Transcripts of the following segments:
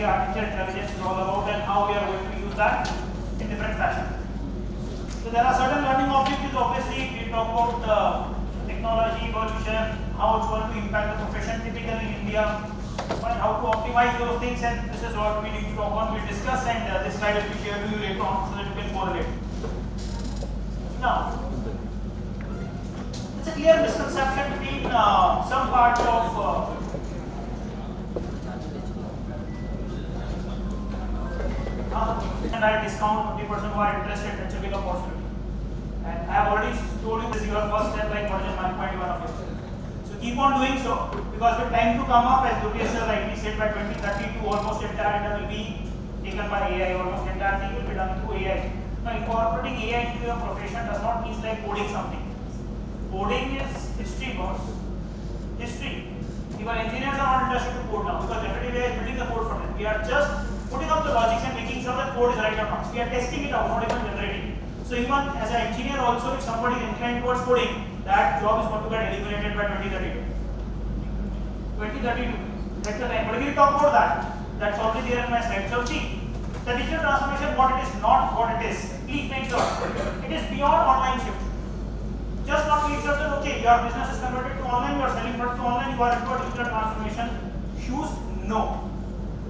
artificial intelligence is all about and how we are going to use that in different fashion. So there are certain learning objectives. Obviously, we talk about technology evolution, how it's going to impact the profession typically in India, and how to optimize those things, and this is what we need to talk on. We discuss, and this slide will be shared with you later on so that you can correlate. Now, it's a clear misconception between some parts of and I discount 50% who are interested. That's a big opportunity. And I have already told you this is your first step like version 1.1 of yourself. So keep on doing so, because the time to come up, as Dupius rightly said, by 2032 almost entire data will be taken by AI, almost entire thing will be done through AI. Now incorporating AI into your profession does not mean like coding something. Coding is history, boss. History. Even engineers are not interested to code now, because every day is building the code from it. We are just putting up the logics and making sure that code is right or not. So we are testing it out, not even generating. So even as an engineer also, if somebody is inclined towards coding, that job is going to get eliminated by 2032. 2032. That's the time. But we will talk about that. That's already there in my slide. So see, the digital transformation, what it is, not what it is. Please make sure it is beyond online shift. Just not make sure that okay, your business is converted to online, you are selling product to online, you are into a digital transformation. Shoes, no.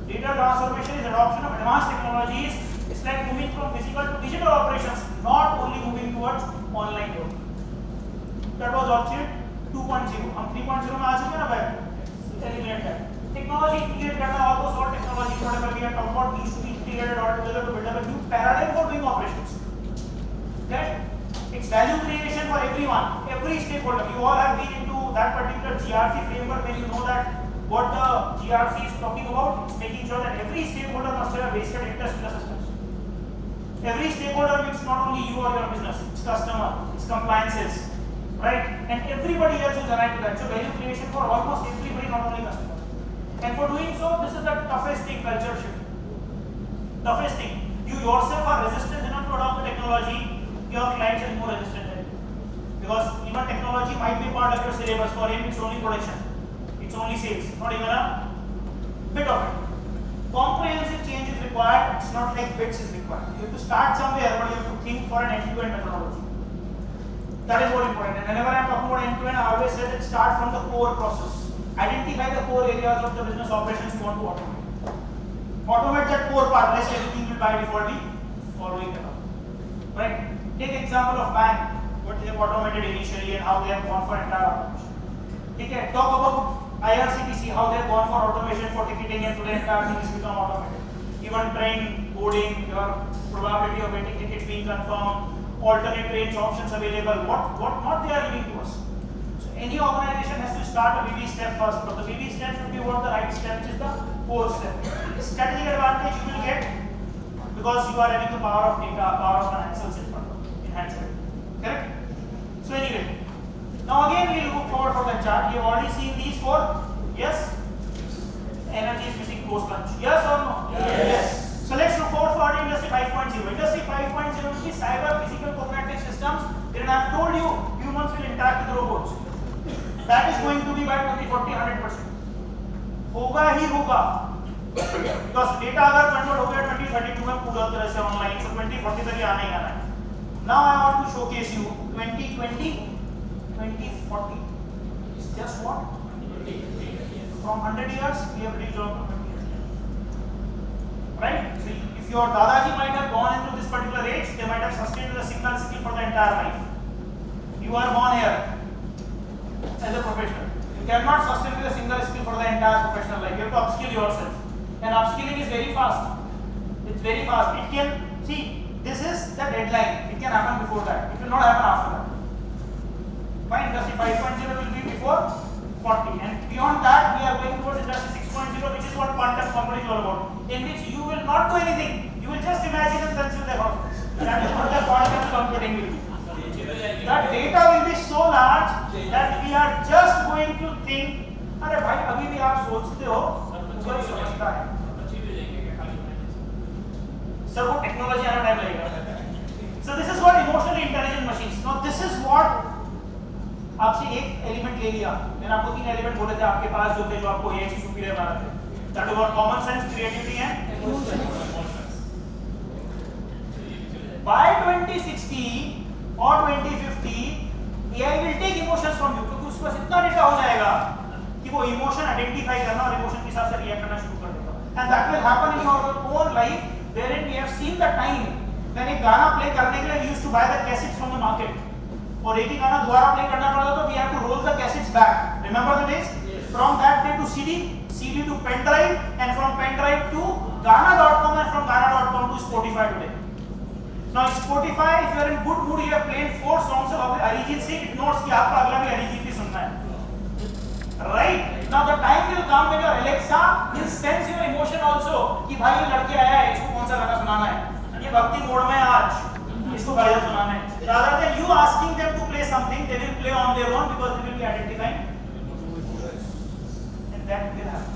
Digital transformation is adoption of advanced technologies. It's like moving from physical to digital operations, not only moving towards online work. That was object 2.0. हम 3.0 में आ चुके हैं ना भाई? Eliminate that. Technology integrate करना, almost all technology whatever we are talking about needs to be integrated all together to build up a new paradigm for doing operations. Okay? It's value creation for everyone, every stakeholder. You all have been into that particular GRC framework when you know that what the GRC is talking about. It's making sure that every stakeholder must have a vested interest in the system. Every stakeholder means not only you or your business, it's customer, it's compliances, right? And everybody else is aligned to that. So value creation for almost everybody, not only customer. And for doing so, this is the toughest thing, culture shift. Toughest thing. You yourself are resistant enough to adopt the technology, your clients is more resistant than you. Because even technology might be part of your syllabus, for him it's only production. It's only sales, not even a bit of it. Comprehensive change is required, it's not like bits is required. You have to start somewhere, but you have to think for an end-to-end methodology. That is more important. And whenever I am talking about end-to-end, I always say that start from the core process. Identify the core areas of the business operations you want to automate. Automate that core part, rest everything will by default be following it up. Right? Take example of bank, what they have automated initially and how they have gone for entire automation. Okay, talk about IRCTC, how they have gone for automation for ticketing and today entire thing has become automated. Even train boarding, your probability of waiting tickets being confirmed, alternate range options available, what not they are giving to us. So any organization has to start a baby step first, but the baby step should be what the right step, which is the core step. Strategic advantage you will get because you are having the power of data, power of financials in front of you, in hands. Correct? So anyway, now again we will look forward for the chart. You have already seen these four. Yes? Energy is missing post lunch. Yes or no? Yes. So let's look forward for Industry 5.0. Industry 5.0 will be cyber physical cognitive systems. Then I have told you humans will interact with robots. That is going to be by 2040 100%. होगा ही होगा. Because data अगर convert हो गया 2032 में पूरा तरह से online, so 2040 तक ये आना ही आना है. Now I want to showcase you 2020. 2040 is just what? From 100 years, we have reached on 20 years. Right? So if your Dadaji might have gone into this particular age, they might have sustained the signal skill for the entire life. You are born here as a professional. You cannot sustain with a single skill for the entire professional life. You have to upskill yourself. And upskilling is very fast. It's very fast. It can, see, this is the deadline. It can happen before that. It will not happen after that. Fine, Industry 5.0 will be before 40. And beyond that, we are going towards Industry 6.0, which is what quantum computing is all about. In which you will not do anything. You will just imagine and consume the thought. That is what the quantum computing will be. That data will be so large that we are just going to think, अरे भाई अभी भी आप सोचते हो, मुझे समझता है. सर वो टेक्नोलॉजी आना टाइम लगेगा. So this is what emotionally intelligent machines. Now this is what आपसे एक एलिमेंट ले लिया. मैंने आपको तीन एलिमेंट बोले थे आपके पास जो थे जो आपको ये चीज सुपीरियर बना थे. That is what common sense, creativity and emotion. By 2060 or 2050 AI will take emotions from you, क्योंकि उसके पास इतना डेटा हो जाएगा कि वो इमोशन आइडेंटिफाई करना और इमोशन के हिसाब से रिएक्ट करना शुरू कर देगा. And that will happen in your own life, wherein we have seen the time when एक गाना प्ले करने के लिए we used to buy the cassettes from the market. और एक ही गाना दोबारा प्ले करना पड़ता तो we have to roll the cassettes back. Remember the days? Yes. From that day to CD, CD to pen drive, and from pen drive to Gaana.com, and from Gaana.com to Spotify today. Now Spotify, if you are in good mood, you have played 4 songs of Arijit Singh, it notes कि आपको अगला भी अरिजीत भी सुनना है. Right? Now the time will come when your Alexa will sense your emotion also कि भाई ये लड़के आया है, इसको कौन सा गाना सुनाना है, ये भक्ति मोड में आज, इसको गाना सुनाना है. Rather than you asking them to play something, they will play on their own because they will be identifying, and that will happen.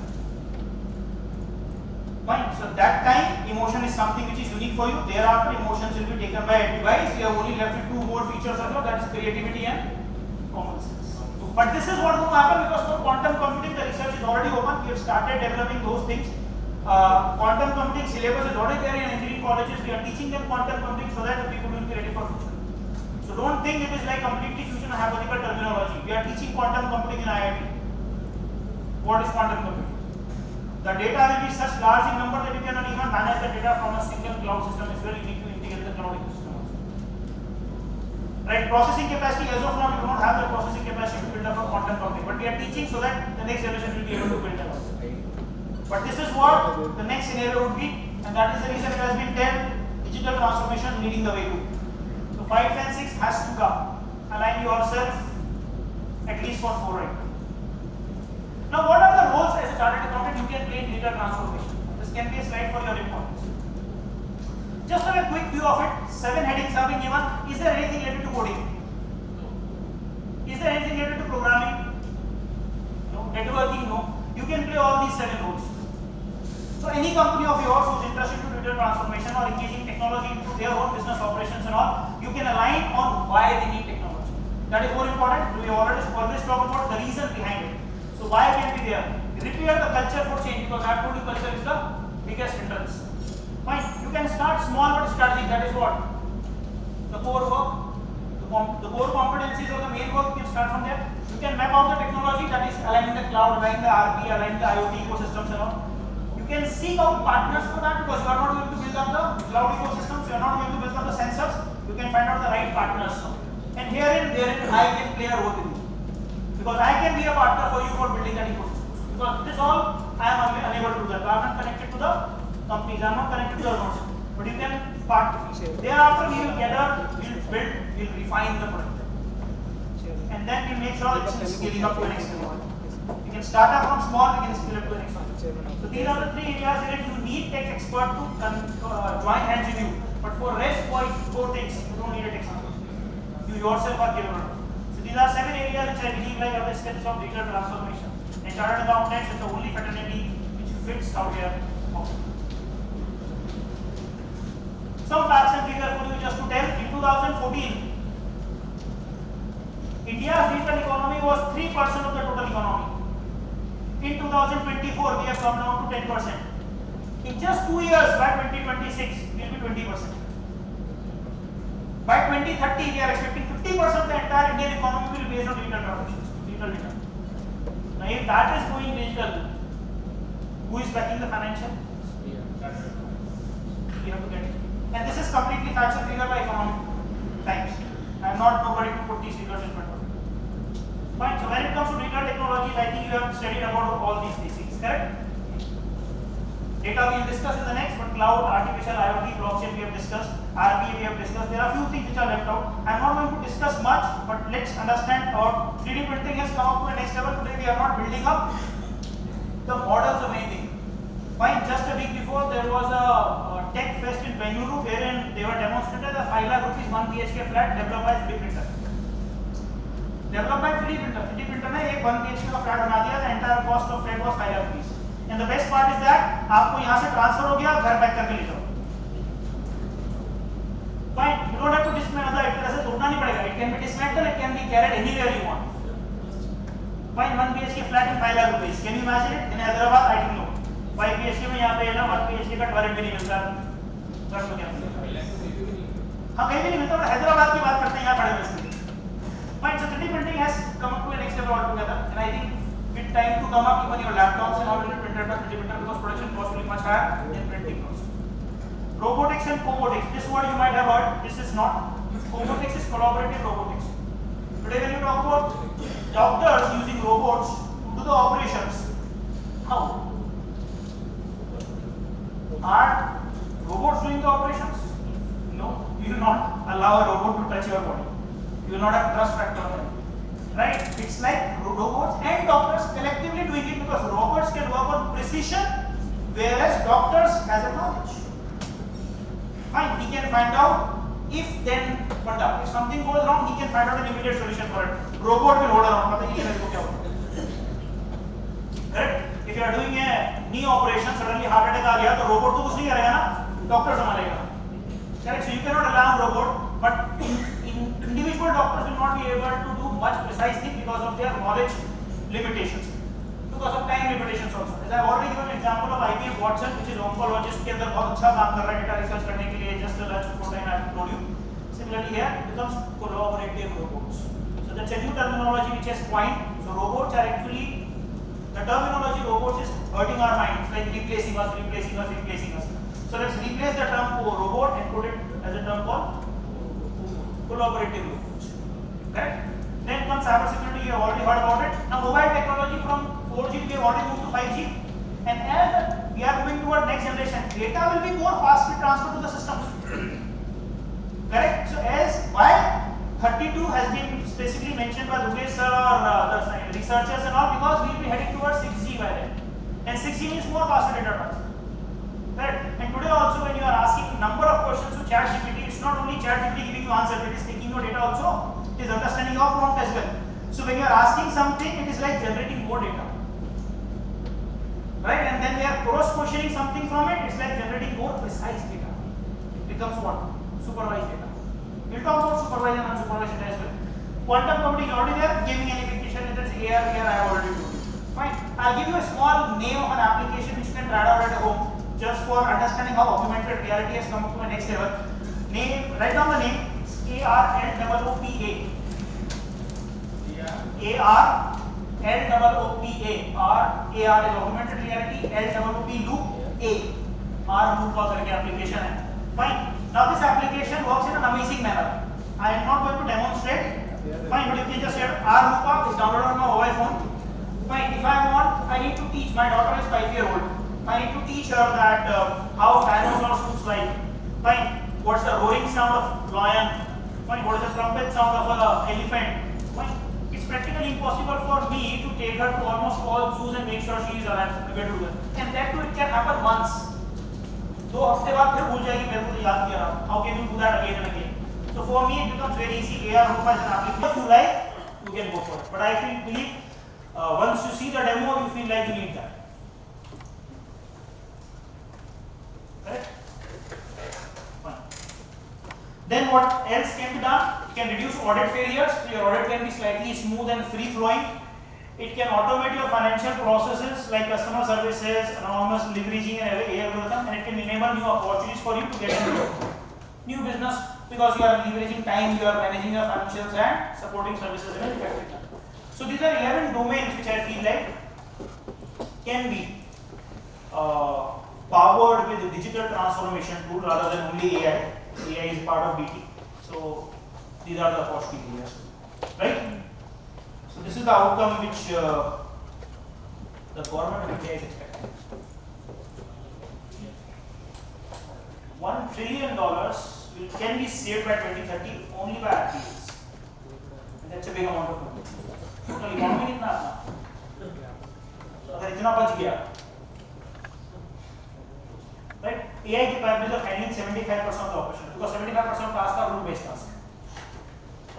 Fine. So that time emotion is something which is unique for you. Thereafter emotions will be taken by a device. You have only left with 2 more features of yours, that is creativity and common sense. But this is what will happen because for quantum computing the research is already open. We have started developing those things. Quantum computing syllabus is already there in engineering colleges. We are teaching them quantum computing so that the people will be ready for future. So don't think it is like completely future and hypothetical terminology. We are teaching quantum computing in IIT. What is quantum computing? The data will be such large in number that you cannot even manage the data from a single cloud system. It's very unique to integrate the cloud ecosystem also. Right? Processing capacity, as of now, we do not have the processing capacity to build up for quantum computing, but we are teaching so that the next generation will be able to build it up. But this is what the next scenario would be, and that is the reason it has been 10 digital transformation leading the way to. So 5 and 6 has to come. Align yourself at least for 4 right now. Now, what are the roles as a chartered accountant you can play in digital transformation? This can be a slide for your importance. Just have a quick view of it. 7 headings have been given. Is there anything related to coding? Is there anything related to programming? No. Networking? No. You can play all these 7 roles. So, any company of yours who is interested in digital transformation or engaging technology into their own business operations and all, you can align on why they need technology. That is more important. We always talk about the reason behind it. So why can be there? Repair the culture for change, because I told you culture is the biggest hindrance. Fine. You can start small but strategic. That is what? The core work. The core competencies or the main work, you can start from there. You can map out the technology, that is aligning the cloud, aligning the RP, aligning the IoT ecosystems and all. You can seek out partners for that because you are not going to build up the cloud ecosystems, you are not going to build up the sensors. You can find out the right partners. And herein, I can play a role with you. Because I can be a partner for you for building that ecosystem. Because this all I am unable to do that. I am not connected to the companies, I am not connected to the nodes. But you can partner. Thereafter we will gather, we will build, we will refine the product. And then we make sure it is scaling up to the next level. You can start up from small, we can scale up to the next one. So these are the 3 areas where you need tech expert to join hands with you. But for rest, for 4 things, you don't need a tech expert. You yourself are capable. These are 7 areas which I believe like are the steps of digital transformation. And chartered accountants is the only fraternity which fits out here. Some facts and figures for you just to tell. In 2014, India's digital economy was 3% of the total economy. In 2024, we have come down to 10%. In just 2 years, by 2026, we will be 20%. By 2030, we are expecting 50% of the entire Indian economy will be based on digital transactions, digital data. Now, if that is going digital, who is backing the financial? We have to get it. And this is completely facts and figure by economic times. I am not nobody to put these figures in front of you. Fine. So when it comes to digital technologies, I think you have studied about all these things, correct? Data we will discuss in the next, but cloud, artificial IoT, blockchain we have discussed, RPA we have discussed. There are few things which are left out. I am not going to discuss much, but let's understand our 3D printing has come up to the next level. Today we are not building up the models of anything. Fine, just a week before there was a tech fest in Bengaluru wherein they were demonstrated a 5 lakh rupees 1 BHK flat developed by 3D printer. Developed by 3D printer. 3D printer ने एक 1 BHK का flat बना दिया. The entire cost of flat was 5 lakh rupees. And the best part is that आपको यहाँ से transfer हो गया, घर पैक करके ले जाओ. Fine, you don't have to dismantle it. ऐसे तोड़ना नहीं पड़ेगा. It can be dismantled, it can be carried anywhere you want. Fine, 1 BHK flat in 5 lakh rupees. Can you imagine it? In Hyderabad, I don't know. 5 BHK में यहाँ पे है ना 1 BHK का टॉयलेट भी नहीं मिलता, कर तो क्या? हाँ कहीं भी नहीं मिलता, और हैदराबाद की बात करते हैं यहाँ खड़े हुए इसलिए. Fine, so 3D printing has come up to a next level altogether, and I think with time to come up, even your laptops and all will be printed by 3D printer because production cost will be much higher than printing cost. Robotics and cobotics. This word you might have heard. This is not. Cobotics is collaborative robotics. Today, when you talk about doctors using robots to do the operations, how? Are robots doing the operations? No. You will not allow a robot to touch your body. You will not have trust factor on them. Right? It's like robots and doctors collectively doing it because robots can work on precision, whereas doctors has a knowledge. Fine, he can find out if then if something goes wrong, he can find out an immediate solution for it. Robot will hold around. पता नहीं क्या होगा. Correct? If you are doing a knee operation, suddenly heart attack आ गया तो robot तो कुछ नहीं करेगा ना, doctor संभालेगा. Correct? So you cannot rely on robot, but individual doctors will not be able to do much precise thing because of their knowledge limitations, because of time limitations also. As I have already given an example of IBM Watson, which is oncologist के अंदर बहुत अच्छा काम कर रहा है data research करने के लिए. Just a lunch before time I have told you. Similarly here it becomes collaborative robots. So that's a new terminology which has coined. So robots are actually, the terminology robots is hurting our minds, like replacing us. So let's replace the term robot and put it as a term called collaborative robots. Correct? Then comes cybersecurity. You have already heard about it. Now mobile technology from 4G we have already moved to 5G, and as we are moving toward next generation, data will be more fastly transferred to the systems. Correct? So as why 32 has been specifically mentioned by Rugesh sir or other researchers and all, because we will be heading towards 6G by then, and 6G means more faster data transfer. Correct? And today also when you are asking number of questions to ChatGPT, it's not only ChatGPT giving you answer, it is taking your data also, it is understanding your prompt as well. So when you are asking something, it is like generating more data. Right? And then they are cross-questioning something from it, it's like generating more precise data. It becomes what? Supervised data. We'll talk about supervised and unsupervised data as well. Quantum computing already there, gaming and application, that's AR, VR, I have already told you. Fine. I'll give you a small name of an application which you can try out at home, just for understanding how augmented reality has come up to the next level. Name, write down the name, ARLOOPA. ARLOOPA. AR is augmented reality, LOOP loop, A. R loop करके application है. Fine. Now this application works in an amazing manner. I am not going to demonstrate. Fine, but you can just hear R loop is downloaded on my mobile phone. Fine. If I want, I need to teach. My daughter is 5-year-old. I need to teach her that how dinosaurs looks like. Fine. What's the roaring sound of lion? Fine. What is the trumpet sound of an elephant? Fine. It's practically impossible for me to take her to almost all zoos and make sure she is alive. And that too, it can happen once. 2 हफ्ते बाद फिर भूल जाएगी मेरे को तो याद किया. How can you do that again and again? So for me, it becomes very easy. AR is an application. If you like, you can go for it. But I believe once you see the demo, you feel like you need that. Correct? Fine. Then what else can be done? It can reduce audit failures. So your audit can be slightly smooth and free flowing. It can automate your financial processes like customer services, anonymous leveraging and algorithm, and it can enable new opportunities for you to get into new business because you are leveraging time, you are managing your financials and supporting services in an effective manner. So these are 11 domains which I feel like can be powered with a digital transformation tool rather than only AI. AI is part of BT. So these are the opportunity areas, right? So this is the outcome which the government of India is expecting. $1 trillion can be saved by 2030 only by RTs. And that's a big amount of money. Total economy कितना आता? अगर इतना बच गया, right? AI capabilities of handling 75% of the operation because 75% of tasks are rule-based tasks,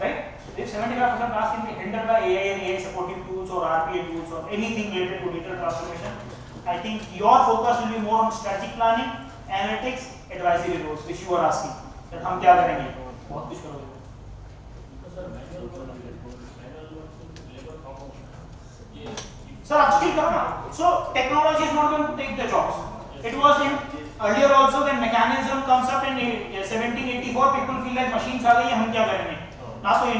right? If 75% tasks can be handled by AI and AI supportive tools or RPA tools or anything related to digital transformation, I think your focus will be more on strategic planning, analytics, advisory roles, which you are asking. That हम क्या करेंगे? बहुत कुछ करोगे. Sir, upskill karo na. So technology is not going to take the jobs. It was in earlier also when mechanism comes up in 1784, people feel like machines आ गई, हम क्या करेंगे? ना तो ये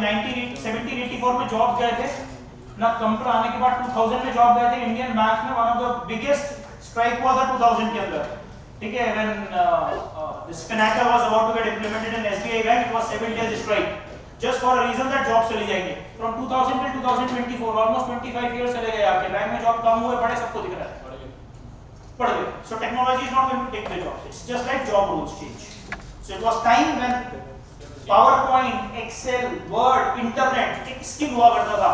1784 में jobs गए थे, ना कंप्यूटर आने के बाद 2000 में जॉब गए थे. इंडियन बैंक में one of the biggest strike was 2000 के अंदर. ठीक है, when this FINACA was about to get implemented in SBI Bank, it was 7 days strike, just for a reason that jobs चली जाएंगे. From 2000 till 2024, almost 25 years चले गए आपके bank में जॉब कम हुए, बड़े सबको दिख रहा है. पढ़ गए. So technology is not going to take the jobs. It's just like job rules change. So it was time when PowerPoint, Excel, Word, Internet एक स्किल हुआ करता था.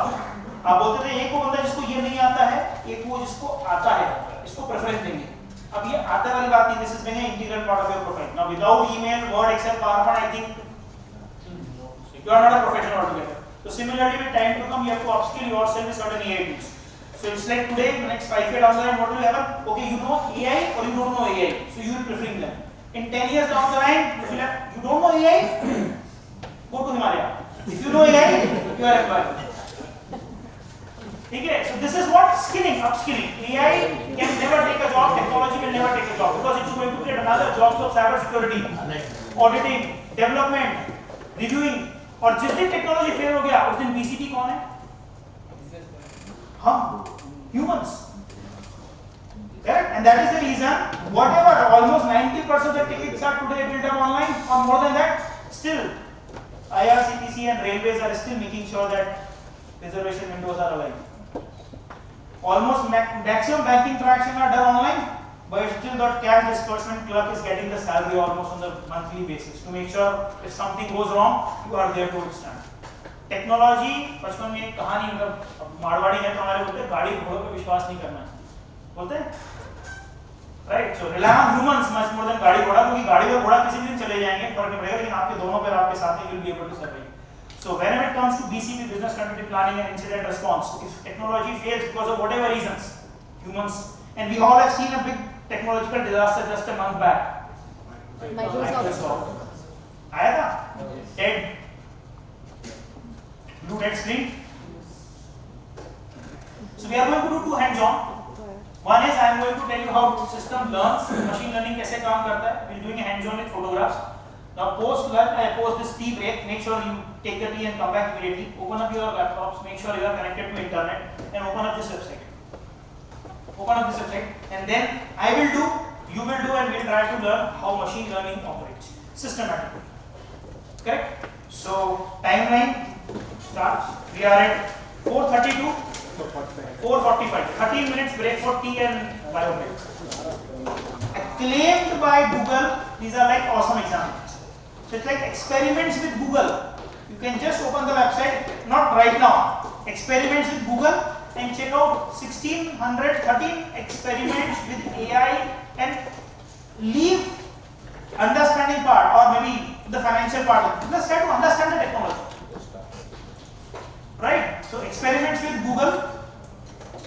आप बोलते थे एक वो बंदा जिसको ये नहीं आता है, एक वो जिसको आता है, इसको प्रेफरेंस देंगे. अब ये आता वाली बात नहीं. This is being an integral part of your profile. Now without email, Word, Excel, PowerPoint, I think you are not a professional altogether. So similarly, with time to come, you have to upskill yourself with certain AI tools. So it's like today, next 5 years down the line, what will happen? Okay, you know AI or you don't know AI, so you will preferring them. In 10 years down the line, you feel like you don't know AI, go to Himalaya. If you know AI, you are employed. Okay, so this is what skilling, upskilling. AI can never take a job, technology will never take a job, because it's going to create another jobs of cyber security, auditing, development, reviewing. और जिस दिन technology fail हो गया उस दिन BCT कौन है? हम, humans. Correct? And that is the reason whatever almost 90% of the tickets are today built up online, or more than that, still IRCTC and railways are still making sure that reservation windows are alive. Almost maximum banking transactions are done online, but still the cash disbursement clerk is getting the salary almost on the monthly basis to make sure if something goes wrong, you are there to withstand. Technology बचपन में एक कहानी, मतलब मारवाड़ी है तो हमारे बोलते हैं गाड़ी घोड़ों पे विश्वास नहीं करना बोलते हैं, right? So rely on humans much more than गाड़ी घोड़ा, क्योंकि गाड़ी और घोड़ा किसी दिन चले जाएंगे, फर्क नहीं पड़ेगा, लेकिन आपके दोनों पैर आपके साथ में, you will be able to survive. So whenever it comes to BCP, business continuity planning and incident response, if technology fails because of whatever reasons, humans, and we all have seen a big technological disaster just a month back. Microsoft. आया था? Dead. Blue dead screen. So we are going to do two hands-on. One is I am going to tell you how system learns, machine learning कैसे काम करता है. We are doing a hands-on with photographs. Now post this tea break, make sure you take the tea and come back immediately. Open up your laptops, make sure you are connected to internet, and open up this website. Open up this website, and then I will do, you will do, and we will try to learn how machine learning operates systematically. Correct? So timeline starts. We are at 4:30 to 4:45. 13 minutes break for tea and biotech. Acclaimed by Google. These are like awesome examples. So it's like experiments with Google. You can just open the website, not right now. Experiments with Google and check out 13 experiments with AI and leave understanding part or maybe the financial part. Just try to understand the technology. Right? So experiments with Google.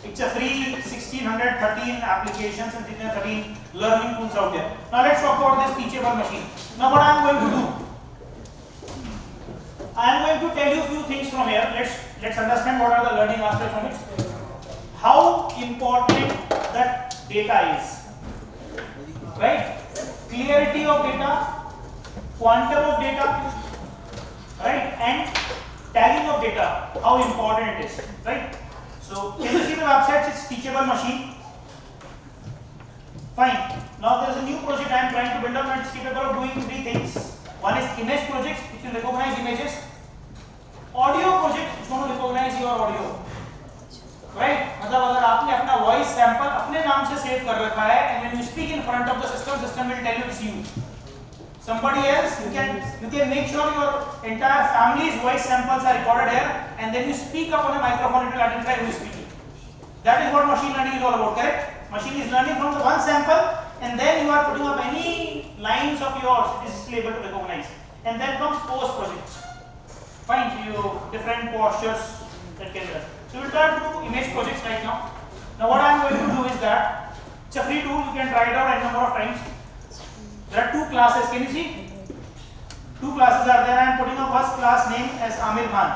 It's a free 13 applications and 13 learning tools out there. Now let's talk about this teachable machine. Now what I am going to do? I am going to tell you a few things from here. Let's understand what are the learning aspects from it. How important that data is. Right? Clarity of data, quantum of data, right? And tagging of data. How important it is. Right? So can you see the website? It's teachable machine. Fine. Now there is a new project I am trying to build up and it's capable of doing three things. One is image projects, which will recognize images. Audio projects, which will recognize your audio. Right? मतलब अगर आपने अपना voice sample अपने नाम से save कर रखा है, and when you speak in front of the system, system will tell you it's you. Somebody else, you can make sure your entire family's voice samples are recorded here, and then you speak up on a microphone, it will identify who is speaking. That is what machine learning is all about, correct? Machine is learning from the one sample, and then you are putting up any lines of yours, it is still able to recognize. And then comes post projects. Fine, so you different postures that can be done. So we will try to do image projects right now. Now what I am going to do is that it's a free tool, you can try it out a number of times. There are two classes, can you see? Two classes are there. I am putting a first class name as Amir Khan.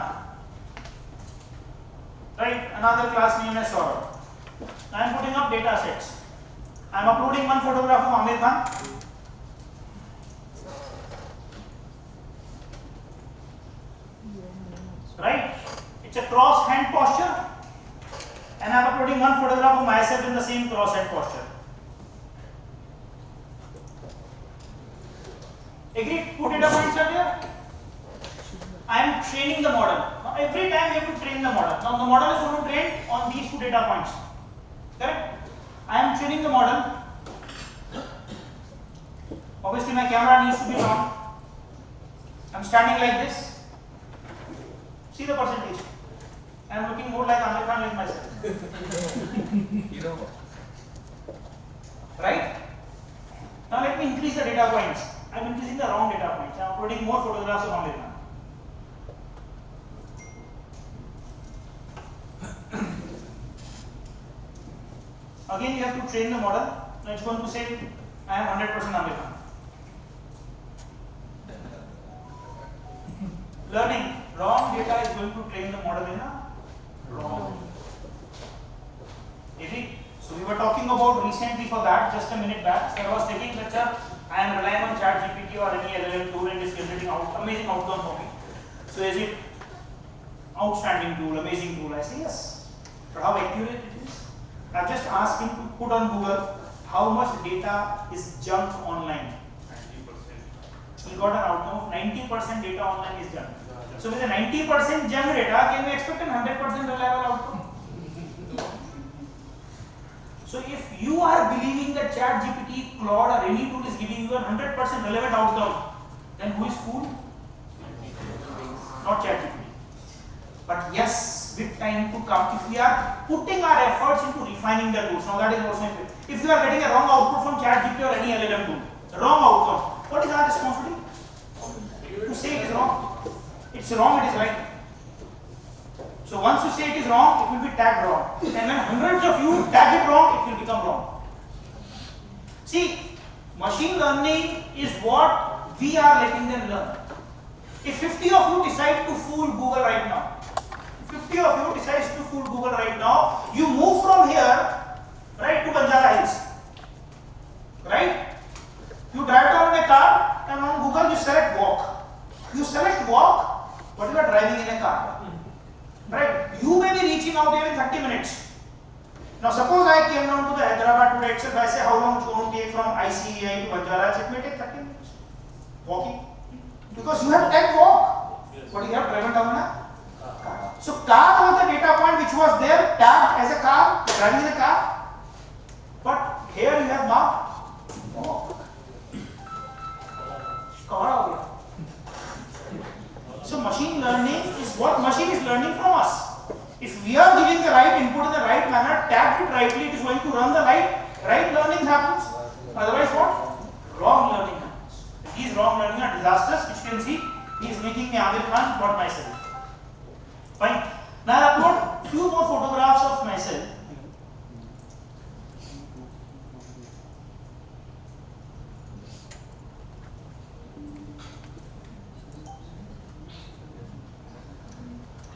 Right? Another class name as Saurabh. I am putting up data sets. I am uploading one photograph of Amir Khan. Right? It's a cross hand posture. And I am uploading one photograph of myself in the same cross hand posture. Agreed? Two data points are there. I am training the model. Now, every time you have to train the model. Now, the model is going to train on these two data points. Correct? I am training the model. Obviously, my camera needs to be on. I am standing like this. See the percentage. I am looking more like Amir Khan like myself. Right? Now, let me increase the data points. I am increasing the wrong data points. I am uploading more photographs of Amir Khan. Again, you have to train the model. Now, it's going to say, I am 100% Amir Khan. Learning. Wrong data is going to train the model in a wrong. Agree? So, we were talking about recently for that, just a minute back. So, I was taking lecture. I am relying on ChatGPT or any LLM tool and it is generating amazing outcome for me. So, is it outstanding tool, amazing tool? I say yes. But how accurate it is? I have just asked him to put on Google how much data is junk online. 90%. He got an outcome of 90% data online is junk. So, with a 90% junk data, can we expect a 100% reliable outcome? So, if you are believing that ChatGPT, Claude or any tool is giving you a 100% relevant outcome, then who is fooled? Not ChatGPT. But yes, with time to come, if we are putting our efforts into refining the tools, now that is also important. If you are getting a wrong output from ChatGPT or any LLM tool, wrong outcome, what is our responsibility? To say it is wrong. It's wrong, it is right. So once you say it is wrong, it will be tagged wrong. And when hundreds of you tag it wrong, it will become wrong. See, machine learning is what we are letting them learn. If 50 of you decide to fool Google right now, 50 of you decides to fool Google right now, you move from here, right, to Banjara Hills. Right? You drive down in a car and on Google you select walk. You select walk, but you are driving in a car. Right? You may be reaching out here in 30 minutes. Now suppose I came down to the Hyderabad today itself, I say how long it's going to take from ICEI to Banjara, it may take 30 minutes. Walking. Because you have tagged walk, but you have driven down a car. So car was the data point which was there, tagged as a car, driving in a car. But here you have marked walk. So machine learning is what machine is learning from us. If we are giving the right input in the right manner, tagged it rightly, it is going to run the right learning happens. Otherwise what? Wrong learning happens. These wrong learning are disasters, which you can see, he is making me Amir Khan, not myself. Fine. Now I upload few more photographs of myself.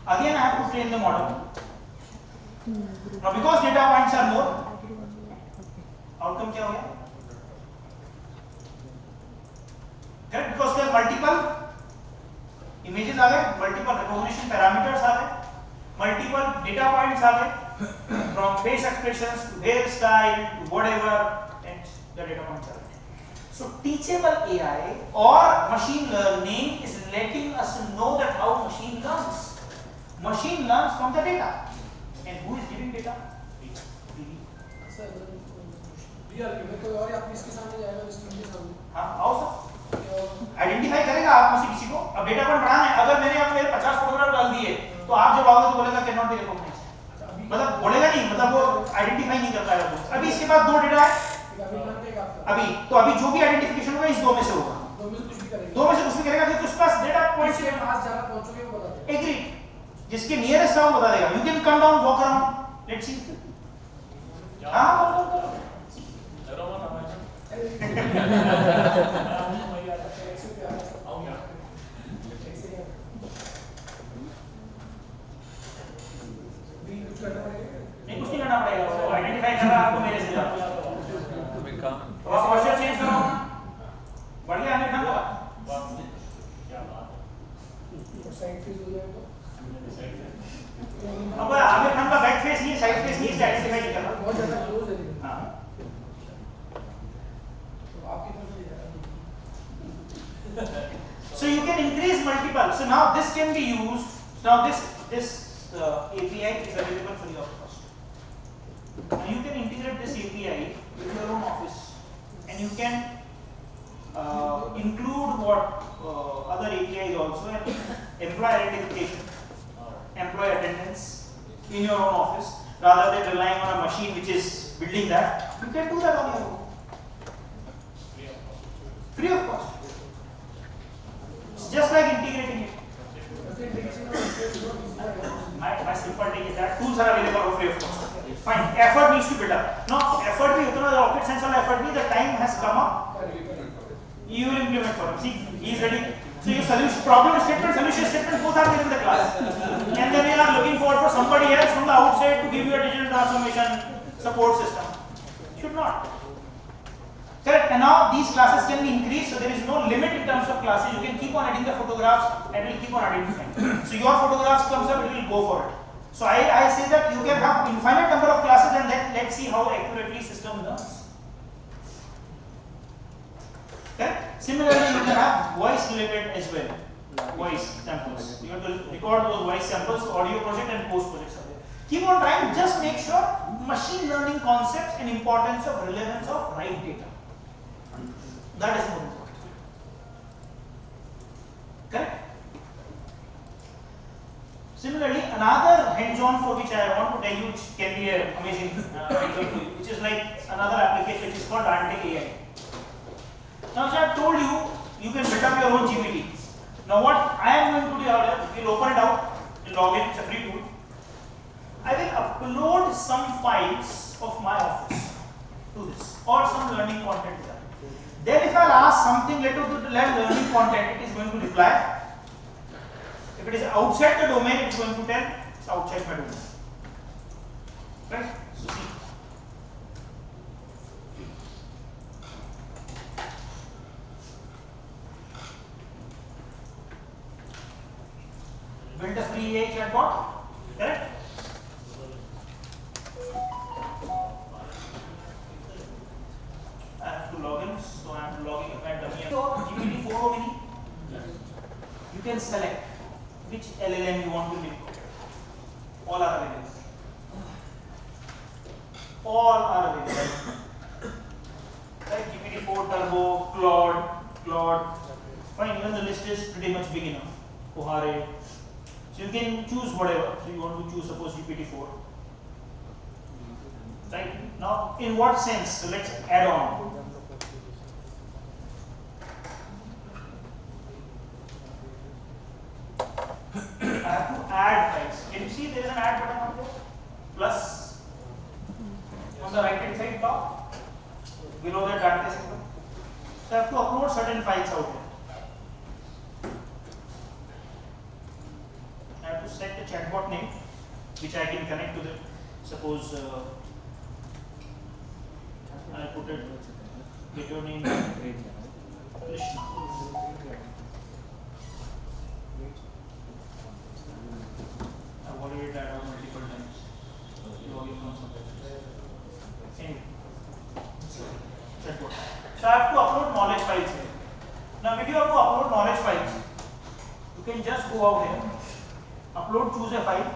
Again I have to train the model. Now because data points are more, outcome क्या हो गया? Correct? Because there are multiple images आ गए, multiple recognition parameters आ गए, multiple data points आ गए, from face expressions to hairstyle to whatever, and the data points are gए. So teachable AI or machine learning is letting us know that how machine learns. Machine learns from the data. And who is giving data? Sir real में कोई और आप इसके सामने जाएगा screen के सामने हाँ आओ सर आइडेंटिफाई करेगा आप में से किसी को अब डेटा पॉइंट बढ़ाना है अगर मैंने आपके 50 फोटोग्राफ डाल दिए तो आप जब आओगे तो बोलेगा कैन नॉट बी रिकॉग्नाइज्ड मतलब बोलेगा नहीं मतलब वो आइडेंटिफाई नहीं कर पाएगा वो अभी इसके बाद दो डेटा है अभी तो अभी जो भी आइडेंटिफिकेशन होगा इस दो में से होगा दो में से कुछ भी करेगा दो में से कुछ भी करेगा क्योंकि उसके पास डेटा पॉइंट के पास जाना पहुंचोगे वो बता देगा एग्री जिसके नियरेस्ट है वो बता देगा you can come down walk around let's see हां नहीं कुछ नहीं करना पड़ेगा वो आपको मेरे से ज्यादा। अब आप क्वेश्चन चेंज करो, बढ़ गया आमिर खान का। क्या बात है, साइड फेस हो जाएगा। अब आमिर खान का बैक फेस नहीं है, साइड फेस नहीं है, आइडेंटिफाई नहीं करना। बहुत ज्यादा क्लोज है लेकिन। हाँ तो आपकी तरफ से so you can increase multiple. So now this can be used. Now this API is available free of cost. Now you can integrate this API with your own office, and you can include what other APIs also, and employee identification, employee attendance in your own office, rather than relying on a machine which is building that. You can do that on your own, free of cost. It's just like integrating it. My simple take is that tools are available for free of cost. Fine. Effort needs to build up. No, effort भी उतना rocket science वाला effort नहीं. The time has come up. You will implement for him. See, he is ready. So your solution, problem statement, solution statement, both are within the class. And then you are looking forward for somebody else from the outside to give you a digital transformation support system. Should not. Correct. And now these classes can be increased, so there is no limit in terms of classes. You can keep on adding the photographs and will keep on identifying. So your photographs comes up, it will go for it. So I say that you can have infinite number of classes, and then let's see how accurately system learns. Okay. Similarly, you can have voice related as well. Voice samples. You have to record those voice samples, audio project and post projects are there. Keep on trying. Just make sure machine learning concepts and importance of relevance of right data. That is more important. Correct? Similarly, another hands-on for which I want to tell you, which can be an amazing example, which is like another application which is called Ante AI. Now, so I have told you, you can build up your own GPT. Now, what I am going to do here, we'll open it out, we'll log in, it's a free tool. I will upload some files of my office to this, or some learning content there. Then if I'll ask something related to learning content, it is going to reply. If it is outside the domain, it is going to tell it's outside my domain. Right? So see. Build a free AI chatbot. Correct? I have to log in, so I am logging in at GPT-4 only. You can select which LLM you want to input. All are available. All are available. Like GPT-4 Turbo, Claude. Fine, even the list is pretty much big enough. Kohare. So you can choose whatever. So you want to choose, suppose GPT-4. Right? Now, in what sense? So let's add on. I have to add files. Can you see there is an add button on there? Plus on the right hand side top, below the data symbol. So I have to upload certain files out there. I have to set the chatbot name, which I can connect to the, suppose I put it, get your name, Krishna. I've already tried out multiple times. Logging on somewhere. Anyway, chatbot. So I have to upload knowledge files here. Now, when you have to upload knowledge files, you can just go out here, upload, choose a file.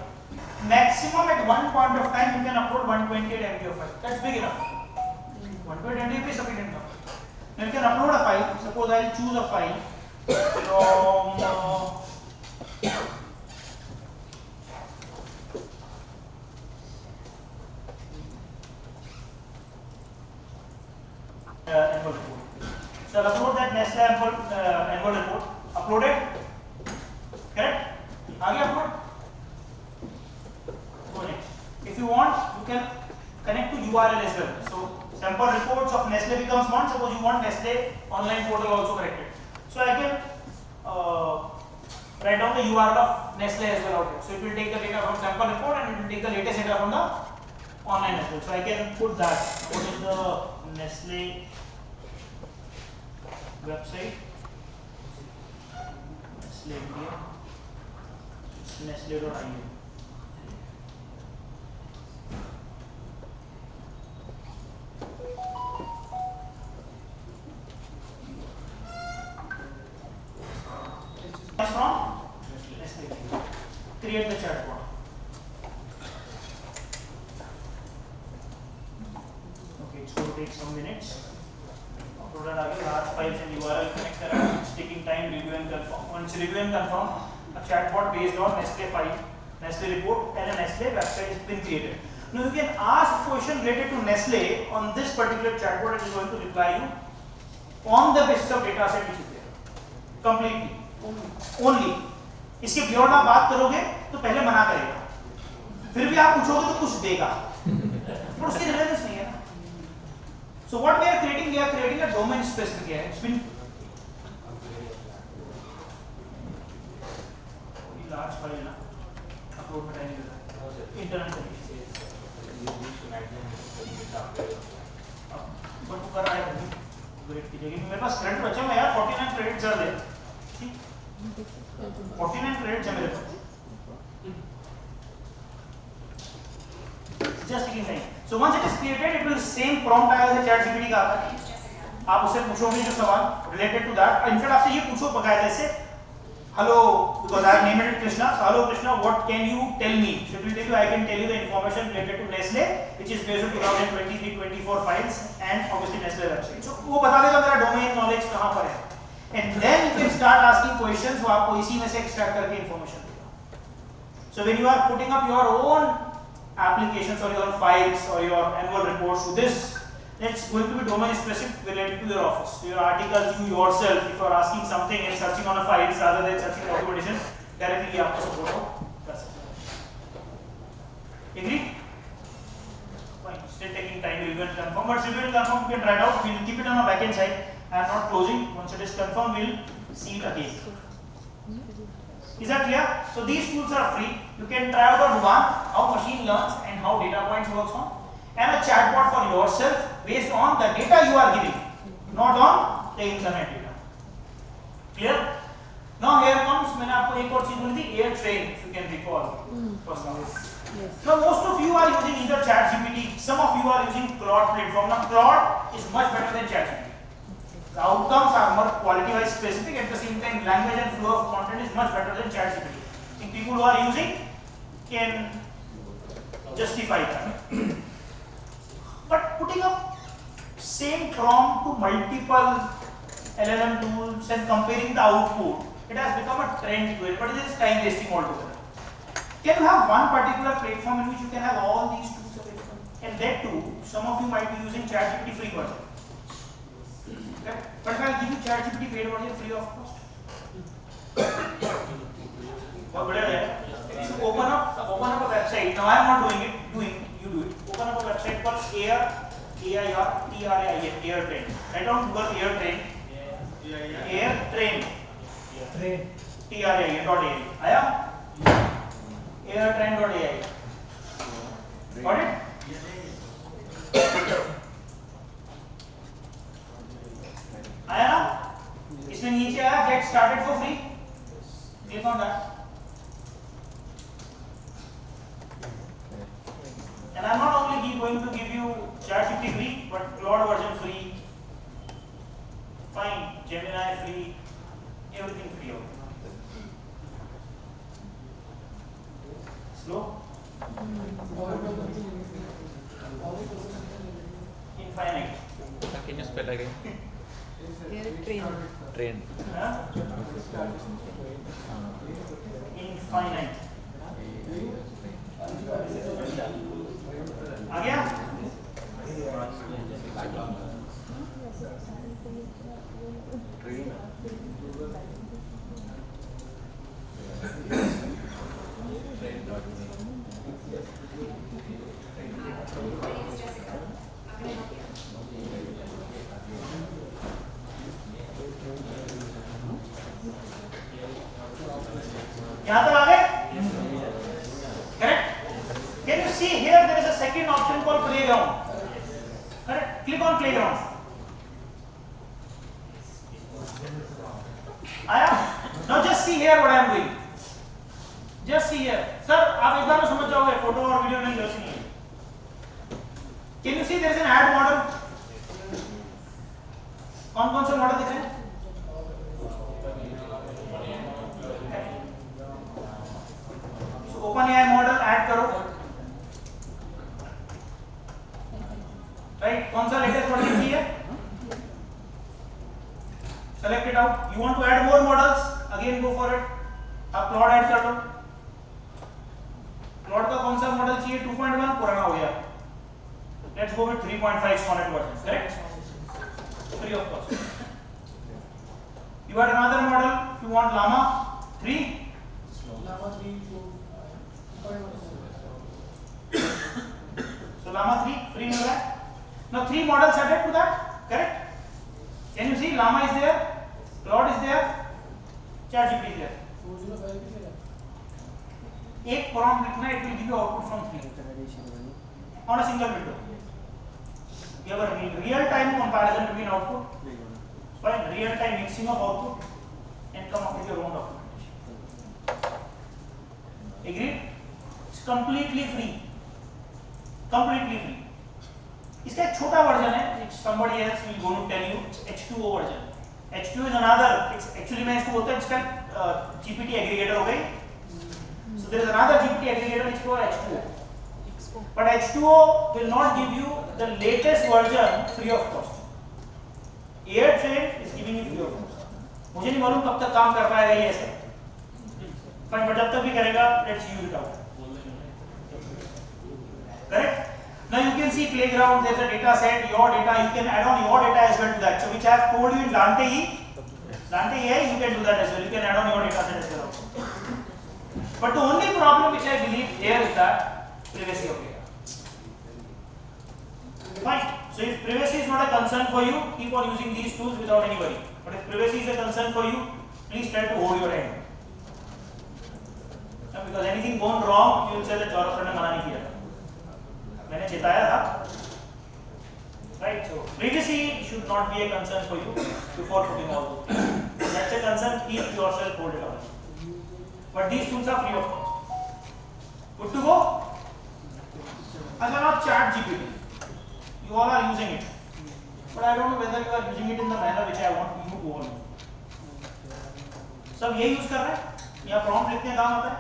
Maximum at one point of time you can upload 128 MB of file. That's big enough. 128 MB is sufficient enough. Now you can upload a file. Suppose I'll choose a file from annual report. So I'll upload that Nestle annual report. Upload it. Correct? Again upload. Go next. If you want, you can connect to URL as well. So sample reports of Nestle becomes one. Suppose you want Nestle online portal also connected. So I can write down the URL of Nestle as well out here. So it will take the data from sample report and it will take the latest data from the online as well. So I can put that. What is the Nestle website? Nestle India. It's nestle.in. From Nestle. Create the chatbot. Okay, it's going to take some minutes. Uploaded आगे large files and URL connect करा. It's taking time. Review and confirm. Once review and confirm, a chatbot based on Nestle file, Nestle report, and a Nestle website has been created. Now you can ask question related to Nestle on this particular chatbot. It is going to reply you on the basis of data set which is there. Completely. Only. इसके beyond आप बात करोगे तो पहले मना करेगा, फिर भी आप पूछोगे तो कुछ देगा, पर उसकी रिलेवेंस नहीं है ना. So what we are creating a domain specific here. It's been large file ना, upload में टाइम लगेगा, इंटरनेट कनेक्शन. बट वो कर रहा है ग्रेड की जगह मेरे पास क्रेडिट बचा मैं यार 49 क्रेडिट जर दे. 49 क्रेडिट्स है मेरे पास. Just taking time. So once it is created, it will same prompt आएगा जैसे ChatGPT का आता है. आप उससे पूछोगे जो सवाल related to that. In fact आपसे ये पूछो बकायदा से, hello, because I have named it Krishna. So hello Krishna, what can you tell me? So it will tell you, I can tell you the information related to Nestle, which is based on 2023-24 files and obviously Nestle website. So वो बता देगा मेरा domain knowledge कहाँ पर है. And then you can start asking questions. वो आपको इसी में से extract करके information देगा. So when you are putting up your own applications or your files or your annual reports to this, it's going to be domain specific related to your office. So your articles, you yourself, if you are asking something and searching on a file rather than searching documentation, directly आपको support कर सकते हैं. Agree? Fine. Still taking time. Review and confirm. But review and confirm you can try it out. We'll keep it on our backend side. I am not closing. Once it is confirmed, we'll see it again. Is that clear? So these tools are free. You can try out on one, how machine learns and how data points works on, and a chatbot for yourself based on the data you are giving, not on the internet data. Clear? Now here comes, मैंने आपको एक और चीज बोली थी, air train, if you can recall. First one. Yes. Now most of you are using either ChatGPT. Some of you are using Claude platform. Now Claude is much better than ChatGPT. The outcomes are more quality-wise specific. At the same time, language and flow of content is much better than ChatGPT. I think people who are using can justify that. But putting up same prompt to multiple LLM tools and comparing the output, it has become a trend to it. But it is time wasting altogether. Can you have one particular platform in which you can have all these tools available? And that too, some of you might be using ChatGPT free version. Okay. But if I give you ChatGPT paid version free of cost, so open up a website. Now I am not doing it. You do it. Open up a website called Airtrain. Write down Google Airtrain. Airtrain. Train.ai. आया? Airtrain.ai. Got it? आया ना? इसमें नीचे आया get started for free. Click on that. And I'm not only going to give you ChatGPT free, but Claude version free. Fine, Gemini free, everything free. Slow. Infinite. Can you spell again? Train. Huh? Infinite. आ गया? यहाँ तक आ गए? Correct? Can you see here there is a second option Click on playground. आया? Now just see here what I am doing. Just see here. Sir, आप एक बार में समझ जाओगे, फोटो और वीडियो नहीं जरूरत नहीं है. Can you see there is an add model? कौन-कौन से मॉडल दिख रहे हैं? OpenAI मॉडल ऐड करो. राइट, कौन सा लेटेस्ट मॉडल चाहिए? Select it out. You want to add more models, again go for it. आप क्लॉड ऐड कर लो. क्लॉड का कौन सा मॉडल चाहिए? 2.1 पुराना हो गया. Let's go with 3.5 Sonnet version. Correct, free of cost. You want another model? If you want Llama 3, Llama 3 so Llama 3 free मिल रहा है. Now 3 models added to that. Correct? Can you see Llama is there, Claude is there, ChatGPT is there. 405 भी है. एक prompt लिखना, it will give you output from 3 on a single window. You have a real time comparison between output. Fine, real time mixing of output and come up with your own documentation. Agreed? It's completely free. Completely free. इसका एक छोटा version है, somebody else will going to tell you, it's H2O version. H2O is another, it's actually मैं इसको बोलता हूँ इसका GPT aggregator हो गई. So there is another GPT aggregator which is called H2O. But H2O will not give you the latest version free of cost. Airtrain is giving you free of cost. मुझे नहीं मालूम कब तक काम कर पाएगा ये ऐसे. Fine, but जब तक भी करेगा, let's use it out. Correct? Now you can see playground. There's a data set, your data. You can add on your data as well to that. So which I have told you in Dante AI, you can do that as well. You can add on your data set as well also. But the only problem which I believe here is that privacy of data. Fine. So if privacy is not a concern for you, keep on using these tools without any worry. But if privacy is a concern for you, please try to hold your hand. Because anything gone wrong, you will say that Gaurav sir ने मना नहीं किया था. मैंने चेताया था. Right. So privacy should not be a concern for you before putting all those. That's a concern. Keep yourself hold it on. But these tools are free of cost. Good to go? Now ChatGPT. You all are using it, but I don't know whether you are using it in the manner which I want you to all know. सब ये use कर रहे हैं? यहाँ prompt लिखने का काम आता है?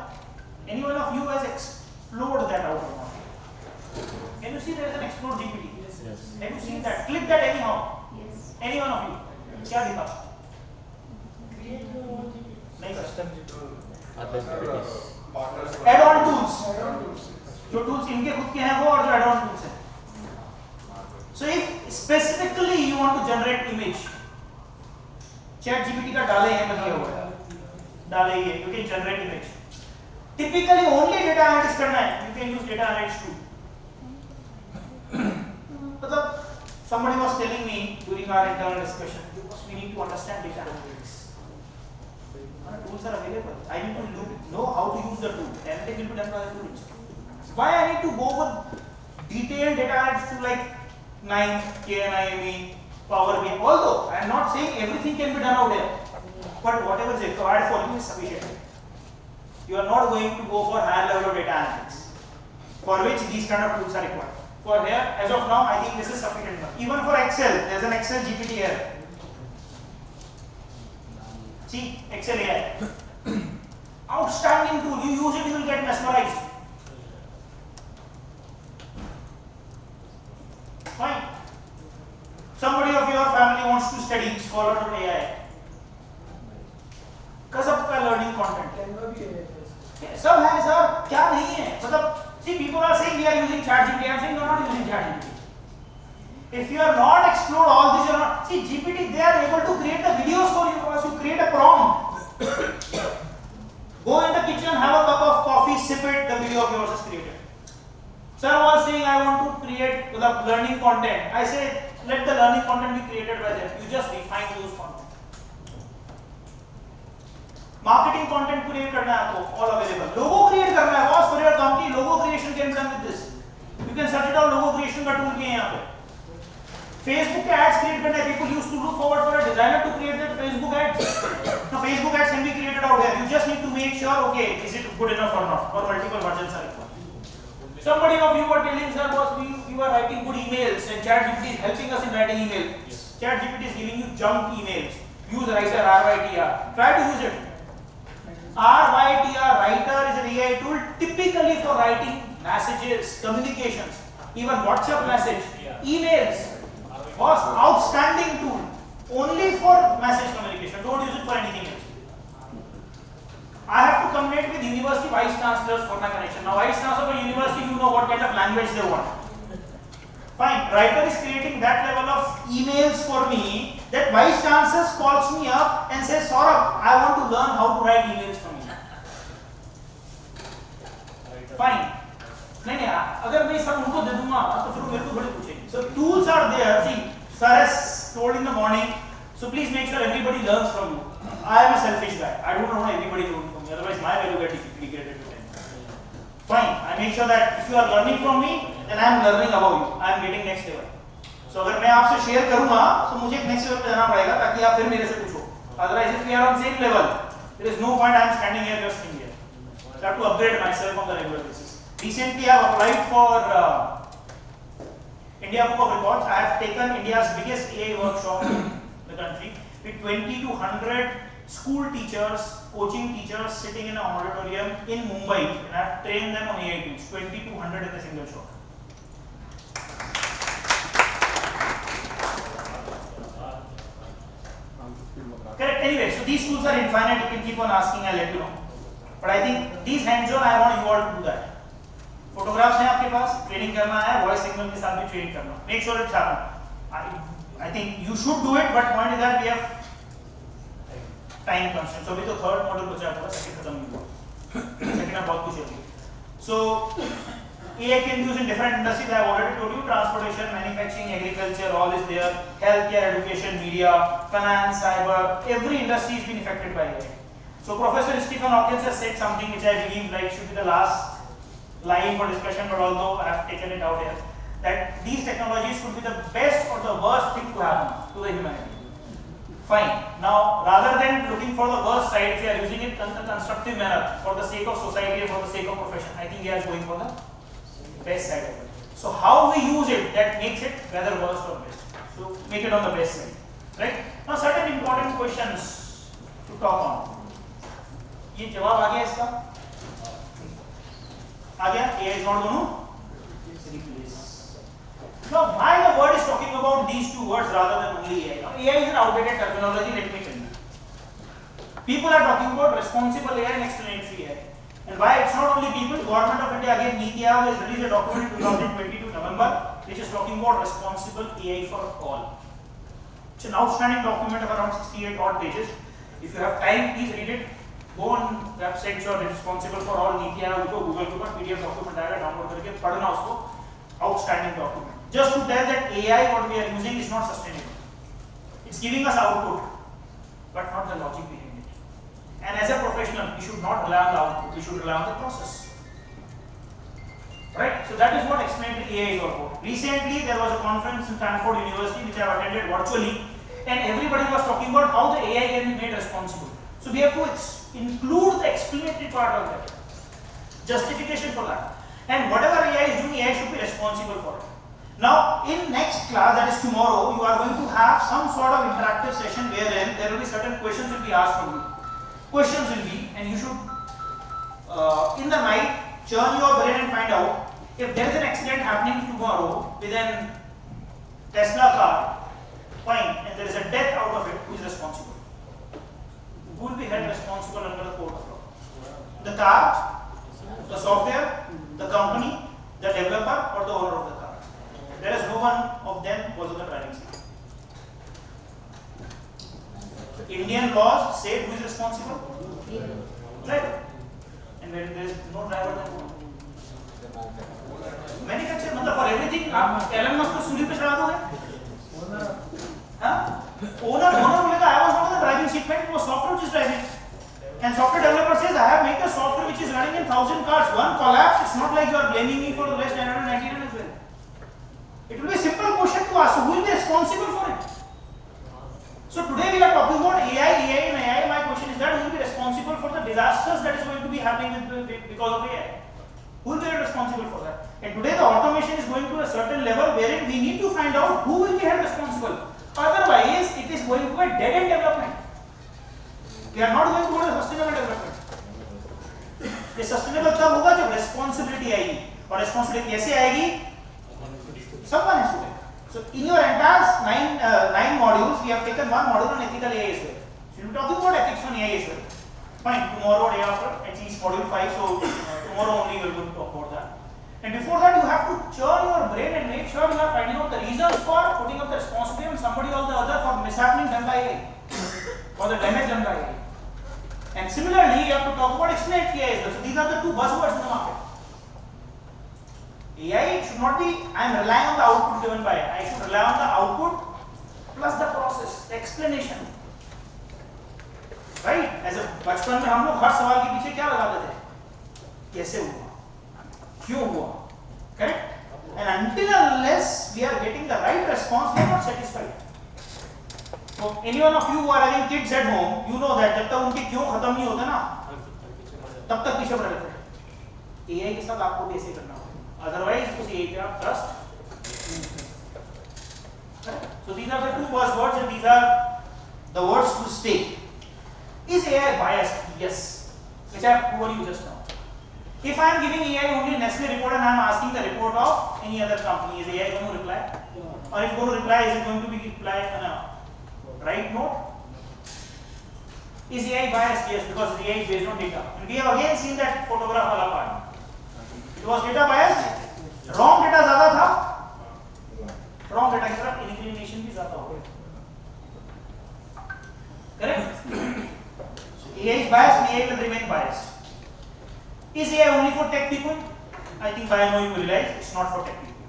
Any one of you has explored that out of mind? Can you see there is an explore GPT? Yes. Have you seen that? Click that anyhow. Yes. Any one of you. क्या दिखा? नहीं custom add-on tools. जो tools इनके खुद के हैं वो और जो add-on tools हैं. So if specifically you want to generate image, ChatGPT का डाले हैं बताइए हुआ है. डाले ही है. You can generate image. Typically only data analytics करना है. You can use data analytics too. मतलब somebody was telling me during our internal discussion, because we need to understand data analytics. Tools are available. I need to know how to use the tool. Analytics will be done by the tool. Why I need to go with detailed data analytics to like 9, KNIME, Power BI? Although I am not saying everything can be done out there, but whatever is required for you is sufficient. You are not going to go for higher level of data analytics, for which these kind of tools are required. For here, as of now, I think this is sufficient enough. Even for Excel, there is an Excel GPT here. See, Excel AI. Outstanding tool. You use it, you will get mesmerized. Fine. Somebody of your family wants to study Scholar.ai. कसब का learning content. Canva भी है. सब है sir, क्या नहीं है? मतलब see, people are saying we are using ChatGPT. I am saying you are not using ChatGPT. If you are not explored all this, you are not. See, GPT, they are able to create the videos for you because you create a prompt. Go in the kitchen, have a cup of coffee, sip it, the video of yours is created. Sir was saying I want to create the learning content. I say let the learning content be created by them. You just refine those content. Marketing content create करना है आपको, all available. Logo create करना है, boss for your company, logo creation can be done with this. You can search it out, logo creation का tool भी है यहाँ पे. Facebook के ads create करने people used to look forward for a designer to create that Facebook ads. Now Facebook ads can be created out here. You just need to make sure, okay, is it good enough or not, or multiple versions are required. Somebody of you were telling, sir, boss, we were writing good emails and ChatGPT is helping us in writing emails. Yes. ChatGPT is giving you junk emails. Use Writer, RYTR. Try to use it. RYTR, Writer is an AI tool typically for writing messages, communications, even WhatsApp message, emails. Was outstanding tool. Only for message communication. Don't use it for anything else. I have to communicate with university vice chancellors for my connection. Now, vice chancellor for university, you know what kind of language they want. Fine. Writer is creating that level of emails for me that vice chancellor calls me up and says, Saurabh, I want to learn how to write emails from you. Fine. नहीं अगर मैं sir उनको दे दूंगा तो फिर मेरे को बड़े पूछेंगे. So tools are there. See, sir has told in the morning. So please make sure everybody learns from you. I am a selfish guy. I don't want everybody to learn from me. Otherwise, my value get degraded to them. Fine. I make sure that if you are learning from me, then I am learning about you. I am getting next level. So अगर मैं आपसे share करूँगा, तो मुझे next level पे जाना पड़ेगा ताकि आप फिर मेरे से पूछो. Otherwise, if we are on same level, there is no point I am standing here just in here. So I have to upgrade myself on the regular basis. Recently, I have applied for India Book of Records. I have taken India's biggest AI workshop in the country with 20 to 100 school teachers, coaching teachers sitting in an auditorium in Mumbai, and I have trained them on AI tools. 20 to 100 in a single shot. Correct. Anyway, so these tools are infinite. You can keep on asking. I'll let you know. But I think these hands-on, I want you all to do that. Photographs हैं आपके पास, training करना है, voice signal के साथ भी training करना. Make sure it's happen. I think you should do it, but point is that we have time constraints. So अभी तो third model बचा हुआ है, second खत्म नहीं हुआ. Second में बहुत कुछ है. So AI can be used in different industries. I have already told you: transportation, manufacturing, agriculture, all is there. Healthcare, education, media, finance, cyber. Every industry is being affected by AI. So Professor Stephen Hawking has said something which I believe like should be the last line for discussion, but although I have taken it out here, that these technologies could be the best or the worst thing to happen to the humanity. Fine. Now, rather than looking for the worst side, if we are using it in a constructive manner for the sake of society and for the sake of profession, I think we are going for the best side of it. So, how we use it that makes it whether worst or best. So, make it on the best side. Right? Now, certain important questions to talk on. ये जवाब आ गया इसका? आ गया? AI is not going to replace. Now, why the word is talking about these two words rather than only AI? Now, AI is an outdated terminology. Let me tell you. People are talking about responsible AI and explanatory AI. And why it's not only people? Government of India again, NITI Aayog has released a document in 2022 November, which is talking about responsible AI for all. It's an outstanding document of around 68 odd pages. If you have time, please read it. Go on websites or responsible for all NITI Aayog को Google के ऊपर PDF document आएगा, download करके पढ़ना उसको. Outstanding document. Just to tell that AI what we are using is not sustainable. It's giving us output, but not the logic behind it. And as a professional, we should not rely on the output. We should rely on the process. Right? So that is what explanatory AI is all about. Recently, there was a conference in Stanford University which I have attended virtually, and everybody was talking about how the AI can be made responsible. So we have to include the explanatory part of that, justification for that, and whatever AI is doing, AI should be responsible for it. Now, in next class, that is tomorrow, you are going to have some sort of interactive session wherein there will be certain questions will be asked from you. Questions will be, and you should, in the night, churn your brain and find out if there is an accident happening tomorrow with an Tesla car, fine, and there is a death out of it, who is responsible? Who will be held responsible under the court of law? The car, the software, the company, the developer, or the owner of the car? There is no one of them was on the driving seat. Indian laws say who is responsible? Driver. And when there is no driver, then who? Manufacturer, मतलब for everything आप Elon Musk को सूली पे चढ़ा दोगे? हाँ? Owner बोलेगा I was not on the driving seat, but it was software which is driving. And software developer says I have made the software which is running in 1,000 cars. One collapse. It's not like you are blaming me for the rest 999 as well. It will be a simple question to ask. So who will be responsible? responsible for it? So today we are talking about AI and AI. My question is that who will be responsible for the disasters that is going to be happening because of AI? Who will be responsible for that? And today the automation is going to a certain level wherein we need to find out who will be held responsible. Otherwise, it is going to be a dead-end development. We are not going to go to sustainable development. ये sustainable तब होगा जब responsibility आएगी और responsibility कैसे आएगी? Someone has to take. So in your entire nine modules, we have taken one module on ethical AI as well. So we are talking about ethics on AI as well. Fine. Tomorrow, day after, at least module 5. So tomorrow only we are going to talk about that. And before that, you have to churn your brain and make sure you are finding out the reasons for putting up the responsibility on somebody or the other for mishappening done by AI or the damage done by AI. And similarly, you have to talk about explained AI as well. So these are the two buzzwords in the market. AI should not be, I am relying on the output given by AI. I should rely on the output plus the process, the explanation. Right? As a बचपन में हम लोग हर सवाल के पीछे क्या लगाते थे? कैसे हुआ? क्यों हुआ? Correct? And until unless we are getting the right response, we are not satisfied. So any one of you who are having kids at home, you know that जब तक उनके क्यों खत्म नहीं होते ना, तब तक पीछे पड़े रहते हैं. AI के साथ आपको भी ऐसे करना होगा. Otherwise, उस AI पे आप trust. So these are the two buzzwords and these are the words to stay. Is AI biased? Yes. Which I have told you just now. If I am giving AI only Nestle report and I am asking the report of any other company, is AI going to reply? Or if going to reply, is it going to be reply on a right note? Is AI biased? Yes, because AI is based on data. And we have again seen that photograph wala part. It was data biased. Wrong data ज़्यादा था. Wrong data की तरफ inclination भी ज़्यादा हो. Correct? AI is biased and AI will remain biased. Is AI only for tech people? I think by now you will realize it's not for tech people.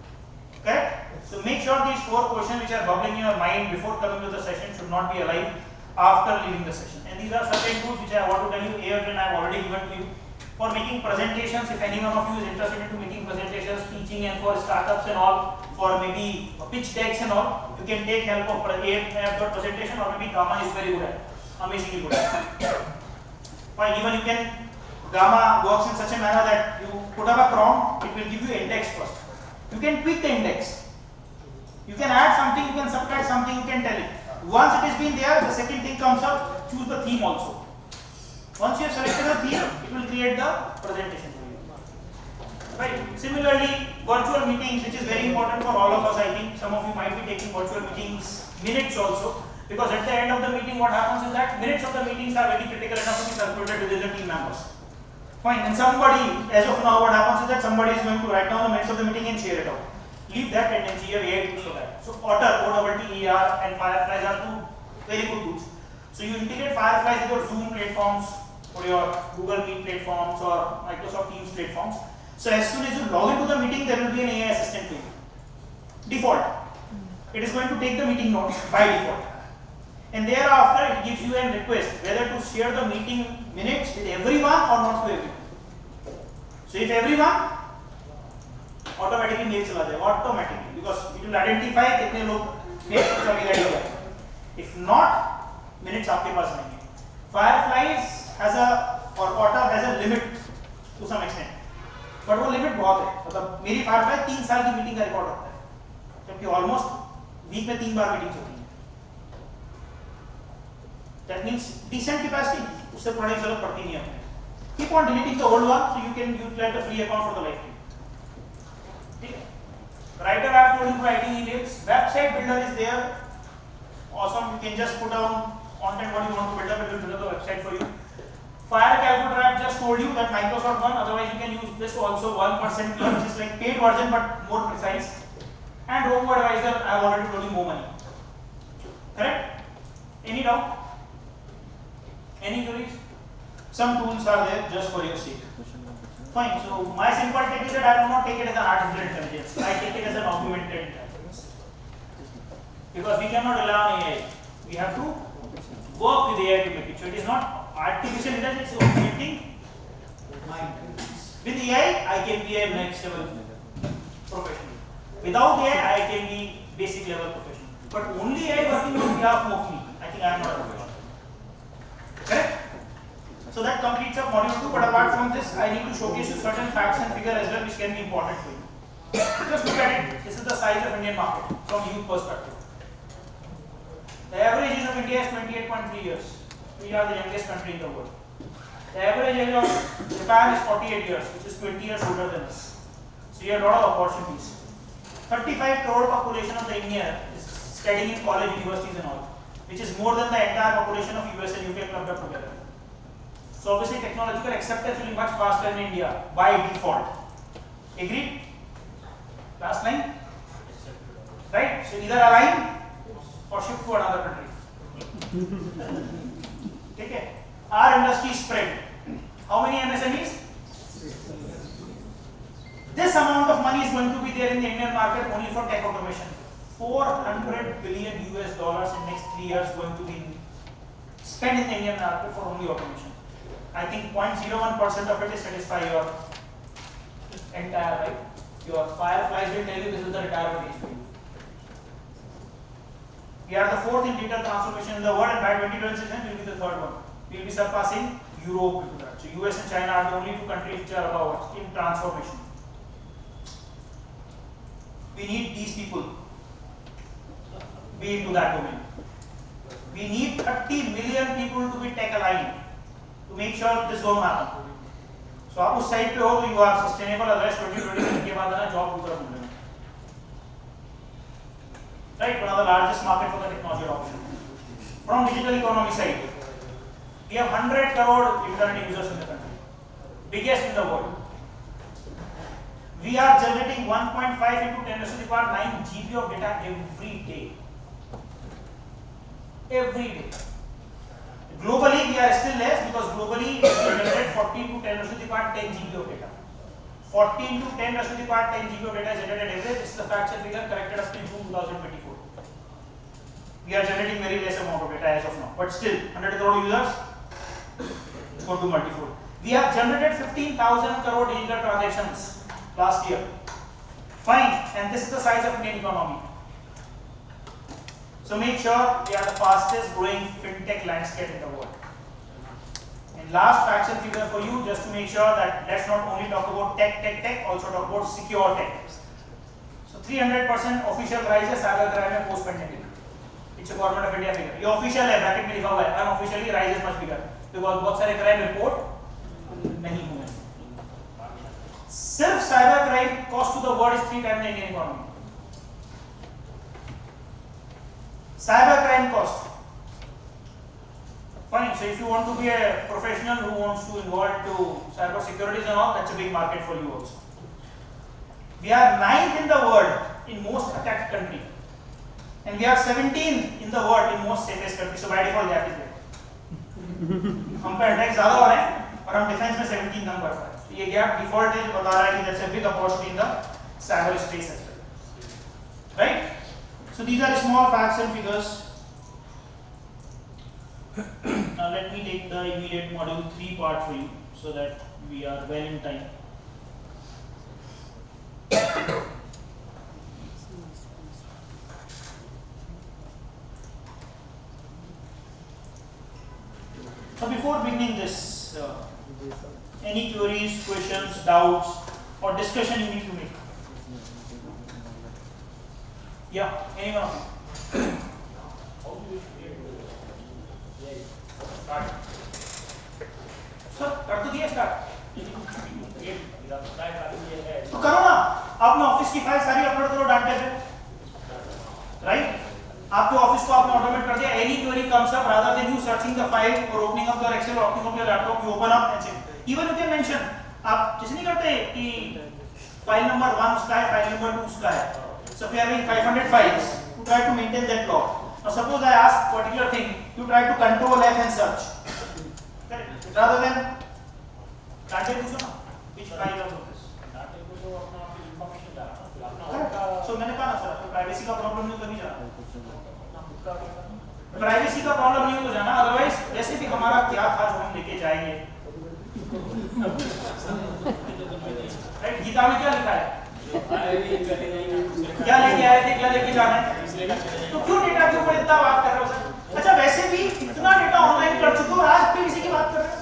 Correct? So make sure these 4 questions which are bubbling in your mind before coming to the session should not be alive after leaving the session. And these are certain tools which I want to tell you here and I have already given to you. For making presentations, if anyone of you is interested into making presentations, teaching and for startups and all, for maybe pitch decks and all, you can take help of presentation or maybe Gamma is very good at, amazingly good at. Fine, even you can, Gamma works in such a manner that you put up a prompt, it will give you index first. You can tweak the index. You can add something, you can subtract something, you can tell it. Once it has been there, the second thing comes up, choose the theme also. Once you have selected the theme, it will create the presentation for you. Right. Similarly, virtual meetings, which is very important for all of us, I think. Some of you might be taking virtual meetings minutes also. Because at the end of the meeting, what happens is that minutes of the meetings are very critical enough to be circulated within the team members. Fine. And somebody, as of now, what happens is that somebody is going to write down the minutes of the meeting and share it out. Leave that tendency, you have AI tools for that. So Otter, OTTER and Fireflies are two very good tools. So you integrate Fireflies with your Zoom platforms or your Google Meet platforms or Microsoft Teams platforms. So as soon as you log into the meeting, there will be an AI assistant for you. Default. It is going to take the meeting notes by default. And thereafter, it gives you a request whether to share the meeting minutes with everyone or not to everyone. So if everyone, automatically mail चला जाएगा, automatically, because it will identify कितने लोग mail कभी ready हुआ. If not, minutes आपके पास नहीं है. Fireflies has a or Otter has a limit to some extent, but वो limit बहुत है. मतलब मेरी Firefly 3 साल की मीटिंग का रिकॉर्ड रखता है, जबकि almost वीक में 3 बार मीटिंग होती है. That means decent capacity. उससे पढ़ने की जरूरत पड़ती नहीं है. Keep on deleting the old one, so you can utilize the free account for the lifetime. Writer, I have told you for writing emails. Website builder is there. Awesome. You can just put down content what you want to build up. It will build up the website for you. Fire calculator, I have just told you that Microsoft one. Otherwise, you can use this also 1% club, which is like paid version but more precise. And Robo Advisor, I have already told you more money. Correct? Any doubt? Any queries? Some tools are there just for your sake. Fine. So my simple take is that I do not take it as an artificial intelligence. I take it as an augmented intelligence. Because we cannot rely on AI. We have to work with AI to make it. So it is not artificial intelligence, it's augmenting my intelligence. With AI, I can be a next level professional. Without AI, I can be basic level professional. but only AI working on behalf of me, I think I am not aware of. Correct? So that completes up module 2, but apart from this, I need to showcase you certain facts and figures as well which can be important for you. Just look at it. This is the size of Indian market from youth perspective. The average age of India is 28.3 years. We are the youngest country in the world. The average age of Japan is 48 years, which is 20 years older than us. So you have a lot of opportunities. 35 crore population of the India is studying in college, universities and all, which is more than the entire population of US and UK clubbed up together. So obviously technological acceptance will be much faster in India by default. Agreed? Last line? Right? So either align or shift to another country. Okay? Our industry spread. How many MSMEs? This amount of money is going to be there in the Indian market only for tech automation. $400 billion in next 3 years going to be spent in the Indian market for only automation. I think 0.01% of it is satisfy your entire, right? Your fireflies will tell you this is the retirement age for you. We are the 4th in digital transformation in the world, and by 2027 we will be the 3rd one. We will be surpassing Europe. So US and China are the only 2 countries which are above us in transformation. We need these people be into that domain. We need 30 million people to be tech aligned to make sure this won't happen. So आप उस side पे हो तो you are sustainable, otherwise 2027 के बाद ना job दूसरा ढूंढ लेना. Right, one of the largest market for the technology adoption. From digital economy side, we have 100 crore internet users in the country, biggest in the world. We are generating 1.5 into 10 to the power 9 GB of data every day. Every day. Globally, we are still less because globally we generate 14 to 10 to the power 10 GB of data. 14 to 10 to the power 10 GB of data is generated every day. This is the facts and figure corrected up to June 2024. We are generating very less amount of data as of now, but still 100 crore users go to multifold. We have generated 15,000 crore digital transactions last year. Fine, and this is the size of Indian economy. So make sure we are the fastest growing fintech landscape in the world. And last facts and figure for you, just to make sure that let's not only talk about tech, also talk about secure tech. So 300% official rise है cyber crime में post pandemic. It's a government of India figure. ये official है, bracket में लिखा हुआ है. Unofficially rise is much bigger because बहुत सारे crime report नहीं हुए. सिर्फ cyber crime cost to the world is 3 times the Indian economy. Cyber crime cost. Fine. So if you want to be a professional who wants to involve to cyber securities and all, that's a big market for you also. We are 9th in the world in most attacked country, and we are 17th in the world in most safest country. So by default gap is there. हम पे attack ज्यादा हो रहे हैं और हम defence में 17 number पर हैं. तो ये गैप डिफॉल्ट है जो बता रहा है कि that's a big opportunity in the cyber space as well. Right? So these are small facts and figures. Now let me take the immediate module 3 part for you so that we are well in time. So before beginning this, any queries, questions, doubts or discussion you need to make? Yeah, anyone of you? Start. Sir, कर तो दिया start. तो करो ना, आपने office की file सारी upload करो डाटा पे, राइट? आपके ऑफिस को आपने ऑटोमेट कर दिया. Any query comes up, rather than you searching the file or opening up your Excel or opening up your laptop, you open up and check. Even you can mention, आप जैसे नहीं करते कि file number 1 उसका है, file number 2 उसका है. So if you are having 500 files, you try to maintain that log. Now suppose I ask particular thing, you try to control F and search. Correct? Rather than data पूछो ना, which file of this? Data को तो अपना information डालना. So मैंने कहा ना sir, privacy का प्रॉब्लम नहीं कभी जाना. प्राइवेसी का प्रॉब्लम नहीं हो तो जाना, अदरवाइज जैसे भी हमारा क्या था जो हम लेके जाएंगे. राइट? गीता में क्या लिखा है? क्या लेके आए थे, क्या लेके जाना है? तो क्यों उल्टा बात कर रहे हो सर। अच्छा वैसे भी इतना डेटा ऑनलाइन कर चुके हो, आज फिर इसी की बात कर रहे हो।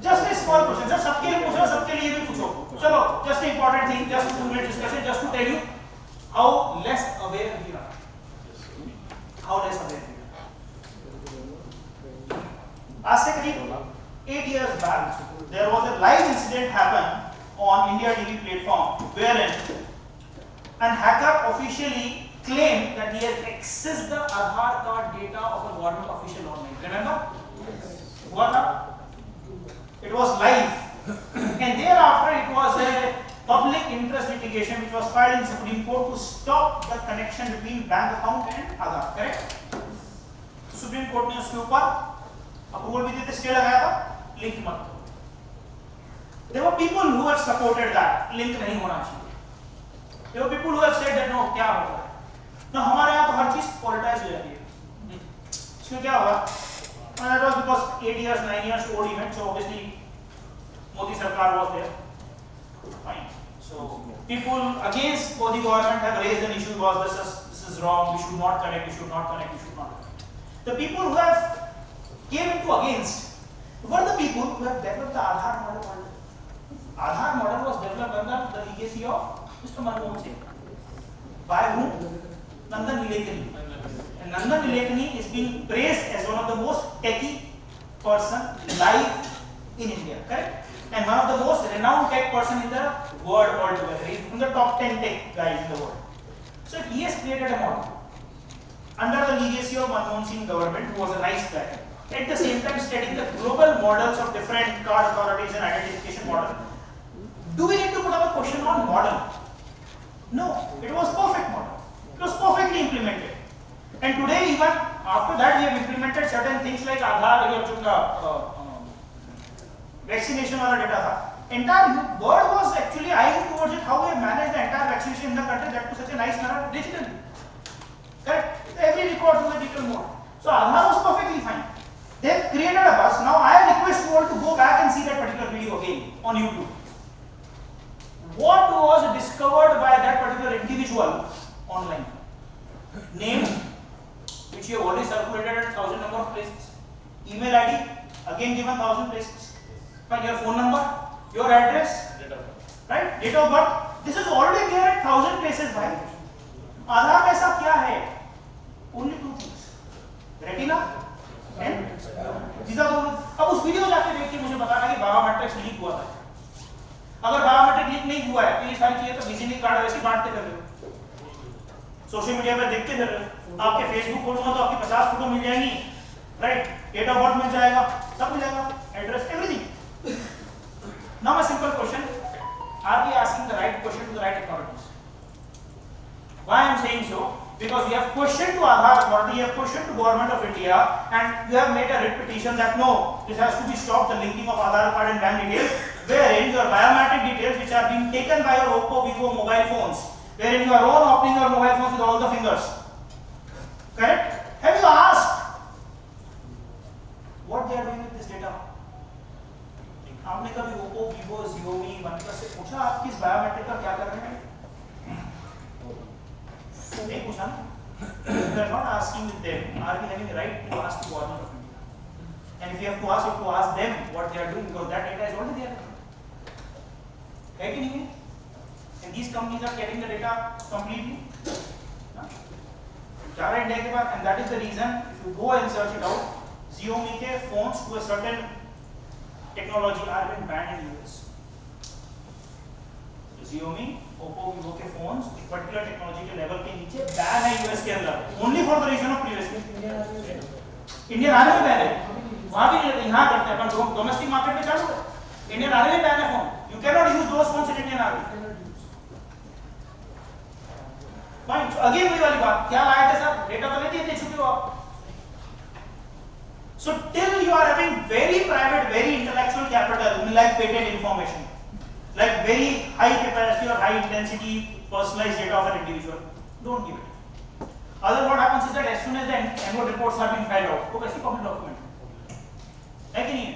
Just a small question sir, सबके लिए पूछो, सबके लिए भी पूछो। चलो just important thing, just 2 minute discussion, just to tell you how less aware we are, how less aware we are. आज से करीब 8 years back there was a live incident happen on India TV platform wherein an hacker officially claimed that he has accessed the Aadhaar card data of a government official online. Remember? What happened? It was live, and thereafter it was a public interest litigation which was filed in Supreme Court to stop the connection between bank account and Aadhaar. Correct? Supreme Court ने उसके ऊपर approval भी देते, stay लगाया था, link मत करो। There were people who have supported that link नहीं होना चाहिए। There were people who have said that no, क्या होगा? तो हमारे यहाँ तो हर चीज पॉलिटाइज हो जाती है। इसमें क्या हुआ? That was because 8 years, 9 years old event, so obviously Modi Sarkar was there. Fine. So people against Modi government have raised an issue because this is wrong. We should not connect. We should not connect. We should not connect. The people who have came into against were the people who have developed the Aadhaar model. Aadhaar model was developed under the legacy of Mr. Manmohan Singh. By whom? Nandan Nilekani. And Nandan Nilekani is being praised as one of the most techy person live in India, correct? And one of the most renowned tech person in the world altogether. He is from the top 10 tech guys in the world. So he has created a model under the legacy of Manmohan Singh government, who was a nice guy. At the same time, studying the global models of different card authorities and identification model. Do we need to put up a question on model? No, it was perfect model. It was perfectly implemented. And today, even after that, we have implemented certain things like Aadhaar, vaccination वाला data था. Entire world was actually eyeing towards it. How we have managed the entire vaccination in the country, that to such a nice manner digitally. Correct? Every record in the digital mode. So Aadhaar was perfectly fine. They have created a bus. Now I request you all to go back and see that particular video again on YouTube. What was discovered by that particular individual online? Name, which you have already circulated at 1,000 number of places. Email ID, again given 1,000 places. But your phone number, your address, right? Date of birth. This is already there at 1,000 places, bhai. Aadhaar में ऐसा क्या है? Only 2 things. Retina and these are the. अब उस video जाके देख के मुझे बताना कि बायोमेट्रिक्स लीक हुआ था। अगर बायोमेट्रिक लीक नहीं हुआ है तो ये सारी चीजें तो विजिटिंग कार्ड वैसे बांटते कर रहे हो, सोशल मीडिया पे देखते कर रहे हो। आपके फेसबुक खोलूंगा तो आपकी 50 फोटो मिल जाएंगी, राइट? डेट ऑफ बर्थ मिल जाएगा, सब मिल जाएगा, address, everything. Now a simple question, are we asking the right question to the right authorities? Why I am saying so? Because you have questioned to Aadhaar authority, you have questioned to government of India, and you have made a writ petition that no, this has to be stopped, the linking of Aadhaar card and bank details, wherein your biometric details which are being taken by your Oppo, Vivo mobile phones, wherein you are all opening your mobile phones with all the fingers. Correct? Have you asked what they are doing with this data? आपने कभी Oppo, Vivo, Xiaomi, OnePlus से पूछा आप किस biometric का क्या कर रहे हैं? नहीं पूछा ना? We are not asking with them. Are we having the right to ask the government of India? And if you have to ask, you have to ask them what they are doing, because that data is already there. है कि नहीं? And these companies are getting the data completely. Java India के बाद, and that is the reason if you go and search it out, Xiaomi के phones to a certain technology are being banned in US. Xiaomi, Oppo, Vivo के phones एक particular technology के level के नीचे ban है US के अंदर, only for the reason of privacy. Indian Army में ban है, वहाँ भी यहाँ करते हैं, अपन domestic market में चालू है. Indian Army में ban है phone. You cannot use those phones in Indian Army. Fine. So again वही वाली बात, क्या लाए थे सर? Data तो लेते ही चुके हो आप. So till you are having very private, very intellectual capital, like patent information, like very high capacity or high intensity personalized data of an individual, don't give it. Other what happens is that as soon as the annual reports are being filed out, तो कैसी public document है कि नहीं है?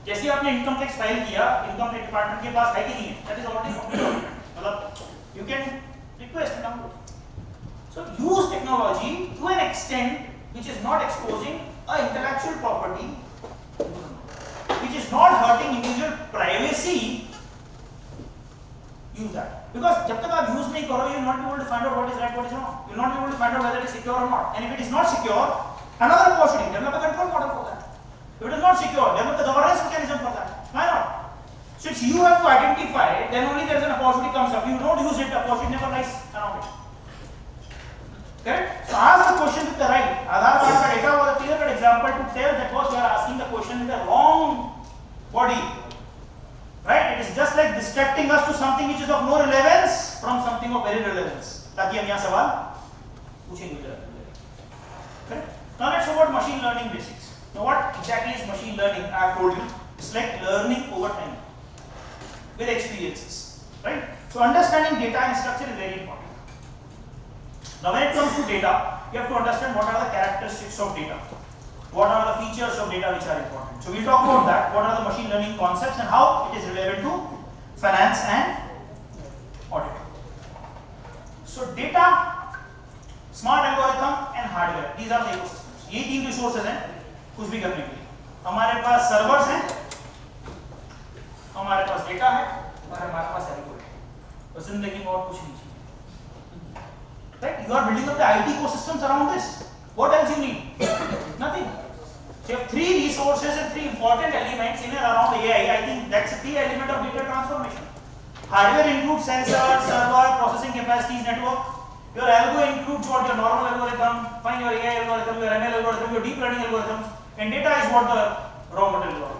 जैसे आपने income tax file किया, income tax department के पास है कि नहीं है? That is already public document. मतलब you can request and download. So use technology to an extent which is not exposing a intellectual property, which is not hurting individual privacy, use that. Because जब तक आप use नहीं करोगे, you will not be able to find out what is right, what is wrong. You will not be able to find out whether it is secure or not. And if it is not secure, another opportunity, develop a control model for that. If it is not secure, develop the governance mechanism for that. Why not? Since you have to identify, then only there is an opportunity comes up. You don't use it, the opportunity never lies around it. Correct? So ask the question with the right. Aadhaar card ka data was a clear-cut example to tell that was you are asking the question with the wrong body. Right? It is just like distracting us to something which is of no relevance from something of very relevance. ताकि हम यहाँ सवाल पूछेंगे जरा. Correct? Now let's talk about machine learning basics. Now what exactly is machine learning? I have told you. It's like learning over time with experiences. Right? So understanding data and structure is very important. Now when it comes to data, you have to understand what are the characteristics of data. What are the features of data which are important. So we'll talk about that. What are the machine learning concepts and how it is relevant to finance and audit. So data, smart algorithm and hardware. These are the ecosystems. ये तीन resources हैं कुछ भी करने के लिए. हमारे पास servers हैं, हमारे पास data है और हमारे पास algorithm. तो जिंदगी में और कुछ नहीं चाहिए. Right? You are building up the IT ecosystems around this. What else you need? Nothing. So you have three resources and three important elements in and around AI. I think that's a key element of data transformation. Hardware includes sensors, server, processing capacities, network. Your algo includes what your normal algorithm, find your AI algorithm, your ML algorithm, your deep learning algorithms, and data is what the raw material are.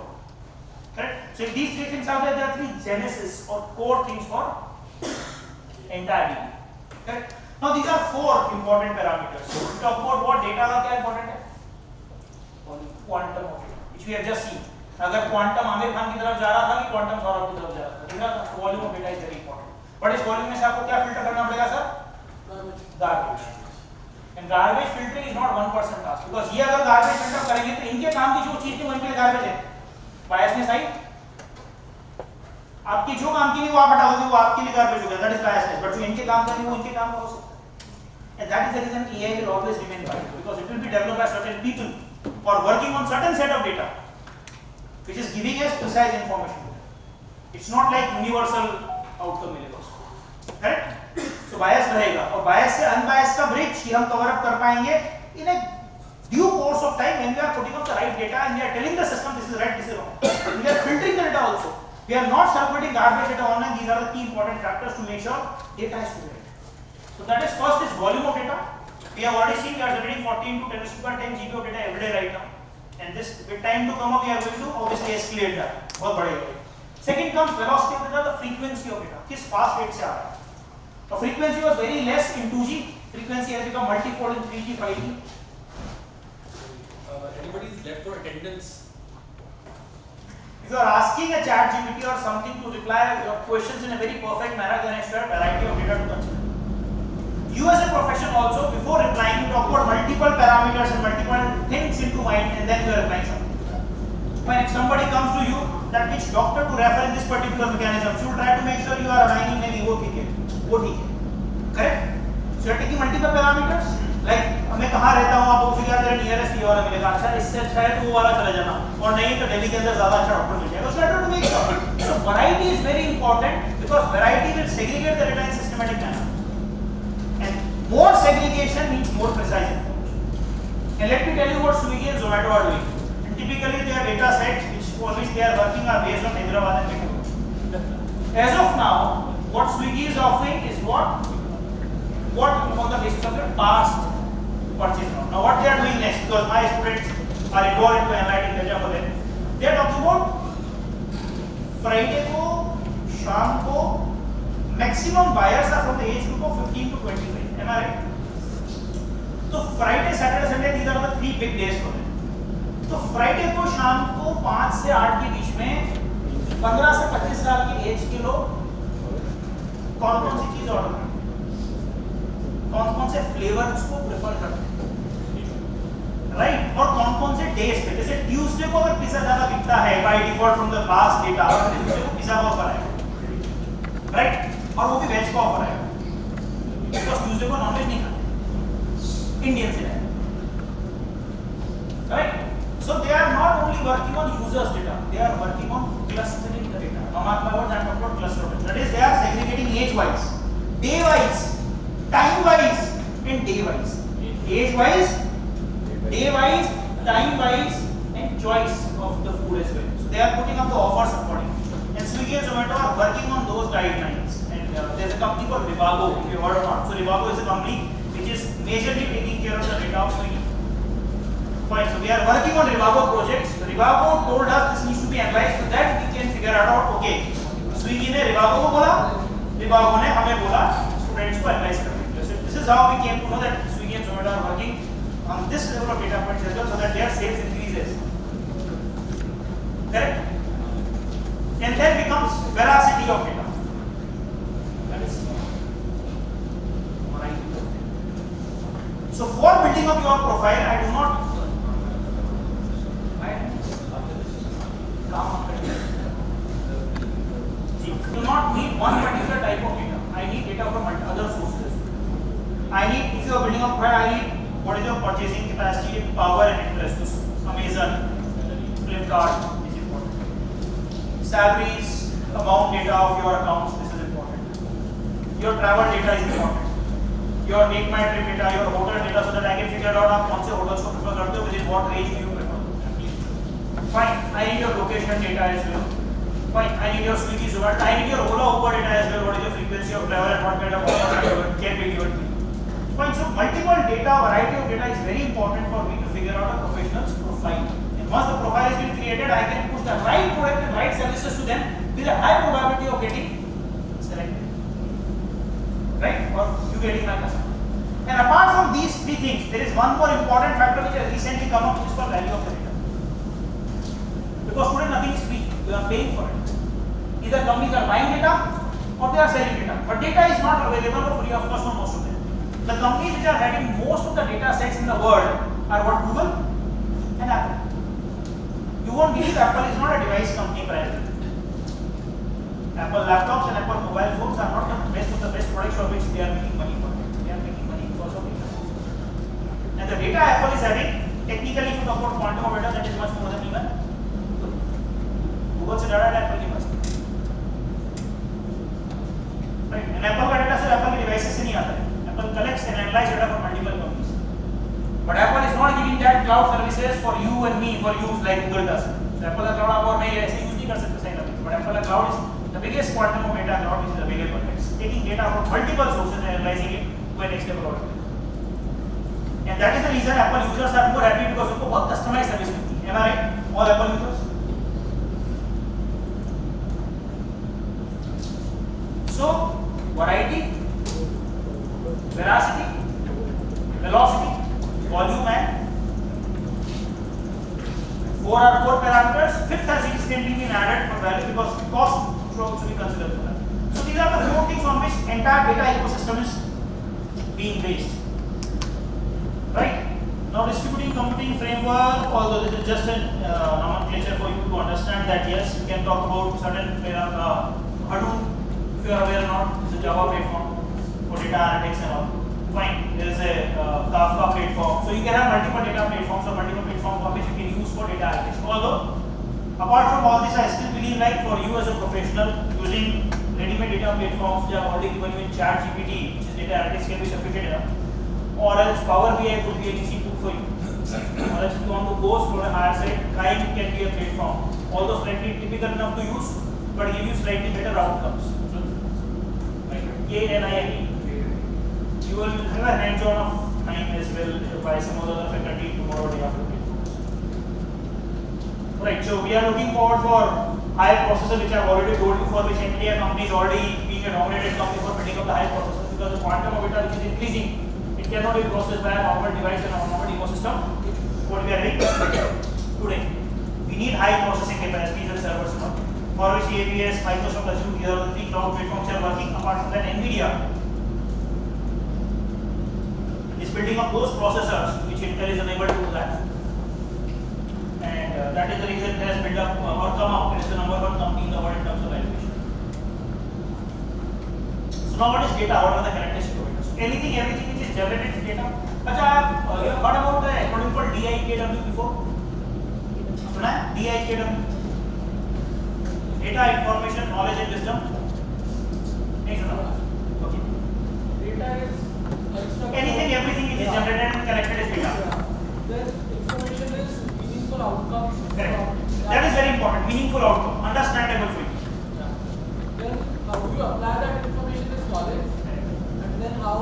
Correct? So if these three things are there are three genesis or core things for entire data. Correct? Now these are four important parameters. So we talk about what data का क्या important है? Quantum of data, which we have just seen. अगर quantum Aamir Khan की तरफ जा रहा था कि quantum सौरभ की तरफ जा रहा था, दिख रहा था? So volume of data is very important. But इस volume में से आपको क्या filter करना पड़ेगा sir? Garbage. And garbage filtering is not one person task because ये अगर garbage filter करेंगे तो इनके काम की जो चीज थी वो इनके लिए garbage है. Biasness आई? आपकी जो काम की नहीं वो आप हटा दोगे वो आपके लिए garbage हो गया. That is biasness. But जो इनके काम करनी वो इनके काम का हो सकता है. And that is the reason AI will always remain biased because it will be developed by certain people or working on certain set of data which is giving us precise information. It's not like universal outcome मिलेगा उसको. Correct? So bias रहेगा और bias से unbiased का bridge ही हम cover up कर पाएंगे in a due course of time when we are putting up the right data and we are telling the system this is right, this is wrong. We are filtering the data also. We are not circulating garbage data online. These are the key important factors to make sure data is correct. So that is first is volume of data. We have already seen we are generating 14 to 10 to the 10 GB of data every day right now. And this with time to come up we are going to obviously escalate that. बहुत बढ़ेगा. Second comes velocity of data, the frequency of data. किस fast rate से आ रहा है? The frequency was very less in 2G. Frequency has become multifold in 3G, 5G. Anybody is left for attendance? If you are asking a chat GPT or something to reply your questions in a very perfect manner, then it's a variety of data to consider. You as a profession also, before replying, you talk about multiple parameters and multiple things into mind and then you are replying something. When if somebody comes to you, that which doctor to refer in this particular mechanism, you try to make sure you are aligning maybe वो ठीक है, correct? So you are taking multiple parameters, like मैं कहाँ रहता हूँ, आप पूछोगे यार तेरा नियरेस्ट ये वाला मिलेगा, अच्छा इससे अच्छा है तो वो वाला चला जाना, और नहीं तो दिल्ली के अंदर ज़्यादा अच्छा डॉक्टर मिल जाएगा. So you have to make sure. So variety is very important because variety will segregate the data in systematic manner. And more segregation means more precise information. And let me tell you what Swiggy and Zomato are doing. And typically their data sets for which they are working are based on Hyderabad and Bangalore. As of now, what Swiggy is offering is what on the basis of your past purchase. Now what they are doing next, because my students are involved into analytic data for them, they are talking about Friday को शाम को maximum buyers are from the age group of 15 to 25. Am I right? So Friday, Saturday, Sunday, these are the three big days for them. तो Friday को शाम को 5 से 8 के बीच में 15 से 25 साल के एज के लोग कौन-कौन सी चीज ऑर्डर करते हैं, कौन-कौन से फ्लेवर्स को प्रेफर करते हैं, राइट? और कौन-कौन से डेज पे, जैसे ट्यूसडे को अगर पिज्जा ज्यादा बिकता है by default from the past data, Tuesday को पिज्जा का ऑफर आएगा, राइट? और वो भी वेज का ऑफर आएगा, बिकॉज़ ट्यूसडे को नॉनवेज नहीं खाते इंडियन से, working on users data. They are working on clustering the data. Now mark my words, I am talking about clustering. That is, they are segregating age wise, day wise, time wise, and day wise. Age wise, day wise, time wise, and choice of the food as well. So they are putting up the offers accordingly. And Swiggy and Zomato are working on those guidelines. And there's a company called Rivago, if you heard of it. So Rivago is a company which is majorly taking care of the data of Swiggy. Fine. So we are working on Rivago projects. So Rivago told us this needs to be analyzed so that we can figure out, okay, Swiggy ने Rivago को बोला, Rivago ने हमें बोला students को analyze करने के लिए. So this is how we came to know that Swiggy and Zomato are working on this level of data points as well, so that their sales increases. Correct? And then becomes veracity of data. That is right. So for building up your profile, I do not need one particular type of data. I need data from other sources. I need, if you are building up profile, I need what is your purchasing capacity, power, and interest. Amazon, Flipkart is important. Salaries, amount data of your accounts, this is important. Your travel data is important. Your make my trip data, your hotel data, so that I can figure out आप कौन से hotels को prefer करते हो, within what range do you prefer. Fine, I need your location data as well. Fine, I need your Swiggy, Zomato, I need your Ola, Uber data as well. What is your frequency of travel and what kind of offers can be given to you. Fine, so multiple data, variety of data is very important for me to figure out a professional's profile. And once the profile has been created, I can push the right product and right services to them with a high probability of getting selected. Right? Or you getting my customer. And apart from these three things, there is one more important factor which has recently come up, which is called value of the data. Because today nothing is free, you are paying for it. Either companies are buying data or they are selling data. But data is not available for free, of course, for most of them. The companies which are having most of the data sets in the world are what? Google and Apple. You won't believe Apple is not a device company primarily. Apple laptops and Apple mobile phones are not the best of the best products for which they are making money for. They are making money because of data. And the data Apple is having, technically if you talk about quantum of data, that is much more than even Google से data Apple के पास. Right? And Apple का data सिर्फ Apple के devices से नहीं आता है. Apple collects and analyzes data from multiple companies. But Apple is not giving that cloud services for you and me for use like Google does. So Apple का cloud आप और मैं ऐसे use नहीं कर सकते सही लगता. But Apple का cloud is the biggest quantum of data cloud which is available. It's taking data from multiple sources and analyzing it to an next level of data. And that is the reason Apple users are more happy because उनको बहुत customized service मिलती है. Am I right? All Apple users. So variety, veracity, velocity, volume, and 4 are core parameters. Fifth has recently been added for value because cost should also be considered for that. So these are the 4 things on which entire data ecosystem is being based. Right? Now distributing computing framework, although this is just a nomenclature for you to understand that yes, you can talk about certain Hadoop, if you are aware or not, it's a Java platform for data analytics and all. Fine, there is a Kafka platform. So you can have multiple data platforms or multiple platforms on which you can use for data analytics. Although, apart from all this, I still believe like for you as a professional, using ready-made data platforms which are already given you in ChatGPT, which is data analytics, can be sufficient enough. Or else Power BI could be an easy tool for you. Or else if you want to go to a higher side, Kine can be a platform. Although slightly typical enough to use, but give you slightly better outcomes. KNIME. You will have a hands-on of time as well by some of the other faculty tomorrow day after. Right, so we are looking forward for higher processor, which I have already told you, for which NVIDIA company is already being a dominated company for building up the higher processor, because the quantum of data which is increasing, it cannot be processed by a normal device and a normal ecosystem. What we are doing today, we need high processing capacities and servers. For which AWS, Microsoft Azure, these are the 3 cloud platforms are working. Apart from that, NVIDIA is building up those processors which Intel is unable to do that. And that is the reason it has built up or come up as the number 1 company in the world in terms of valuation. So now what is data? What are the characteristics of data? So anything, everything which is generated is data. Acha, you have heard about the acronym called DIKW before? So सुना है? DIKW, data, information, knowledge and wisdom, नहीं सुना? Okay. Data is Anything, everything which is generated and collected is data. Then information is meaningful outcomes. Correct. That is very important. Meaningful outcome, understandable for you. Then how do you apply that information is knowledge, and then how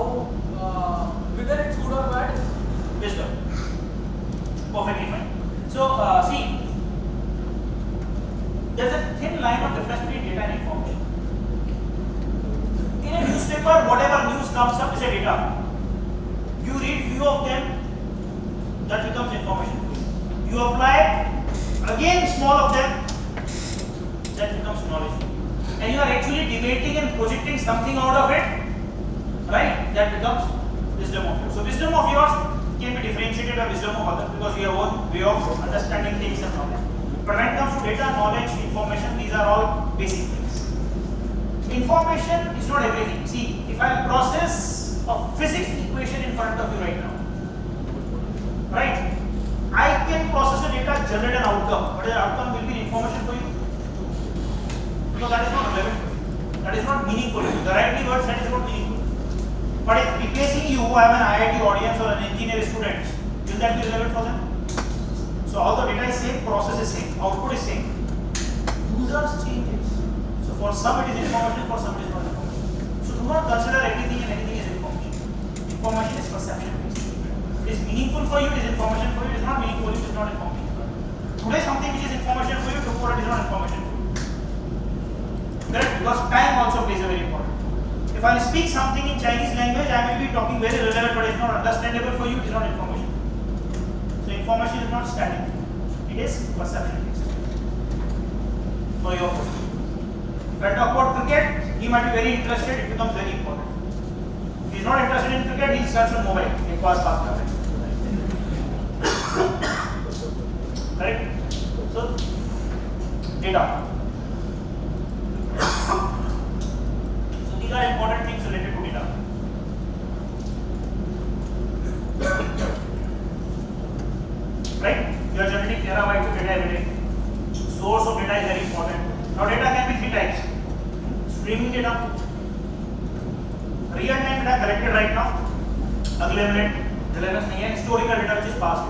whether it's good or bad is Wisdom. Perfectly fine. So see, there's a thin line of difference between data and information. In a newspaper, whatever news comes up is a data. You read few of them, that becomes information for you. You apply again small of them, that becomes knowledge for you. And you are actually debating and projecting something out of it, right? That becomes wisdom of yours. So wisdom of yours can be differentiated by wisdom of others because we have own way of understanding things and knowledge. But when it comes to data, knowledge, information, these are all basic things. Information is not everything. See, if I process a physics equation in front of you right now, right? I can process a data, generate an outcome, but the outcome will be information for you. Because that is not relevant for you. That is not meaningful for you. The right words that is not meaningful. But if replacing you, I am an IIT audience or an engineer student, will that be relevant for them? So all the data is same, process is same, output is same. Users changes. So for some it is information, for some it is not information. So do not consider everything and anything as information. Information is perception based. It is meaningful for you, it is information for you, it is not meaningful, it is not information for you. Today something which is information for you, tomorrow it is not information for you. Correct? Because time also plays a very important. If I speak something in Chinese language, I may be talking very relevant, but it is not understandable for you, it is not information. So information is not static, it is perception based. So your question. If I talk about cricket, he might be very interested, it becomes very important. If he is not interested in cricket, he starts on mobile. एक पास बात कर रहे हैं. Correct? So data. So these are important things related to data. Right? You are generating terabytes of data every day. Source of data is very important. Now data can be three types. Streaming data, real time data collected right now, अगले minute relevance नहीं है, historical data which is past.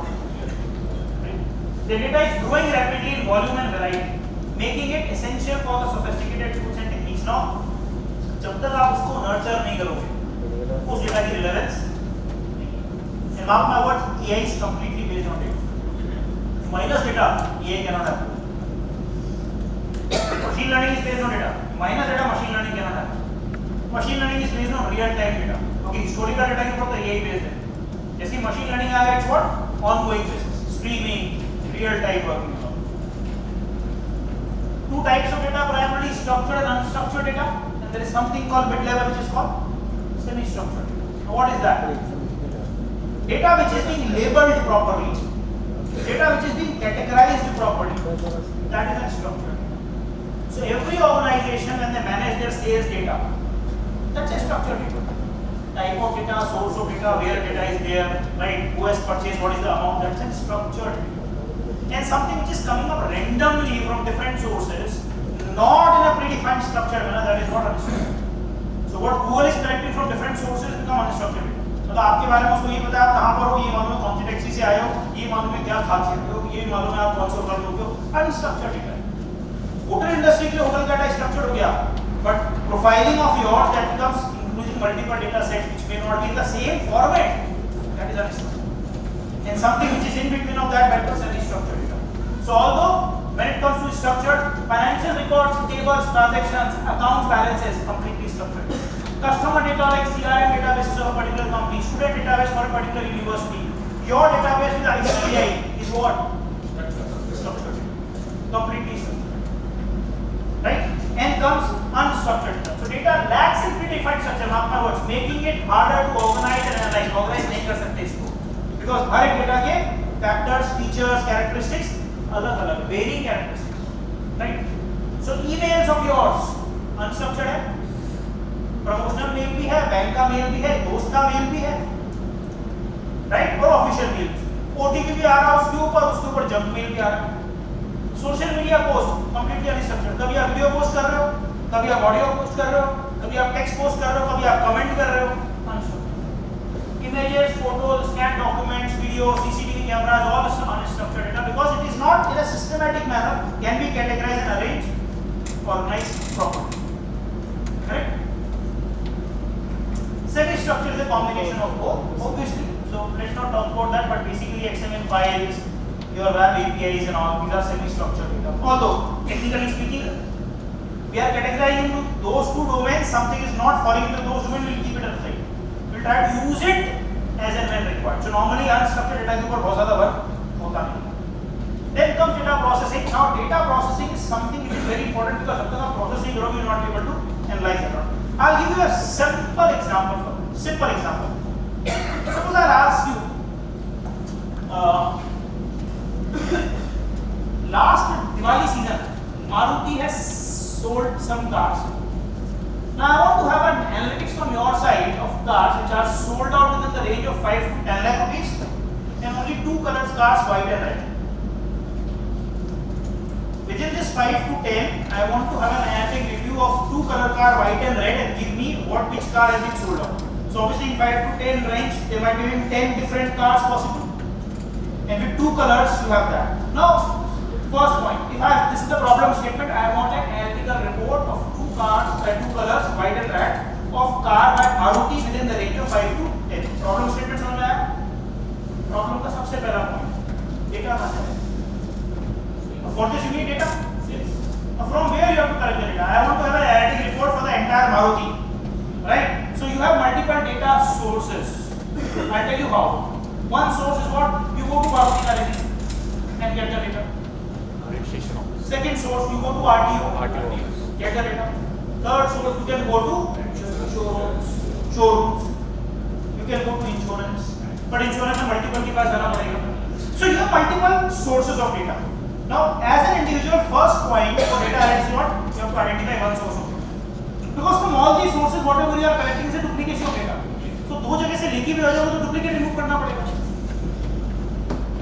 The data is growing rapidly in volume and variety, making it essential for the sophisticated tools and techniques. Now, जब तक आप उसको nurture नहीं करोगे, उस data की relevance and mark my words, AI is completely based on data. Minus data, AI cannot happen. Machine learning is based on data. Minus data, machine learning cannot happen. Machine learning is based on real time data. Okay, historical data के ऊपर तो AI based है. जैसे machine learning आएगा, it's what? Ongoing basis, streaming, real time working. Two types of data, primarily structured and unstructured data, and there is something called mid level which is called semi-structured. Now what is that? Data which is being labeled properly, data which is being categorized properly, that is unstructured. So every organization when they manage their sales data, that's a structured data. Type of data, source of data, where data is there, right? Who has purchased, what is the amount, that's a structured data. And something which is coming up randomly from different sources, not in a predefined structured manner, that is not unstructured. So what Google is collecting from different sources become unstructured data. मतलब आपके बारे में उसको ये पता है आप कहाँ पर हो, ये मालूम है कौन सी टैक्सी से आए हो, ये मालूम है क्या खा रहे हो, ये मालूम है आप कौन से होटल में हो, अनस्ट्रक्चर्ड डेटा है. होटल इंडस्ट्री के लिए होटल का डेटा स्ट्रक्चर्ड हो गया, but profiling of yours that becomes including multiple data sets which may not be in the same format, that is unstructured. And something which is in between of that becomes structured data. So although when it comes to structured, financial records, tables, transactions, accounts, balances, completely structured. Customer data like CRM databases of a particular company, student database for a particular university, your database with ICAI is what? Structured. Completely structured. Right? And comes unstructured data. So data lacks in predefined structure, mark my words, making it harder to organize and analyze. Organize नहीं कर सकते इसको. Because हर एक data के factors, features, characteristics अलग-अलग, varying characteristics, right? So emails of yours unstructured है, promotional mail भी है, बैंक का mail भी है, दोस्त का mail भी है, right? और official mail, OTP भी आ रहा है उसके ऊपर junk mail भी आ रहा है. Social media post completely unstructured, कभी आप वीडियो पोस्ट कर रहे हो, कभी आप ऑडियो पोस्ट कर रहे हो, कभी आप टेक्स्ट पोस्ट कर रहे हो, कभी आप कमेंट कर रहे हो, unstructured. Images, photos, scan documents, video, CCTV cameras, all is unstructured data because it is not in a systematic manner can be categorized and arranged, organized properly. Correct? Semi-structured is a combination of both, obviously. So let's not talk about that, but basically XML files, your web APIs and all, these are semi-structured data. Although, technically speaking, we are categorizing into those two domains, something is not falling into those domains, we'll keep it aside. We'll try to use it as and when required. So normally unstructured data के ऊपर बहुत ज़्यादा work होता नहीं. Then comes data processing. Now data processing is something which is very important because जब तक आप processing करोगे, you will not be able to analyze it. I'll give you a simple example for it. Simple example. Suppose I'll ask you, last Diwali season, Maruti has sold some cars. Now I want to have an analytics from your side of cars which are sold out within the range of 5 to 10 lakh rupees and only two colors cars, white and red. Within this 5 to 10, I want to have an analytic review of two color car, white and red, and give me which car has been sold out. So obviously in 5 to 10 range, there might be 10 different cars possible. And with two colors, you have that. Now, first point, this is the problem statement, I want an analytical report of two colors, white and red, of car by Maruti within the range of 5 to 10. Problem statement समझ में आया? Problem का सबसे पहला point, data कहाँ से? For this you need data? Yes. From where you have to collect the data? I want to have an analytic report for the entire Maruti, right? So you have multiple data sources. I'll tell you how. One source is what? You go to Maruti Garages and get the data. Second source, you go to RTO, get the data. Third source, you can go to showrooms. You can go to insurance. But insurance में multiple के पास जाना पड़ेगा. So you have multiple sources of data. Now, as an individual, first point for data analysis is what? You have to identify one source of data. Because from all these sources, whatever you are collecting is a duplication of data. So दो जगह से लेके भी आ जाओगे तो duplicate remove करना पड़ेगा.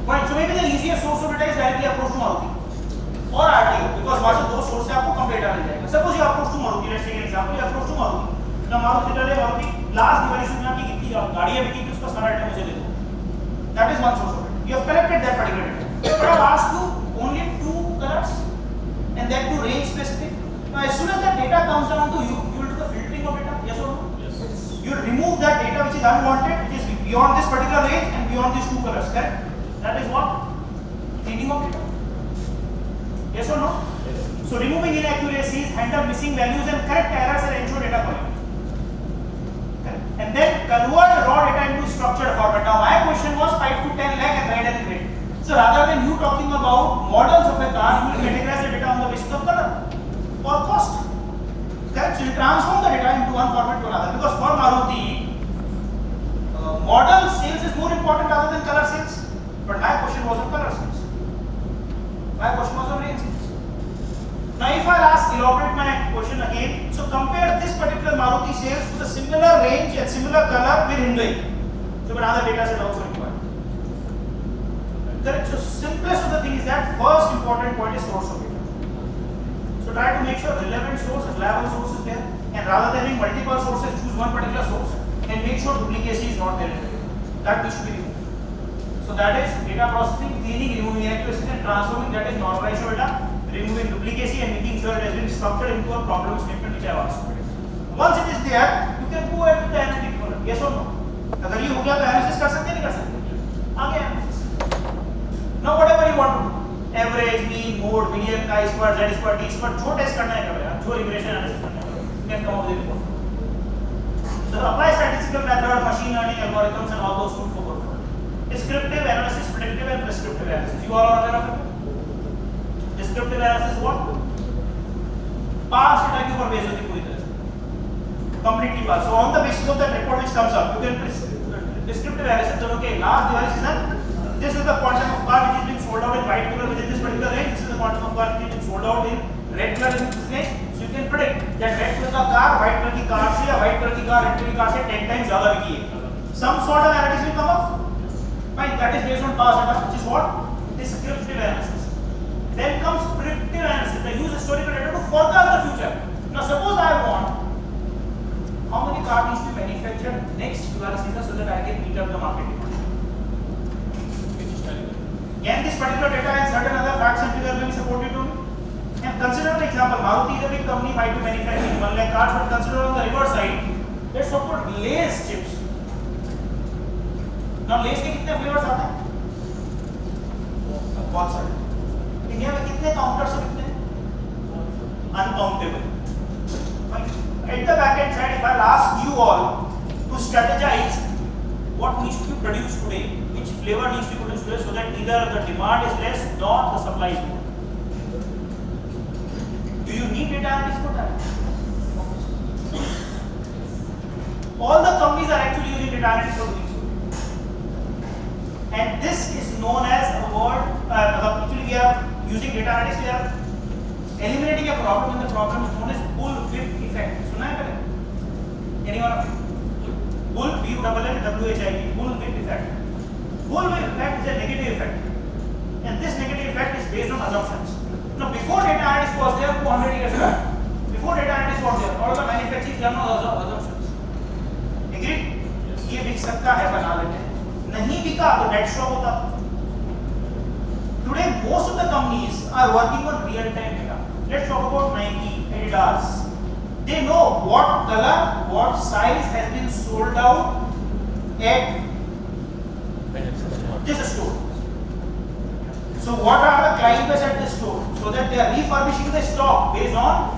Right. So maybe the easiest source of data is directly approach to Maruti or RTO because वहाँ से दो source से आपको complete data मिल जाएगा. Suppose you approach to Maruti. Let's take an example. You approach to Maruti. Now Maruti data ले Maruti. Last Diwali से आपकी कितनी गाड़ियाँ बिकी थी उसका सारा data मुझे दे दो. That is one source of data. You have collected that particular data. But I've asked you only two colors and that to range specific. Now as soon as that data comes down to you, you will do the filtering of data. Yes or no? Yes. You will remove that data which is unwanted, which is beyond this particular range and beyond these two colors. Correct? That is what? Cleaning of data. Yes or no? Yes. So removing inaccuracies, handle missing values and correct errors and ensure data quality. And then convert raw data into structured format. Now my question was 5 to 10 lakh and red and gray. So rather than you talking about models of a car, you will categorize the data on the basis of color or cost. Correct? So you transform the data into one format to another. Because for Maruti, model sales is more important rather than color sales. But my question was on color sales. My question was on range sales. Now if I elaborate my question again, so compare this particular Maruti sales with a similar range and similar color with Hyundai. So another data set also required. Correct. So simplest of the thing is that first important point is source of data. So try to make sure relevant source and reliable source is there, and rather than having multiple sources, choose one particular source and make sure duplicacy is not there in the data. That needs to be removed. So that is data processing, cleaning, removing inaccuracies, and transforming. That is normalization of data, removing duplicacy and making sure it has been structured into a problem statement which I have asked. Once it is there, you can go ahead with the analytic model. Yes or no? अगर ये हो गया तो analysis कर सकते नहीं कर सकते? आगे analysis. Now whatever you want to do, average, mean, mode, median, chi-square, z-square, t-square, जो टेस्ट करना है करो यार, जो रिग्रेशन एनालिसिस करना है, you can come up with a report. So apply statistical method, machine learning algorithms, and all those tools for good. Descriptive analysis, predictive and prescriptive analysis. You all are aware of it? Descriptive analysis what? Past data के ऊपर based होती है पूरी तरह से, completely past. So on the basis of that report which comes up, you can descriptive analysis. So okay, last Diwali season. This is the quantum of car which is being sold out in white color within this particular range. This is the quantum of car which is being sold out in red color in this range. So you can predict that red color का car white color की car से या white color की car red color की car से 10 times ज़्यादा बिकी है. Some sort of analysis will come up. Fine, that is based on past data, which is what? Descriptive analysis. Then comes predictive analysis. I use historical data to forecast the future. Now suppose I want how many cars needs to be manufactured next Diwali season so that I can meet up the market demand. Can this particular data and certain other facts and figures will be supported to me? And consider an example. Maruti is a big company, might be manufacturing 1 lakh cars, but consider on the reverse side, let's talk about Lay's chips. Now Lay's के कितने flavors आते हैं? बहुत सारे. India में कितने counters हैं कितने? Uncountable. At the back end side, if I'll ask you all to strategize what needs to be produced today, which flavor needs to be produced today, so that neither the demand is less nor the supply is more. Do you need data analytics for that? All the companies are actually using data analytics for doing so. And this is known as a word, actually we are using data analytics, we are eliminating a problem, and the problem is known as bullwhip effect. सुना है पहले? Anyone of you? Bull, B-U-L-L-W-H-I-P, bullwhip effect. Bullwhip effect is a negative effect, and this negative effect is based on assumptions. Now, before data analytics was there 200 years back, before data analytics was there, all the manufacturing done on assumptions. Agreed? ये बिक सकता है, बना लेते हैं. नहीं बिका तो डेड स्टॉक होता. Today, most of the companies are working on real-time data. Let's talk about Nike, Adidas. They know what color, what size has been sold out at this store. So what are the client base at this store? So that they are refurbishing the stock based on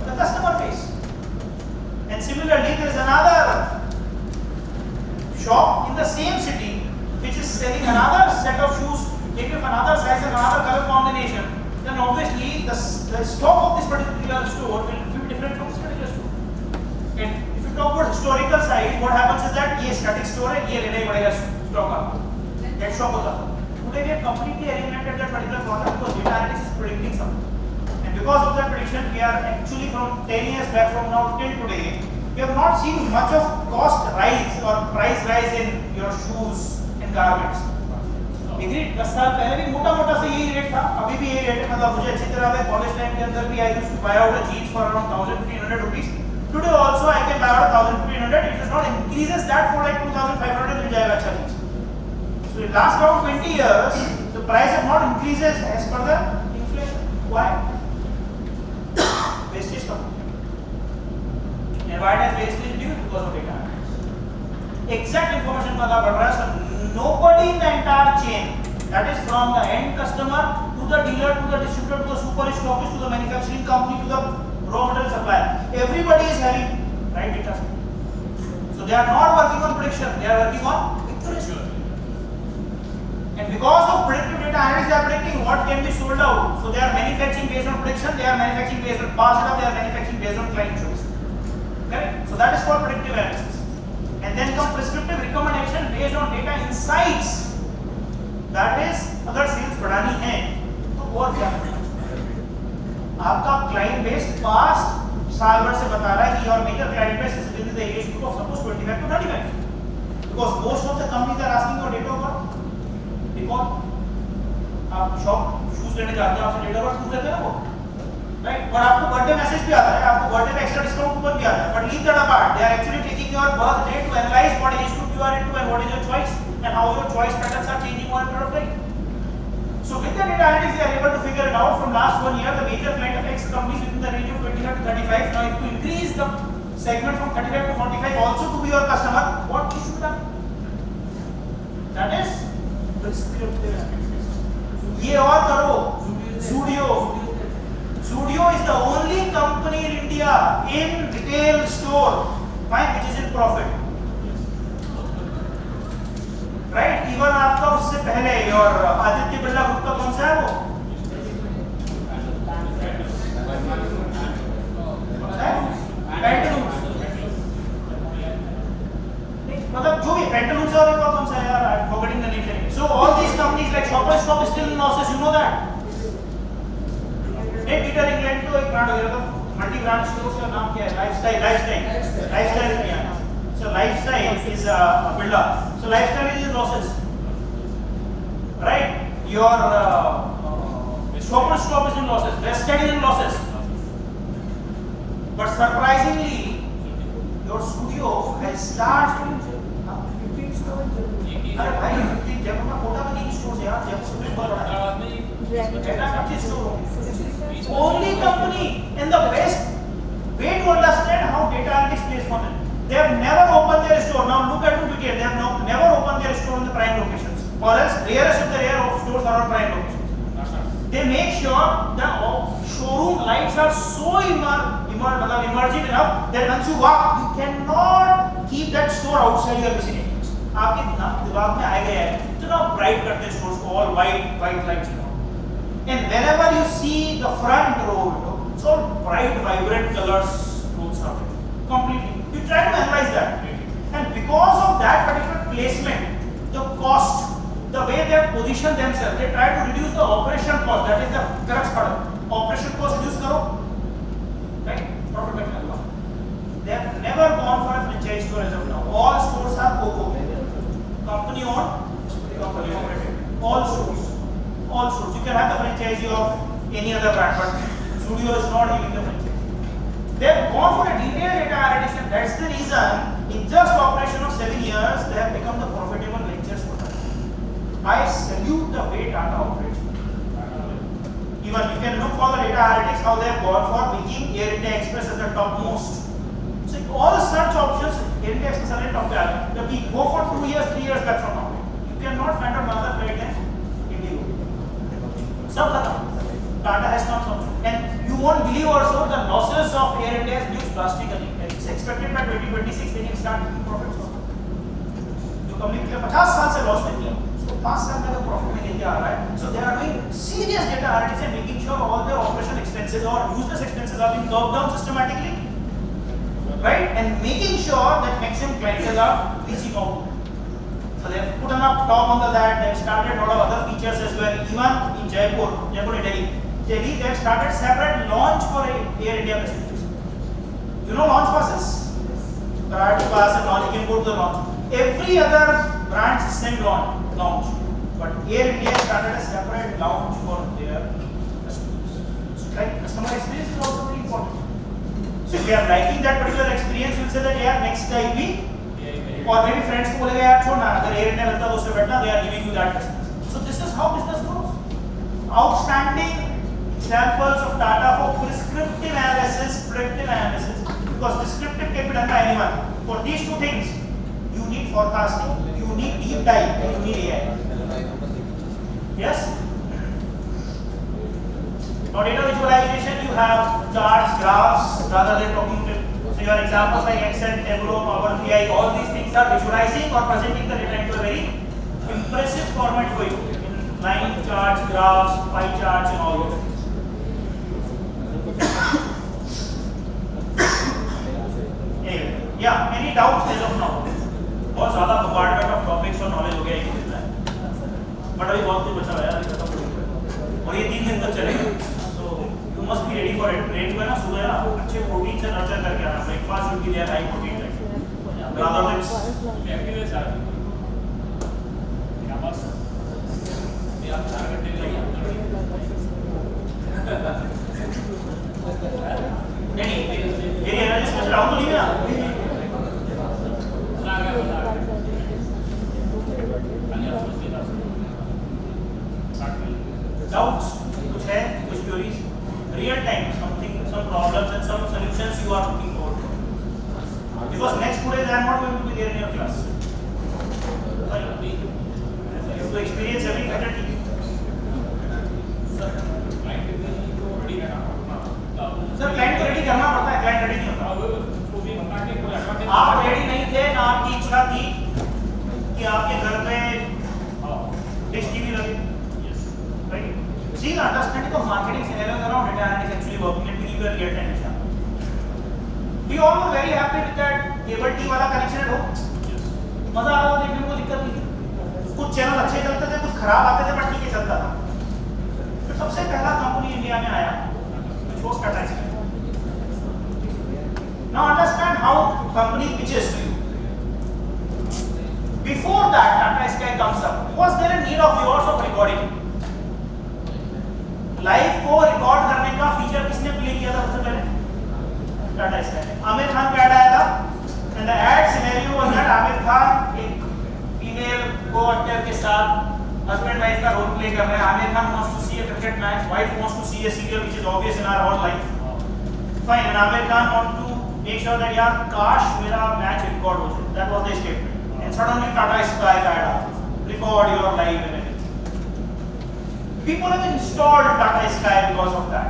the customer base. And similarly, there is another shop in the same city which is selling another set of shoes, maybe of another size and another color combination. Then obviously the stock of this particular store will be different from this particular store. And if you talk about historical size, what happens is that ये static store है, ये लेना ही पड़ेगा stock आपको. That stock होता. Today we have completely eliminated that particular problem because data analytics is predicting something. And because of that prediction, we are actually from 10 years back from now till today, we have not seen much of cost rise or price rise in your shoes and garments. Agreed? 10 साल पहले भी मोटा-मोटा से यही rate था, अभी भी यही rate है. मतलब मुझे अच्छी तरह से कॉलेज टाइम के अंदर भी I used to buy out a jeans for around 1,500 rupees. Today also I can buy out 1,500. It does not increases that for like 2,500 मिल जाएगा अच्छा jeans. So in last around 20 years, the price has not increases as per the inflation. Why? Wastage come. And why does wastage reduce? Because of data. Exact information पता पड़ रहा है. So nobody in the entire chain, that is from the end customer to the dealer, to the distributor, to the super stockist, to the manufacturing company, to the raw material supplier, everybody is having right data. So they are not working on prediction, they are working on accuracy. And because of predictive data analytics, they are predicting what can be sold out. So they are manufacturing based on prediction, they are manufacturing based on past data, they are manufacturing based on client choice. Correct? So that is called predictive analysis. And then comes prescriptive recommendation based on data insights. That is, अगर sales बढ़ानी है तो और क्या करना चाहिए? आपका client base past साल भर से बता रहा है कि your major client base is with the age group of suppose 25 to 35. Because most of the companies are asking for data of birth. Because आप शॉप शूज लेने जाते हैं, आपसे डेट ऑफ बर्थ पूछ लेते हैं ना वो, राइट? और आपको बर्थडे मैसेज भी आता है, आपको बर्थडे पे एक्स्ट्रा डिस्काउंट कूपन भी आता है. But leave that apart, they are actually taking your birth date to analyse what age group you are into and what is your choice and how your choice patterns are changing over a period of time. So with the data analytics, they are able to figure it out from last 1 year. The major client of X companies within the range of 25 to 35. Now, if you increase the segment from 35 to 45 also to be your customer, what you should have? That is prescriptive analytics. ये और करो. Zudio is the only company in India in retail store, fine, which is in profit. Right? Even आपका उससे पहले और Aditya Birla group का कौन सा है वो? पैंटलून्स. मतलब जो भी पैंटलून्स है और एक और कौन सा है यार? I'm forgetting the name. So all these companies like Shoppers Stop is still in losses. You know that? Peter England तो एक ब्रांड वगैरह का मल्टी ब्रांड स्टोर्स का नाम क्या है? Lifestyle is क्या? So Lifestyle is a builder. So Lifestyle is in losses, right? Your Shoppers Stop is in losses. Wested is in losses. But surprisingly, your studio has started. 15 stores. अरे भाई 15 जयपुर में कोटा में 3 stores है यार. जयपुर में बहुत बड़ा है. ऐसा 25 store. Only company in the best way to understand how data analytics plays for them. They have never opened their store. Now look at the detail. They have never opened their store in the prime locations. Or else rarest of the rare of stores are on prime locations. They make sure the showroom lights are so immersive enough that once you walk, you cannot keep that store outside your vicinity. आपके दिमाग में आएगा यार, इतना bright करते हैं stores को, all white lights. And whenever you see the front row, it's all bright, vibrant colors, roads are completely. You try to analyze that, and because of that particular placement, the cost. The way they have positioned themselves, they try to reduce the operation cost. That is the crux part. Operation cost reduce karo, right? Profit maximum. They have never gone for a franchise store as of now. All stores are COCO. Company owned, company operated. All stores. You can have the franchisee of any other brand, but studio is not giving the franchise. They have gone for a detailed data analytics, and that's the reason in just operation of 7 years, they have become the profitable ventures for them. I salute the way Tata operates. Even you can look for the data analytics how they have gone for making Air India Express as the topmost. So all such options, Air India Express are top पे आ गए. If we go for 2 years, 3 years back from now, you cannot find another flight than Indigo. सब खत्म. Tata has come from, and you won't believe also the losses of Air India has reduced drastically. It's expected by 2026 they can start making profits. जो company पिछले 50 साल से loss में थी. 5 साल में प्रॉफिट में लेके आ रहा है. So they are doing serious data analytics and making sure all their operation expenses or useless expenses are being curbed down systematically, right? And making sure that maximum clientele are reaching out. So they have put enough top on that. They have started a lot of other features as well. Even in Jaipur and Delhi, they have started separate launch for Air India passengers. You know launch passes? Priority pass and launch. You can go to the launch. Every other brand same launch. But Air India started a separate lounge for their customers. So like customer experience is also very important. So if you are liking that particular experience, you will say that yeah, next time we, or maybe friends को बोलेगा यार छोड़ ना, अगर Air India मिलता तो उससे बैठना, they are giving you that facility. So this is how business grows. Outstanding examples of Tata for prescriptive analysis, predictive analysis. Because descriptive can be done by anyone. For these two things, you need forecasting. You need deep dive and you need AI. Yes? Now data visualization, you have charts, graphs, rather than talking to. So your examples like Excel, Tableau, Power BI, all these things are visualizing or presenting the data into a very impressive format for you. In line charts, graphs, pie charts and all those things. Anyway, yeah, any doubts as of now? बहुत ज़्यादा bombardment of topics और knowledge हो गया एक दिन में, but अभी बहुत कुछ बचा है यार, खत्म हो गया और ये 3 दिन तक चलेगा. So you must be ready for it. Ready को है ना, सुबह ना अच्छे प्रोटीन से नर्चर करके आना. Breakfast should be there high protein like rather than active है क्या बस ये आप 4 घंटे लगे नहीं मेरी एनर्जी समझ रहा हूँ तो नहीं ना. Doubts, कुछ है, कुछ queries, real time, some problems and some solutions you are looking forward to. Because next 2 days I am not going to be there in your class. You have to experience every faculty. Sir client को ready करना पड़ता है, client ready नहीं होता. आप ready नहीं थे ना, आपकी इच्छा थी कि आपके घर पे डिश टीवी लगे. Right? See the understanding of marketing scenarios around data analytics actually working and we will get an example. We all were very happy with that cable TV वाला connection at home. मजा आ रहा था देखने में, कोई दिक्कत नहीं थी. कुछ चैनल अच्छे चलते थे, कुछ खराब आते थे, बट ठीक है चलता था. फिर सबसे पहला कंपनी इंडिया में आया which was Tata Sky. Now understand how company pitches to you. Before that Tata Sky comes up, was there a need of yours of recording? Live को रिकॉर्ड करने का फीचर किसने प्ले किया था सबसे पहले? टाटा स्काई ने। आमिर खान का ऐड आया था and the ad scenario was that Aamir Khan एक फीमेल को एक्टर के साथ हस्बैंड वाइफ का रोल प्ले कर रहे हैं। Aamir Khan wants to see a cricket match, wife wants to see a serial which is obvious in our all life. Fine, and Aamir Khan want to make sure that यार काश मेरा match record हो जाए। That was the statement and suddenly Tata sky का add आता है, record your live and people have installed Tata Sky because of that.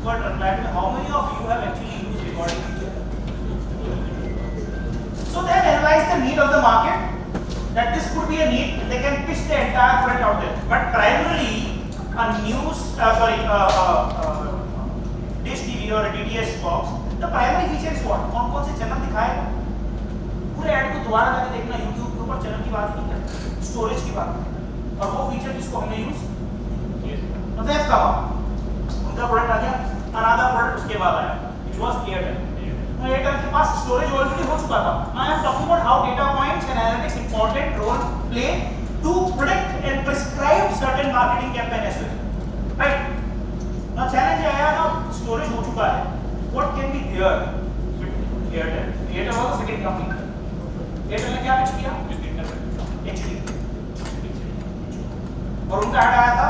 But reply to me, how many of you have actually used recording feature? So they have analyzed the need of the market, that this could be a need, they can pitch the entire product out there. But primarily a news, dish TV or a DTS box, the primary feature is what? कौन से channel दिखाएगा? पूरे add को दोबारा जाके देखना, YouTube के ऊपर चैनल की बात नहीं करते, स्टोरेज की बात। और वो फीचर जिसको हमने यूज मतलब इसका उनका प्रोडक्ट आ गया, अनदर प्रोडक्ट उसके बाद आया व्हिच वाज एयरटेल। एयरटेल के पास स्टोरेज ऑलरेडी हो चुका था। I am talking about how data points and analytics important role play to predict and prescribe certain marketing campaign as well, right. Now challenge आया ना, storage हो चुका है, what can be there with Airtel was the second company. Airtel ने क्या pitch किया? HD, और उनका ऐड आया था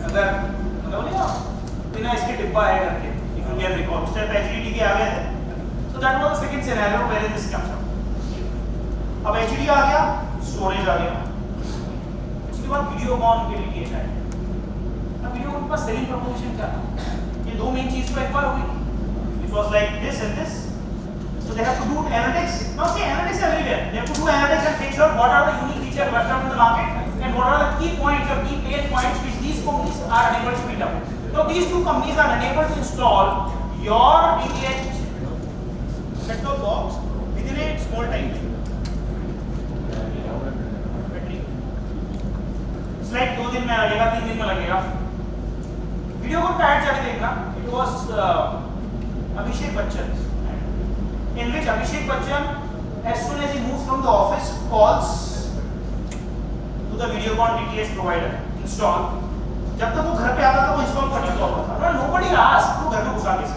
अगर मतलब नहीं बिना इसके डिब्बा है करके, इफ यू कैन रिकॉल, उस टाइम पे एचडी टीवी आ गए थे। So that was the second scenario where this comes up. अब एचडी आ गया, स्टोरेज आ गया, उसके बाद वीडियोकॉन के लिए चाहिए। अब वीडियोकॉन का सेलिंग प्रपोजिशन क्या था? ये दो मेन चीज पर एक बार हुई, it was like this and this. So they have to do analytics. Now see, analytics are everywhere. They have to do analytics and make sure what are the unique features left out in the market and what are the key points or key pain points which these companies are unable to meet up. Now these two companies are unable to install your DTH set-top box within a small time. Slide 2 दिन में लगेगा, 3 दिन में लगेगा। Video को tight जाके देखना। It was Abhishek Bachchan, in which Abhishek Bachchan, as soon as he moves from the office, calls to the Videocon DTH provider, install. जब तक वो घर पे आता था वो इंस्टॉल कर चुका होता था। Nobody asked वो घर में घुसा कैसे?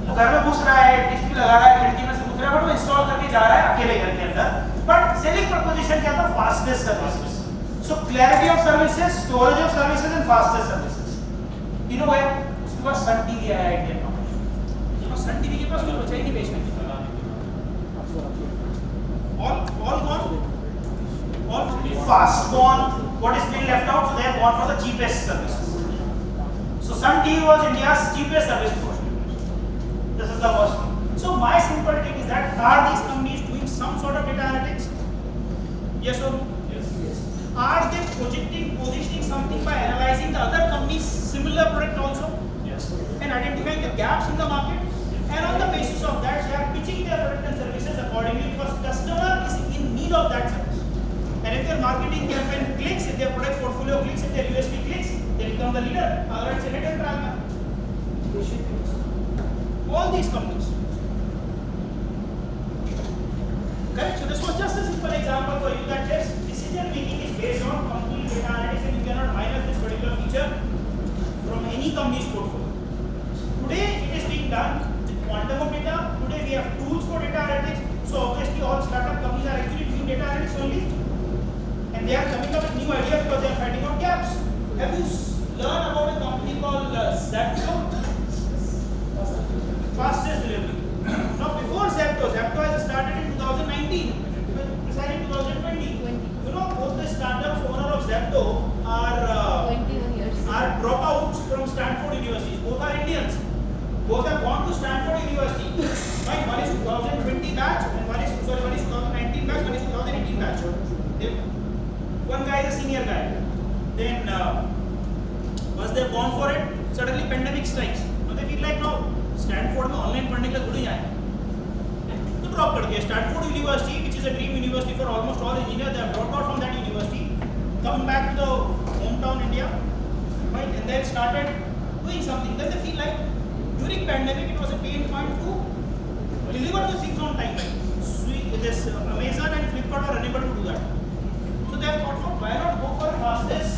वो घर में घुस रहा है, टीवी लगा रहा है, खिड़की में से घुस रहा है, बट वो इंस्टॉल करके जा रहा है अकेले घर के अंदर। बट सेलिंग प्रपोजिशन क्या था? Fastest services. So clarity of services, storage of services and fastest services. तीनों गए। उसके बाद सन टीवी आया इंडियन। सन टीवी के पास कोई बचा ही नहीं बेचने के लिए। all gone, all fast gone. What is being left out? So they have gone for the cheapest services. So Sun TV was India's cheapest service provider. This is the first one. So my simple take is that are these companies doing some sort of data analytics? Yes or no? Yes. Are they positioning something by analyzing the other companies' similar product also? Yes. And identifying the gaps in the market? And on the basis of that, they are pitching their product and services accordingly because customer is in need of that service. And if their marketing campaign clicks, if their product portfolio clicks, if their USP clicks, they become the leader. Otherwise, it's a hidden trial. All these companies. Correct? So this was just a simple example for you that yes, decision making is based on complete data analytics and you cannot minus this particular feature from any company's portfolio. Today, it is being done. Quantum of data. Today we have tools for data analytics. So obviously all startup companies are actually doing data analytics only, and they are coming up with new ideas because they are finding out gaps. Have you learned about a company called Zepto? Fastest delivery. Now before Zepto has started in 2019, precisely in 2020. You know both the startups owner of Zepto are dropouts from Stanford University. Both are Indians. Both have gone to Stanford University. Right? One is 2020 batch and one is 2019 batch, one is 2018 batch. One guy is a senior guy. Then once they've gone for it, suddenly pandemic strikes. Now they feel like now Stanford में online पढ़ने के लिए थोड़ी आए, तो drop कर दिया. Stanford University, which is a dream university for almost all engineers, they have dropped out from that university, come back to the hometown India, right? And then started doing something. Then they feel like during pandemic it was a pain point to deliver the things on time. This Amazon and Flipkart are unable to do that. So they have thought, why not go for fastest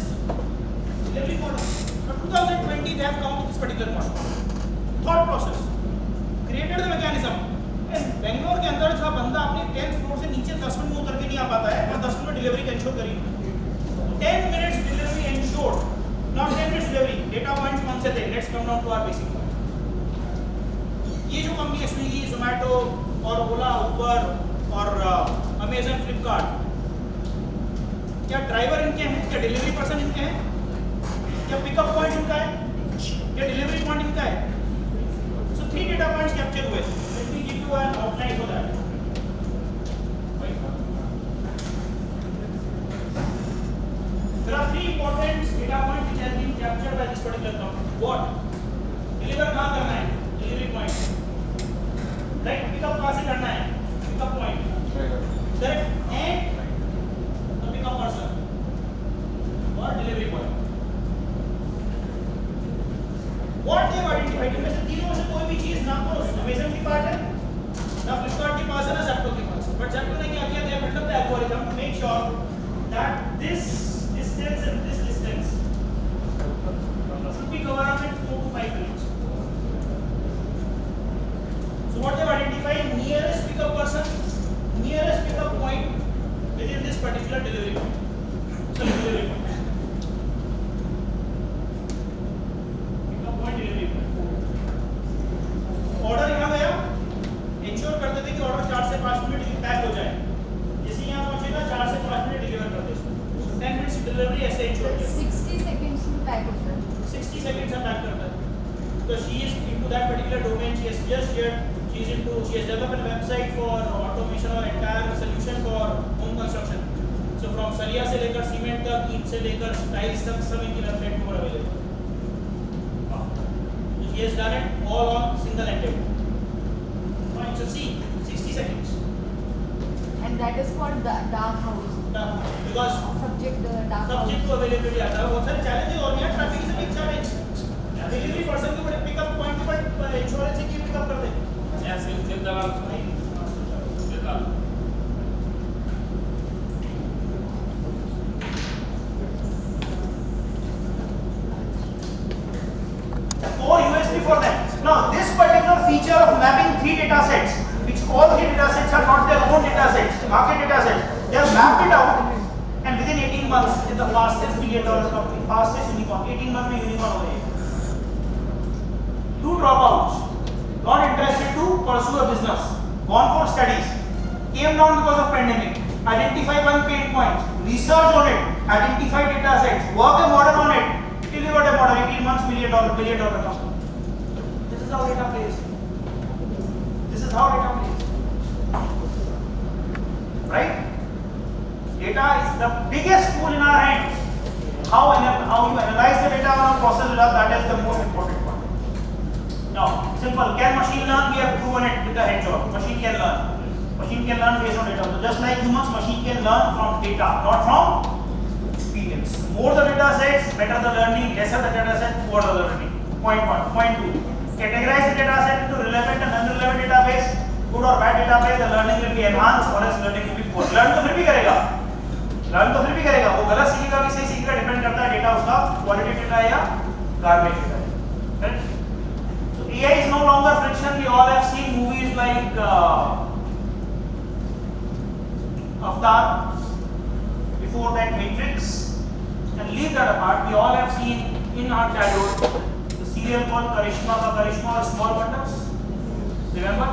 delivery control करी 10 minutes delivery ensured. Not 10 minutes delivery. Data points कौन से थे? Let's come down to our basic point. ये जो company है Swiggy, Zomato और ओला, उबर और Amazon, Flipkart, क्या ड्राइवर इनके हैं? क्या डिलीवरी पर्सन इनके हैं? क्या पिकअप पॉइंट इनका है? क्या डिलीवरी पॉइंट इनका है? So 3 data points कैप्चर हुए. Let me give you an outline for that. There are 3 important data points which have been captured by this particular company. What? Deliver कहाँ करना है? Delivery point. Right? Pickup कहाँ से करना है? Pickup point. Correct? And the pickup person or delivery point. What they have identified? इनमें से तीनों में से कोई भी चीज ना तो Amazon की पास है, ना Flipkart के पास है, ना Zepto के पास है. But Zepto ने क्या किया? They have built up the algorithm to make sure that this distance and this distance should be covered up in 4 to 5 minutes. So what they have identified? Nearest pickup person, nearest pickup point within this particular delivery point. So delivery point. Pickup point, delivery point. Order यहाँ गया, ensure करते थे कि order 4 से 5 minute में pack हो जाए. जैसे यहाँ पहुँचेगा 4 से 5 मिनट डिलीवर कर दे. 10 minutes delivery ऐसे ensure किया. 60 seconds में पैक होता है. 60 seconds में पैक करता है. So she is into that particular domain. She has just shared. She has developed a website for automation or entire solution for home construction. So from सरिया से लेकर सीमेंट तक, ईंट से लेकर टाइल्स तक सब इनकी वेबसाइट पर available. So she has done it all on single ended. Fine. So see, 60 seconds. And that is called dark house. Because Subject dark house. Subject को अवेलेबिलिटी आता है. बहुत सारे चैलेंजेस और भी हैं. Traffic is a big challenge. Delivery person के ऊपर पिकअप पॉइंट पर इंश्योरेंस से की पिकअप कर दे. Yes, सिर्फ दलाल नहीं. दलाल. Four USB for them. Now, this particular feature of mapping 3 data sets, which all 3 data sets are not their own data sets, market data sets. They have mapped it out, and within 18 months, it's the fastest billion-dollar company, fastest unicorn. 18 months में unicorn हो गई. 2 dropouts, not interested to pursue a business, gone for studies, came down because of pandemic, identify 1 pain point, research on it, identify data sets, work a model on it, delivered a model, 18 months, billion dollar company. This is how data plays. This is how data plays. Right? Data is the biggest tool in our hands. How you analyze the data and process it up, that is the most important part. Now, simple. Can machine learn? We have proven it with the hedgehog. Machine can learn. Machine can learn based on data. So just like humans, machine can learn from data, not from experience. More the data sets, better the learning. Lesser the data set, poor the learning. Point 1. Point 2. Categorize the data set into relevant and unrelevant database. Good or bad database, the learning will be enhanced or else learning will be poor. Learn तो फिर भी करेगा. वो गलत सीखेगा कि सही सीखेगा, डिपेंड करता है डेटा उसका क्वालिटी डेटा है या गार्बेज डेटा है. Correct? AI is no longer friction. We all have seen movies like Avatar, before that Matrix, and leave that apart. We all have seen in our childhood the serial called Karishma or Small Wonders. Remember?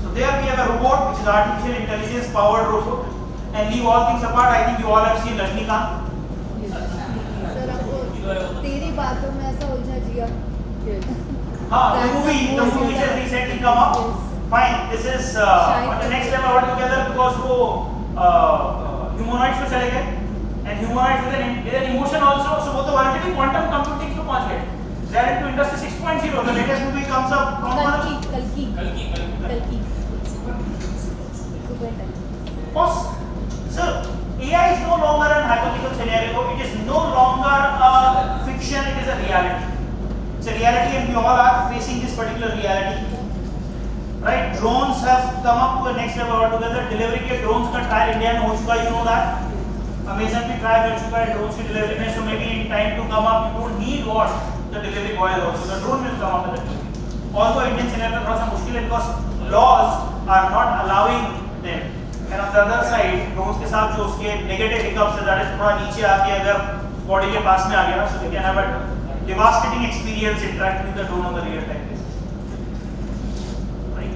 So there we have a robot which is artificial intelligence powered robot. And leave all things apart. I think you all have seen Rajnikant. Sir आपको तेरी बातों में ऐसा उलझा जिया. हाँ, the movie which has recently come up. Fine, this is on the next level altogether because वो humanoids पे चले गए and humanoids with an emotion also. So वो तो already quantum computing पे पहुंच गए. They are into industry 6.0. The latest movie comes up. कल्कि. Boss, sir, AI is no longer an hypothetical scenario. It is no longer a fiction. It is a reality. It's a reality, and we all are facing this particular reality. Right? Drones have come up to a next level altogether. Delivery के drones का trial India में हो चुका है. You know that. Amazon भी try कर चुका है drones की delivery में. So maybe in time to come up, you don't need what the delivery boy also. The drone will come up with it. Although Indian scenario में थोड़ा सा मुश्किल है because laws are not allowing them. and on the other side drones के साथ जो उसके negative hiccups है, that is थोड़ा नीचे आके अगर body के पास में आ गया, so they can have a devastating experience interacting with the drone on the real time basis. Right?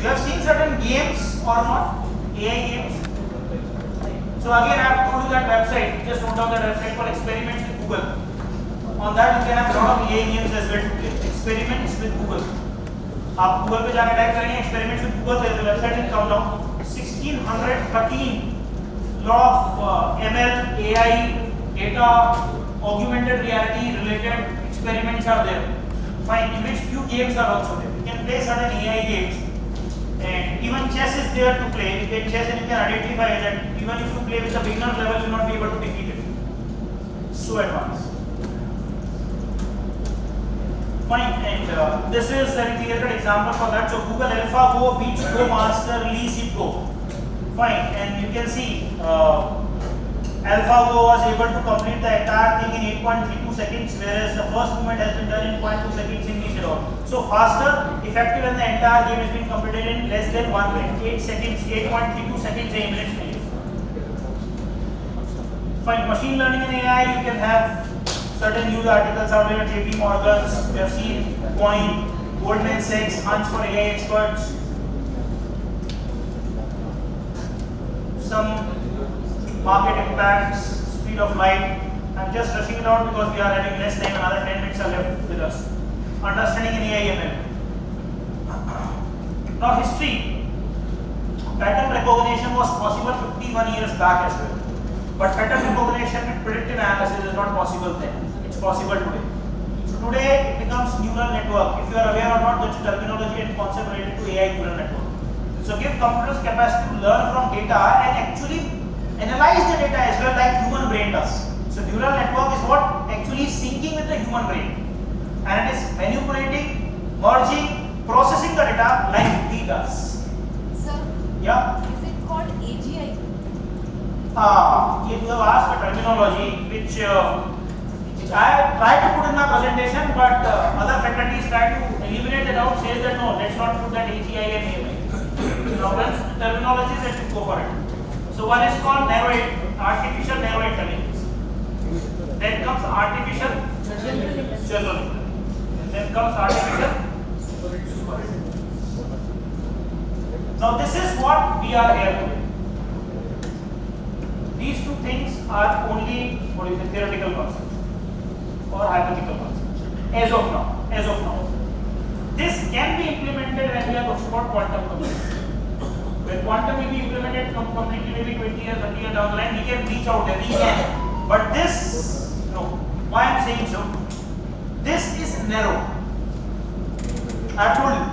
You have seen certain games or not? AI games. So again, I have told you that website. Just note down that website for experiments with Google. On that you can have a lot of AI games as well. Experiments with Google. आप Google पे जाकर type करेंगे experiments with Google, there is a website will come down. 1613 lot of ML, AI, data, augmented reality related experiments are there. Fine, in which few games are also there. You can play certain AI games. And even chess is there to play. You can chess and you can identify that even if you play with the beginner level, you will not be able to defeat it. So advanced. Fine, and this is a clear-cut example for that. So Google AlphaGo beats Go Master Lee Sit Go. Fine, and you can see AlphaGo was able to complete the entire thing in 8.32 seconds, whereas the first movement has been done in 0.2 seconds in each round. So faster, effective, and the entire game has been completed in less than 1 minute. 8 seconds, 8.32 seconds, 8 minutes. Fine, machine learning and AI, you can have certain news articles out there, JP Morgan's, we have seen Coin, Goldman Sachs, Hunch for AI experts. Some market impacts, speed of light. I'm just rushing it out because we are having less time, another 10 minutes are left with us. Understanding in AI ML. Now history. Pattern recognition was possible 51 years back as well. But pattern recognition with predictive analysis is not possible then. It's possible today. So today it becomes neural network. If you are aware or not, that's terminology and concept related to AI neural network. So give computers capacity to learn from data and actually analyze the data as well like human brain does. So neural network is what actually syncing with the human brain. And it is manipulating, merging, processing the data like we does. Sir, Yeah? is it called AGI? You have asked a terminology which I tried to put in my presentation, but other faculties try to eliminate it out, says that no, let's not put that AGI and AI. Now, once the terminology, let us go for it. So one is called artificial narrow intelligence. Then comes artificial general intelligence. Then comes artificial super intelligence. Now this is what we are here today. These two things are only theoretical concepts or hypothetical concepts as of now. This can be implemented when we are talking about quantum computing. When quantum will be implemented completely, maybe 20 years, 30 years down the line, we can reach out there, we can. But this, no. Why I am saying so? This is narrow. I have told you,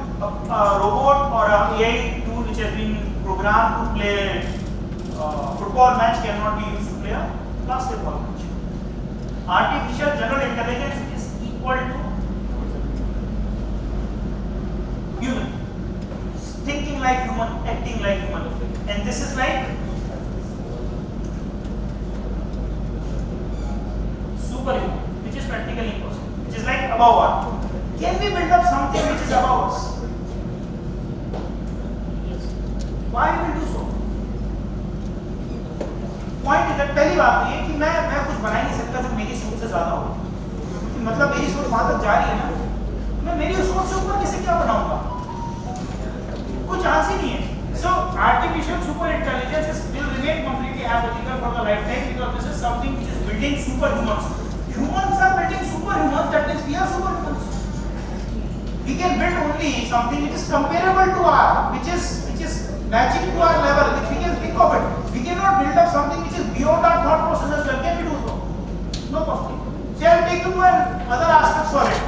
a robot or an AI tool which has been programmed to play football match cannot be used to play a basketball match. Artificial general intelligence is equal to human. Thinking like human, acting like human. And this is like superhuman, which is practically impossible. Which is like above our. Can we build up something which is above us? Why we will do so? Point is that पहली बात ये कि मैं कुछ बना ही नहीं सकता जो मेरी सोच से ज़्यादा हो। मतलब मेरी सोच वहाँ तक जा रही है ना, मैं मेरी सोच से ऊपर किसे क्या बनाऊँगा? कुछ चांस ही नहीं है. So artificial super intelligence will remain completely hypothetical for the lifetime because this is something which is building superhumans. Humans are building superhumans, that means we are superhumans. We can build only something which is comparable to our, which is matching to our level, which we can think of it. We cannot build up something which is beyond our thought process as well. Can we do so? No possible. So I will take you to other aspects for it.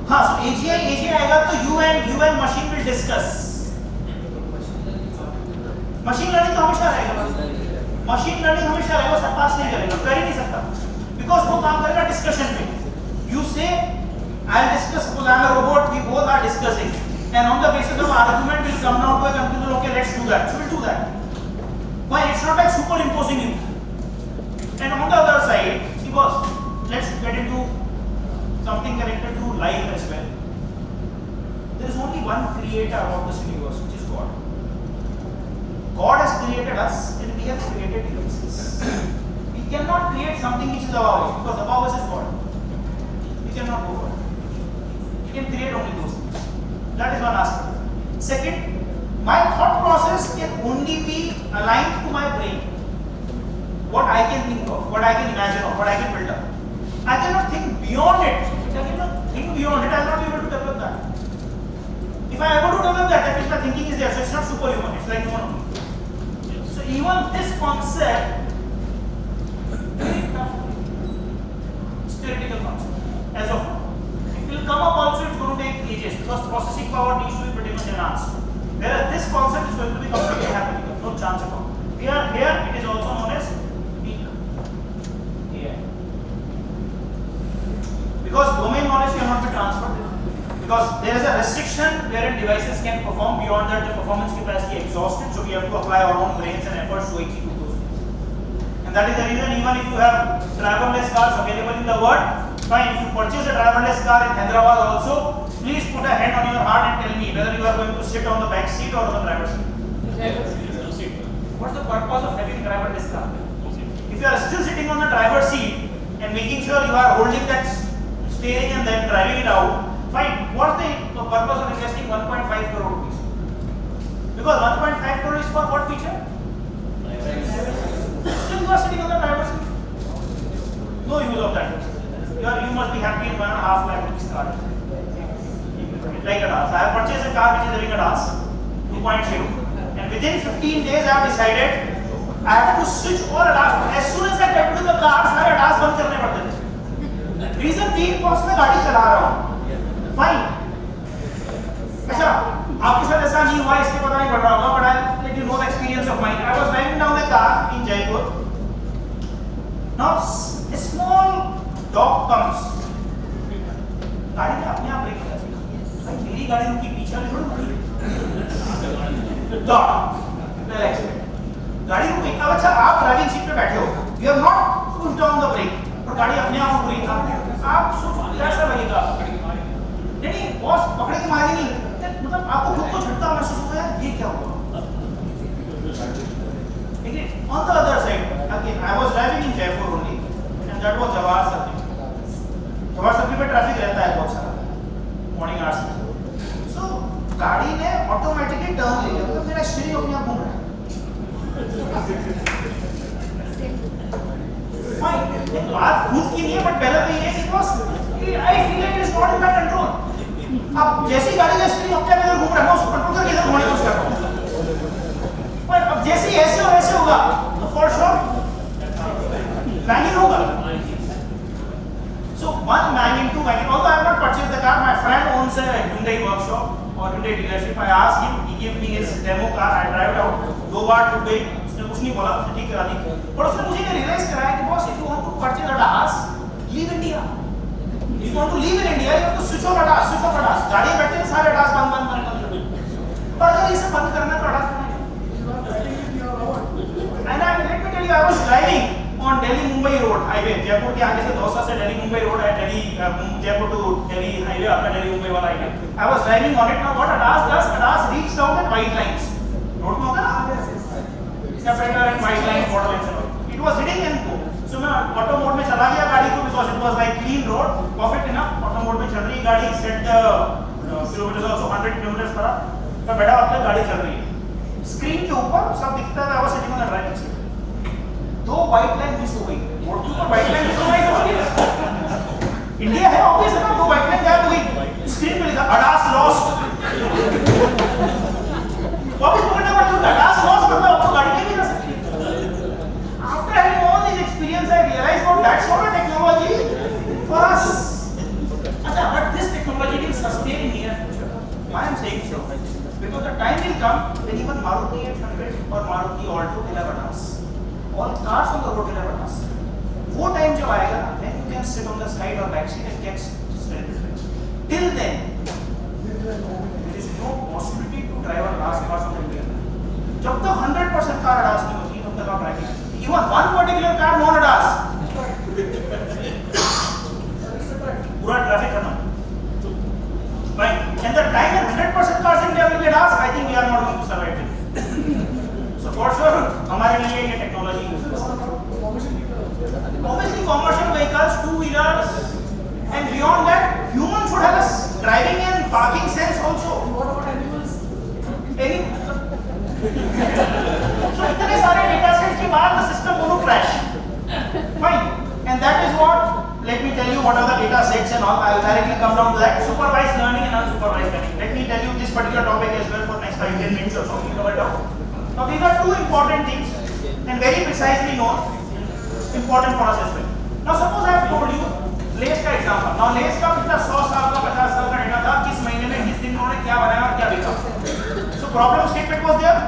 हाँ, so AGI आएगा तो you and machine will discuss. Machine learning तो हमेशा रहेगा. Machine learning हमेशा रहेगा, सरपास नहीं करेगा, कर ही नहीं सकता. Because वो काम करेगा discussion पे. You say, I'll discuss, suppose I'm a robot, we both are discussing. And on the basis of argument, we'll come down to a conclusion, okay, let's do that. So we'll do that. Why? It's not like superimposing you. And on the other side, see boss, let's get into something connected to life as well. there is only one creator of this universe, which is God. God has created us and we have created devices. We cannot create something which is above us because above us is God. We cannot go further. We can create only those things. That is one aspect. Second, my thought process can only be aligned to my brain. What I can think of, what I can imagine of, what I can build up. I cannot think beyond it. If I cannot think beyond it, I will not be able to develop that. If I am able to develop that, that means my thinking is there. So it's not superhuman, it's like human only. So even this concept, very tough. It's theoretical concept. As of now. If it will come up also, it's going to take ages because processing power needs to be pretty much enhanced. Whereas this concept is going to be completely happening. No chance at all. Here, it is also known as peak AI. Because domain knowledge cannot be transferred. Because there is a restriction wherein devices can perform, beyond that the performance capacity exhausted, so we have to apply our own brains and efforts to execute those things. And that is the reason even if you have driverless cars available in the world, fine, if you purchase a driverless car in Hyderabad also, please put a hand on your heart and tell me whether you are going to sit on the back seat or on the driver's seat. What's the purpose of having a driverless car? If you are still sitting on the driver's seat and making sure you are holding that steering and then driving it out, fine. What's the purpose of investing 1.5 crore rupees? Because 1.5 crore is for what feature? Still you are sitting on the driver's seat. No use of that. You must be happy in 1.5 lakh rupees car. Like a DAS. I have purchased a car which is having a DAS 2.0. And within 15 days I have decided I have to switch all ADAS. As soon as I get to the car, सारे ADAS बंद करने पड़ते थे. Reason being because मैं गाड़ी चला रहा हूँ. Fine. अच्छा, आपके साथ ऐसा नहीं हुआ इसके पता नहीं पड़ रहा होगा, but I'll let you know the experience of mine. I was driving down a car in Jaipur. Now a small dog comes. गाड़ी ने अपने आप ब्रेक किया. भाई मेरी गाड़ी रुकी पीछे वाली थोड़ी रुकी. Dog. गाड़ी रुकी. अब अच्छा आप ड्राइविंग सीट पे बैठे हो. You have not pushed down the brake. और गाड़ी अपने आप रुक रही है. आप सोचो कैसा लगेगा? नहीं बॉस पकड़े की मारेगी नहीं. मतलब आपको खुद को झटका महसूस होता है ये क्या हुआ? ठीक है. On the other side, again I was driving in Jaipur only, and that was Jawahar Circuit. Jawahar circuit पे ट्रैफिक रहता है बहुत सारा मॉर्निंग आवर्स में. सो गाड़ी ने ऑटोमेटिकली टर्न ले लिया. मतलब मेरा स्टीयरिंग अपने आप घूम रहा है. फाइन. बात खुद की नहीं है बट पहले तो ये है कि boss I feel it is not in my control. अब जैसी गाड़ी का स्टीयरिंग अपने आप इधर घूम रहा है, मैं उसको कंट्रोल करके इधर घुमाने की कोशिश कर रहा हूं. पर अब जैसे ही ऐसे और ऐसे होगा तो फॉर श्योर बैंगिंग होगा. So one banging, two banging. Although I have not purchased the car, my friend owns a Hyundai workshop or Hyundai dealership. I asked him, he gave me his demo car. I drive it out. 2 बार टूट गई. उसने कुछ नहीं बोला, उसने ठीक करा दी. पर उसने मुझे ये रियलाइज कराया कि boss, if you want to purchase a DAS, leave India. If you want to leave in India, you have to switch off ADAS, switch off ADAS. गाड़ी में बैठते हैं सारे ADAS बंद. पर अगर इसे बंद करना है तो ADAS करना है. And let me tell you, I was driving on Delhi Mumbai road highway. Jaipur के आगे से दौसा से Delhi Mumbai road है. Delhi Jaipur to Delhi highway आपका Delhi Mumbai वाला highway. I was driving on it. Now what ADAS does? ADAS reads down at white lines. Road में होता है ना? Separator and white lines, border lines and all. It was hitting and go. So मैं auto mode में चला गया गाड़ी को because it was like clean road, perfect enough. Auto mode में चल रही गाड़ी. Set the kilometers also 100 kilometers पर. मैं बैठा अपने गाड़ी चल रही है. स्क्रीन के ऊपर सब दिखता है. I was sitting on the driving seat. 2 white line miss हो गई. रोड के ऊपर व्हाइट लाइन मिस हो गई. इंडिया है ऑब्वियस है ना. 2 व्हाइट लाइन गायब हो गई. स्क्रीन पे लिखा ADAS lost. वापस पकड़ना पड़ता है. ADAS lost मतलब आपको गाड़ी नहीं मिल सकती. After having all these experience, I realized that that's not a technology for us. अच्छा, but this technology will sustain in near future. Why I'm saying so? Because the time will come when even Maruti 800 or Maruti Alto will have ADAS. All cars on the road will have ADAS. वो time जब आएगा, then you can sit on the side or back seat and get self-driven. Till then, there is no possibility to drive a ADAS car on the road. जब तक 100% car ADAS नहीं होती, तब तक आप ड्राइव नहीं सकते. Even one particular car non ADAS. पूरा ट्रैफिक खत्म. Right? And the time and any so इतने सारे data sets के बाद the system will crash. Fine. And that is what, let me tell you what are the data sets and all. I will directly come down to that. Supervised learning and unsupervised learning. Let me tell you this particular topic as well for next 5-10 minutes or so. We cover it out. Now these are two important things and very precisely known, important for us as well. Now suppose I have told you less का example. Now less का पिछला 100 साल का 50 साल का data था, किस महीने में किस दिन उन्होंने क्या बनाया और क्या बेचा. So problem statement was there,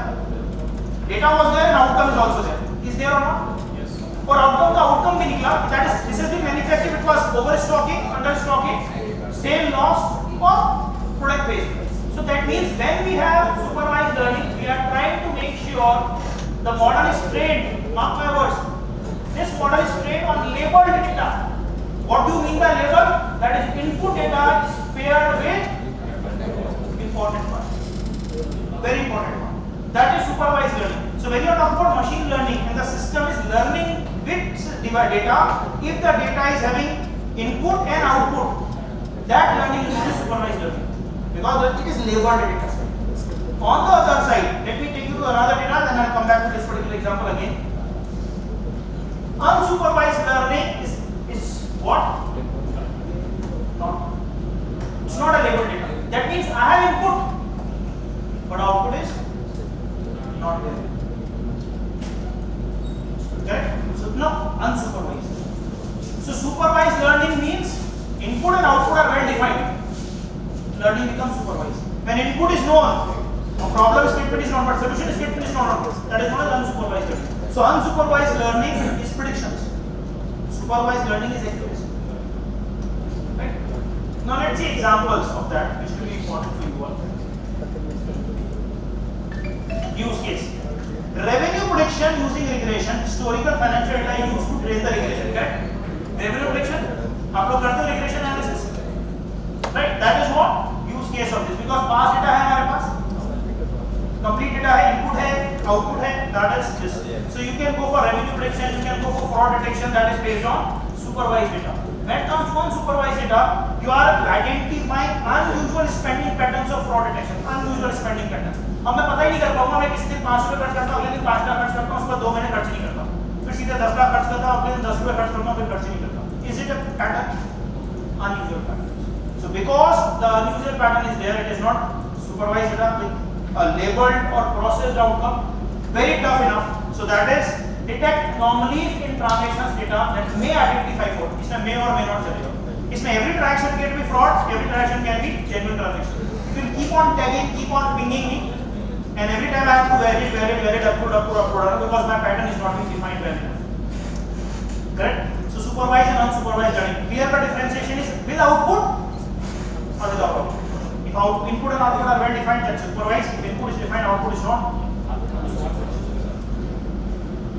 data was there and outcome is also there. Is there or not? Yes. और outcome का outcome भी निकला. That is, this has been manufactured. It was overstocking, understocking, sale loss or product waste. So that means when we have supervised learning, we are trying to make sure the model is trained. Mark my words. This model is trained on labeled data. What do you mean by label? That is, input data is paired with important one. Very important one. That is supervised learning. So when you are talking about machine learning and the system is learning with data, if the data is having input and output, that learning is known as supervised learning because it is labeled data. On the other side, let me take you to another data, then I will come back to this particular example again. Unsupervised learning is what? It's not a labeled data. That means I have input, but output is not there. Correct? So no, unsupervised. So supervised learning means input and output are well defined. Learning becomes supervised. When input is known, a problem statement is known, but solution statement is not known. That is known as unsupervised learning. So unsupervised learning is predictions. Supervised learning is accuracy. Right? Now let's see examples of that, which will be important for you all. Use case. Revenue prediction using regression. Historical financial data used to train the regression. Correct? Revenue prediction. आप लोग करते हो regression analysis. Right? That is what use case of this. Because past data है हमारे पास. Complete data है, input है, output है. That is this. So you can go for revenue prediction. You can go for fraud detection. That is based on supervised data. When it comes to unsupervised data, you are identifying unusual spending patterns of fraud detection. Unusual spending patterns. अब मैं पता ही नहीं कर पाऊंगा मैं किस दिन 5 रुपए खर्च करता हूँ, अगले दिन 5 लाख खर्च करता हूँ, उसके बाद 2 महीने खर्च नहीं करता, फिर सीधे 10 लाख खर्च करता हूँ, अगले दिन 10 रुपए खर्च करता हूँ, फिर खर्च नहीं करता. Is it a pattern? Unusual pattern. So because the unusual pattern is there, it is not supervised data with a labeled or processed outcome. Very tough enough. So that is detect anomalies in transactions data that may identify fraud. इसमें may or may not चलेगा. इसमें every transaction can be fraud, every transaction can be genuine transaction. You will keep on tagging, keep on pinging me, and every time I have to validate, upload because my pattern is not being defined well enough. Correct? So supervised and unsupervised learning. Here the differentiation is with output or without output. If input and output are well defined, that's supervised. If input is defined, output is not.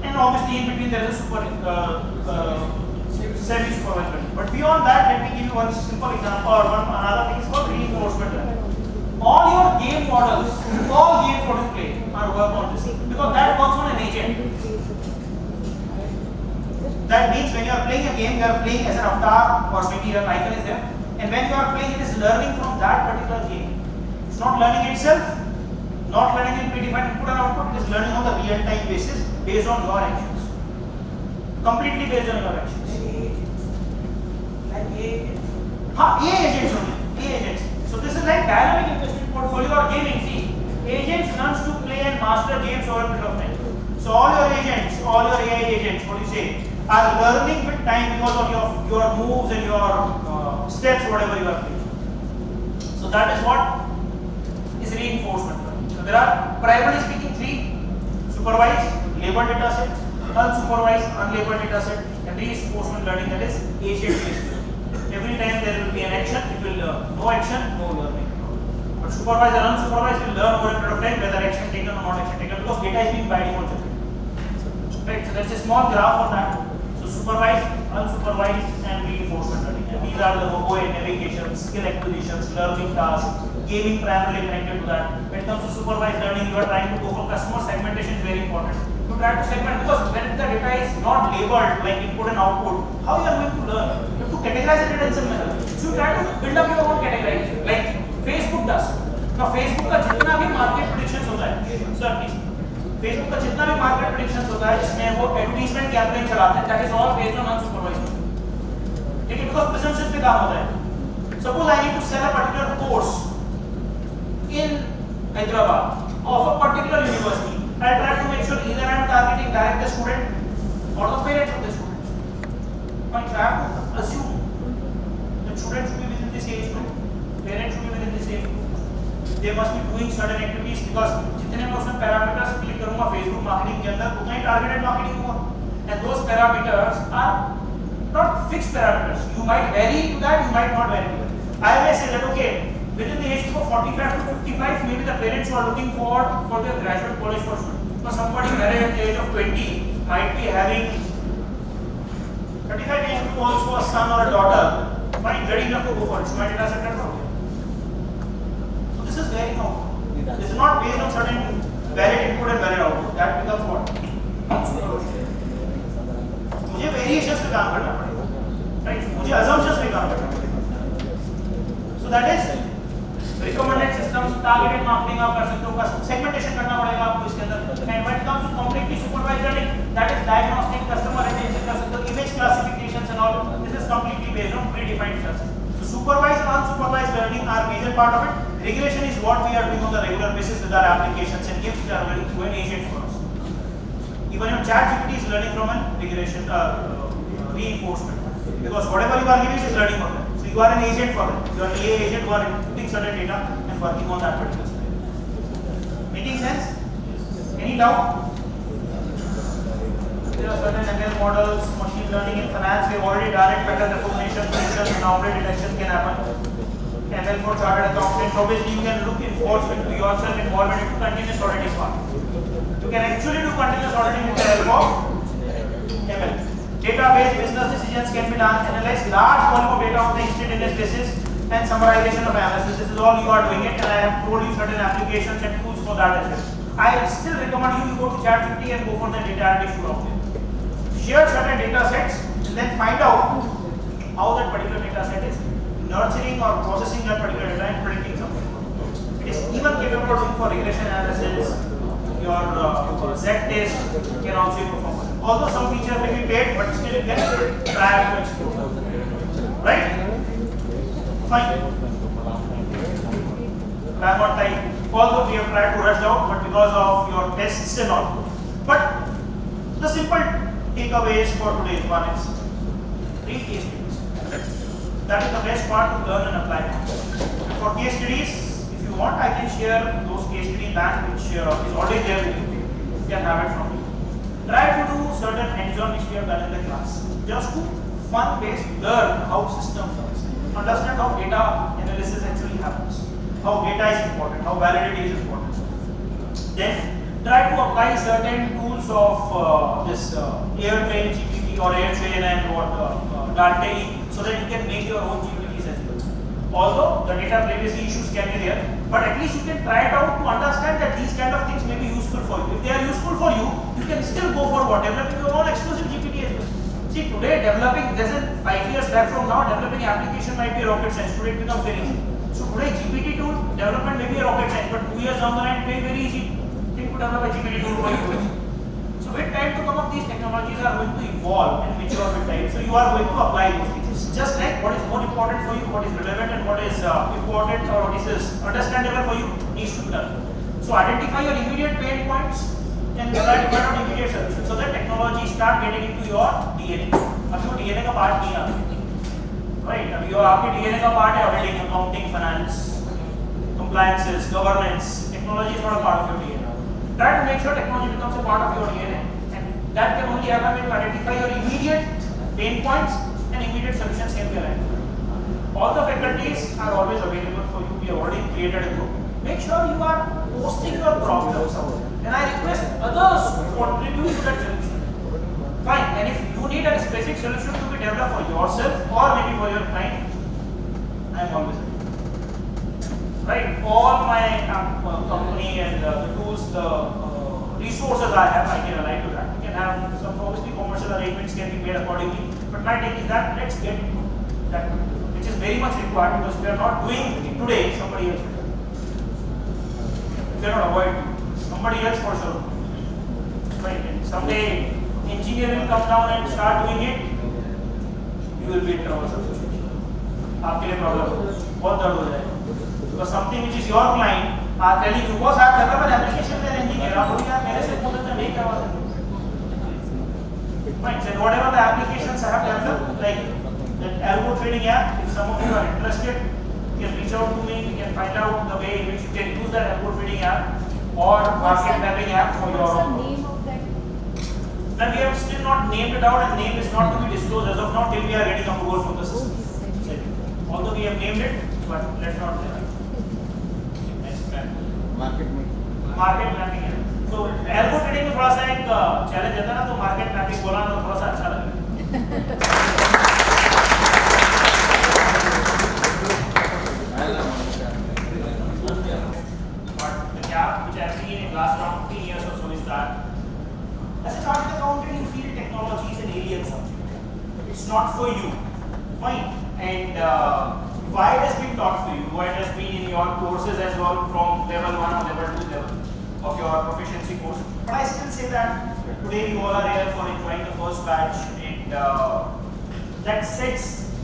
And obviously in between there is a semi-supervised learning. But beyond that, let me give you one simple example or another thing is called reinforcement learning. All your game models, all games what you play are work on this because that works on an agent. That means when you are playing a game, you are playing as an avatar or maybe an icon is there, and when you are playing, it is learning from that particular game. It's not learning itself, not learning in predefined input and output. It is learning on the real-time basis based on your actions, completely based on your actions. Like agents. Agents only. Agents. So this is like dynamic investment portfolio or gaming. See, agents learns to play and master games over a period of time. So all your agents, all your AI agents, what do you say, are learning with time because of your moves and your steps, whatever you are playing. So that is what is reinforcement learning. So there are, primarily speaking, 3: supervised, labeled data set, unsupervised, unlabeled data set, and reinforcement learning, that is agent-based learning. Every time there will be an action, it will learn. No action, no learning. But supervised and unsupervised will learn over a period of time whether action taken or not action taken because data is being by default generated. Right? So that's a small graph for that. So supervised, unsupervised, and reinforcement learning. And these are the OA, navigation, skill acquisitions, learning tasks, gaming primarily connected to that. When it comes to supervised learning, you are trying to go for customer segmentation is very important. You try to segment because when the data is not labeled like input and output, how you are going to learn? You have to categorize the data in some manner. So you try to build up your own categorization, like Facebook does. Now Facebook का जितना भी market predictions होता Facebook sir please. Facebook का जितना भी market predictions होता है जिसमें वो एडवर्टाइजमेंट कैंपेन चलाते हैं that is all based on unsupervised. ठीक है, बिकॉज़ प्रेजेंशियल पे काम होता है। Suppose I need to sell a particular course in Hyderabad of a particular university. I try to make sure either I am targeting direct the student or the parents of the students. But I have to assume the student should be within this age group, parents should be within this age group. They must be doing certain activities because जितने मैं उसमें parameters click करूँगा Facebook marketing के अंदर उतना ही targeted marketing होगा. And those parameters are not fixed parameters. You might vary to that, you might not vary to that. I may say that okay. Within the age of 45 to 55, maybe the parents who are looking for their graduate college for students. But somebody married at the age of 20 might be having 35 age group also a son or a daughter, fine, ready enough to go for it. So my data set is not. So this is very common. This is not based on certain valid input and valid output. That becomes what? मुझे variations पे काम करना पड़ेगा, right? मुझे assumptions पे काम करना पड़ेगा. So that is recommended systems, targeted marketing आप कर सकते हो, segmentation करना पड़ेगा आपको इसके अंदर. And when it comes to completely supervised learning, that is diagnostic, customer retention कर सकते हो, image classifications and all. This is completely based on predefined classes. So supervised and unsupervised learning are major part of it. Regression is what we are doing on the regular basis with our applications and games which are learning through an agent for us. Even your ChatGPT is learning from an regression reinforcement because whatever you are giving is learning from them. So you are an agent for them. You are an EA agent who are inputting certain data and working on that particular scenario. Making sense? Any doubt? There are certain ML models, machine learning in finance. We have already direct pattern recognition, predictions, anomaly detection can happen. ML for chartered accountants. Obviously, you can look into yourself involvement into continuous auditing part. You can actually do continuous auditing with the help of ML. Database business decisions can be done, analyze large volume of data on the instantaneous basis and summarization of analysis. This is all you are doing it, and I have told you certain applications and tools for that as well. I still recommend you go to ChatGPT and go for the data analytics tool out there. Share certain data sets and then find out how that particular data set is nurturing or processing that particular data and predicting something. It is even capable of doing for regression analysis. Your Z test can also perform. Although some feature may be paid, but still you can try to explore. Right? Fine. Back on time. Although we have tried to rush down, but because of your tests and all. But the simple takeaways for today's one is read case studies. That is the best part to learn and apply. For case studies, if you want, I can share those case study bank which is already there with you. You can have it from me. Try to do certain hands-on which we have done in the class. Just to fun-based learn how system works. Understand how data analysis actually happens. How data is important, how validity is important. Then try to apply certain tools of this Airtrain GPT or Airtrain and Dante so that you can make your own GPTs as well. Although the data privacy issues can be there, but at least you can try it out to understand that these kind of things may be useful for you. If they are useful for you, you can still go for what? Developing your own exclusive GPT as well. See, today developing, there's a 5 years back from now, developing application might be rocket science. Today it becomes very easy. So today GPT tool development may be a rocket science, but 2 years down the line it may be very easy. Think to develop a GPT tool for you. So with time to come up, these technologies are going to evolve and mature with time. So you are going to apply those things. Just like what is more important for you, what is relevant and what is important or what is understandable for you needs to be done. So identify your immediate pain points and try to find out immediate solutions so that technology start getting into your DNA. अब वो DNA का part नहीं है, right? अभी वो आपके DNA का part है auditing, accounting, finance, compliances, governance. Technology is not a part of your DNA. Try to make sure technology becomes a part of your DNA, and that can only happen when you identify your immediate pain points and immediate solutions can be aligned. All the faculties are always available for you. We have already created a group. Make sure you are posting your problems out, and I request others to contribute to that solution. Fine. And if you need a specific solution to be developed for yourself or maybe for your client, I am always available. Right? All my company and the tools, the resources I have, I can align to that. We can have some obviously commercial arrangements can be made accordingly. But my take is that let's get into that, which is very much required because we are not doing it today, somebody else will. We cannot avoid it. somebody else for sure. Right? And someday engineer will come down and start doing it. You will be in trouble. आपके लिए problem बहुत दर्द हो जाएगा. Because something which is your client are telling you, boss आप developer application में engineer आप बोलिए यार मेरे से बोलते थे मैं क्या बात है. Fine. So whatever the applications I have developed, like that algo trading app, if some of you are interested, you can reach out to me. We can find out the way in which you can use that algo trading app or market mapping app for your. What's the name of that? Then we have still not named it out, and name is not to be disclosed as of now till we are getting approval from the system. Although we have named it, but let's not. Market mapping है. So algo trading में थोड़ा सा एक challenge रहता है ना, तो market mapping बोला तो थोड़ा सा अच्छा लगे. But the gap which I have seen in last around 15 years or so is that as a chartered accountant you feel technology is an alien subject. It's not for you. Fine. And why it has been taught to you, why it has been in your courses as well from level 1 or level 2 level of your proficiency course. But I still say that today you all are here for enjoying the first batch, and that sets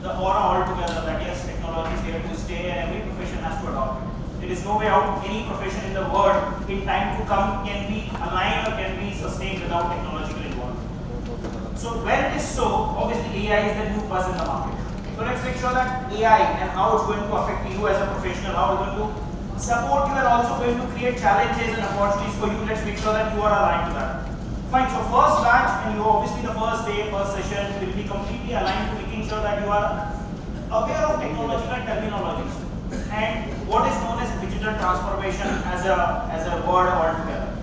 the aura altogether that yes, technology is here to stay and every profession has to adopt it. There is no way out any profession in the world in time to come can be aligned or can be sustained without technological involvement. So when it is so, obviously AI is the new buzz in the market. So let's make sure that AI and how it's going to affect you as a professional, how it's going to support you and also going to create challenges and opportunities for you. Let's make sure that you are aligned to that. Fine, so first batch and you obviously the first day, first session will be completely aligned to making sure that you are aware of technological terminologies and what is known as digital transformation as a word altogether.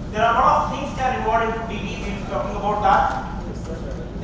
There are a lot of things that are involved in DD in talking about that.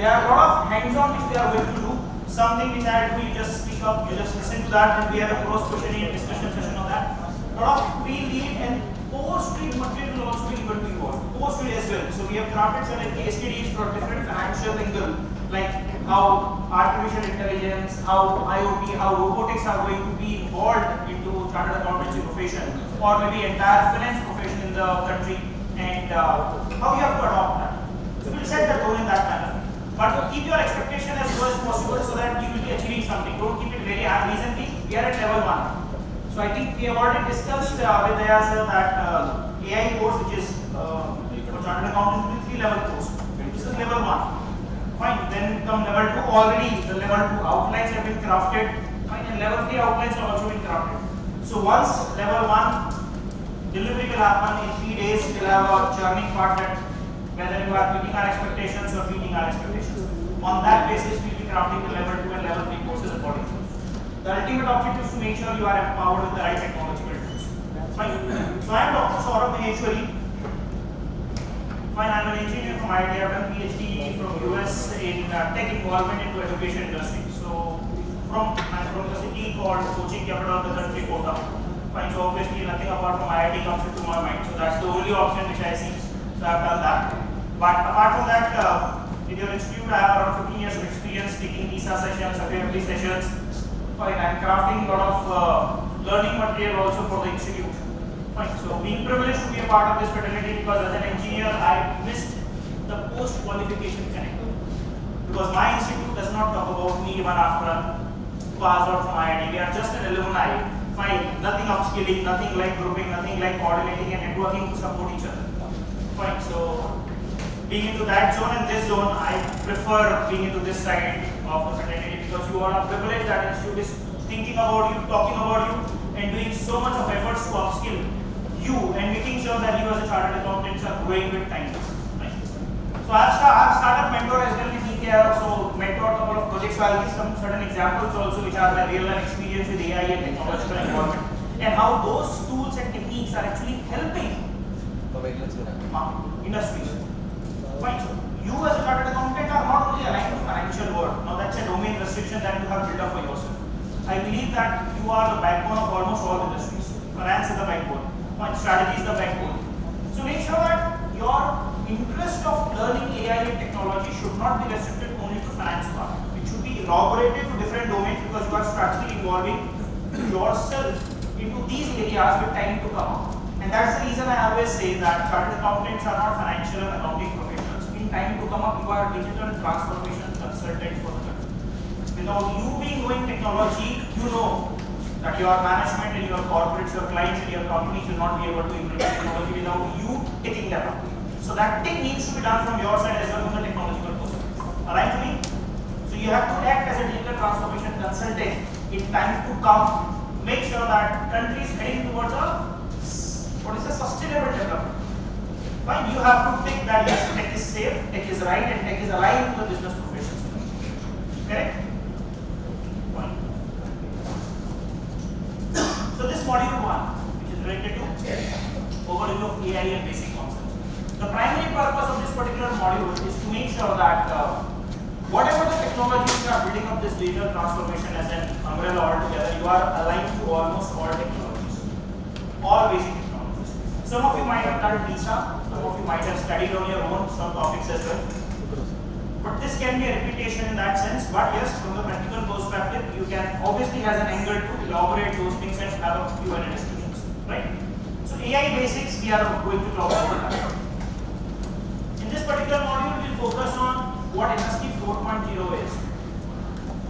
There are a lot of hands-on which we are going to do. Something which I do, you just speak up, you just listen to that, and we have a cross-questioning and discussion session on that. A lot of pre-read and post-read material will also be able to involve. Post-read as well. So we have crafted certain case studies for different financial angle, like how artificial intelligence, how IoT, how robotics are going to be involved into chartered accountancy profession, or maybe entire finance profession in the country, and how you have to adopt that. So we'll set the tone in that manner. But keep your expectation as low as possible so that you will be achieving something. Don't keep it very high. Reason being, we are at level 1. So I think we have already discussed with Ayaz that AI course, which is for chartered accountants, will be 3-level course. This is level 1. Fine. Then come level 2. Already the level 2 outlines have been crafted. Fine. And level 3 outlines have also been crafted. So once level 1 delivery will happen in 3 days, we'll have a churning part that whether you are meeting our expectations or meeting our expectations. On that basis, we will be crafting the level 2 and level 3 courses accordingly. The ultimate objective is to make sure you are empowered with the right technological tools. Fine. So I am Dr. Saurabh Maheshwari. Fine, I am an engineer from IIT. I have done PhD from US in tech involvement into education industry. So I am from the city called coaching capital of the country, Kota. Fine. So obviously nothing apart from IIT comes into my mind. So that's the only option which I see. So I have done that. But apart from that, in your institute, I have around 15 years of experience taking ESA sessions, FAMD sessions. Fine, I am crafting a lot of learning material also for the institute. Fine, so being privileged to be a part of this fraternity because as an engineer, I missed the post-qualification connect. Because my institute does not talk about me even after I passed out from IIT. We are just an alumni. Fine, nothing upskilling, nothing like grouping, nothing like coordinating and networking to support each other. Fine, so being into that zone and this zone, I prefer being into this side of the fraternity because you are privileged that institute is thinking about you, talking about you, and doing so much of efforts to upskill you and making sure that you as a chartered accountants are growing with time. Right? So I've started mentor as well in EKR, so mentor a couple of projects. So I'll give some certain examples also which are my real life experience with AI and technological involvement and how those tools and techniques are actually helping industries. Fine. So you as a chartered accountant are not only aligned to financial world. Now that's a domain restriction that you have built up for yourself. I believe that you are the backbone of almost all industries. Finance is the backbone. Fine. Strategy is the backbone. So make sure that your interest of learning AI and technology should not be restricted only to finance part. It should be elaborated to different domains because you are strategically involving yourself into these areas with time to come. And that's the reason I always say that chartered accountants are not financial and accounting professionals. In time to come up, you are a digital transformation consultant for the country. Without you being knowing technology, you know that your management and your corporates, your clients and your companies will not be able to implement technology without you taking that up. So that thing needs to be done from your side as well from the technological perspective. Alright to me? So you have to act as a digital transformation consultant in time to come. Make sure that country is heading towards a sustainable development. Fine, you have to think that yes, tech is safe, tech is right, and tech is aligned to the business professions. Correct? Fine. So this module 1, which is related to overview of AI and basic concepts. The primary purpose of this particular module is to make sure that whatever the technologies you are building up this digital transformation as an umbrella altogether, you are aligned to almost all technologies, all basic technologies. Some of you might have done DISA, some of you might have studied on your own some topics as well. But this can be a repetition in that sense. But yes, from the practical perspective, you can obviously has an angle to elaborate those things and have a Q&A discussions, right? So AI basics, we are going to talk about that. In this particular module, we will focus on what industry 4.0 is.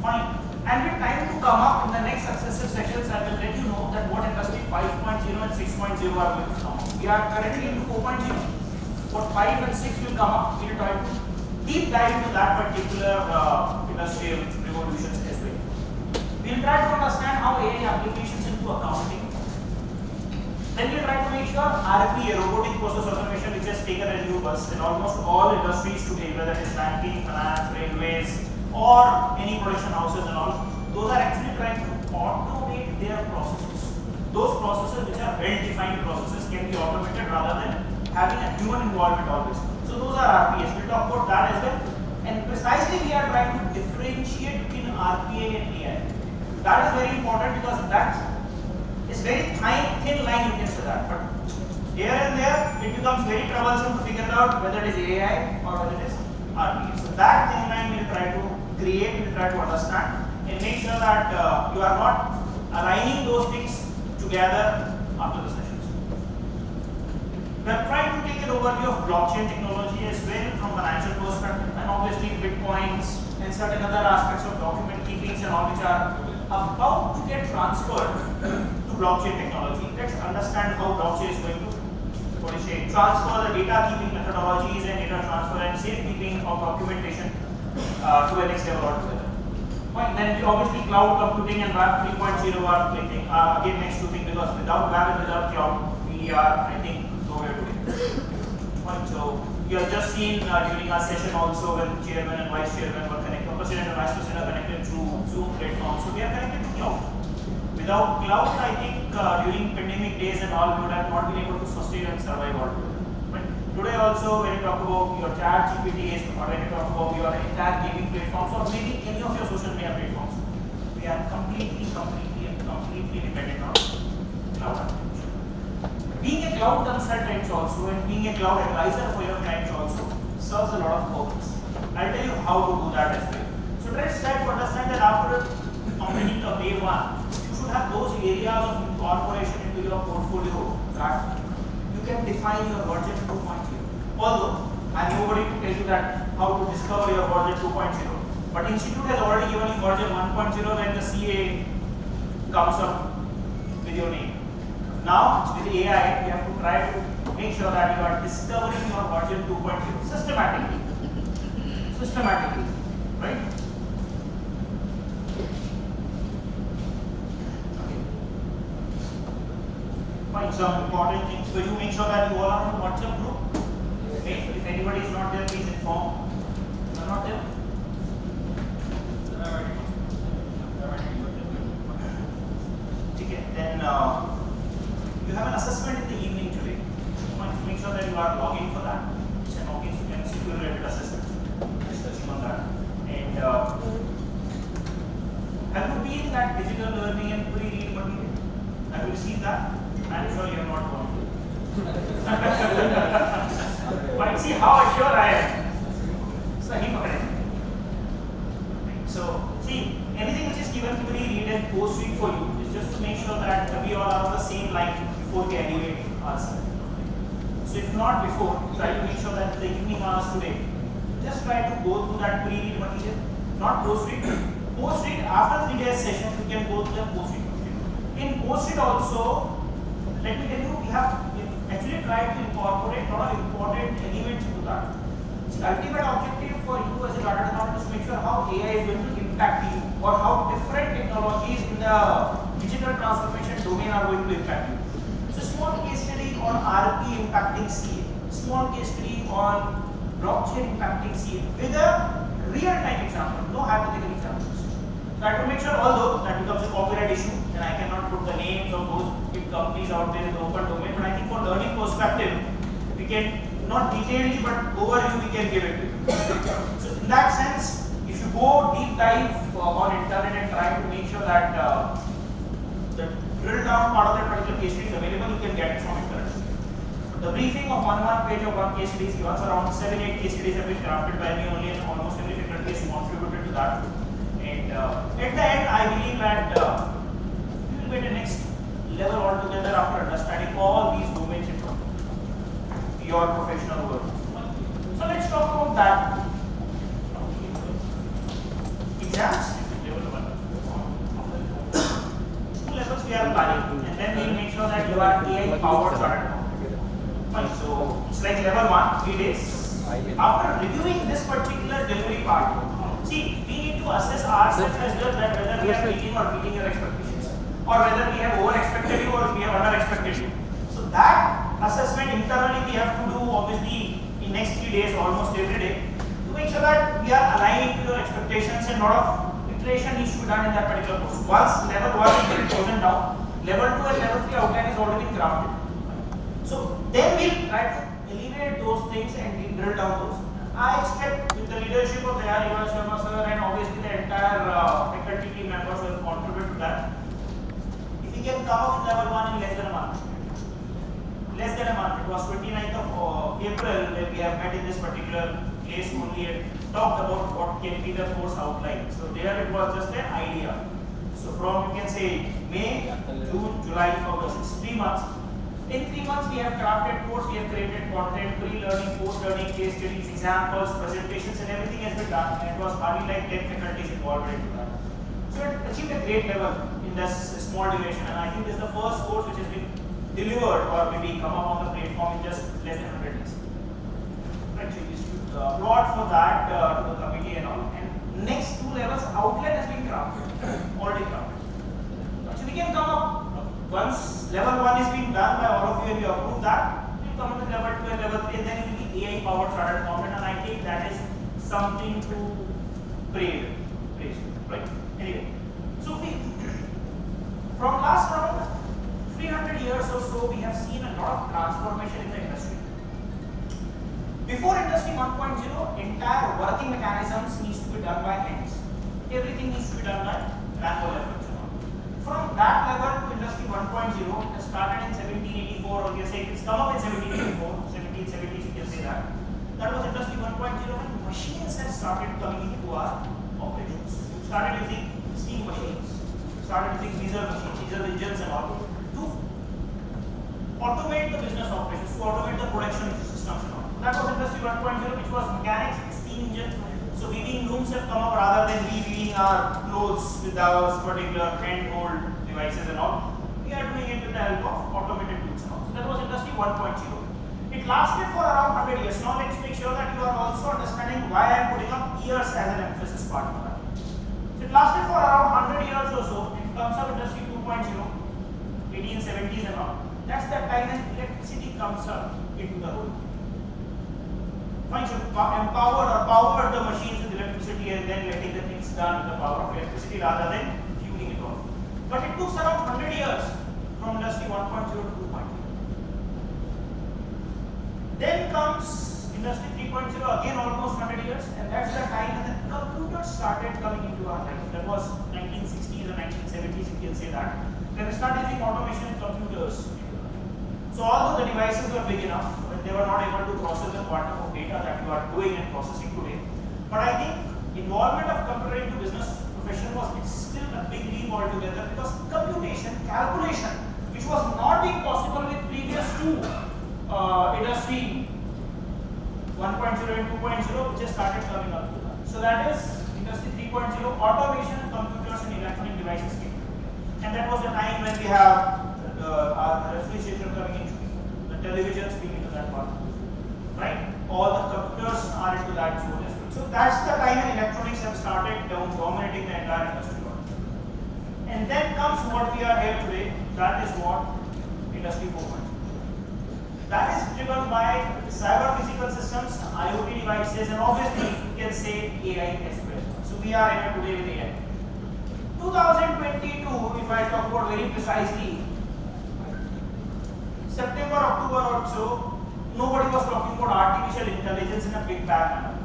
Fine. And with time to come up in the next successive sessions, I will let you know that what industry 5.0 and 6.0 are going to come up. We are currently into 4.0. What 5 and 6 will come up, we will try to deep dive into that particular industrial revolutions as well. We will try to understand how AI applications into accounting. Then we will try to make sure RPA, robotic process automation, which has taken a new bus in almost all industries today, whether it is banking, finance, railways, or any production houses and all, those are actually trying to automate their processes. Those processes which are well-defined processes can be automated rather than having a human involvement always. So those are RPAs. We'll talk about that as well. And precisely we are trying to differentiate between RPA and AI. That is very important because that is very thin line, you can say that. But here and there, it becomes very troublesome to figure out whether it is AI or whether it is RPA. So that thin line we'll try to create, we'll try to understand and make sure that you are not aligning those things together after the sessions. We are trying to take an overview of blockchain technology as well from financial perspective, and obviously bitcoins and certain other aspects of document keepings and all which are about to get transferred to blockchain technology. Let's understand how blockchain is going to transfer the data keeping methodologies and data transfer and safekeeping of documentation to a next level altogether. Fine. Then we obviously cloud computing and Web 3.0 are again next to thing, because without web and without cloud, we are, I think, nowhere today. Fine. So you have just seen during our session also when chairman and vice chairman were connected, president and vice president are connected through Zoom platform. So we are connected to cloud. Without cloud, I think during pandemic days and all, we would have not been able to sustain and survive altogether. But today also, when you talk about your chat GPTs or when you talk about your entire gaming platforms or maybe any of your social media platforms, we are completely dependent on cloud application. Being a cloud consultant also and being a cloud advisor for your clients also serves a lot of purpose. I'll tell you how to do that as well. So let's try to understand that after completing the wave 1, have those areas of incorporation into your portfolio that you can define your version 2.0. Although I am nobody to tell you that how to discover your version 2.0, but institute has already given you version 1.0 when the CA comes up with your name. Now with AI, you have to try to make sure that you are discovering your version 2.0 systematically, right? Find some important things. So you make sure that you all are on WhatsApp group. Okay. If anybody is not there, please inform. You are not there? Okay. Then you have an assessment in the evening today. So make sure that you are logging for that. It's an MCQ related assessment. Discussing on that. And have you been that digital learning and pre-read material? Have you received that? I'm sure you are not going to. But see how sure I am. So, see, anything which is given to read and post-read for you is just to make sure that we all are on the same line before we elevate ourselves. So if not before, try to make sure that the evening hours today, just try to go through that pre-read material, not post-read. Post-read, after 3 days session, you can go to the post-read material. In post-read also, let me tell you, we have actually tried to incorporate a lot of important elements into that. The ultimate objective for you as a chartered accountant is to make sure how AI is going to impact you, or how different technologies in the digital transformation domain are going to impact you. So small case study on RP impacting CA, small case study on blockchain impacting CA with a real-time example, no hypothetical examples. So I have to make sure, although that becomes a copyright issue, and I cannot put the names of those big companies out there in the open domain, but I think for learning perspective, we can, not detailedly, but overview we can give it to you. So in that sense, if you go deep dive on internet and try to make sure that the drill down part of that particular case study is available, you can get it from internet. The briefing of one page of one case study is given, so around 7-8 case studies have been crafted by me only, and almost every faculty has contributed to that. And at the end, I believe that you will get a next level altogether after understanding all these domains in your professional work. So let's talk about that. Exams, level 1. 2 levels we are planning, and then we'll make sure that you are AI powered chartered. Fine. So it's like level 1, 3 days. After reviewing this particular delivery part, see, we need to assess ourselves as well, that whether we are meeting or beating your expectations, or whether we have over expected you or we have under expected you. So that assessment internally we have to do obviously in next 3 days, almost every day, to make sure that we are aligning to your expectations, and a lot of iteration needs to be done in that particular course. Once level 1 is been chosen down, level 2 and level 3 outline is already been crafted. So then we'll try to eliminate those things and we'll drill down those. I expect with the leadership of Dayal Sharma sir and obviously the entire faculty team members who have contributed to that, if we can come up with level 1 in less than a month. Less than a month. It was 29th of April when we have met in this particular place only and talked about what can be the course outline. So there it was just an idea. So from, you can say, May, June, July, August, it's 3 months. In 3 months we have crafted course, we have created content, pre-learning, post-learning, case studies, examples, presentations, and everything has been done. And it was hardly like 10 faculties involved into that. So it achieved a great level in this small duration, and I think this is the first course which has been delivered or maybe come up on the platform in just less than 100 days. Right, so you should applaud for that to the committee and all. And next 2 levels outline has been crafted, already crafted. So we can come up, once level 1 is being done by all of you and you approve that, we'll come up with level 2 and level 3, and then it will be AI powered chartered accountant, and I think that is something to praise, right? Anyway, so from last around 300 years or so, we have seen a lot of transformation in the industry. Before Industry 1.0, entire working mechanisms needs to be done by hands. Everything needs to be done by manual efforts. From that level to Industry 1.0, it has started in 1784, or you can say it's come up in 1784, 1770s, you can say that. That was Industry 1.0 when machines have started coming into our operations. We started using steam machines, started using diesel machines, diesel engines and all, to automate the business operations, to automate the production systems and all. That was Industry 1.0, which was mechanics, steam engine. So weaving looms have come up rather than weaving our clothes with those particular hand-hold devices and all. We are doing it with the help of automated tools and all. So that was Industry 1.0. It lasted for around 100 years. Now let's make sure that you are also understanding why I am putting up years as an emphasis part for that. So it lasted for around 100 years or so. It comes up Industry 2.0, 1870s and all. That's the time when electricity comes up into the whole. Fine, so powered the machines with electricity and then letting the things done with the power of electricity rather than fueling it all. But it took around 100 years from Industry 1.0 to 2.0. Then comes Industry 3.0, again almost 100 years, and that's the time when the computers started coming into our life. That was 1960s or 1970s, you can say that. Then we started using automation in computers. So although the devices were big enough, they were not able to process the quantum of data that you are doing and processing today. But I think involvement of computer into business profession was still a big leap altogether, because computation, calculation, which was not being possible with previous 2 industry 1.0 and 2.0, which has started coming up. So that is industry 3.0, automation, computers and electronic devices came. And that was the time when we have our refrigerator coming into the televisions being into that part, right? All the computers are into that zone as well. So that's the time when electronics have started dominating the entire industry. And then comes what we are here today, that is what industry 4.0. That is driven by cyber physical systems, IoT devices, and obviously you can say AI as well. So we are here today with AI. 2022, if I talk about very precisely, September, October or so, nobody was talking about artificial intelligence in a big bang manner.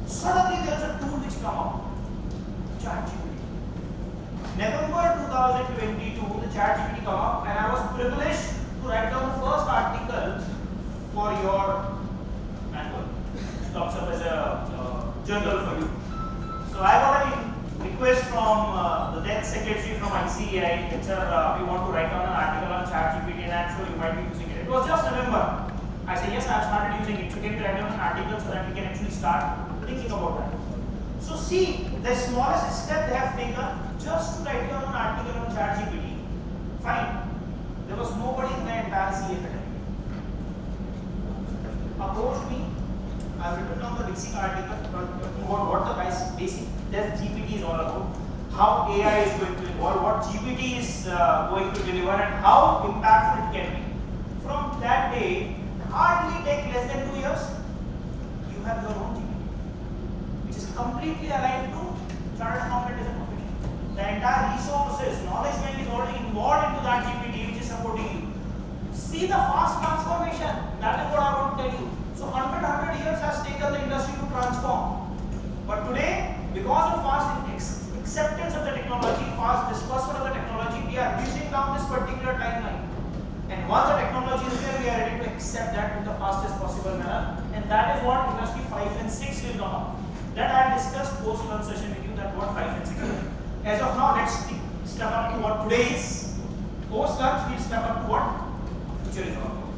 Suddenly there is a tool which come up, ChatGPT. November 2022, the ChatGPT come up, and I was privileged to write down the first article for your manual. It comes up as a journal for you. So I got a request from the then secretary from ICAI that sir, we want to write down an article on ChatGPT and I'm sure you might be using it. It was just November. I said yes, I have started using it. So can you write down an article so that we can actually start thinking about that. So see, the smallest step they have taken just to write down an article on ChatGPT. Fine. There was nobody in the entire CA academy. Approached me. I've written down the basic article talking about what the guys basic that GPT is all about, how AI is going to evolve, what GPT is going to deliver, and how impactful it can be. From that day, hardly take less than 2 years, you have your own GPT, which is completely aligned to chartered accountant as a profession. The entire resources, knowledge bank is already involved into that GPT, which is supporting you. See the fast transformation. That is what I want to tell you. So 100 years has taken the industry to transform. But today, because of fast acceptance of the technology, fast disbursement of the technology, we are reducing down this particular timeline. And once the technology is there, we are ready to accept that in the fastest possible manner. And that is what industry 5 and 6 will come up. That I have discussed post-lunch session with you, that what 5 and 6 will. As of now, let's step up to what today is. Post-lunch, we'll step up to what future is all about.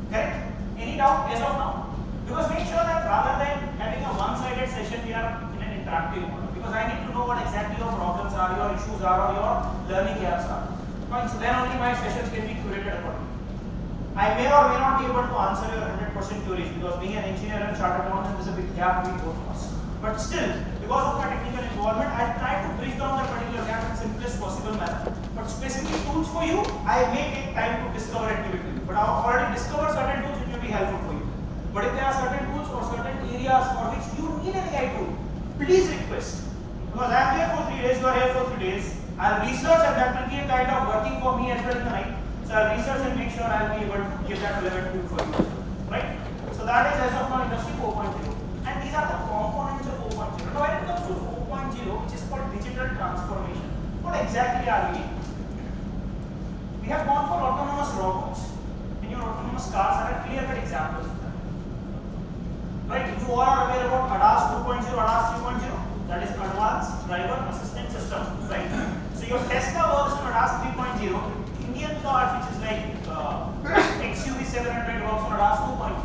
Correct? Any doubt as of now? Because make sure that rather than having a one-sided session, we are in an interactive mode. Because I need to know what exactly your problems are, your issues are, or your learning gaps are. Fine, so then only my sessions can be curated accordingly. I may or may not be able to answer your 100% queries because being an engineer and chartered accountant, there's a big gap between both of us. But still, because of my technical involvement, I try to bridge down that particular gap in the simplest possible manner. But specific tools for you, I may take time to discover and give it to you. But I've already discovered certain tools which will be helpful for you. But if there are certain tools or certain areas for which you need an AI tool, please request. Because I am here for 3 days, you are here for 3 days. I'll research and that will be a kind of working for me as well in the night. So I'll research and make sure I'll be able to give that relevant tool for you. Right? So that is as of now industry 4.0. And these are the components of 4.0. Now when it comes to 4.0, which is called digital transformation, what exactly are we in? We have gone for autonomous robots. And your autonomous cars are a clear-cut examples. Right, you all are aware about ADAS 2.0, ADAS 3.0, that is Advanced Driver Assistance System, right? So your Tesla works on ADAS 3.0, Indian cars which is like XUV 700 works on ADAS 2.0,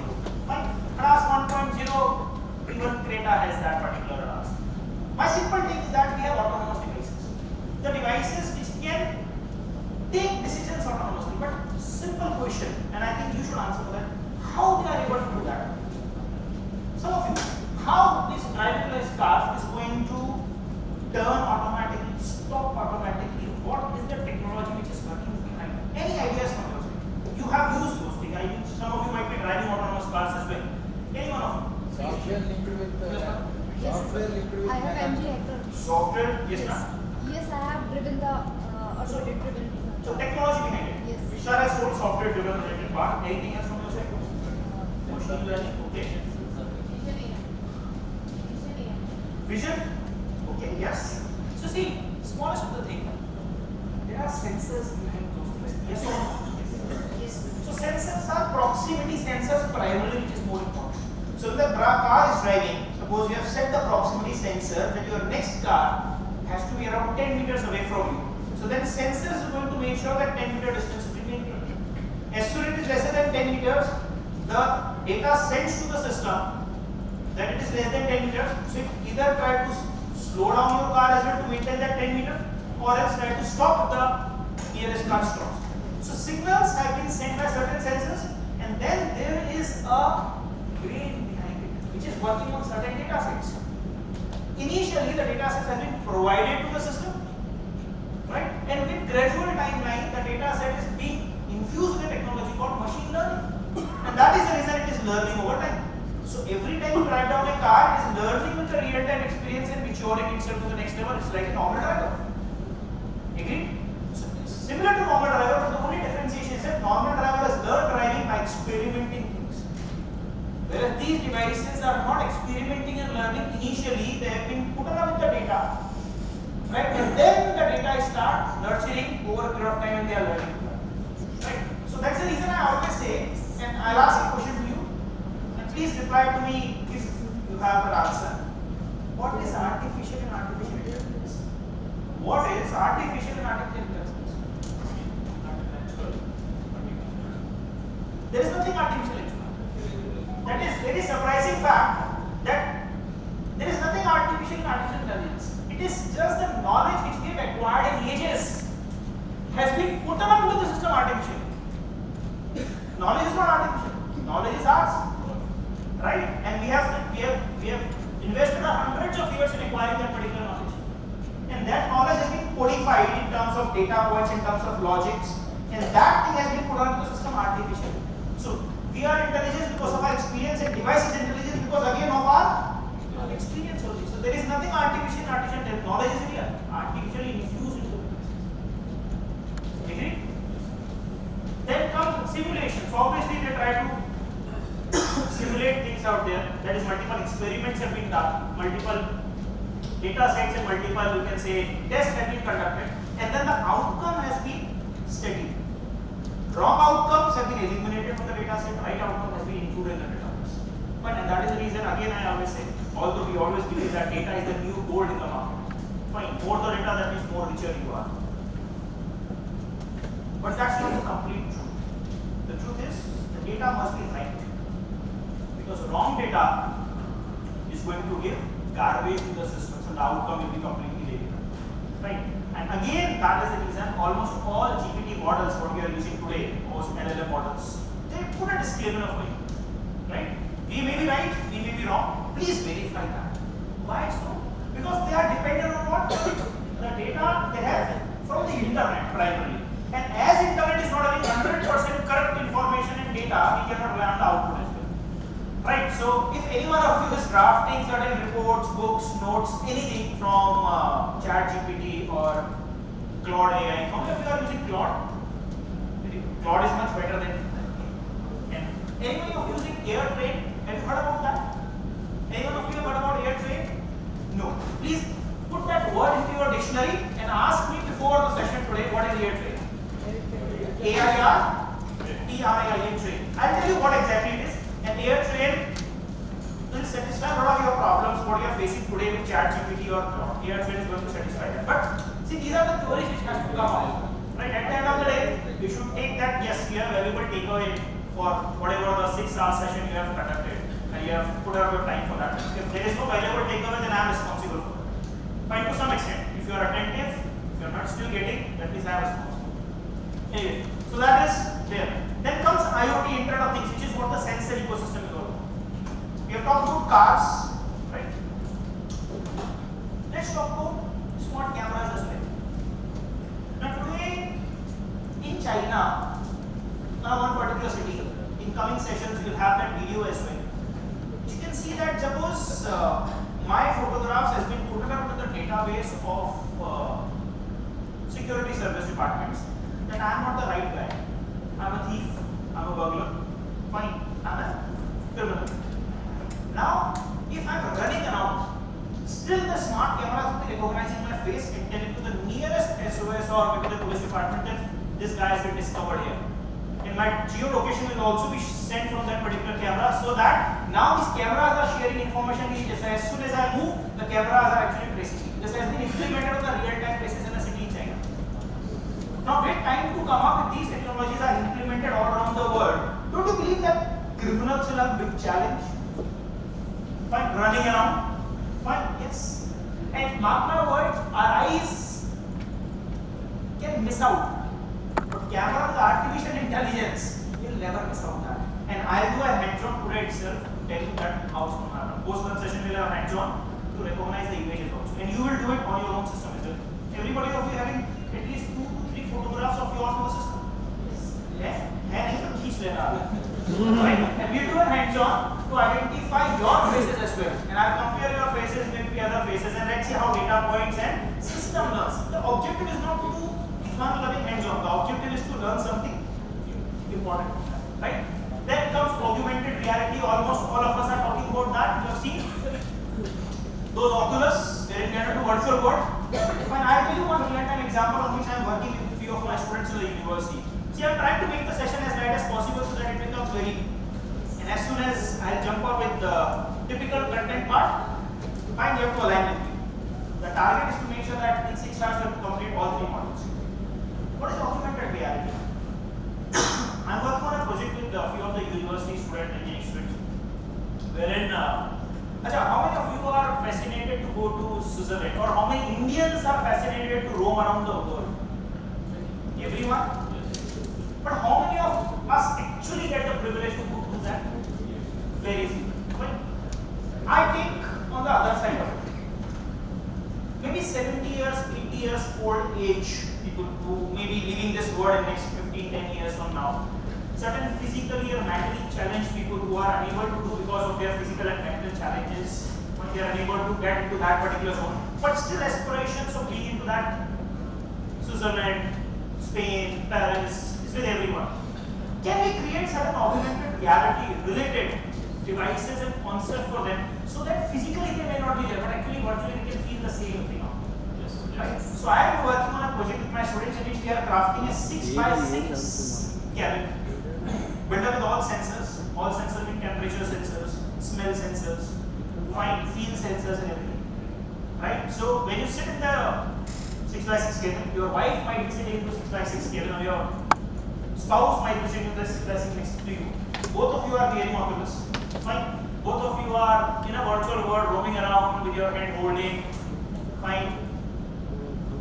fine? ADAS 1.0, even Creta has that particular ADAS. My simple take is that we have autonomous devices. The devices which can take decisions autonomously, but simple question, and I think you should answer for that, how they are able to do that? Some of you, how this driverless car is going to turn automatically, stop automatically? What is the technology which is working behind? Any ideas from your side? You have used those things. Some of you might be driving autonomous cars as well. Any one of you? Software linked with Yes. software linked with I have MG Hector. Software, yes, ma'am. Yes, I have driven the automated driven. So technology behind it. Yes. Vishal has told software driven related part. Anything else from your side? Machine learning, okay. Vision? Okay, yes. So see, smallest of the thing, there are sensors behind those devices. Yes or no? Yes. So sensors are proximity sensors primarily, which is more important. So if the car is driving, suppose you have set the proximity sensor that your next car has to be around 10 meters away from you. So then sensors are going to make sure that 10-meter distance is maintained. As soon as it is less meters, the data sent to the system, that it is less than 10 meters. So either try to slow down your car as well to maintain that 10 meter, or else try to stop the nearest car stops. So signals have been sent by certain sensors, and then there is a brain behind it, which is working on certain data sets. Initially, the data sets have been provided to the system, right? And with gradual timeline, the data set is being infused with a technology called machine learning, and that is the reason it is learning over time. So every time you drive down a car, it is learning with the real-time experience and maturing itself to the next level. It's like a normal driver. Agreed? So similar to normal driver, but the only differentiation is that normal driver has learned driving by experimenting things. Whereas these devices are not experimenting and learning. Initially, they have been put on with the data, right? And then the data start nurturing over a period of time and they are learning. Right? So that's the reason I always say, and I'll ask a question to you, and please reply to me if you have an answer. What is artificial and artificial intelligence? What is artificial and artificial intelligence? There is nothing artificial in it. That is very surprising fact that there is nothing artificial in artificial intelligence. It is just the knowledge which we have acquired in ages has been put up into the system artificially. Knowledge is not artificial. Knowledge is ours, right? And we have invested hundreds of years in acquiring that particular knowledge, and that knowledge has been codified in terms of data points, in terms of logics, and that thing has been put onto the system artificially. So we are intelligent because of our experience, and device is intelligent because again of our experience only. So there is nothing artificial in artificial intelligence. Knowledge is real, artificially infused into it. Agree? Then comes simulation. So obviously they try to simulate things out there. That is, multiple experiments have been done, multiple data sets and multiple, you can say, tests have been conducted, and then the outcome has been studied. Wrong outcomes have been eliminated from the data set, right outcome has been included in the database. But and that is the reason, again I always say, although we always believe that data is the new gold in the market. Fine, more the data, that means more richer you are. But that's not the complete truth. The truth is, the data must be right. Because wrong data is going to give garbage to the systems, and the outcome will be completely negative. Right? And again, that is the reason almost all GPT models, what we are using today, most LLM models, they put a disclaimer for you. Right? We may be right, we may be wrong. Please verify that. Why so? Because they are dependent on what? The data they have from the internet primarily. And as internet is not having 100% correct information and data, we cannot rely on the output as well. Right? So if any one of you is drafting certain reports, books, notes, anything from ChatGPT or Claude AI, how many of you are using Claude? Claude is much better than. And anyone of you using AirTrain? Have you heard about that? Anyone of you have heard about AirTrain? No. Please put that word into your dictionary and ask me before the session today, what is AirTrain? AirTrain. I'll tell you what exactly it is. An AirTrain will satisfy a lot of your problems, what you are facing today with ChatGPT or Claude. AirTrain is going to satisfy that. But see, these are the theories which has to come out. Right? At the end of the day, you should take that, yes, you have valuable takeaway for whatever the 6-hour session you have conducted, and you have put out your time for that. If there is no valuable takeaway, then I am responsible for it. Fine, to some extent. If you are attentive, if you are not still getting, that means I am responsible. Anyway, so that is there. Then comes IoT, Internet of Things, which is what the sensor ecosystem is all about. We have talked about cars, right? Let's talk about smart cameras as well. Now today in China, one particular city, in coming sessions we will have that video as well. You can see that suppose my photographs has been put up to the database of security service departments, that I am not the right guy. I am a thief, I am a burglar, fine, I am a criminal. Now, if I am running around, still the smart cameras will be recognizing my face and telling to the nearest SOS or maybe the police department that this guy has been discovered here. And my geolocation will also be sent from that particular camera, so that now these cameras are sharing information with each other. As soon as I move, the cameras are actually tracing me. This has been implemented on the real-time basis in a city in China. Now, wait time to come up with these technologies are implemented all around the world. Don't you believe that Criminals will have big challenge. Fine, running around. Fine, yes. And mark my words, our eyes can miss out. But camera with artificial intelligence will never miss out that. And I'll do a hands-on today itself to tell you that how it's going to happen. Post-one session will have hands-on to recognize the images also. And you will do it on your own system as well. Everybody of you having at least 2 to 3 photographs of yours on the system. Yes? And you can keep that. Right? And we do a hands-on to identify your faces as well. And I'll compare your faces with the other faces and let's see how data points and system learns. The objective is not to do fun-loving hands-on. The objective is to learn something important. Right? Then comes augmented reality. Almost all of us are talking about that. You have seen those Oculus, they can do virtual world. Fine, I'll tell you one real-time example on which I am working with a few of my students in the university. See, I'm trying to make the session as light as possible so that it becomes very. And as soon as I'll jump up with the typical content part, fine, you have to align with me. The target is to make sure that in 6 hours you have to complete all 3 modules. What is augmented reality? I'm working on a project with a few of the university students, engineering students, wherein how many of you are fascinated to go to Switzerland, or how many Indians are fascinated to roam around the world? Everyone? But how many of us actually get the privilege to go do that? Very few. But I think on the other side of it, maybe 70 years, 80 years old age people who may be leaving this world in next 15, 10 years from now, certain physically or mentally challenged people who are unable to do because of their physical and mental challenges, when they are unable to get into that particular zone, but still aspirations of being into that Switzerland, Spain, Paris, is with everyone. Can we create certain augmented reality related devices and concepts for them so that physically they may not be there, but actually virtually they can feel the same thing? Yes. Right? So I am working on a project with my students in which we are crafting a 6x6 cabin. Built up with all sensors with temperature sensors, smell sensors, feel sensors and everything. Right? So when you sit in the 6x6 cabin, your wife might be sitting in the 6x6 cabin, or your spouse might be sitting in the 6x6 next to you. Both of you are wearing Oculus. Fine. Both of you are in a virtual world roaming around with your hand holding. Fine.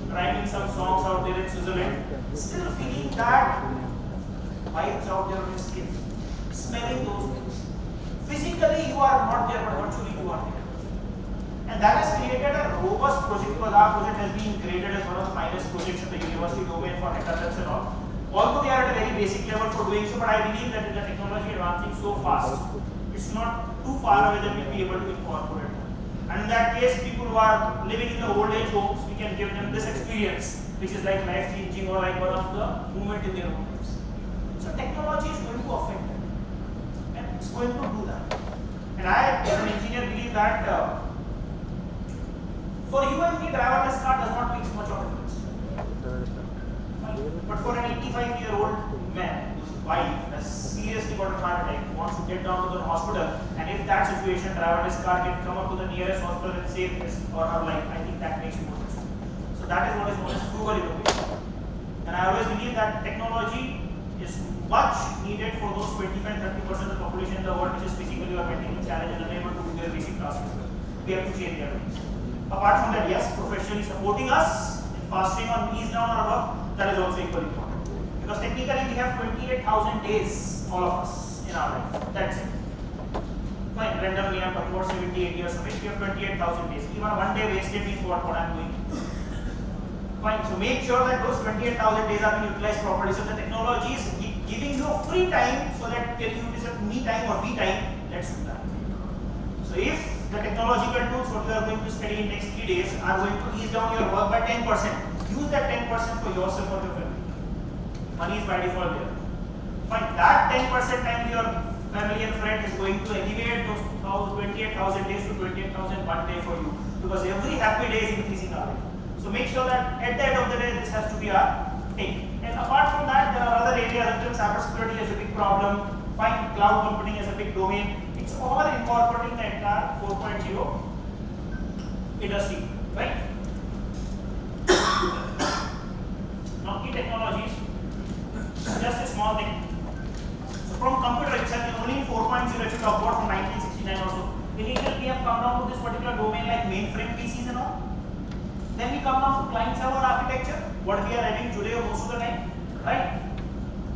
Writing some songs out there in Switzerland. Still feeling that vibes out there on your skin, smelling those things. Physically you are not there, but virtually you are there. And that has created a robust project, because our project has been graded as one of the finest projects in the university domain for hackathons and all. Although they are at a very basic level for doing so, but I believe that with the technology advancing so fast, it's not too far away that we'll be able to incorporate. And in that case, people who are living in the old age homes, we can give them this experience, which is like life changing or like one of the movement in their own lives. So technology is going to affect them, and it's going to do that. And I, as an engineer, believe that for you and me, driverless car does not make much of a difference. But for an 85-year-old man whose wife has seriously got a heart attack, wants to get down to the hospital, and if that situation, driverless car can come up to the nearest hospital and save his or her life, I think that makes more sense. So that is what is known as frugal innovation. And I always believe that technology is much needed for those 25-30% of the population in the world which is physically or mentally challenged and unable to do their basic tasks. We have to change their ways. Apart from that, yes, professionally supporting us in fastering or ease down our work, that is also equally important. Because technically we have 28,000 days, all of us, in our life. That's it. Fine, randomly I'm talking about 78 years of age, we have 28,000 days. Even one day wasted means what I'm doing. Fine, so make sure that those 28,000 days are being utilized properly. So the technology is giving you free time so that you use me time or we time, let's do that. So if the technological tools what you are going to study in next 3 days are going to ease down your work by 10%, use that 10% for yourself or your family. Money is by default there. Fine, that 10% time with your family and friend is going to elevate those 28,000 days to 28,000 one day for you, because every happy day is increasing our life. So make sure that at the end of the day this has to be our thing. And apart from that, there are other areas. Cybersecurity is a big problem. Fine, cloud computing is a big domain. It's all incorporating the entire 4.0 industry, right? Now, key technologies, just a small thing. So from computer itself, only in 4.0 if you talk about from 1969 or so, initially we have come down to this particular domain like mainframe PCs and all. Then we come down to client-server architecture, what we are having today most of the time, right?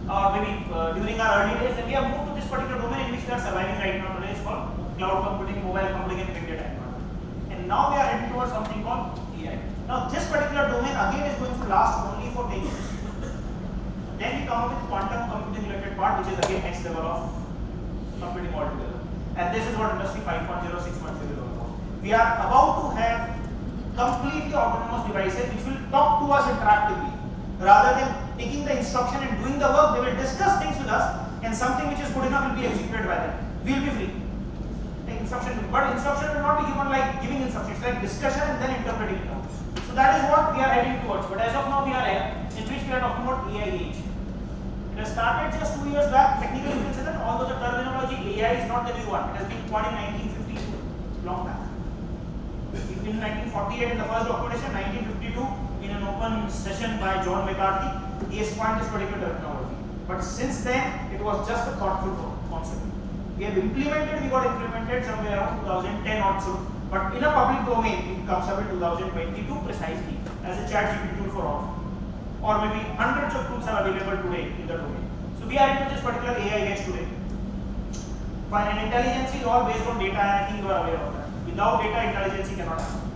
Or maybe during our early days, then we have moved to this particular domain in which we are surviving right now. Today it's called cloud computing, mobile computing, and big data environment. And now we are heading towards something called AI. Now this particular domain again is going to last only for 10 years. Then we come up with quantum computing related part, which is again next level of computing altogether. And this is what Industry 5.0, 6.0 is all about. We are about to have completely autonomous devices which will talk to us interactively. Rather than taking the instruction and doing the work, they will discuss things with us, and something which is good enough will be executed by them. We will be free. The instruction, but instruction will not be given like giving instructions, like discussion and then interpreting it out. So that is what we are heading towards. But as of now, we are here in which we are talking about AI age. It has started just 2 years back. Technically, you can say that although the terminology AI is not the new one, it has been coined in 1952, long back. In 1948 in the first documentation, 1952 in an open session by John McCarthy, he has coined this particular terminology. But since then, it was just a thoughtful concept. We got implemented somewhere around 2010 or so. But in a public domain, it comes up in 2022 precisely as a ChatGPT tool for all. Or maybe hundreds of tools are available today in the domain. So we are into this particular AI age today. But an intelligence is all based on data, and I think you are aware of that. Without data, intelligence cannot happen.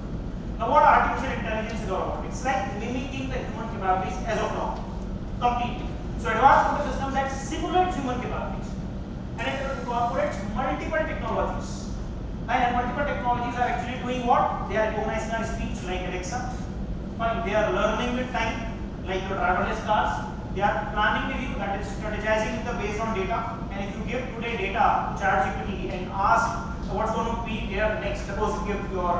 Now what artificial intelligence is all about? It's like mimicking the human capabilities as of now, completely. So advanced computer systems that simulate human capabilities, and it incorporates multiple technologies. And multiple technologies are actually doing what? They are recognizing our speech like Alexa. Fine. They are learning with time like your driverless cars. They are planning with you, that is strategizing with the based on data. And if you give today data to ChatGPT and ask what's going to be there next, suppose you give your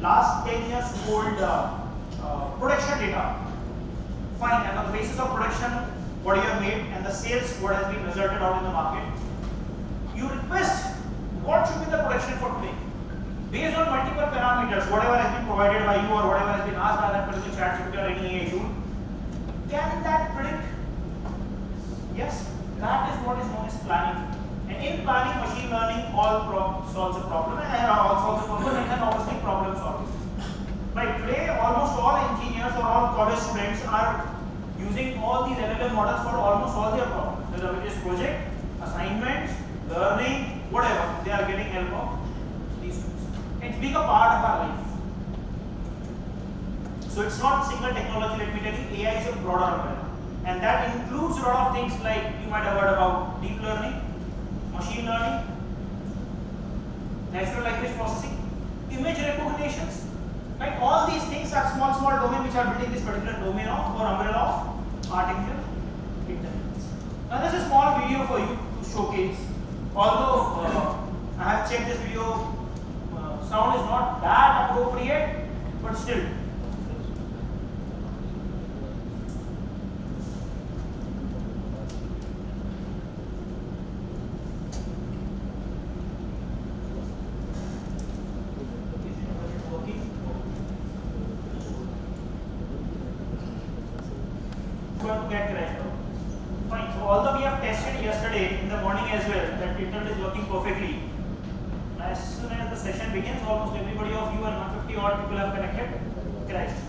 last 10 years old production data. Fine, and on the basis of production, what you have made and the sales, what has been resulted out in the market, you request what should be the production for today. Based on multiple parameters, whatever has been provided by you or whatever has been asked by that particular ChatGPT or any AI tool, can that predict? Yes, that is what is known as planning. And in planning, machine learning solves a problem and all solves a problem and then obviously problem solving. Right, today almost all engineers or all college students are using all these LLM models for almost all their problems. Whether it is project, assignments, learning, whatever, they are getting help of these tools. It's become a part of our life. So it's not single technology, let me tell you, AI is a broader umbrella. And that includes a lot of things like you might have heard about deep learning, machine learning, natural language processing, image recognitions, right? All these things are small domains which are building this particular domain of or umbrella of artificial intelligence. Now there's a small video for you to showcase. Although I have checked this video, sound is not that appropriate, but still. Going to get crashed out. Fine. So although we have tested yesterday in the morning as well that internet is working perfectly, as soon as the session begins, almost everybody of you and 150 odd people have connected, crashed.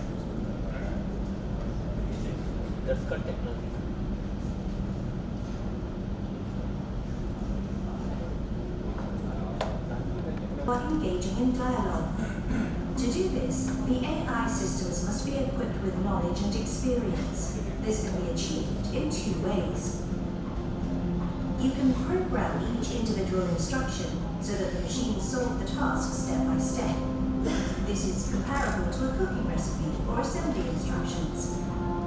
That's cut technology. While engaging in dialogue. To do this, the AI systems must be equipped with knowledge and experience. This can be achieved in two ways. You can program each individual instruction so that the machine solves the task step by step. This is comparable to a cooking recipe or assembly instructions.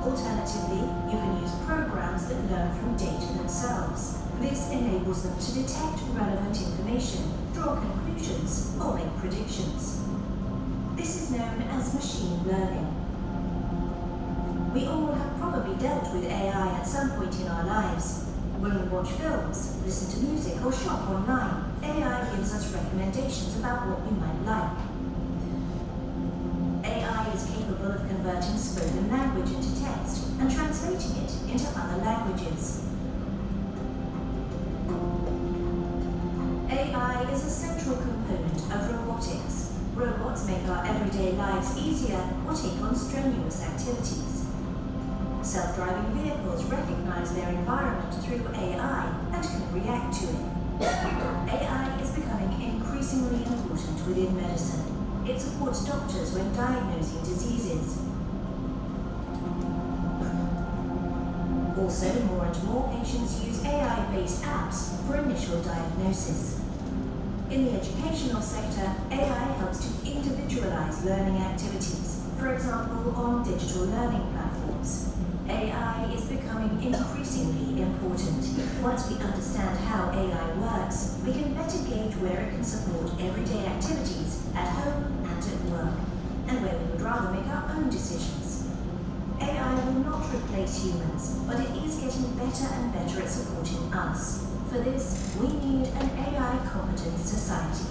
Alternatively, you can use programs that learn from data themselves. This enables them to detect relevant information, draw conclusions, or make predictions. This is known as machine learning. We all have probably dealt with AI at some point in our lives. When we watch films, listen to music, or shop online, AI gives us recommendations about what we might like. AI is capable of converting spoken language into text and translating it into other languages. AI is a central component of robotics. Robots make our everyday lives easier or take on strenuous activities. Self-driving vehicles recognize their environment through AI and can react to it. AI is becoming increasingly important within medicine. It supports doctors when diagnosing diseases. Also, more and more patients use AI-based apps for initial diagnosis. In the educational sector, AI helps to individualize learning activities, for example, on digital learning platforms. AI is becoming increasingly important. Once we understand how AI works, we can better gauge where it can support everyday activities at home and at work, and where we would rather make our own decisions. AI will not replace humans, but it is getting better and better at supporting us. For this, we need an AI-competent society.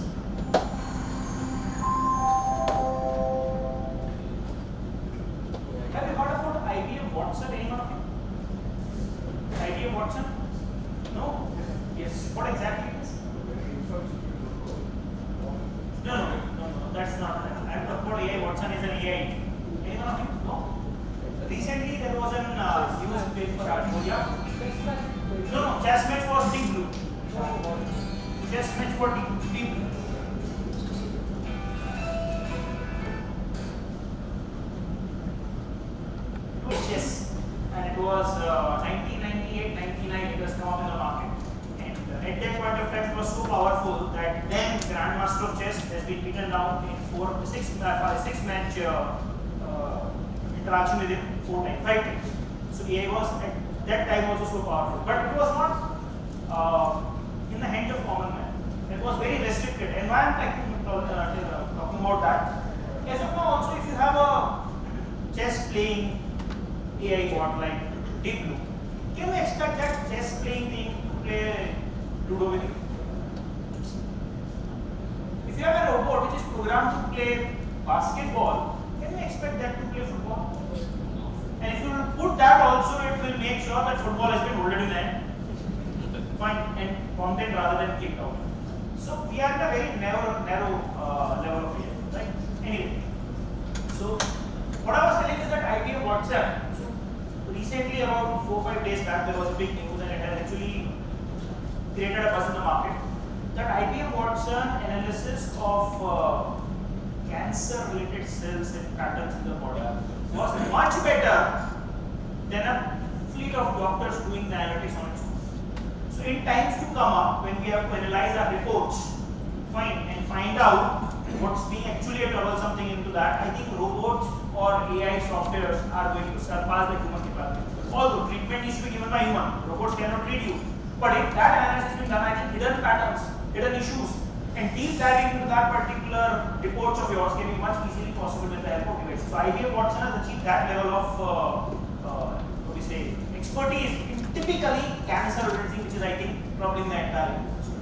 Have you heard about IBM Watson? Anyone of you? IBM Watson? No? Yes. What exactly it is? No. That's not that. I'm talking about AI. Watson is an AI. Anyone of you? No? Recently there was an newspaper article. Yeah? No. Chess match was Deep Blue. Chess match was Deep Blue. Yes, and it was 1998, 99. It was come up in the market, and at that point of time, it was so powerful that then Grandmaster of Chess has been beaten down in 6-match interaction with him 5 times. So AI was at that time also so powerful, but it was not in the hands of common man. It was very restricted. And why I'm talking about that? As of now, also if you have a chess playing AI bot like Deep Blue, can you expect that chess playing thing to play Ludo with you? If you have a robot which is programmed to play basketball, can you expect that to play football? And if you put that also, it will make sure that football has been already there, fine, and content rather than kicked out. So we are at a very narrow level of AI, right? Anyway, so what I was telling is that IBM WhatsApp. Recently, about 4-5 days back, there was a big news, and it has actually created a buzz in the market. That IBM Watson analysis of cancer-related cells and patterns in the body was much better than a fleet of doctors doing the analytics on its own. So, in times to come up, when we have to analyze our reports, and find out what's being actually a troublesome thing into that, I think robots or AI softwares are going to surpass the human capability. Although treatment needs to be given by human, robots cannot treat you. But if that analysis is being done, I think hidden patterns, hidden issues, and deep diving into that particular reports of yours can be much easily possible with the help of devices. So IBM Watson has achieved that level of expertise in typically cancer-related thing, which is I think probably in the entire industry.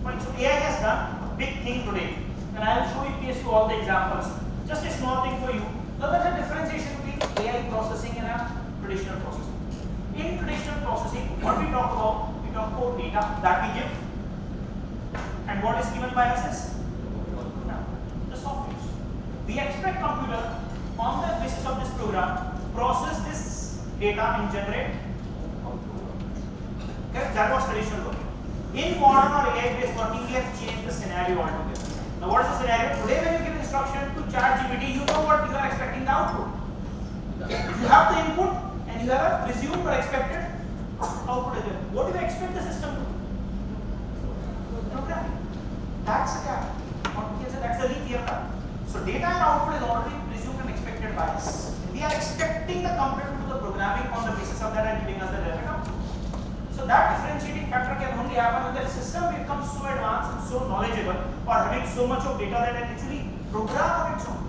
Fine. So AI has done a big thing today, and I will show you case to all the examples. Just a small thing for you. Now there's a differentiation between AI processing and a traditional processing. In traditional processing, what we talk about data that we give, and what is given by us is the software. We expect computer on the basis of this program process this data and generate output. Okay, that was traditional work. In modern or AI-based working, we have changed the scenario altogether. Now, what is the scenario? Today, when you give instruction to ChatGPT, you know what you are expecting the output. You have the input and you have a presumed or expected output as well. What do you expect the system to do? Okay. That's a gap. Or we can say that's a leap year gap. So, data and output is already presumed and expected by us. We are expecting the computer to do the programming on the basis of that and giving us the relevant output. So that differentiating factor can only happen when the system becomes so advanced and so knowledgeable or having so much of data that it actually program on its own.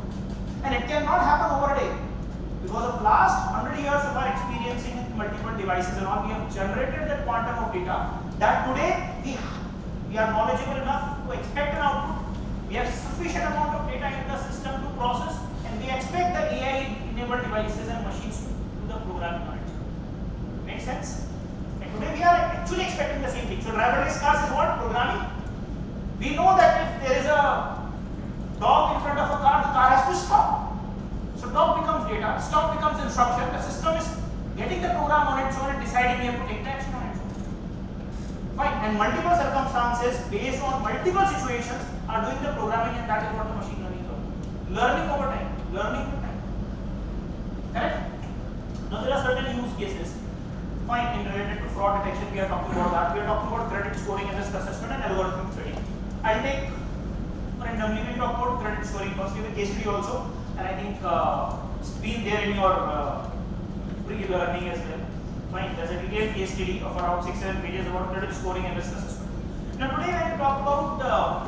And it cannot happen over a day. Because of last 100 years of our experiencing with multiple devices and all, we have generated that quantum of data that today we are knowledgeable enough to expect an output. We have sufficient amount of data in the system to process, and we expect the AI-enabled devices and machines to do the programming on its own. Make sense? Today we are actually expecting the same thing. So driverless cars is what? Programming. We know that if there is a dog in front of a car, the car has to stop. So dog becomes data, stop becomes instruction. The system is getting the program on its own and deciding we have to take the action on its own. Fine. And multiple circumstances based on multiple situations are doing the programming, and that is what the machine learning is. Learning over time. Learning over time. Correct? Now there are certain use cases. Fine. In related to fraud detection, we are talking about that. We are talking about credit scoring and risk assessment and algorithm trading. I'll take randomly, we talk about credit scoring first. We have a case study also, and I think it's been there in your pre-learning as well. Fine, there's a detailed case study of around 6-7 pages about credit scoring and risk assessment. Now today when we talk about,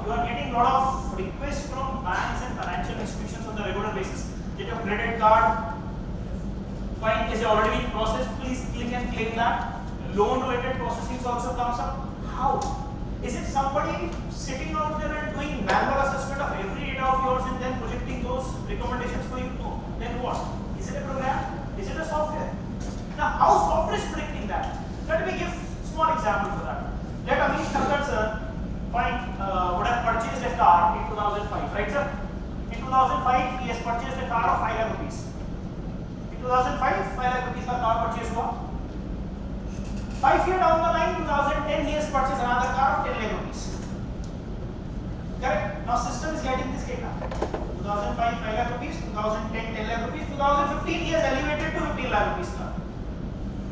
you are getting a lot of requests from banks and financial institutions on the regular basis. Get your credit card, fine, is already in process, please click and claim that. Loan related processing also comes up. How? Is it somebody sitting out there and doing manual assessment of every data of yours and then projecting those recommendations for you? No. Then what? Is it a program? Is it a software? Now, how software is predicting that? Let me give small example for that. Let Amish Thakkar sir would have purchased a car in 2005, right sir? In 2005, he has purchased a car of 5 lakh rupees. In 2005, 5 lakh rupees का car purchase हुआ. 5 years down the line, 2010, he has purchased another car of 10 lakh rupees. Correct? Now system is getting this data. 2005, 5 lakh rupees, 2010, 10 lakh rupees, 2015, he has elevated to 15 lakh rupees car.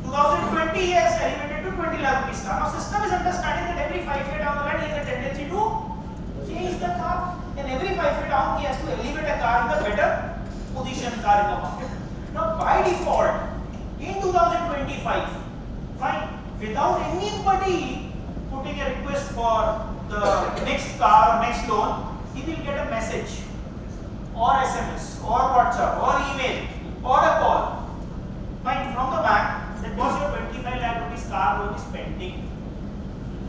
2020, he has elevated to 20 lakh rupees car. Now system is understanding that every 5 years down the line, he has a tendency to change the car. And every 5 years down, he has to elevate a car in the better position car in the market. Now by default, in 2025, fine, without anybody putting a request for the next car or next loan, he will get a message or SMS or WhatsApp or email or a call, fine, from the bank that was your 25 lakh rupees car loan is pending.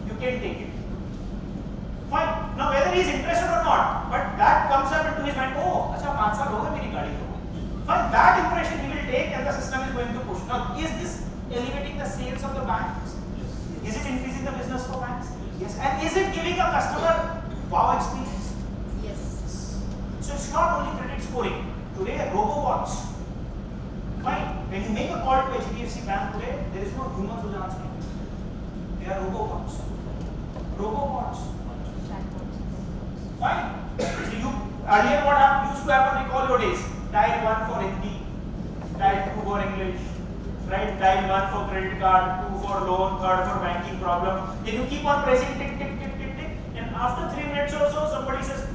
You can take it. Fine. Now whether he is interested or not, but that comes up into his mind. Oh, acha 5 saal ho gaye meri gaadi ko. Fine. That impression he will take, and the system is going to push. Now, is this elevating the sales of the banks? Is it increasing the business for banks? Yes. And is it giving a customer wow experience? Yes. So it's not only credit scoring. Today, robobots. Fine. When you make a call to HDFC Bank today, there is no humans who are answering. They are robobots. Robobots. Fine. So you earlier what used to happen? Recall your days. Dial 1 for Hindi, dial 2 for English, right? Dial 1 for credit card, 2 for loan, 3rd for banking problem. Then you keep on pressing tick tick tick tick tick, and after 3 minutes or so, somebody says,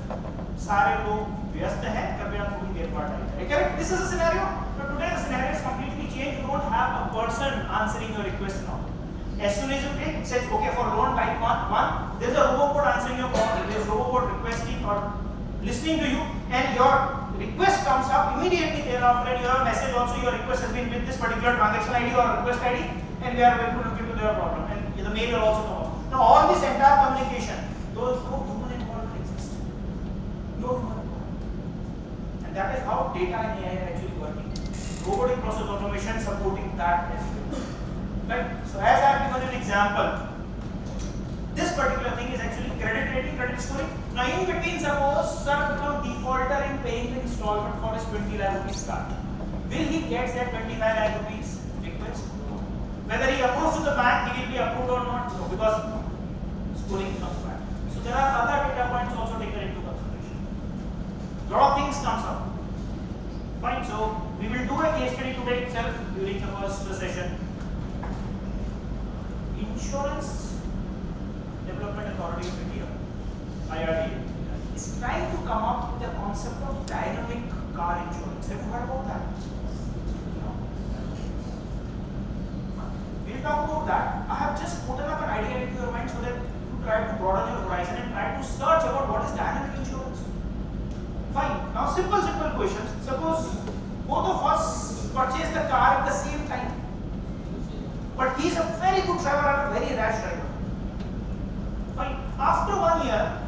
"सारे लोग व्यस्त हैं, कृपया थोड़ी देर बाद आइए." Correct? This is a scenario. But today the scenario is completely changed. You don't have a person answering your request now. As soon as you click, it says, "Okay, for loan type 1, there is a robot answering your call. There is a robot requesting or listening to you, and your request comes up immediately thereafter, and your message also, your request has been with this particular transaction ID or request ID, and we are going to look into their problem, and the mail will also come up. Now all this entire communication, no human involvement exists. No human involvement. And that is how data and AI are actually working. Robotic process automation supporting that as well. Right? So as I have given an example, this particular thing is actually credit rating, credit scoring. Now in between, suppose sir become defaulter in paying the installment for his 20 lakh rupees car. Will he get that 25 lakh rupees request? Whether he approves to the bank, he will be approved or not? No, because scoring comes back. So there are other data points also taken into consideration. Lot of things comes up. Fine, so we will do a case study today itself during the first session. Insurance Development Authority of India, IRDA, is trying to come up with the concept of dynamic car insurance. Have you heard about that? No. We'll talk about that. I have just put up an idea into your mind so that you try to broaden your horizon and try to search about what is dynamic insurance. Fine. Now simple questions. Suppose both of us purchase the car at the same time. But he is a very good driver and a very rash driver. Fine. After 1 year,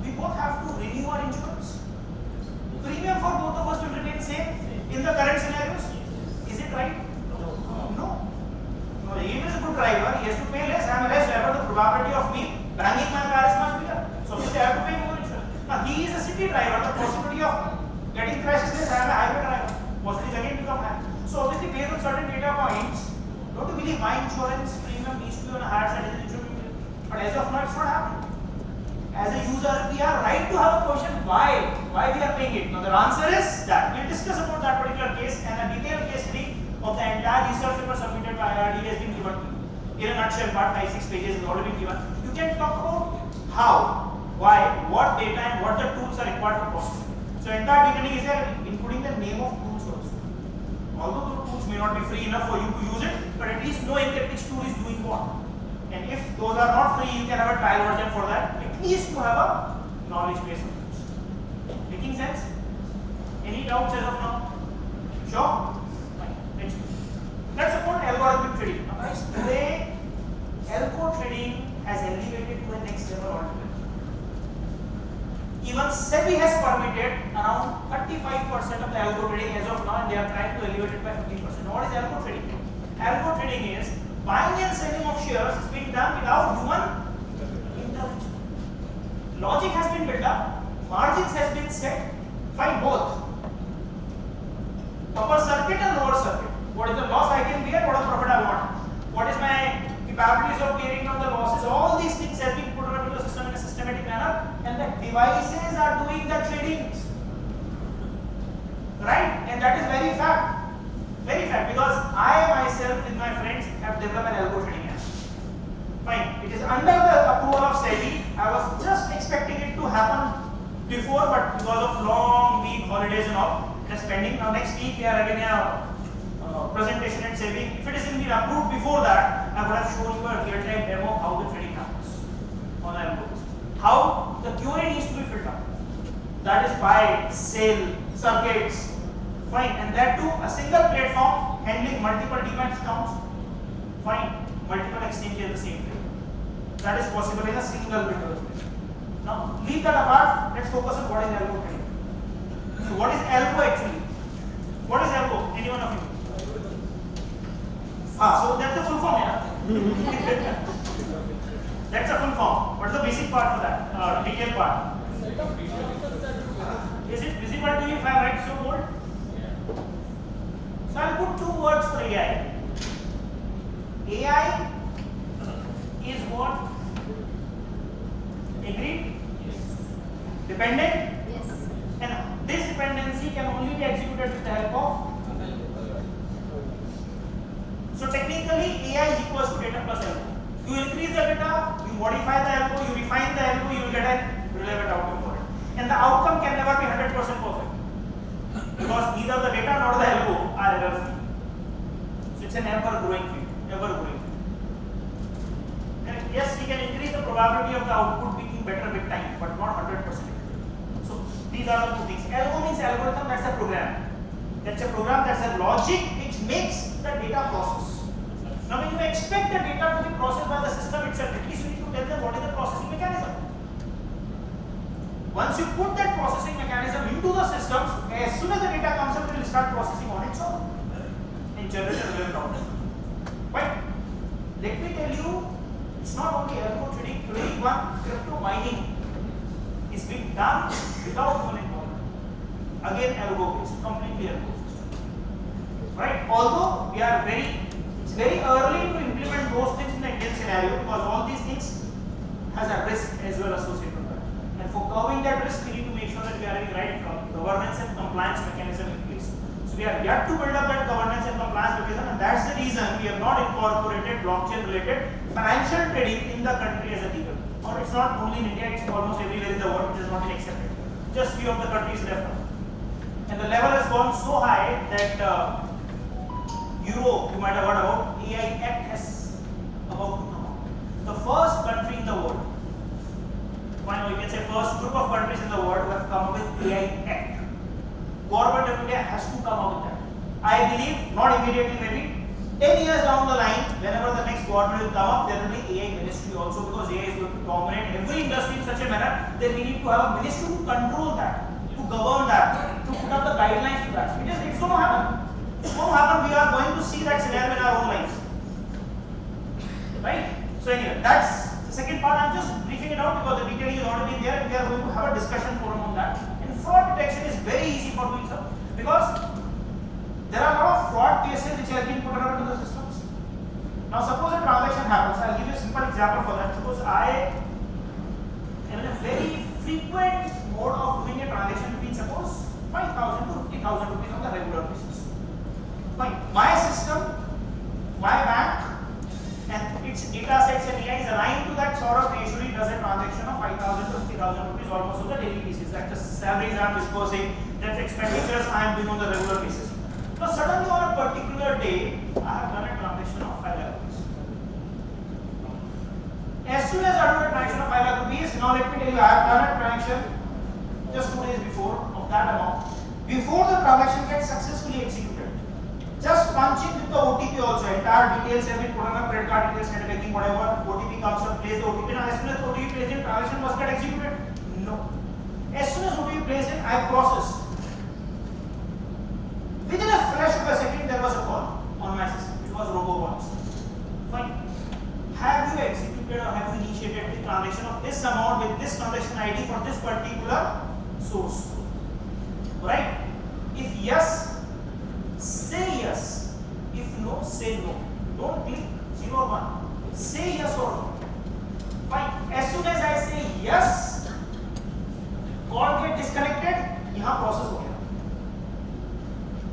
we both have to renew our insurance. Premium for both of us will remain same in the current scenarios. Is it right? No. He is a good driver. He has to pay less. I am a rash driver. The probability of me banging my car is much bigger. So So obviously I have to pay more insurance. Now he is a city driver, the possibility of getting crashed is less. I am a highway driver. Possibility again become high. So obviously based on certain data points, don't you believe my insurance premium needs to be on a higher side as it should be? But as of now it's not happening. As a user, we are right to have a question why we are paying it. Now the answer is that we'll discuss about that particular case, and a detailed case study of the entire research paper submitted by IRD has been given to you. In a nutshell, part 5-6 pages has already been given. You can talk about how, why, what data and what the tools are required for processing. So entire detailing is there, including the name of tools also. Although the tools may not be free enough for you to use it, but at least knowing that which tool is doing what. And if those are not free, you can have a trial version for that. At least to have a knowledge base of tools. Making sense? Any doubts as of now? Sure? Fine. Let's support algorithmic trading. Now guys, today algo trading has elevated to the next level altogether. Even SEBI has permitted around 35% of the algo trading as of now, and they are trying to elevate it by 15%. Now what is algo trading? Algo trading is buying and selling of shares is being done without human intervention. Logic has been built up, margins has been set, fine both. Upper circuit and lower circuit. What is the loss I can bear, what is the profit I want? What is my capabilities of bearing down the losses? All these things have been put into the system in a systematic manner, and the devices are doing the trading. Right? And that is very fact. Very fact, because I myself with my friends have developed an algo trading app. Fine. It is under the approval of SEBI. I was just expecting it to happen before, but because of long week holidays and all, it is pending. Now next week we are having a presentation at SEBI. If it is indeed approved before that, I would have shown you a real-time demo of how the trading happens on algos. How the QA needs to be filled up. That is buy, sell, circuits. Fine, and that too a single platform handling multiple demat accounts. Fine, multiple exchanges at the same time. That is possible in a single window. Now leave that apart. Let's focus on what is algo trading. So what is algo actually? What is algo? Any one of you? So that's the full form, yeah. That's a full form. What's the basic part for that? Detail part. Is it visible to you if I write so bold? So I'll put two words for AI. AI is what? Agreed? Yes. Dependent? Yes. And this dependency can only be executed with the help of. So technically AI is equals to data plus algo. You increase the data, you modify the algo, you refine the algo, you will get a relevant outcome for it. And the outcome can never be 100% perfect. Because neither the data nor the algo are error free. So it's an ever growing field. Ever growing field. And yes, we can increase the probability of the output being better with time, but not 100%. So these are the two things. Algo means algorithm, that's a program. That's a program, that's a logic which makes the data process. Now when you expect the data to be processed by the system itself, at least you need to tell them what is the processing mechanism. Once you put that processing mechanism into the systems, as soon as the data comes up, it will start processing on its own and generate a relevant output. But let me tell you, it's not only algo trading, today one crypto mining is being done without human involvement. Again, algo based, completely algo based. Right? Although we are it's very early to implement those things in the Indian scenario, because all these things has a risk as well associated with that. And for curbing that risk, we need to make sure that we are having right governance and compliance mechanism in place. So we are yet to build up that governance and compliance mechanism, and that's the reason we have not incorporated blockchain related financial trading in the country as a legal. Or it's not only in India, it's almost everywhere in the world which has not been accepted. Just few of the countries left now. And the level has gone so high that Europe, you might have heard about, AI Act has about to come out. The first country in the world, you can say first group of countries in the world who have come up with AI Act. Government of India has to come up with that. I believe, not immediately maybe, 10 years down the line, whenever the next government will come up, there will be AI ministry also, because AI is going to dominate every industry in such a manner that we need to have a ministry to control that, to govern that, to put up the guidelines to that. It's going to happen. It's going to happen. We are going to see that scenario in our own lives. Right? So anyway, that's the second part I'm just briefing it out because the detailing is already there and we are going to have a discussion forum on that. And fraud detection is very easy for doing so because there are a lot of fraud cases which have been put up into the systems. Now suppose a transaction happens. I'll give you a simple example for that. Suppose I am in a very frequent mode of doing a transaction between suppose 5,000 to 50,000 rupees on the regular basis. Fine. My system, my bank and its data sets and AI is aligned to that sort of ratio. It does a transaction of 5,000 to 50,000 rupees almost on the daily basis. That's the salaries I am disposing, that's expenditures I am doing on the regular basis. Now suddenly on a particular day, I have done a transaction of 5 lakh rupees. As soon as I do a transaction of 5 lakh rupees, now let me tell you, I have done a transaction just 2 days before of that amount. Before the transaction gets successfully executed, just punching with the OTP also, entire details have been put on the credit card details, net banking, whatever, OTP comes up, plays the OTP. Now as soon as the OTP plays in, transaction must get executed? No. As soon as OTP plays in, I process. Within a flash of a second, there was a call on my system. It was robocalls. Fine. Have you executed or have you initiated the transaction of this amount with this transaction ID for this particular source? Right? If yes, say yes. If no, say no. Don't click 0 or 1. Say yes or no. Fine. As soon as I say yes, call get disconnected. यहाँ process हो गया.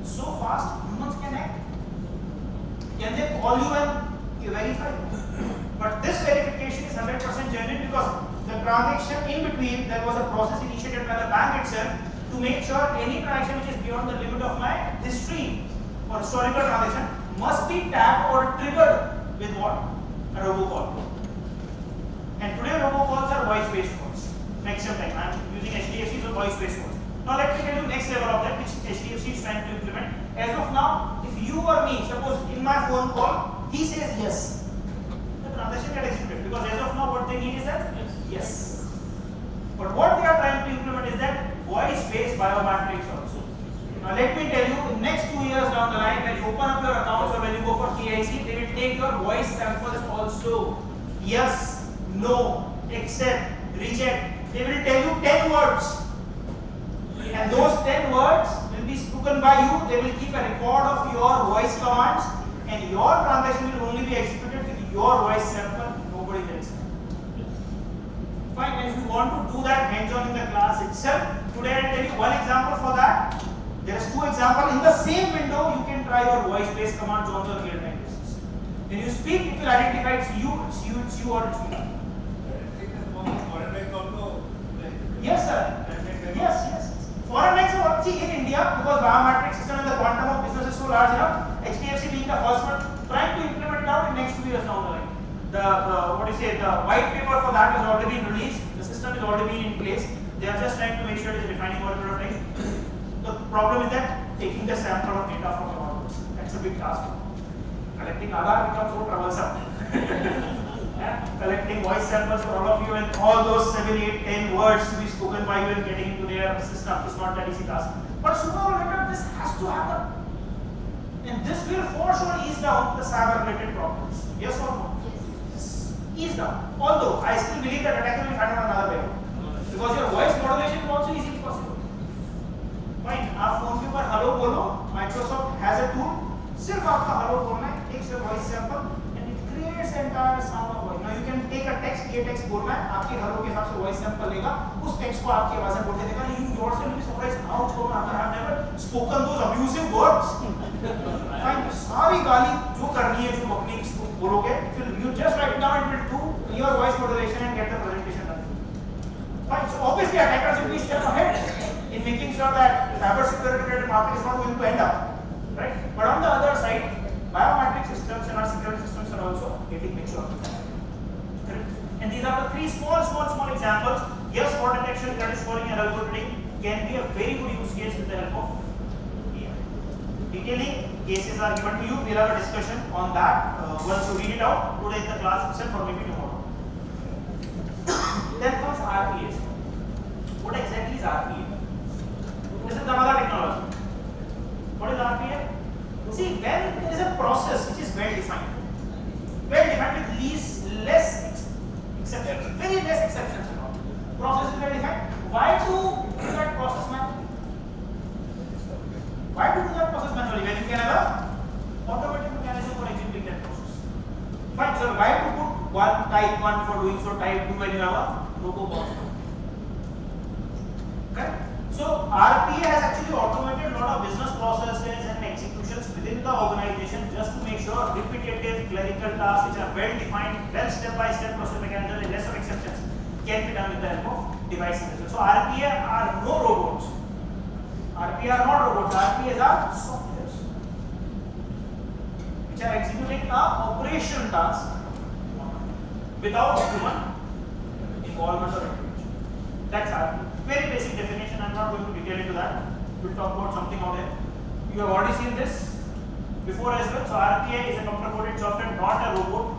So fast, humans can act. Can they call you and verify? But this verification is 100% genuine because the transaction in between, there was a process initiated by the bank itself to make sure any transaction which is beyond the limit of my history or historical transaction must be tagged or triggered with what? A robocall. And today robocalls are voice-based calls. Maximum time. I am using HDFC, so voice-based calls. Now let me tell you next level of that which HDFC is trying to implement. As of now, if you or me, suppose in my phone call, he says yes, the transaction gets executed because as of now what they need is that yes. But what they are trying to implement is that voice-based biometrics also. Now let me tell you, in next 2 years down the line, when you open up your accounts or when you go for KYC, they will take your voice samples also. Yes, no, accept, reject. They will tell you 10 words. And those 10 words will be spoken by you. They will keep a record of your voice commands and your transaction will only be executed with your voice sample, nobody else. Fine, and if you want to do that hands-on in the class itself, today I will tell you one example for that. There is 2 examples. In the same window, you can try your voice-based commands on the real-time basis. When you speak, it will identify it's you or it's me. Yes, sir. Yes. Foreign banks are see in India because biometric system and the quantum of business is so large enough. HDFC being the first one trying to implement it out in next 2 years down the line. The white paper for that has already been released. The system is already in place. They are just trying to make sure it is refining all the time. The problem is that taking the sample of data from your orders. That's a big task. Collecting Aadhaar becomes so troublesome. Collecting voice samples for all of you and all those 7, 8, 10 words to be spoken by you and getting into their system is not that easy task. But sooner or later this has to happen. And this will for sure ease down the cyber related problems. Yes or no? Yes. Ease down. Although I still believe that attacker will find out another way. Because your voice modulation is also easily possible. Fine. आप phone के ऊपर hello बोलो, Microsoft has a tool. सिर्फ आपका hello बोलना है, takes your voice sample and it creates entire sound of voice. Now you can take a text, ये text बोलना है, आपके hello के हिसाब से voice sample लेगा, उस text को आपकी आवाज़ में बोलते देगा. You yourself will be surprised how I have never spoken those abusive words. Fine. सारी गाली जो करनी है, जो बकनी इसको बोलोगे, you just write it down, it will do your voice modulation and get the presentation done. Fine. So obviously attackers will be step ahead in making sure that cyber security related market is not going to end up, right? But on the other side, biometric systems and our security systems are also getting mature. And these are the 3 small examples. Yes, fraud detection, credit scoring, and algo trading can be a very good use case with the help of AI. Detailing cases are given to you. We'll have a discussion on that once you read it out today in the class itself or maybe tomorrow. Then comes RPA. What exactly is RPA? This is another technology. What is RPA? See, when there is a process which is well defined with less exceptions, very less exceptions and all. Process is well defined. Why to do that process manually? Why to do that process manually when you can have a automatic mechanism for executing that process? Fine, so why to put type 1 for doing so, type 2 when you have a robo box? Okay? So RPA has actually automated a lot of business processes and executions within the organization just to make sure repetitive clerical tasks which are well defined, well step-by-step process mechanisms and less of exceptions can be done with the help of devices. So RPA are no robots. RPA are not robots. RPAs are softwares which are executing a operation task without human involvement or intervention. That's RPA. Very basic definition. I'm not going to detail into that. We'll talk about something out here. You have already seen this before as well. So RPA is a computer coded software, not a robot.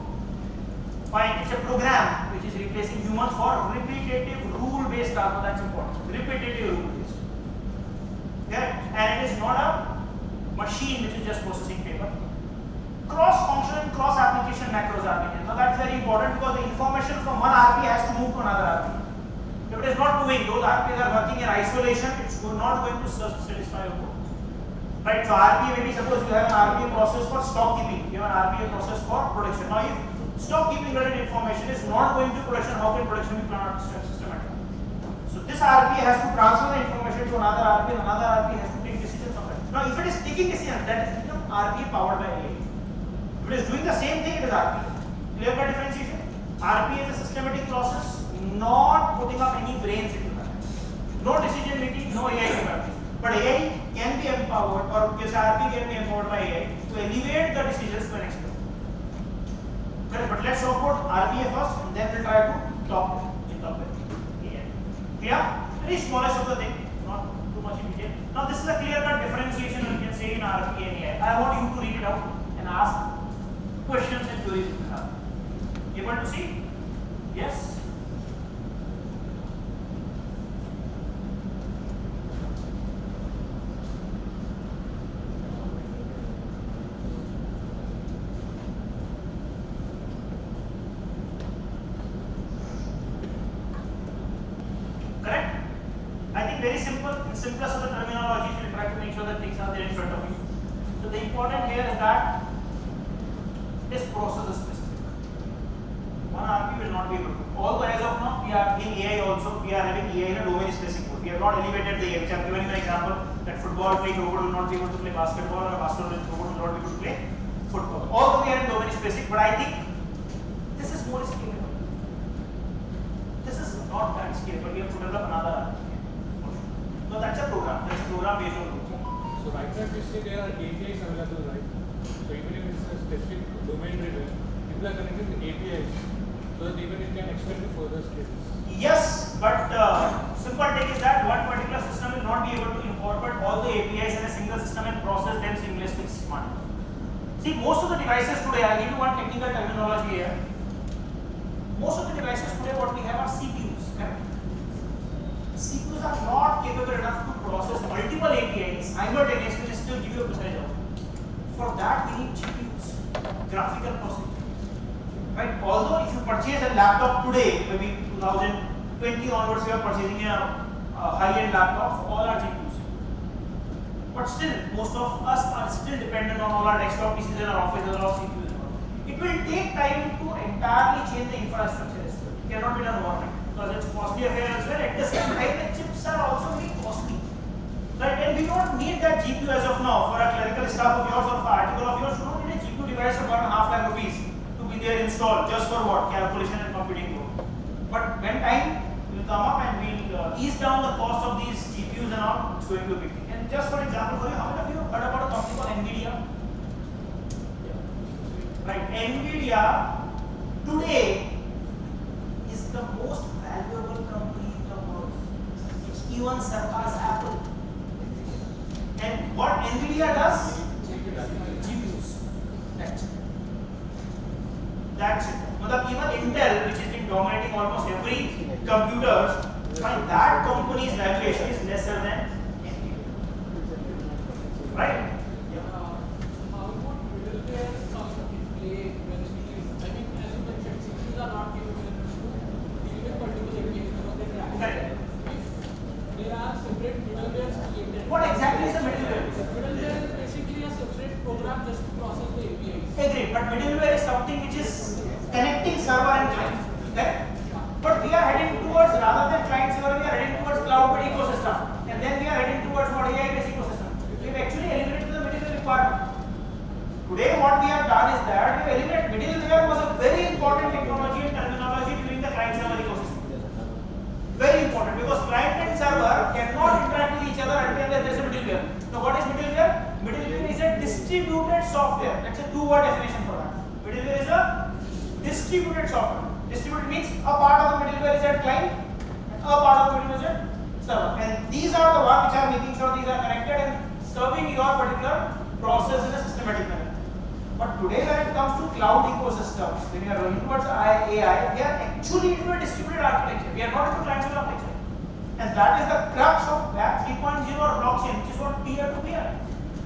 Fine, it's a program which is replacing humans for repetitive rule-based tasks. That's important. Repetitive rule-based. Okay, and it is not a machine which is just processing paper. Cross-function and cross-application macros are needed. Now that's very important because the information from one RPA has to move to another RPA. If it is not doing, those RPAs are working in isolation, it's not going to satisfy your purpose. Right, so RPA, maybe suppose you have an RPA process for stock keeping, you have an RPA process for production. Now if stock keeping related information is not going to production, how can production be planned systematic? So this RPA has to transfer the information to another RPA, and another RPA has to take decisions on that. Now if it is taking decisions, that is become RPA powered by AI. If it is doing the same thing, it is RPA. Clear cut differentiation? RPA is a systematic process, not putting up any brains into that. No decision making, no AI capabilities. But AI can be empowered, or RPA can be empowered by AI to elevate the decisions to an extent. Correct, but let's talk about RPA first, and then we'll try to talk with AI. Clear? Very smallest of the thing, not too much in detail. Now this is a clear-cut differentiation you can say in RPA and AI. I want you to read it out and ask questions and queries if you have. Able to see? Yes? Correct? I think very simple, in simplest of the terminology, we'll try to make sure that things are there in front of you. So the important here is that this process is specific. One RP will not be able to. Although as of now, we are in AI also, we are having AI in a domain specific mode. We have not elevated the AI, which I have given you an example that football playing robot will not be able to play basketball, or a basketball robot will not be able to play football. Although we are in domain specific, but I think this is more scalable. This is not that scalable. We have to develop another RP. So that's a program. That's a program based on rules. So right now we say there are APIs available, right? So even if it's a specific domain driven, people are connected to APIs so that even it can extend to further skills. Yes, but simple take is that one particular system will not be able to incorporate all the APIs in a single system and process them seamlessly smartly. See, most of the devices today, I'll give you one technical terminology here. Most of the devices today, what we have are CPUs. Correct? CPUs are not capable enough to process multiple APIs simultaneously to still give you a precise output. For that, we need GPUs, graphical processing. Right? Although if you purchase a laptop today, maybe 2020 onwards, you are purchasing a high-end laptop, all are GPUs. But still, most of us are still dependent on all our desktop PCs and our office and our CPUs. It will take time to entirely change the infrastructure as well. It cannot be done overnight because it's costly affair as well. At the same time, the chips are also very costly. Right? And we don't need that GPU as of now for a clerical staff of yours or for an article of yours. You don't need a GPU device of 1.5 lakh rupees to be there installed just for what? Calculation and computing work. But when time will come up and we'll ease down the cost of these GPUs and all, it's going to be big. And just for example, for you, how many of you heard about a company called NVIDIA? Right, NVIDIA today is the most valuable company in the world, which even surpasses Apple. And what NVIDIA does? GPUs. That's it. That's it. But even Intel, which has been dominating almost every computers, by that company's valuation is lesser than NVIDIA. Right? How would middleware come into play when it is, I mean, as you mentioned, CPUs are not capable enough to what we have done is that we have eliminated middleware was a very important technology and terminology during the client server ecosystem. Very important because client and server cannot interact with each other until there is a middleware. Now what is middleware? Middleware is a distributed software. That's a two-word definition for that. Middleware is a distributed software. Distributed means a part of the middleware is at client and a part of the middleware is at server. And these are the ones which are making sure these are connected and serving your particular process in a systematic manner. But today when it comes to cloud ecosystems, when we are running towards AI, we are actually into a distributed architecture. We are not into client server architecture. And that is the crux of Web 3.0 or blockchain, which is what peer-to-peer.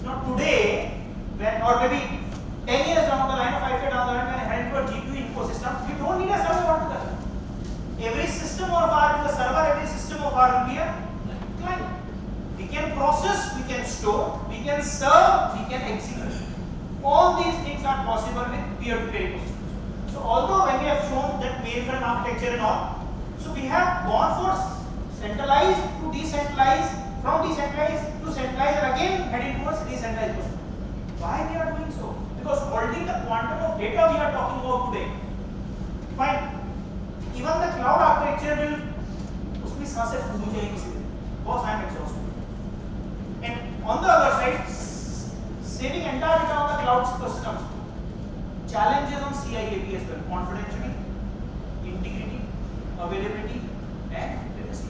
Now today, when or maybe 10 years down the line or 5 years down the line, when I head into a GPU ecosystem, we don't need a server altogether. Every system of ours is a server, every system of ours will be a client. We can process, we can store, we can serve, we can execute. All these things are possible with peer-to-peer ecosystems. So although when we have shown that mainframe architecture and all, so we have gone for centralized to decentralized, from decentralized to centralized, and again heading towards decentralized ecosystem. Why we are doing so? Because holding the quantum of data we are talking about today. Fine. Even the cloud architecture will उसमें सांसें फूल जाएंगी किसी दिन. बहुत time exhausted. And on the other side, saving entire data on the cloud systems. Challenges on CIAP as well. Confidentiality, integrity, availability, and privacy.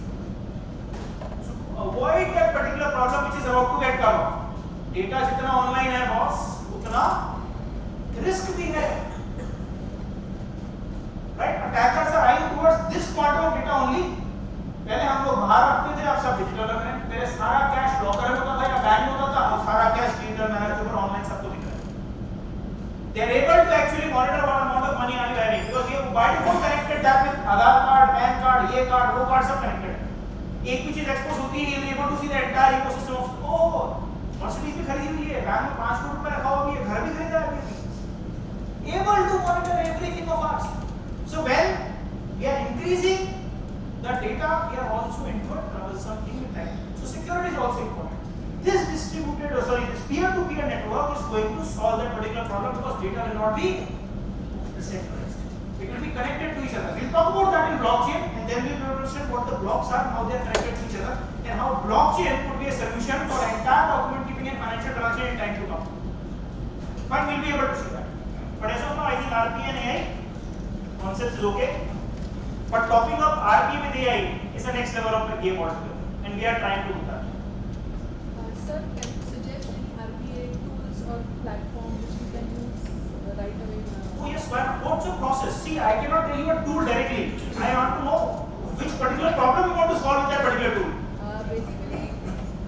So avoid that particular problem which is about to get covered. Data जितना online है boss, उतना risk भी है. Right? Attackers are eyeing towards this quantum of data only. पहले हम लोग बाहर रखते थे, अब सब डिजिटल रख रहे हैं. पहले सारा कैश लॉकर में होता था या बैंक में होता था, अब सारा कैश डिजिटल मैनेजर पर ऑनलाइन सबको दिख रहा है. They are able to actually monitor what amount of money are you having because we have by default connected that with Aadhaar card, PAN card, ये card, वो card सब connected. एक भी चीज एक्सपोज होती है, we are able to see the entire ecosystem of oh Mercedes भी खरीदी हुई है, बैंक में 5 करोड़ रुपए रखा हुआ भी है, घर भी खरीदा है अभी. Able to monitor everything of us. So when we are increasing the data, we are also into a troublesome thing with that. So security is also important. This distributed, this peer-to-peer network is going to solve that particular problem because data will not be decentralized. It will be connected to each other. We'll talk about that in blockchain, and then we'll understand what the blocks are, how they are connected to each other, and how blockchain could be a solution for entire document keeping and financial transaction in time to come. Fine, we'll be able to see that. But as of now, I think RP and AI concepts is okay. But topping up RP with AI is the next level of the game altogether, and we are trying to do that. Sir, can you suggest any RPA tools or platform which we can use right away now? Oh yes, what's the process? See, I cannot tell you a tool directly. I want to know which particular problem you want to solve with that particular tool. Basically,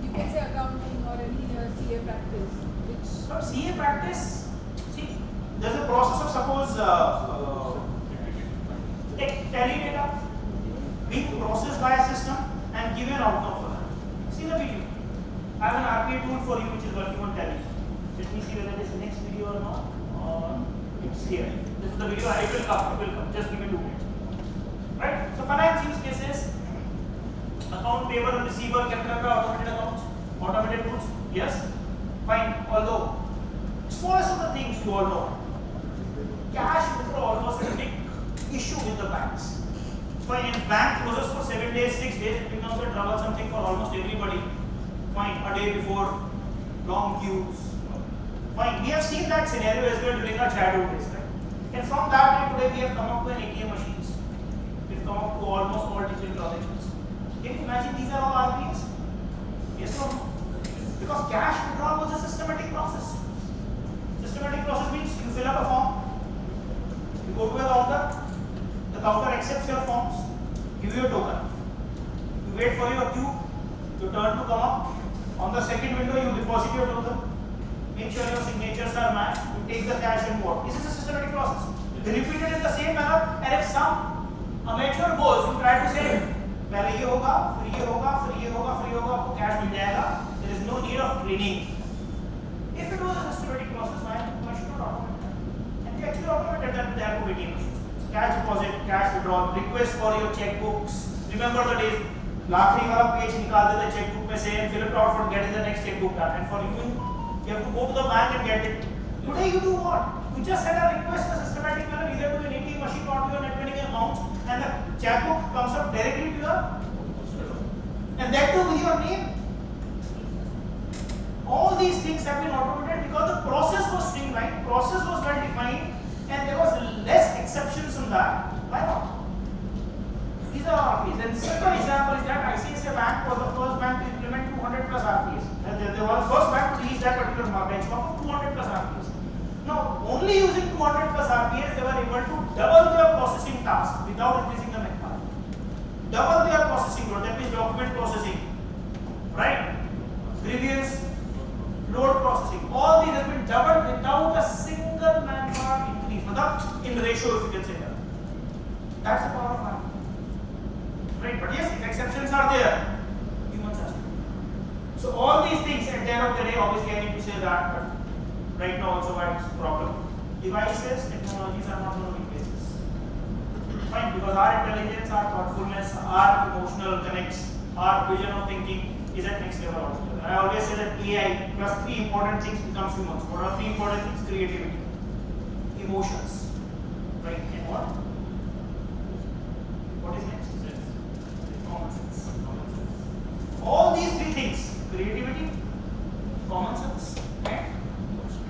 you can say accounting or any CA practice, which. From CA practice, see, there's a process of suppose take tally data being processed by a system and give an outcome for that. See the video. I have an RPA tool for you which is working on tally. Let me see whether it is the next video or not. Or it's here. This is the video. It will come. Just give me 2 minutes. Right? So finance use cases, account payable and receiver, capital automated accounts, automated tools. Yes. Fine. Although smallest of the things you all know. Cash withdrawal was a big issue with the banks. Fine, if bank closes for 7 days, 6 days, it becomes a troublesome thing for almost everybody. Fine, a day before, long queues. Fine, we have seen that scenario as well during our childhood days, right? And from that day today, we have come up with ATM machines. We've come up to almost all digital transactions. Can you imagine these are all RPAs? Yes or no? Because cash withdrawal was a systematic process. Systematic process means you fill up a form, you go to a counter, the counter accepts your forms, give you a token. You wait for your queue, your turn to come up. On the second window, you deposit your token. Make sure your signatures are matched. You take the cash and go. This is a systematic process. Repeated in the same manner. And if some amateur goes, you try to say, पहले ये होगा, फिर ये होगा, फिर ये होगा, फिर ये होगा, आपको cash मिल जाएगा. There is no need of training. If it was a systematic process, why should not automate that? And we actually automated that with the help of ATM machines. Cash deposit, cash withdrawal, request for your checkbooks. Remember the days, आखिरी वाला page निकाल देते checkbook में से and fill it out for getting the next checkbook done. And for you have to go to the bank and get it. Today you do what? You just send a request in a systematic manner either to an ATM machine or to your net banking account, and the checkbook comes up directly to your, and that too with your name. All these things have been automated because the process was streamlined, process was well defined, and there was less exceptions in that. Why not? These are RPs. And simple example is that ICICI Bank was the first bank to implement 200 plus RPs. They were the first bank to reach that particular benchmark of 200 plus RPs. Now, only using 200 plus RPs, they were able to double their processing task without increasing the manpower. Double their processing load, that means document processing, right? Grievance, load processing, all these have been doubled without a single manpower increase. In ratio, if you can say that. That's the power of man. Right? But yes, if exceptions are there, humans have to. So all these things at the end of the day, obviously I need to say that, but right now also why it's a problem. Devices, technologies are not going to replace this. Fine, because our intelligence, our thoughtfulness, our emotional connects, our vision of thinking is at next level altogether. I always say that AI plus three important things becomes humans. What are three important things? Creativity, emotions, right? And what? What is next? Common sense. All these three things: creativity, common sense, and emotion.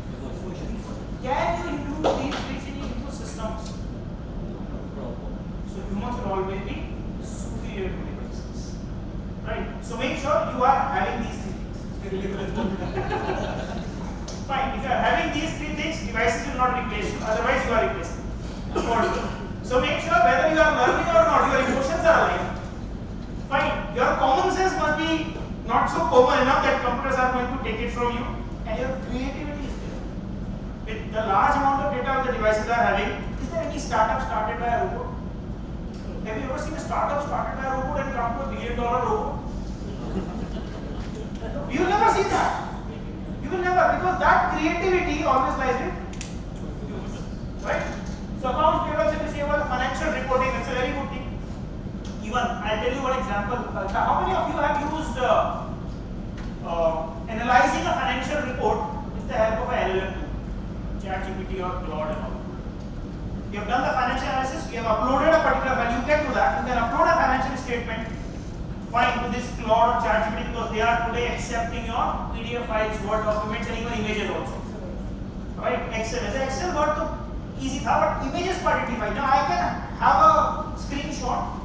Can you include these three things into systems? So humans will always be superior to devices, right? So make sure you are having these three things. Fine. If you are having these three things, devices will not replace you. Otherwise, you are replacing. So make sure whether you are learning or not, your emotions are alive. Fine. Your common sense must be not so common enough that computers are going to take it from you, and your creativity is there. With the large amount of data the devices are having, is there any startup started by a robot? Have you ever seen a startup started by a robot and come to $1 billion robot? You will never see that. You will never, because that creativity always lies with humans, right? So accounts payables, if you say about financial reporting, that's a very good thing. Even I'll tell you one example. How many of you have used analyzing a financial report with the help of a LLM tool, ChatGPT or Claude and all? You have done the financial analysis. You have uploaded a particular value. You can do that. You can upload a financial statement. Fine, to this Claude or ChatGPT because they are today accepting your PDF files, Word documents, and even images also. Right? Excel. As Excel got to easy, but images part different. Now I can have a screenshot,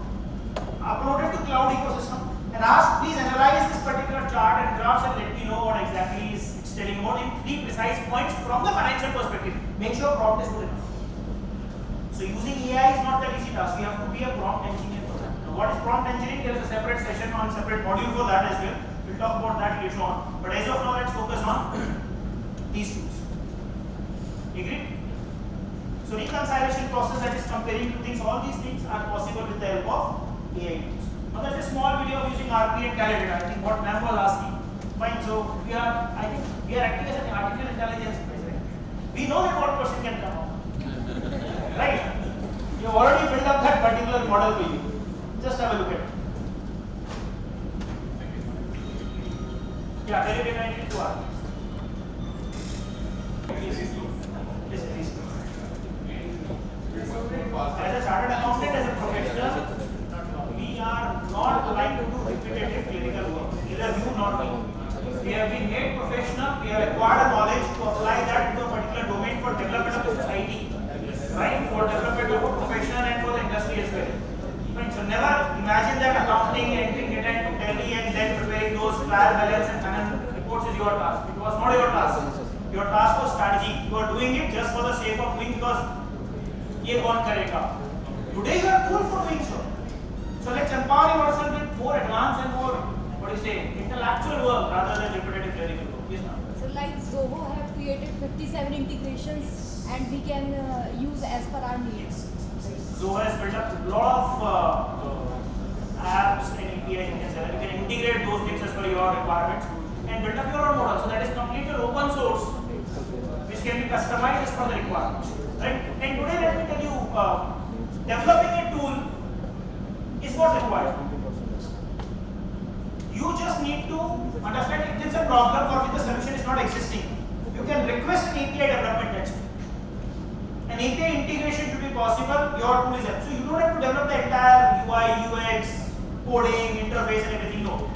upload it to cloud ecosystem, and ask, please analyze this particular chart and graphs and let me know what exactly is it's telling about in 3 precise points from the financial perspective. Make sure prompt is good enough. So using AI is not the easy task. You have to be a prompt engineer for that. Now, what is prompt engineering? There is a separate session on separate module for that as well. We'll talk about that later on. But as of now, let's focus on these tools. Agreed? So reconciliation process, that is comparing two things, all these things are possible with the help of AI tools. Now that's a small video of using RP and Calculator. I think what ma'am was asking. Fine, so I think we are acting as an artificial intelligence space, right? We know that what question can come out. Right? You have already built up that particular model for you. Just have a look at it. Yeah, very related to RP. As a chartered accountant, as a professional, we are not aligned to do repetitive clinical work. Neither you nor me. We have been made professional. We have acquired a knowledge to apply that into a particular domain for development of the society, right? For development of a profession and for the industry as well. Right? So never imagine that accounting, entering data into Tally, and then preparing those trial balance and financial reports is your task. It was not your task. Your task was strategy. You are doing it just for the sake of doing because ये कौन करेगा? Today you are tool for doing so. So let's empower yourself with more advanced and more, what do you say, intellectual work rather than repetitive clerical work. Yes, ma'am. So like Zoho have created 57 integrations and we can use as per our needs. Zoho has built up a lot of apps and APIs you can integrate those things as per your requirements and build up your own model. So that is completely open source, which can be customized as per the requirements. Right? And today let me tell you, developing a tool is not required. You just need to understand if there is a problem or if the solution is not existing. You You can request an API development text. An API integration should be possible. Your tool is there. So you don't have to develop the entire UI, UX, coding, interface, and everything. No.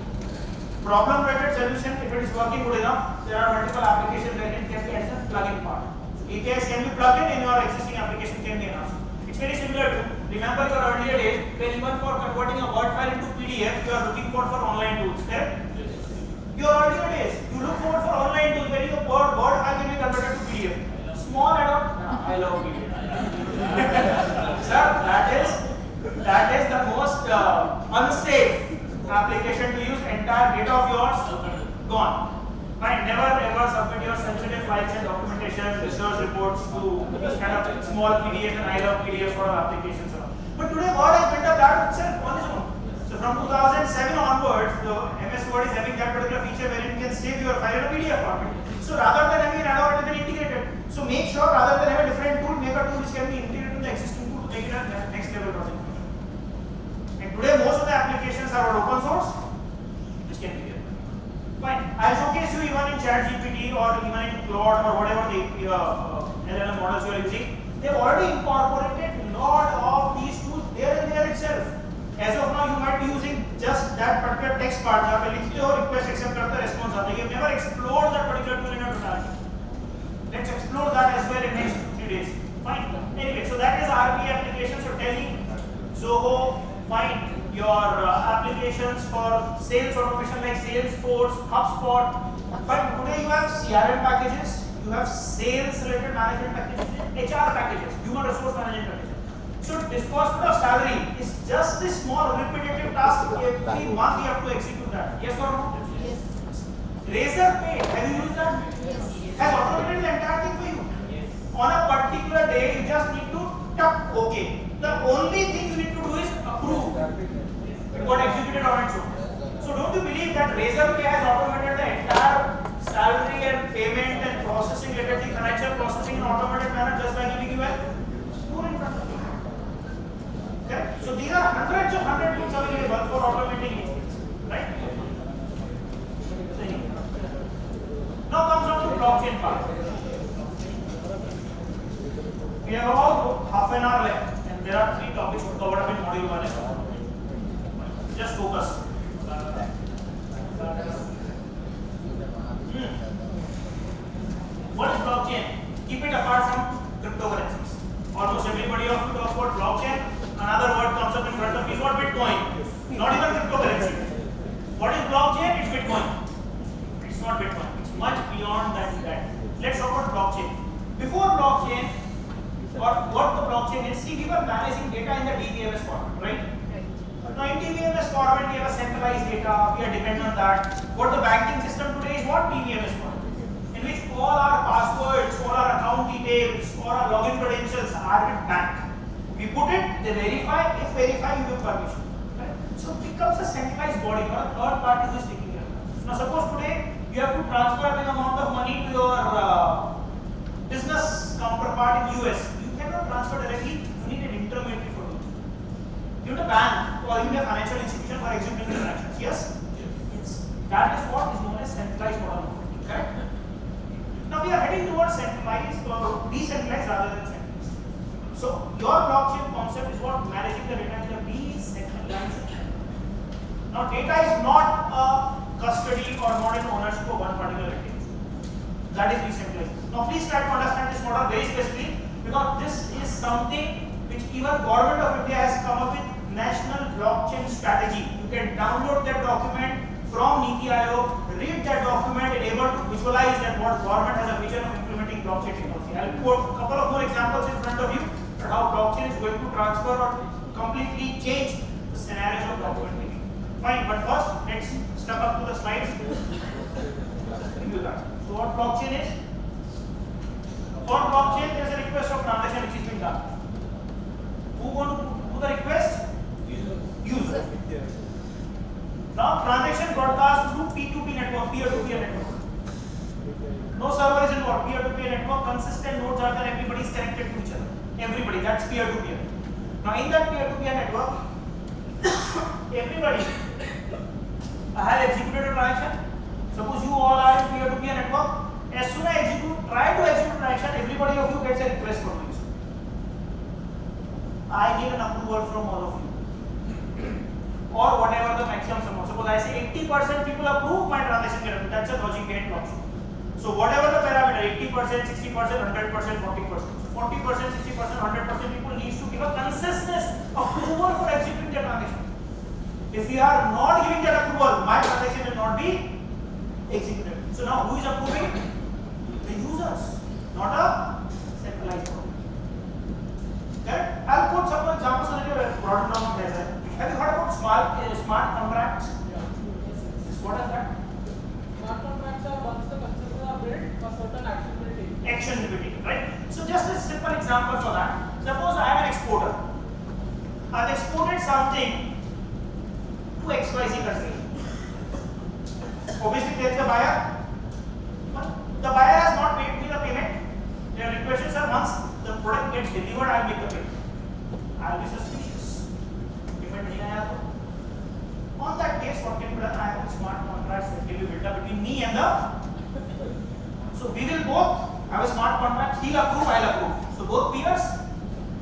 Problem-related solution. If it is working good enough, there are multiple applications where it can be as a plugin part. APIs can be plugged in your existing application can be enhanced. It's very similar to, remember your earlier days when even for converting a Word file into PDF, you are looking for online tools, correct? Your earlier days, you look for online tools where your Word file can be converted to PDF. Small add-on, I love PDF. Sir, that is the most unsafe application to use. Entire data of yours gone. Fine, never ever submit your sensitive files and documentation, research reports to this kind of small PDF, and I love PDF sort of applications. But today Word has built up that itself on its own. So from 2007 onwards, the MS Word is having that particular feature where you can save your file in a PDF format. So rather than having an add-on, it can be integrated. So make sure rather than have a different tool, make a tool which can be integrated to the existing tool to make it a next level project. And today most of the applications are open source, which can be there. Fine. I'll showcase you even in ChatGPT or even in Claude or whatever the LLM models you are using. They've already incorporated a lot of these tools there and there itself. As of now, you might be using just that particular text part. जहाँ पे लिखते हो request accept करता है response आता है. You've never explored that particular tool in your totality. Let's explore that as well in next 3 days. Fine. Anyway, so that is RP applications. So Tele, Zoho, fine. Your applications for sales automation like Salesforce, HubSpot. But today you have CRM packages, you have sales related management packages, HR packages, human resource management packages. So disbursement of salary is just this small repetitive task. Every month you have to execute that. Yes or no? Yes. Razor Pay, have you used that? Yes. Has automated the entire thing for you. Yes. On a particular day, you just need to tap OK. The only thing you need to do is approve. It got executed on its own. So don't you believe that Razor Pay has automated the entire salary and payment and processing related thing, financial processing in automated manner just by giving you a tool in front of you. Okay? So these are hundreds of tools available for automating these things, right? Now comes on to blockchain part. We have about half an hour left, and there are 3 topics to cover up in module 1. Just focus. What is blockchain? Keep it apart from cryptocurrencies. Almost everybody of you talks about blockchain. Another word comes up in front of you is what? Bitcoin. Not even cryptocurrency. What is blockchain? It's Bitcoin. It's not Bitcoin. It's much beyond that. Let's talk about blockchain. Before blockchain, or what the blockchain is, see, we were managing data in the DBMS format, right? Now in DBMS format, we have a centralized data, we are dependent on that. What the banking system today is what? DBMS format, in which all our passwords, all our account details, all our login credentials are with bank. We put it, they verify, if verify, you give permission. Right? So it becomes a centralized body, or a third party who is taking care of it. Now suppose today, you have to transfer an amount of money to your business counterpart in US. You cannot transfer directly, you need an intermediary for it. You need a bank or even a financial institution for executing transactions. Yes? Yes. That is what is known as centralized model. Correct? Now we are heading towards centralized or decentralized rather than centralized. So your blockchain concept is what? Managing the data in a decentralized. Now data is not a custody or not an ownership of one particular entity. That is decentralized. Now please try to understand this model very specifically, because this is something which even Government of India has come up with National Blockchain Strategy. You can download that document from Niti Aayog, read that document and able to visualize that what government has a vision of implementing blockchain technology. I will quote a couple of more examples in front of you for how blockchain is going to transfer or completely change the scenarios of document making. Fine, but first let's step up to the slides. Review that. So what blockchain is? For blockchain, there is a request of transaction which is being done. Who going to do the request? User. Now transaction broadcast through P2P network, peer-to-peer network. No server is involved. Peer-to-peer network, consistent nodes are there. Everybody is connected to each other. Everybody. That's peer-to-peer. Now in that peer-to-peer network, everybody has executed a transaction. Suppose you all are in peer-to-peer network. As soon as I execute try to execute an action, everybody of you gets a request from you. I need an approval from all of you. Or whatever the maximum sum. Suppose I say 80% people approve my transaction get approved. That's a logic gate blockchain. So whatever the parameter, 80%, 60%, 100%, 40%. So 40%, 60%, 100% people needs to give a consensus approval for executing the transaction. If we are not giving that approval, my transaction will not be executed. So now who is approving? The users, not a centralized body. Okay? I'll put some examples so that you broaden down the desert. Have you heard about smart contracts? Yeah. Yes, yes. What is that? Smart contracts are once the consensus are built, a certain action will take. Action will be taken, right? So just a simple example for that. Suppose I am an exporter. I've exported something to XYZ country. Obviously there is a buyer. The buyer has not paid me the payment. Their requests are once the product gets delivered, I'll make the payment. I'll be suspicious. On that case, what can be done? I have smart contracts that can be built up between me and the. So we will both have a smart contract. He'll approve, I'll approve. So both peers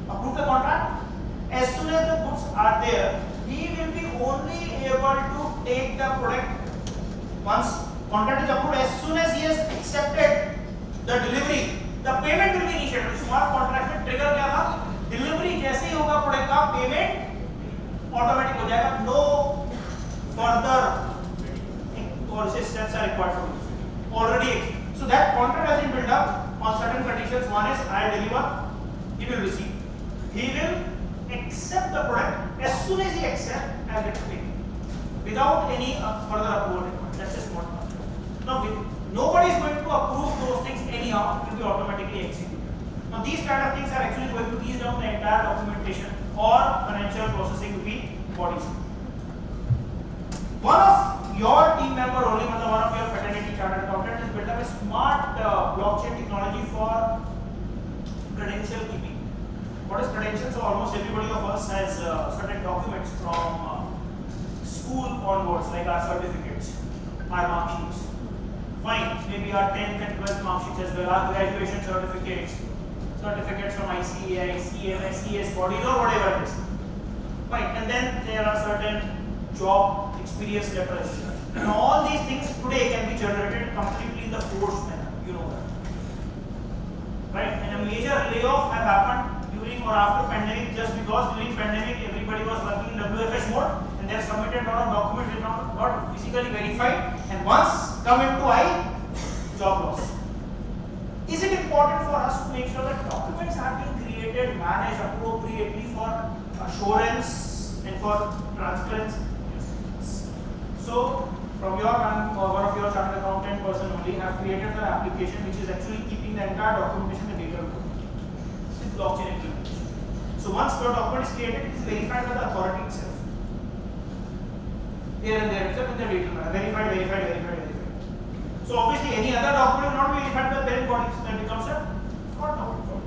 approve the contract. As soon as the goods are there, he will be only able to take the product once contract is approved. As soon as he has accepted the delivery, the payment will be initiated. Smart contract में trigger क्या था? Delivery जैसे ही होगा product का payment automatic हो जाएगा. No further or steps are required from you. Already. So that contract has been built up on certain conditions. One is I deliver, he will receive. He will accept the product. As soon as he accepts, I will get paid. Without any further approval required. That's a smart contract. Now, nobody is going to approve those things anyhow. It will be automatically executed. Now, these kind of things are actually going to ease down the entire documentation or financial processing between bodies. One of your team member only, one of your fraternity chartered accountant has built up a smart blockchain technology for credential keeping. What is credential? So almost everybody of us has certain documents from school onwards, like our certificates, our mark sheets. Fine, maybe our 10th and 12th mark sheets as well, our graduation certificates, certificates from ICAI, CMS, CS bodies or whatever it is. Fine, and then there are certain job experience letters. And all these things today can be generated completely in the forced manner. You know that. Right? And a major layoff have happened during or after pandemic just because during pandemic everybody was working in WFS mode and they have submitted a lot of documents which are not physically verified and once come into job loss. Is it important for us to make sure that documents are being created, managed appropriately for assurance and for transparency? So, from your one of your chartered accountant person only have created the application which is actually keeping the entire documentation in data with blockchain implementation. So once the document is created, it is verified by the authority itself. Here and there itself in the data verified. So obviously any other document will not be verified by the parent body, so that becomes a fraud document.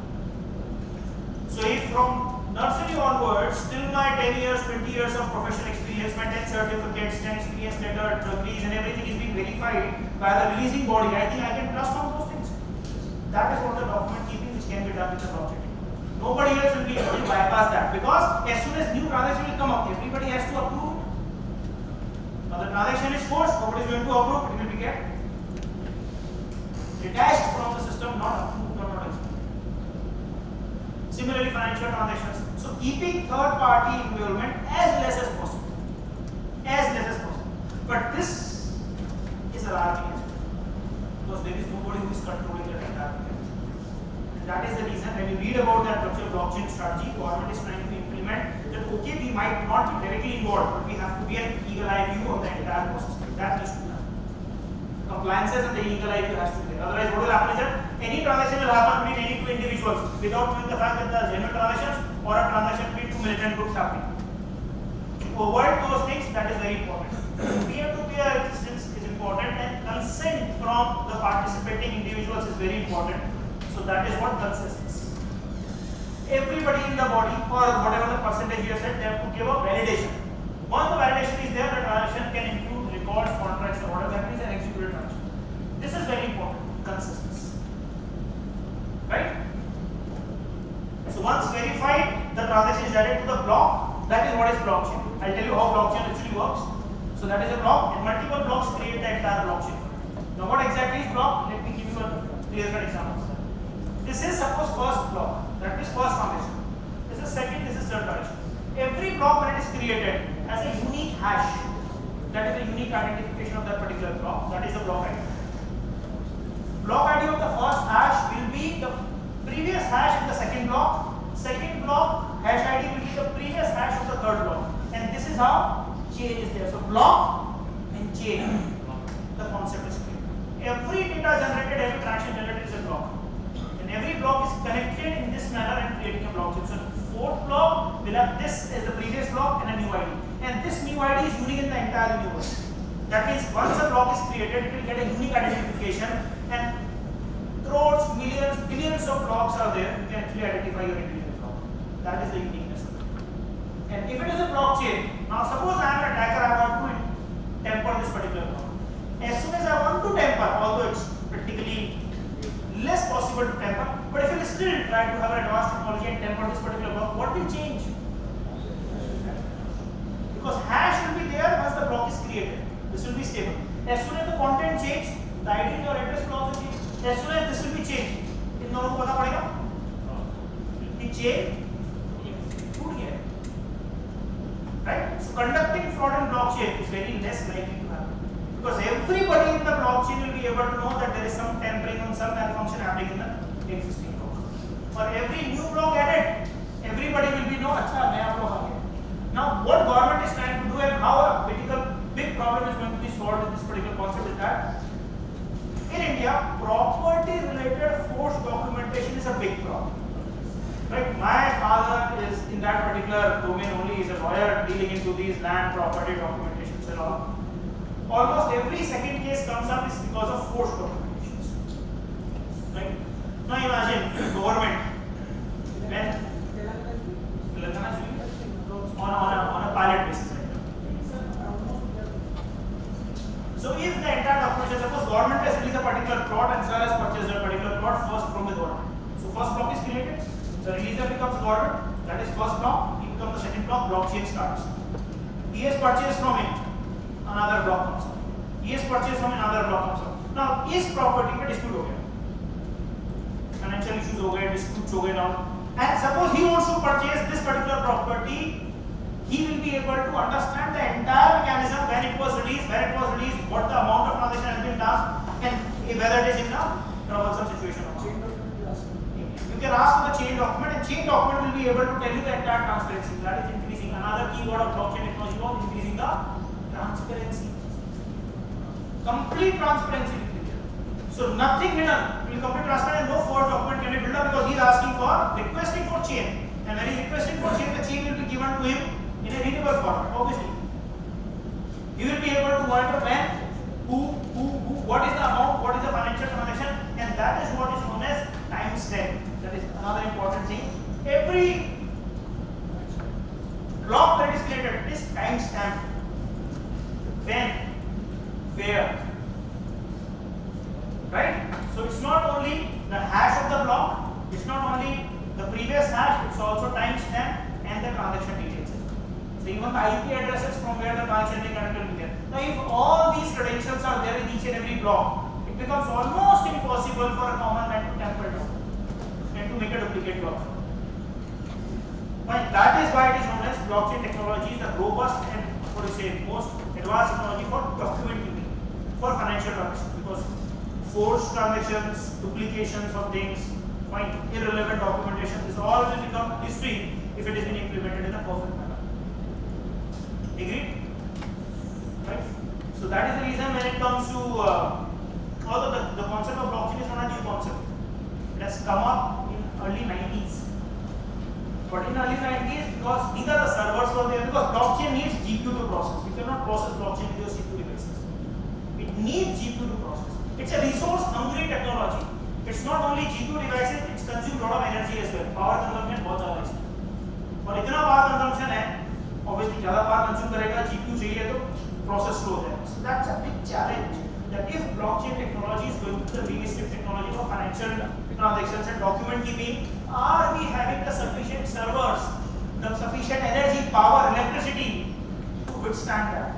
So if from nursery onwards, till my 10 years, 20 years of professional experience, my 10 certificates, 10 experience letter, degrees and everything is being verified by the releasing body, I think I can trust on those things. That is what the document keeping which can be done with the blockchain. Nobody else will be able to bypass that because as soon as new transaction will come up, everybody has to approve. Now the transaction is forced, nobody is going to approve, it will be kept detached from the system, not approved or not executed. Similarly, financial transactions. So keeping third-party involvement as less as possible. But this is alarming as well. Because there is nobody who is controlling the entire thing. And that is the reason when you read about that blockchain strategy, government is trying to implement that okay, we might not be directly involved, but we have to be an eagle eye view of the entire process. That needs to be done. Compliances and the eagle eye view has to be there. Otherwise, what will happen is that any transaction will happen between any two individuals without knowing the fact that there are genuine transactions or a transaction between two militant groups happening. To avoid those things, that is very important. Peer-to-peer existence is important and consent from the participating individuals is very important. So that is what consent is. Everybody in the body or whatever the percentage you have said, they have to give a validation. Once the validation is there, the transaction can include records, contracts or whatever that is an executed transaction. This is very important, consistency. So that is a block, and multiple blocks create the entire blockchain. Now what exactly is block? Let me give you a clear-cut example. This is suppose first block, that is first transaction. This is second, this is third transaction. Every block when it is created has a unique hash. That is a unique identification of that particular block. That is the block ID. Block ID of the first hash will be the previous hash in the second block. Second block hash ID will be the previous hash of the third block. And this is how chain is there. So block and chain, the concept is clear. Every data generated, every transaction generated is a block. And every block is connected in this manner and creating a blockchain. So fourth block will have this as the previous block and a new ID. And this new ID is unique in the entire universe. That means once a block is created, it will get a unique identification, and crores, millions, billions of blocks are there. You can actually identify your individual block. That is the uniqueness of it. And if it is a blockchain, now suppose I am an attacker, I want to temper this particular block. As soon as I want to temper, although it's practically less possible to temper, but if you still try to have an advanced technology and temper this particular block, what will change? Because hash will be there once the block is created. This will be stable. As soon as the content change, the ID or address will also change. As soon as this will be changed, इन दोनों को पता पड़ेगा कि chain टूट गया, right? So conducting fraud in blockchain is very less likely to happen because everybody in the blockchain will be able to know that there is some tampering and some malfunction happening in the existing block. For every new block added, everybody will be know अच्छा नया block आ गया. Now, what government is trying to do and how a big problem is going to be solved with this particular concept is that in India, property-related forced documentation is a big problem. Right? My father is in that particular domain only. He is a lawyer dealing into these land property documentations and all. Almost every second case comes up is because of forced documentations. Right? Now imagine government when on a pilot basis. So if the entire documentation, suppose government has released a particular plot and sir has purchased a particular plot first from the government. So first block is created, the releaser becomes government, that is first block, he becomes the second block, blockchain starts. He has purchased from him, another block comes up. He has purchased from another block comes up. Now इस property में dispute हो गया, financial issues हो गए, disputes हो गए now. And suppose he wants to purchase this particular property, he will be able to understand the entire mechanism, when it was released, where it was released, what the amount of transaction has been done, and whether it is in a troublesome situation or not. You can ask for the chain document, and chain document will be able to tell you the entire transparency. That is increasing. Another keyword of blockchain technology was increasing the transparency. Complete transparency will be there. So nothing hidden. It will be complete transparent. No forged document can be built up because he is asking for, requesting for chain. And when he is requesting for chain, the chain will be given to him in a readable format, obviously. He will be able to monitor when, who, what is the amount, what is the financial transaction, and that is what is known as timestamp. That is another important thing. Every block that is created is timestamped. When, where, right? So it's not only the hash of the block, it's not only the previous hash, it's also timestamp and the transaction details. So even the IP addresses from where the transaction is connected will be there. Now if all these credentials are there in each and every block, it becomes almost impossible for a common man to tamper it out and to make a duplicate block. But that is why it is known as blockchain technology, the robust and what do you say, most advanced technology for document keeping, for financial transactions, because forced transactions, duplications of things, irrelevant documentation, this all will become history if it is being implemented in a perfect manner. Agreed? Right? So that is the reason when it comes to, although the concept of blockchain is not a new concept, it has come up in early 90s. But in early 90s, because neither the servers were there, because blockchain needs GPU to process. You cannot process blockchain with your CPU devices. It needs GPU to process. It's a resource-hungry technology. It's not only GPU devices, it's consumed a lot of energy as well. Power consumption बहुत ज़्यादा है. और इतना power consumption है, obviously ज़्यादा power consume करेगा, GPU चाहिए तो process slow हो जाएगा. So that's a big challenge. That if blockchain technology is going to be the mainstream technology for financial transactions and document keeping, are we having the sufficient servers, the sufficient energy, power, electricity to withstand that?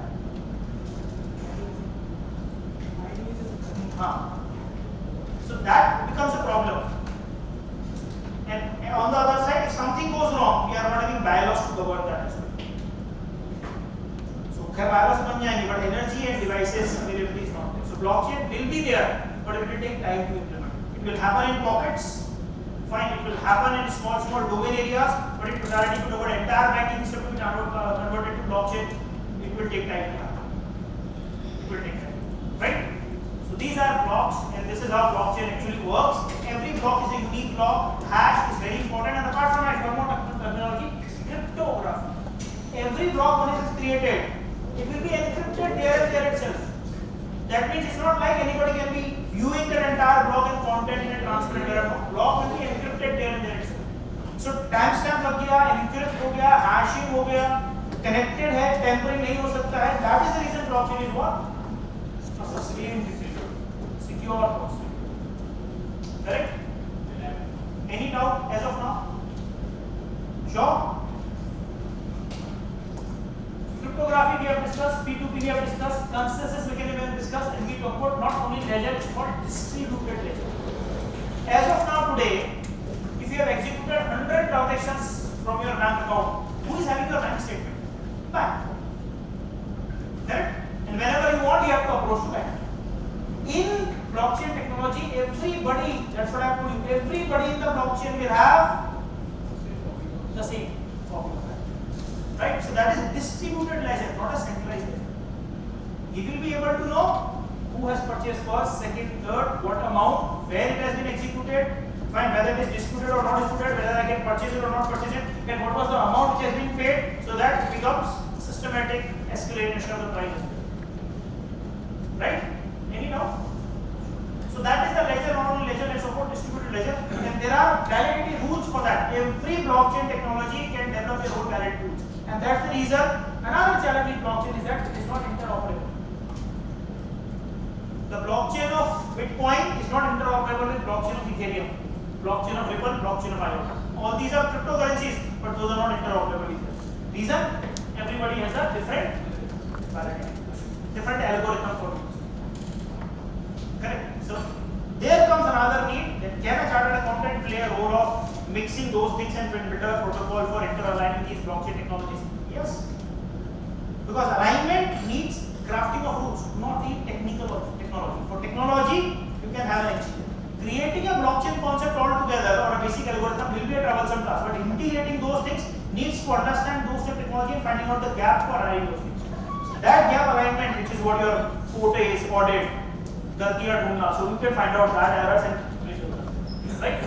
So that becomes a problem. And on the other side, if something goes wrong, we are not having bylaws to cover that as well. So bylaws ban jayenge, but energy and devices availability is not there. So blockchain will be there, but it will take time to implement. It will happen in pockets. Fine, it will happen in small domain areas, but in totality to cover entire banking system to be converted to blockchain, it will take time to happen. It will take time, right? So these are blocks, and this is how blockchain actually works. Every block is a unique block. Hash is very important, and apart from hash, one more terminology: cryptography. Every block when it is created, it will be encrypted there itself. That means it's not like anybody can be viewing the entire block and content in a transparent manner. No, block will be encrypted there itself. So timestamp लग गया, encrypt हो गया, hashing हो गया, connected है, tampering नहीं हो सकता है. That is the reason blockchain is what? Sustained, secure process. Correct? Any doubt as of now? Sure? Cryptography we have discussed, P2P we have discussed, consensus mechanism we have discussed, and we talk about not only ledger, it's called distributed ledger. As of now today, if you have executed 100 transactions from your bank account, who is having your bank statement? Bank. Correct? And whenever you want, you have to approach the bank. In blockchain technology, everybody, that's what I told you, everybody in the blockchain will have the same formula. Right? So that is a distributed ledger, not a centralized ledger. He will be able to know who has purchased first, second, third, what amount, where it has been executed, fine, whether it is disputed or not disputed, whether I can purchase it or not purchase it, and what was the amount which has been paid, so that it becomes systematic escalation of the price. Right? Any doubt? So that is the ledger, not only ledger, let's support distributed ledger, and there are validity rules for that. Every blockchain technology can develop their own validity rules. And that's the reason another challenge in blockchain is that it is not interoperable. The blockchain of Bitcoin is not interoperable with blockchain of Ethereum, blockchain of Ripple, blockchain of IOTA. All these are cryptocurrencies, but those are not interoperable either. Reason? Everybody has a different validity, different algorithm for use. Correct? So there comes another need that can a chartered accountant play a role of mixing those things and build a protocol for inter-aligning these blockchain technologies? Yes. Because alignment needs crafting of rules, not the technical technology. For technology, you can have an engineer. Creating a blockchain concept altogether or a basic algorithm will be a troublesome task, but integrating those things needs to understand those technology and finding out the gap for aligning those things. So that gap alignment, which is what your forte is, audit, galtiyan dhundna. So you can find out that errors and right.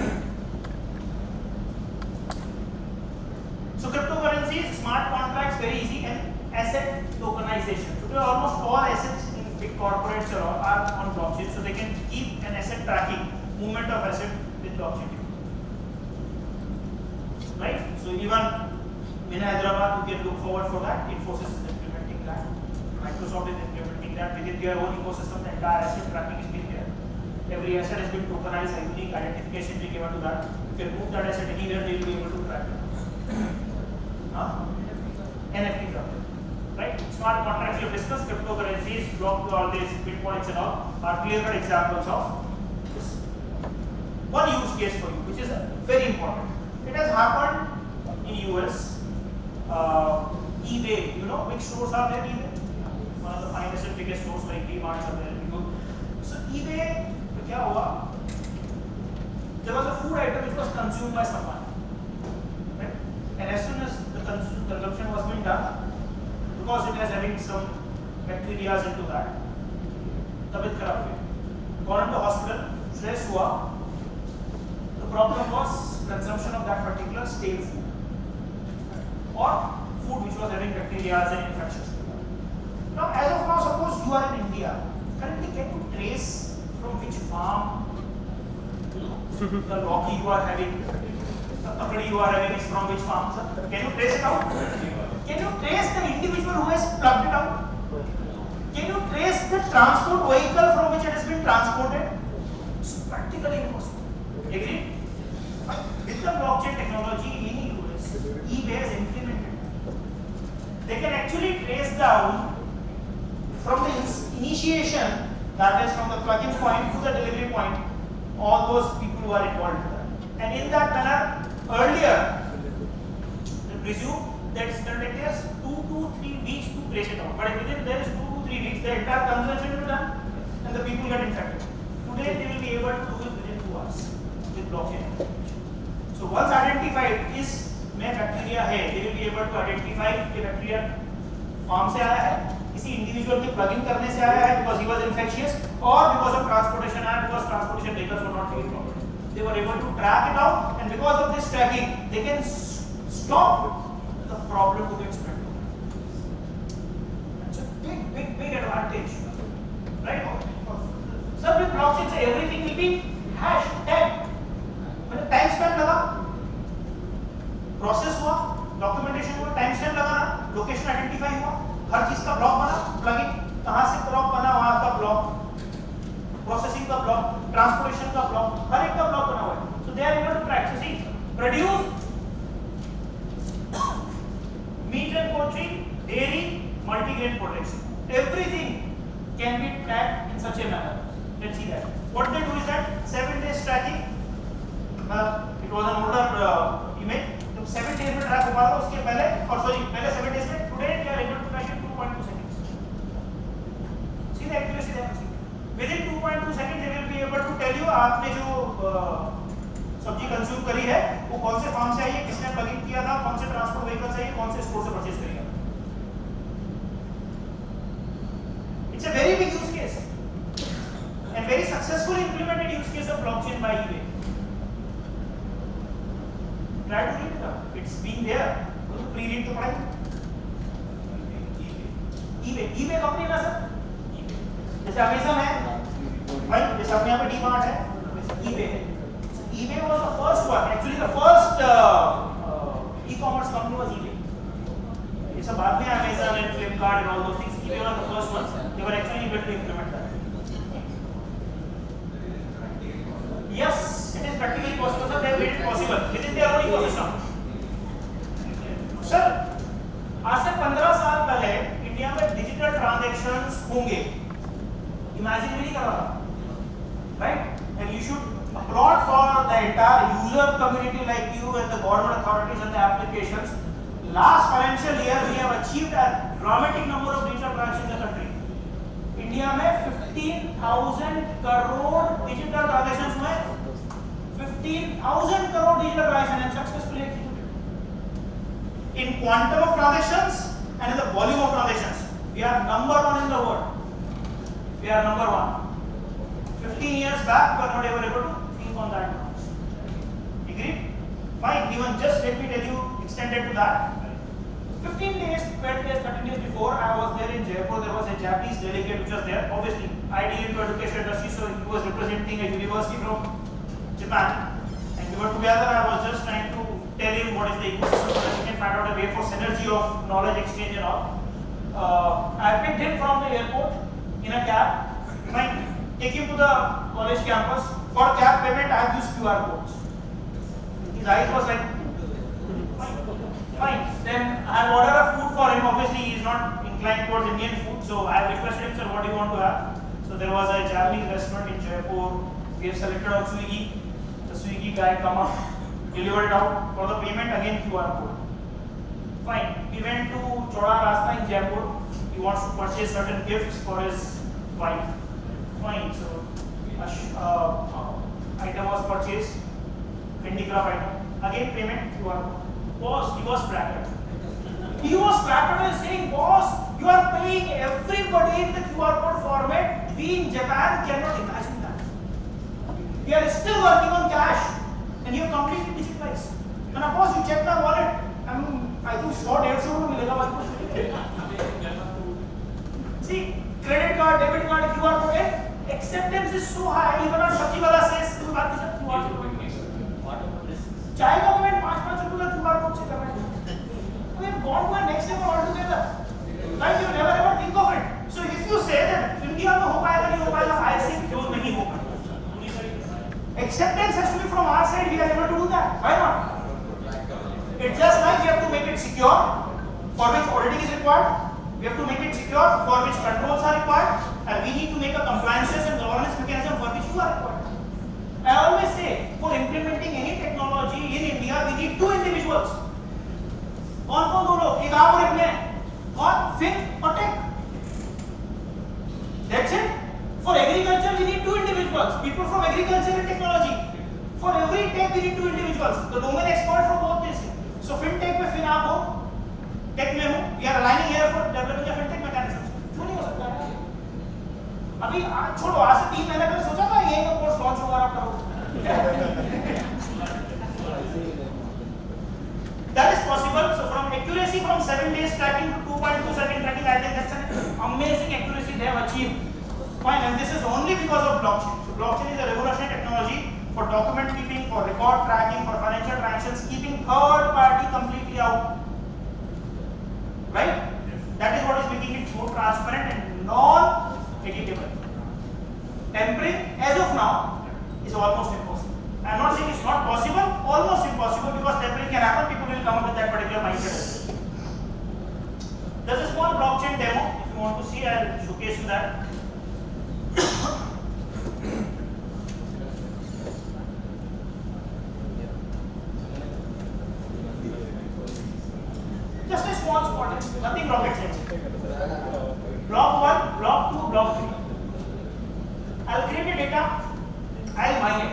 So cryptocurrencies, smart contracts, very easy, and asset tokenization. Today almost all assets in big corporates are on blockchain, so they can keep an asset tracking, movement of asset with blockchain. Right? So even in Hyderabad, you can look forward for that. Infosys is implementing that. Microsoft is implementing that within their own ecosystem. The entire asset tracking is being there. Every asset has been tokenized, a unique identification being given to that. You can move that asset anywhere, they will be able to track it. NFTs are there, right? Smart contracts you have discussed, cryptocurrencies, block all these bitcoins and all are clear-cut examples of this. One use case for you, which is very important. It has happened in US. eBay, you know which stores are there in eBay? One of the finest and biggest stores like DMarts are there. So eBay, क्या हुआ? There was a food item which was consumed by someone. And as soon as the consumption was being done, because it was having some bacteria into that, तबीयत खराब हुई, gone to hospital, stress हुआ. The problem was consumption of that particular stale food or food which was having bacteria and infections. Now, as of now, suppose you are in India. Currently, can you trace from which farm the Loki you are having? The kakadi you are having is from which farm, sir? Can you trace it out? Can you trace the individual who has plugged it out? Can you trace the transport vehicle from which it has been transported? It's practically impossible. Agree? With the blockchain technology in US, eBay has implemented. They can actually trace down from the initiation That is from the plugin point to the delivery point. All those people who are involved in that. And in that manner, earlier, we presume that it's going to take us 2 to 3 weeks to trace it out. But within there is 2 to 3 weeks, the entire consumption will be done and the people get infected. Today, they will be able to do it within 2 hours with blockchain. So once identified is में bacteria है, they will be able to identify कि bacteria farm से आया है, किसी individual के plug in करने से आया है because he was infectious or because of transportation and because transportation vehicles were not taken properly. They were able to track it out and because of this tracking, they can stop the problem to get spread. That's a big advantage, right? So with blockchain, so everything will be hash tagged. मैंने time span लगा, process हुआ, documentation हुआ, time stamp लगाना, location identify हुआ, हर चीज का block बना, plugin कहां से ब्लॉक बना वहां का ब्लॉक, प्रोसेसिंग का ब्लॉक, ट्रांसपोर्टेशन का ब्लॉक, हर एक का ब्लॉक बना हुआ है. So they are able to track. So see produce meat and poultry, dairy, multigrain products, everything can be tracked in such a manner. Let's see that. What they do is that 7 days tracking. It was an older image. तो 7 days में track हो पा रहा उसके पहले और sorry पहले 7 days में today they are able to track in 2.2 seconds. See the accuracy there. Within 2.2 seconds they will be able to tell you आपने जो सब्जी कंज्यूम करी है वो कौन से फार्म से आई है, किसने प्लग इन किया था, कौन से ट्रांसपोर्ट व्हीकल से आई है, कौन से स्टोर से परचेज करी है. It's a very big use case and very successfully implemented use case of blockchain by eBay. Try to read it up. It's been there. Pre-read तो पढ़ाई. eBay कंपनी ना सर. जैसे Amazon है, भाई जैसे अपने यहाँ पे DMart है, eBay है. eBay was the first one. Actually, the first e-commerce company was eBay. ये सब बाद में Amazon and Flipkart and all those things. eBay was the first one. They were actually able to implement that. Yes, it is practically possible. Sir, they have made it possible within their own ecosystem. Sir, आज से 15 साल पहले India में digital transactions होंगे, imagine भी नहीं कर रहा, right? And you should applaud for the entire user community like you and the government authorities and the applications. Last financial year we have achieved a dramatic number of digital transactions in the country. India में 15,000 crore digital transactions हुए. 15,000 crore digital transactions and successfully executed. In quantum of transactions and in the volume of transactions, we are number 1 in the world. We are number 1. 15 years back, we were not able to think on that. Agreed? Fine. Even just let me tell you, extended to that. 15 days, 12 days, 13 days before, I was there in Jaipur. There was a Japanese delegate which was there. Obviously, I deal into education industry, so he was representing a university from Japan, and we were together. I was just trying to tell him what is the ecosystem so that we can find out a way for synergy of knowledge exchange and all. I picked him from the airport in a cab. Fine, take him to the college campus. For cab payment, I have used QR codes. His eyes was like, fine. Then I have ordered a food for him. Obviously, he is not inclined towards Indian food, so I have requested him, sir, what do you want to have? So there was a Japanese restaurant in Jaipur. We have selected on Swiggy. The Swiggy guy come up, delivered it out. For the payment, again QR code. Fine. We went to Choda Rasta in Jaipur. He wants to purchase certain gifts for his wife. Fine. So item was purchased. Handicraft item. Again payment QR code. Boss, he was flattered. He was flattered and saying, boss, you are paying everybody in the QR code format. We in Japan cannot imagine that. We are still working on cash and you have completely digitalized. And of course, you check the wallet. I think 100-150 रुपये मिलेगा बस. See, credit card, debit card, QR code, acceptance is so high. Even on सब्जी वाला says, QR code. चाय का payment 5-5 रुपये का QR code से कर रहे हैं. We have gone to a next level altogether. Right? You never ever think of it. So if you say that India में हो पाएगा नहीं हो पाएगा, I say क्यों नहीं हो पाएगा. Acceptance has to be from our side. We are able to do that. Why not? It's just like we have to make it secure, for which auditing is required. We have to make it secure, for which controls are required, and we need to make a compliance implementing any technology in India, we need two individuals. कौन दो लोग? एक आप और एक मैं. कौन? Fin और take. That's it. For agriculture, we need two individuals. People from agriculture and technology. For every tech, we need two individuals. The domain expert from both this. So fintech में फिन आप हो, take में हूँ. We are aligning here for developing a fintech mechanism. क्यों नहीं हो सकता है? अभी छोड़ो, आज से 3 महीने पहले सोचा था ये कोर्स लॉन्च होगा आप करो. That is possible. So from accuracy from 7 days tracking to 2.2 second tracking, I think that's an amazing accuracy they have achieved. Fine, and this is only because of blockchain. So blockchain is a revolutionary technology for document keeping, for record tracking, for financial transactions, keeping third party completely out. Right? That is what is making it more transparent and non-editable. Tampering, as of now, is almost impossible. I am not saying it's not possible, almost impossible, because tampering can happen, people will come up with that particular mindset. There's a small blockchain demo, if you want to see, I will showcase you that. Just a small spot, nothing rocket science. Block 1, block 2, block 3. I'll create a data, I'll mine it.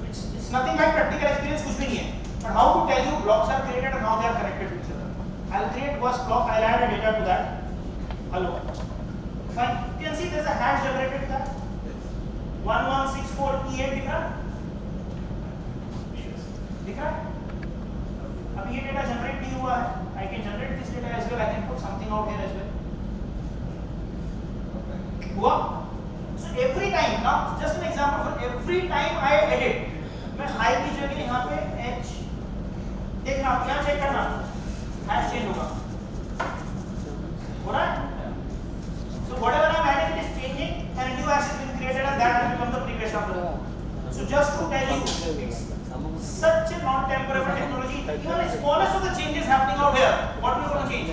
It's nothing like practical experience, कुछ भी नहीं है. But how to tell you blocks are created and how they are connected to each other. I'll create first block, I'll add a data to that. Hello. Fine. You can see there's a hash generated to that. 1164E8 दिख रहा है? दिख रहा है? अब ये data generate नहीं हुआ है. I can generate this data as well. I can put something out here as well. हुआ? So every time, now just an example for every time I edit, मैं I की जगह यहाँ पे H देखना, यहाँ चेक करना, hash change होगा, हो रहा है? So whatever I'm adding it is changing and a new hash has been created and that has become the previous after. So just to tell you, it's such a non-temporary technology. Even the smallest of the changes happening out here, what we going to change?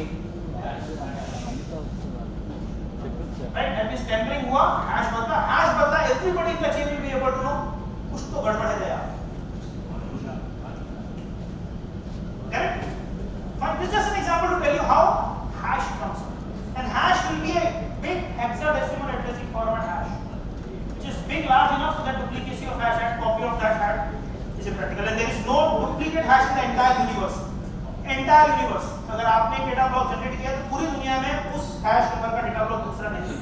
Right? That means tampering हुआ, hash बदला, everybody in the chain will be able to know कुछ तो गड़बड़ है यार. Correct? Fine. This is just an example to tell you how hash comes up. And hash will be a big hexadecimal addressing format hash, which is big, large enough so that duplicacy of hash and copy of that hash is impractical. And there is no duplicate hash in the entire universe. Entire universe. अगर आपने एक data block generate किया तो पूरी दुनिया में उस hash number का डेटा ब्लॉक दूसरा नहीं है.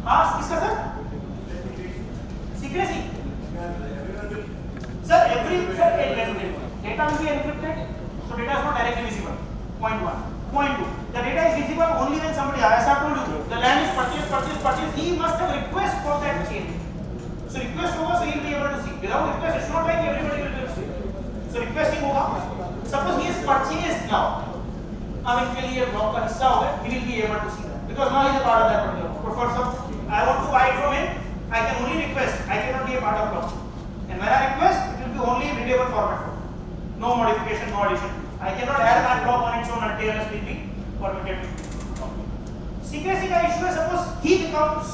हाँ, किसका sir? Secrecy. Sir, data will be encrypted, so data is not directly visible. Point 1. Point 2. The data is visible only when somebody, as I told you, the land is purchased. He must have request for that change. So request होगा, so he will be able to see. Without request, it's not like everybody will be able to see. So requesting होगा. Suppose he is purchased now. अब इनके लिए block का हिस्सा होगा, he will be able to see that because now he is a part of that particular. But for some, I want to buy it from him. I can only request. I cannot be a part of block. And when I request, it will be only in readable format. No modification, no addition. I cannot add that block on its own until it will be permitted. Secrecy का issue है, suppose he becomes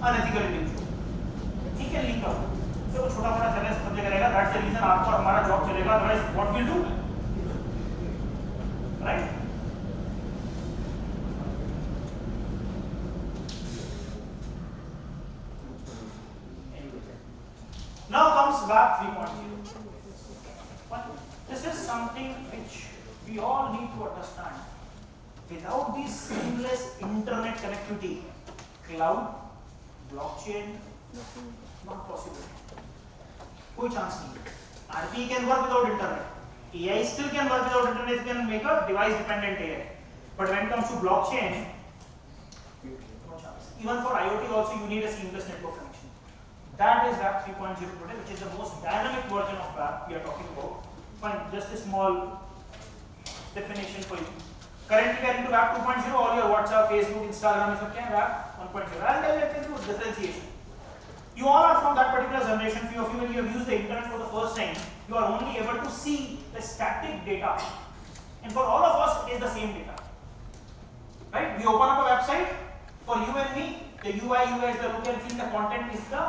unethical individual. He can leak out. So वो छोटा बड़ा challenge समझे करेगा. That's the reason आपको हमारा job चलेगा. Otherwise, what we'll do? Right? Now comes Web 3.0. This is something which we all need to understand. Without this seamless internet connectivity, cloud, blockchain, not possible. कोई chance नहीं. RP can work without internet. AI still can work without internet. It can make a device-dependent AI. But when it comes to blockchain, no chance. Even for IoT also, you need a seamless network connection. That is Web 3.0 today, which is the most dynamic version of Web we are talking about. Fine, just a small definition for you. Currently we are into Web 2.0, all your WhatsApp, Facebook, Instagram is okay, Web 1.0. I'll tell you differentiation. You all are from that particular generation. Few of you, when you have used the internet for the first time, you are only able to see the static data. And for all of us, it is the same data. Right? We open up a website. For you and me, the UI, UX, the look and feel, the content is the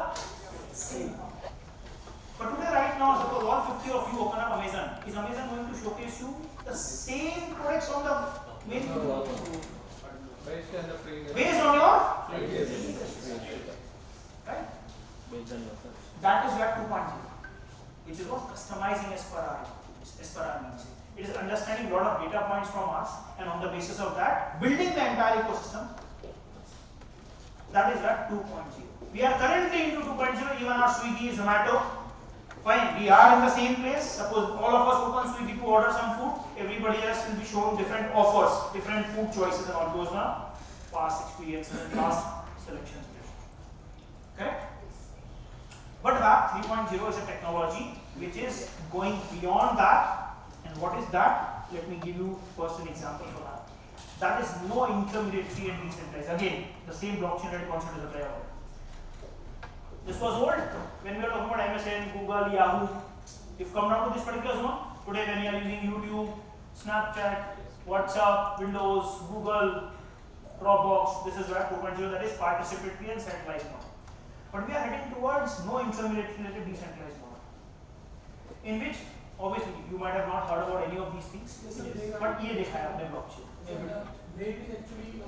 Same. But today, right now, suppose all 50 of you open up Amazon. Is Amazon going to showcase you the same products on the main? Based on the previous. Based on your Previous. right? That is Web 2.0, which is what customizing as per our needs. It is understanding a lot of data points from us, and on the basis of that, building the entire ecosystem. That is Web 2.0. We are currently into 2.0. Even our Swiggy, Zomato. Fine, we are in the same place. Suppose all of us open Swiggy to order some food. Everybody else will be shown different offers, different food choices, and all those now. Past experiences and past selections. Correct? But Web 3.0 is a technology which is going beyond that. And what is that? Let me give you first an example for that. That is no intermediary and decentralized. Again, the same blockchain and concept is applied. This was old when we were talking about MSN, Google, Yahoo. If come down to this particular zone, today when you are using YouTube, Snapchat, WhatsApp, Windows, Google, Dropbox, this is Web 2.0, that is participatory and centralized model. But we are heading towards no intermediate related decentralized model, in which obviously you might have not heard about any of these things, but ये देखा है आपने blockchain. Brave is actually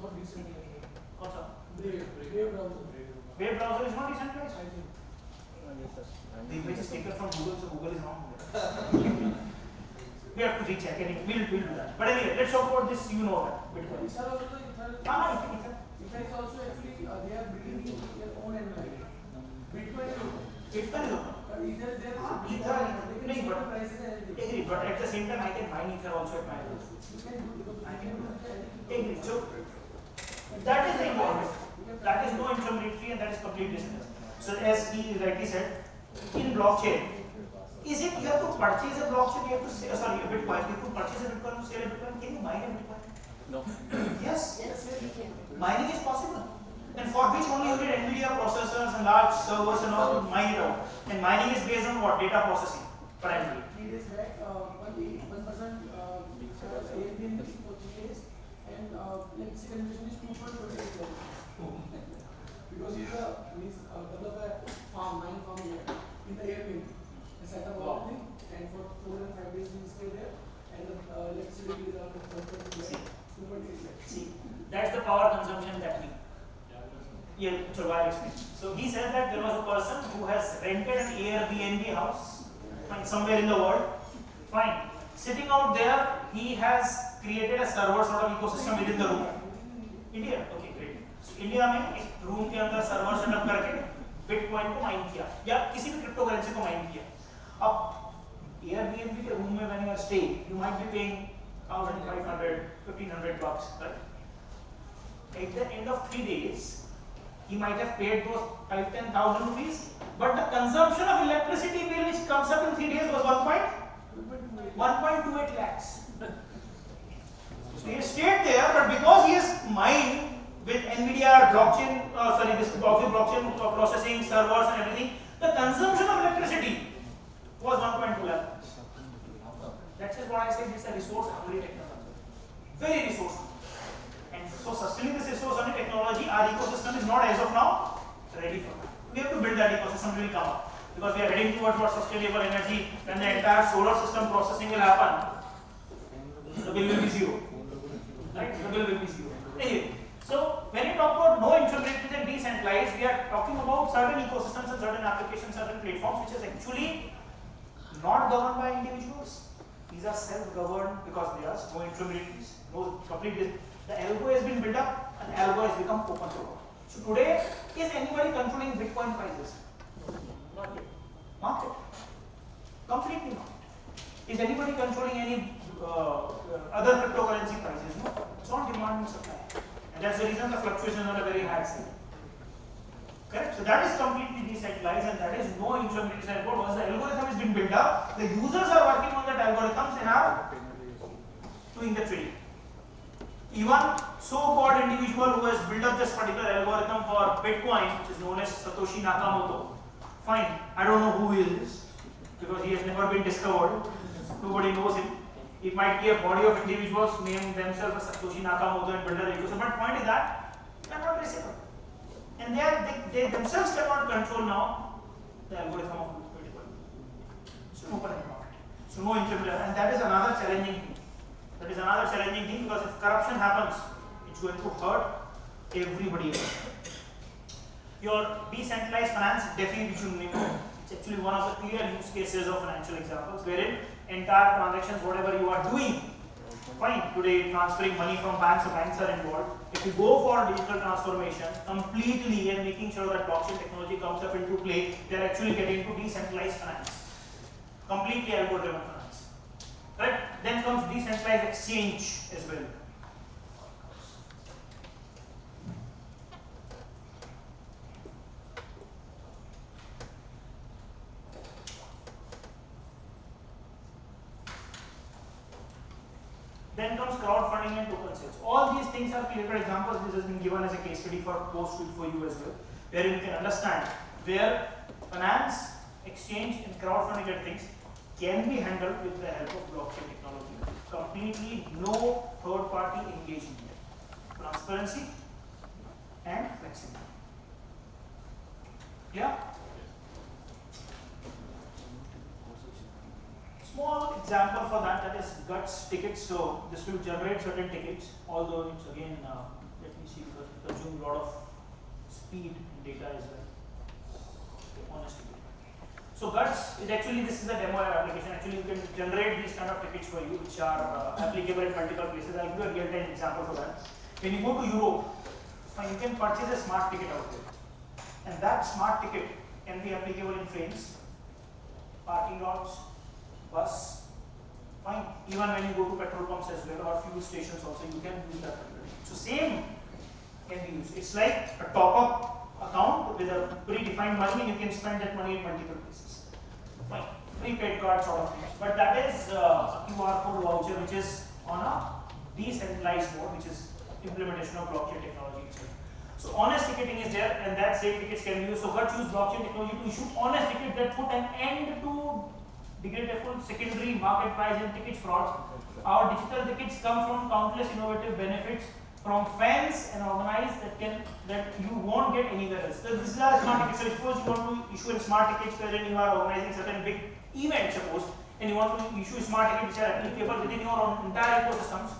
not decentralized. कौन सा? Brave browser. Web browser is not decentralized. I think. The image is taken from Google, so Google is wrong. We have to recheck and we'll do that. But anyway, let's talk about this. You know that Bitcoin. Ether also, Ether is also actually they are building their own environment. Bitcoin is open. Bitcoin is open. But Ether there is Ether, they can set prices and everything. agree, but at the same time, I can mine Ether also at my house. You can do because I can do Agree. So that is the important. That is no intermediary and that is complete business. So as he rightly said, in blockchain, is it you have to purchase a blockchain, you have to sell, sorry, a Bitcoin, you have to purchase a Bitcoin to sell a Bitcoin, can you mine a Bitcoin? No. Yes. Yes, we can. Mining is possible. And for which only you need NVIDIA processors and large servers and all to mine it out. And mining is based on what? Data processing, primarily. 3 days back, one person Airbnb for 3 days and electricity consumption is 2.28 because he's developed a farm, mine farm here in the Airbnb. He set up everything and for 4 and 5 days he stay there and the electricity bill is around 2.8. See, that's the power consumption that we. Yeah, so I'll explain. So he said that there was a person who has rented an Airbnb house, fine, somewhere in the world. Fine. Sitting out there, he has created a server sort of ecosystem within the room. India, okay, great. So India में एक room के अंदर server setup करके Bitcoin को mine किया या किसी भी cryptocurrency को mine किया. अब Airbnb के room में when you are staying, you might be paying $1,500, $1,500, right? At the end of 3 days, he might have paid those 5,000-10,000 rupees, but the consumption of electricity bill which comes up in 3 days was 1.28 lakhs. So he stayed there, but because he has mined with NVIDIA blockchain, this blockchain processing servers and everything, the consumption of electricity was 1.2 lakhs. That is what I said. It's a resource-hungry technology, very resource. And so sustaining this resource on technology, our ecosystem is not as of now ready for that. We have to build that ecosystem, will come up. Because we are heading towards what sustainable energy, when the entire solar system processing will happen, the bill will be zero. Right? The bill will be zero. Anyway, so when you talk about no intermediaries and decentralized, we are talking about certain ecosystems and certain applications, certain platforms which is actually not governed by individuals. These are self-governed because there are no intermediaries, no complete. The algo has been built up and algo has become open source. So today, is anybody controlling Bitcoin prices? Not yet. Not yet. Completely not. Is anybody controlling any other cryptocurrency prices? No. It's on demand and supply. And that's the reason the fluctuations are a very high side. Correct? So that is completely decentralized and that is no intermediaries involved. Once the algorithm has been built up, the users are working on that algorithms and are doing the trading. Even so-called individual who has built up this particular algorithm for Bitcoin, which is known as Satoshi Nakamoto, fine, I don't know who he is because he has never been discovered. Nobody knows him. It might be a body of individuals who name themselves as Satoshi Nakamoto and build their ecosystem. But point is that they are not traceable. And they themselves cannot control now the algorithm of multiple. So open end market. So no implementation, and that is another challenging thing. That is another challenging thing because if corruption happens, it's going to hurt everybody else. Your decentralized finance definition, it's actually one of the clear use cases of financial examples wherein entire transactions, whatever you are doing, fine, today transferring money from banks, so banks are involved. If you go for digital transformation completely and making sure that blockchain technology comes up into play, they are actually getting into decentralized finance, completely algorithm finance. Right? Then comes decentralized exchange as well. Then comes crowdfunding and token sales. All these things are clear examples. This has been given as a case study for post-tweet for you as well, where you can understand where finance, exchange, and crowdfunding things can be handled with the help of blockchain technology. Completely no third-party engagement. Transparency and flexibility. Yeah? Small example for that is guts tickets. So this will generate certain tickets, although it's again, let me see, because it consumes a lot of speed and data as well. Okay, honest ticket. So guts is actually, this is a demo application. Actually, you can generate these kind of tickets for you, which are applicable in multiple places. I'll give you a real-time example for that. When you go to Europe, you can purchase a smart ticket out there, and that smart ticket can be applicable in trains, parking lots, bus, fine. Even when you go to petrol pumps as well or fuel stations also, you can use that. So same can be used. It's like a top-up account with a predefined money, and you can spend that money in multiple places. Fine. Prepaid card sort of things. But that is a QR code voucher which is on a decentralized mode, which is implementation of blockchain technology itself. So honest ticketing is there, and that same tickets can be used. So let's use blockchain technology to issue honest tickets that put an end to degradable secondary market price and ticket frauds. Our digital tickets come from countless innovative benefits from fans and organized that you won't get anywhere else. So this is a smart ticket. So suppose you want to issue a smart tickets wherein you are organizing certain big events, suppose, and you want to issue smart tickets which are applicable within your entire ecosystems.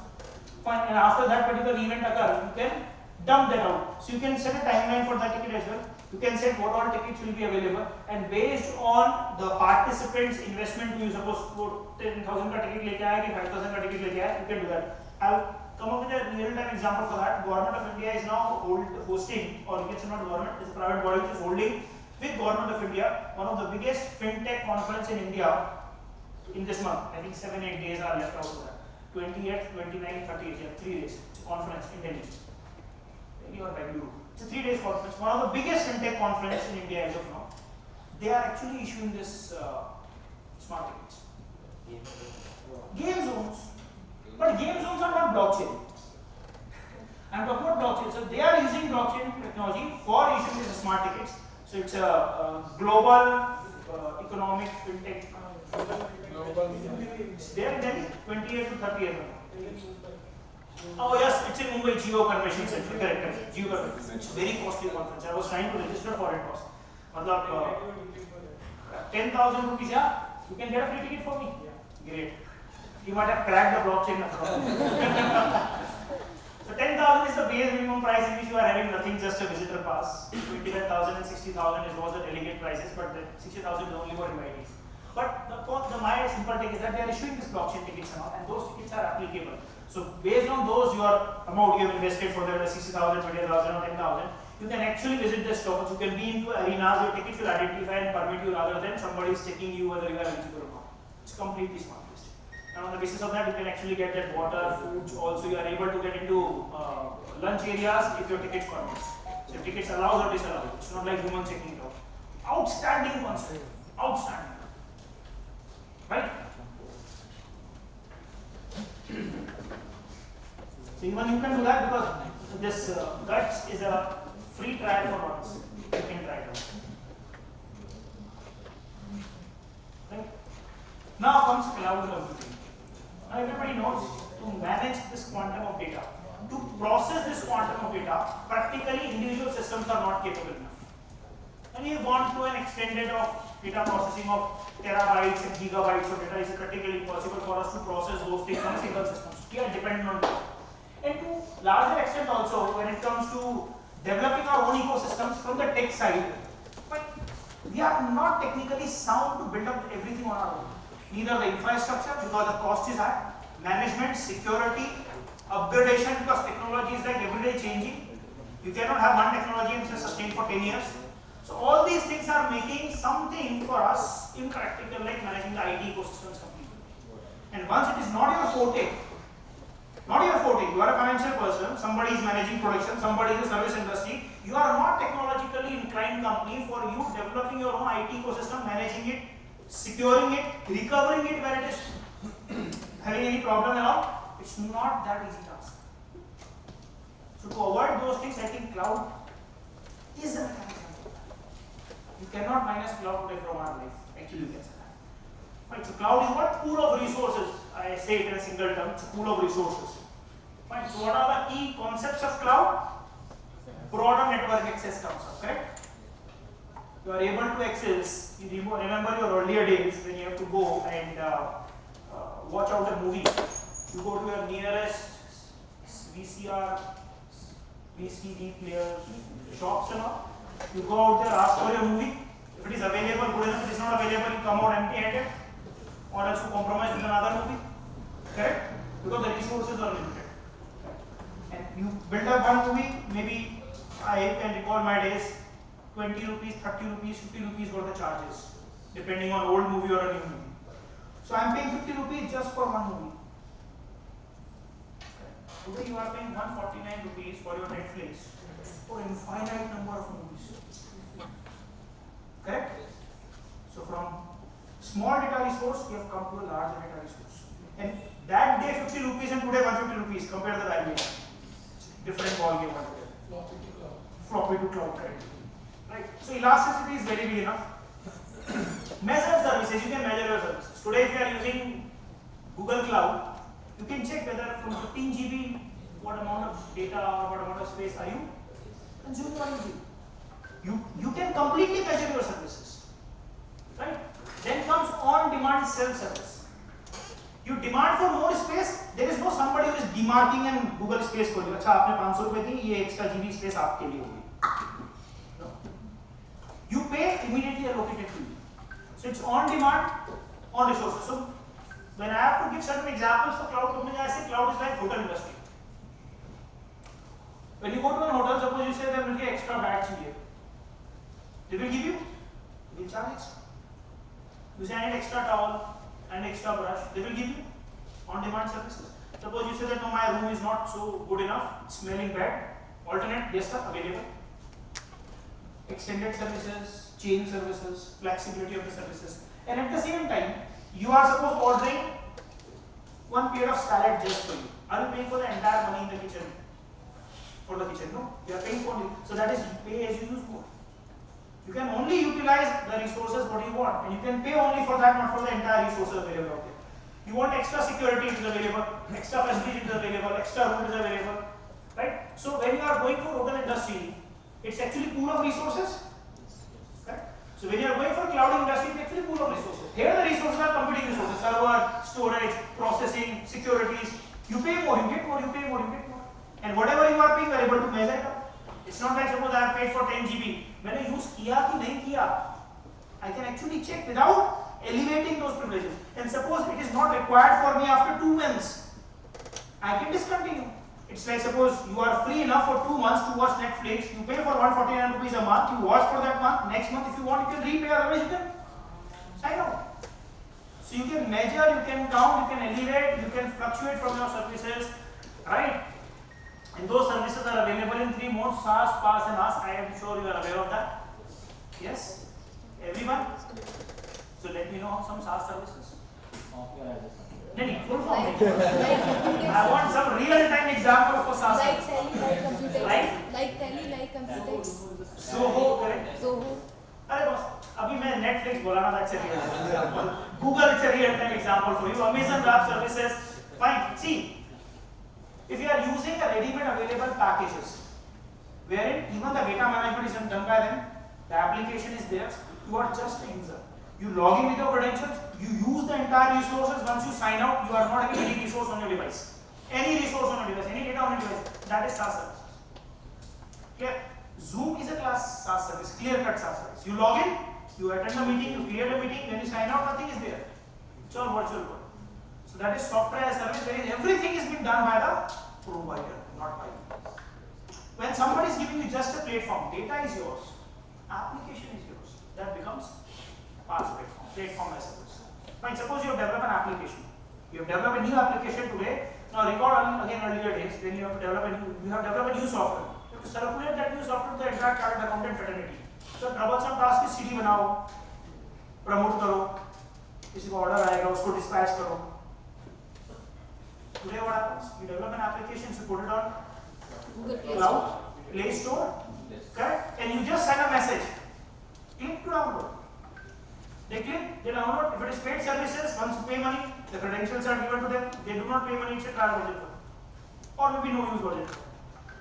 Fine, and after that particular event occurs, you can dump that out. So you can set a timeline for that ticket as well. You can set what all tickets will be available, and based on the participants' investment, you suppose 10,000 ka ticket leke aaya ki 5,000 ka ticket leke aaya, you can do that. I'll come up with a real-time example for that. Government of India is now hosting, or it's not government, it's a private body which is holding with Government of India one of the biggest fintech conference in India in this month. I think 7-8 days are left out for that. 28th, 29th, 30th, 3 days. It's a conference in Delhi. Delhi or Bangalore. It's a 3 days conference. One of the biggest fintech conference in India as of now. They are actually issuing this smart tickets. Game zones. But game zones are not blockchain. I'm talking about blockchain. So they are using blockchain technology for issuing these smart tickets. So it's a global economic fintech. It's there in Delhi, 28th to 30th. Oh yes, it's in Mumbai Geo Convention Center. Correct. Geo Convention. It's a very costly conference. I was trying to register for it. Matlab, 10,000 rupees. Yeah, you can get a free ticket for me. Great. You might have cracked the blockchain. So 10,000 is the base minimum price in which you are having nothing, just a visitor pass. 25,000 and 60,000 is was the delegate prices, but the 60,000 is only for invitees. But my simple take is that they are issuing this blockchain tickets now, and those tickets are applicable. So based on those, your amount you have invested for the 60,000, 20,000 or 10,000, you can actually visit the stores. You can be into arenas. Your tickets will identify and permit you rather than somebody is checking you whether you are eligible or not. It's completely smart based. And on the basis of that, you can actually get that water, foods. Also, you are able to get into lunch areas if your tickets permits. So if tickets allows or disallows. It's not like human checking it out. Outstanding concept. Outstanding. Right? So even you can do that because this guts is a free trial for once. You can try it out. Right? Now comes cloud computing. Now everybody knows to manage this quantum of data, to process this quantum of data, practically individual systems are not capable enough. and you want to an extended of data processing of terabytes and gigabytes of data is practically impossible for us to process those things on a single system. We are dependent on that. And to larger extent also, when it comes to developing our own ecosystems from the tech side, but we are not technically sound to build up everything on our own. Neither the infrastructure because the cost is high, management, security, upgradation because technology is like every day changing. You cannot have one technology and sustain for 10 years. So all these things are making something for us impractical, like managing the IT ecosystems completely. And once it is not your forte, you are a financial person, somebody is managing production, somebody is a service industry, you are not technologically inclined company for you developing your own IT ecosystem, managing it, securing it, recovering it when it is having any problem at all. It's not that easy task. So to avoid those things, I think cloud is a mechanism. You cannot minus cloud today from our life. Actually, you can say that. Right. So cloud is what? Pool of resources. I say it in a single term. It's a pool of resources. Fine. So what are the key concepts of cloud? Broader network access comes up, correct? You are able to access. You remember your earlier days when you have to go and watch out a movie. You go to your nearest VCR, VCD player shops and all. You go out there, ask for your movie. If it is available, good enough. If it is not available, you come out empty-handed, or else you compromise with another movie. Correct? Because the resources are limited. And you build up one movie, maybe I can recall my days, 20 rupees, 30 rupees, 50 rupees were the charges, depending on old movie or a new movie. So I am paying 50 rupees just for one movie. Today you are paying 149 rupees for your Netflix for infinite number of movies. Correct? So from small data resource, we have come to a larger data resource. And that day 50 rupees and today 150 rupees, compare the valuation. Different ball game altogether. Floppy to cloud, correct? Right? So elasticity is very big enough. Measure services, you can measure your services. Today if you are using Google Cloud, you can check whether from 15 GB, what amount of data or what amount of space are you consuming or using. You can completely measure your services. Right? Then comes on-demand self-service. You demand for more space, there is no somebody who is demarking and Google space for you. अच्छा आपने 500 रुपए दी, ये extra GB space आपके लिए होगी. No. You pay immediately allocated to you. So it's on demand, on resources. So when I have to give certain examples for cloud companies, I say cloud is like hotel industry. When you go to a hotel, suppose you say there will be extra bed चाहिए. They will give you, they will charge extra. You say I need extra towel and extra brush, they will give you on-demand services. Suppose you say that no, my room is not so good enough, smelling bad, alternate, yes sir, available. Extended services, chain services, flexibility of the services. And at the same time, you are suppose ordering one plate of salad just for you. Are you paying for the entire money in the kitchen? For the kitchen, no. You are paying for it. So that is pay as you use more. You can only utilize the resources what you want, and you can pay only for that, not for the entire resources available out there. You want extra security, it is available, extra facility, it is available, extra room is available, right? So when you are going for hotel industry, it's actually pool of resources, right? So when you are going for cloud industry, it's actually pool of resources. Here the resources are competing resources: server, storage, processing, securities. You pay more, you get more, you pay more, you get more, and whatever you are paying, you are able to measure it up. It's not like suppose I have paid for 10 GB. मैंने use किया कि नहीं किया? I can actually check without elevating those privileges. And suppose it is not required for me after 2 months, I can discontinue. It's like suppose you are free enough for 2 months to watch Netflix. You pay for 149 rupees a month. You watch for that month. Next month, if you want, you can repay. Otherwise, you can sign out. So you can measure, you can count, you can elevate, you can fluctuate from your services, right? And those services are available in 3 modes: SaaS, PaaS, and IaaS. I am sure you are aware of that. Yes, everyone. So let me know some SaaS services. No, full form. I want some real-time example for SaaS. Like Tele, like Computex. Like? Like Tele, like Computex. Zoho, correct? Zoho. अरे बस अभी मैं Netflix बोला ना, that's a real example. Google, it's a real-time example for you. Amazon Web Services, fine. See, if you are using a ready-made available packages, wherein even the data management is done by them, The application is there. You are just a user. You log in with your credentials. You use the entire resources. Once you sign out, you are not having any resource on your device. Any resource on your device, any data on your device. That is SaaS services. Clear? Zoom is a class SaaS service, clear-cut SaaS service. You log in, you attend the meeting, you clear the meeting, when you sign out, nothing is there. It's all virtual world. So that is software as a service, where everything is being done by the provider, not by you. When somebody is giving you just a platform, data is yours, application is yours. That becomes PaaS platform as a service. Fine, suppose you have developed an application. You have developed a new application today. Now record again earlier days, then you have developed a new software. You have to circulate that new software to the entire chartered accountant fraternity. So troublesome task is CD बनाओ, promote करो, किसी को order आएगा उसको dispatch करो. Today what happens? You develop an application, you put it on Google Play cloud, Play Store, correct? And you just send a message. Click to download. They click, they download. If it is paid services, once you pay money, the credentials are given to them. They do not pay money, it's a trial version, or maybe no use version.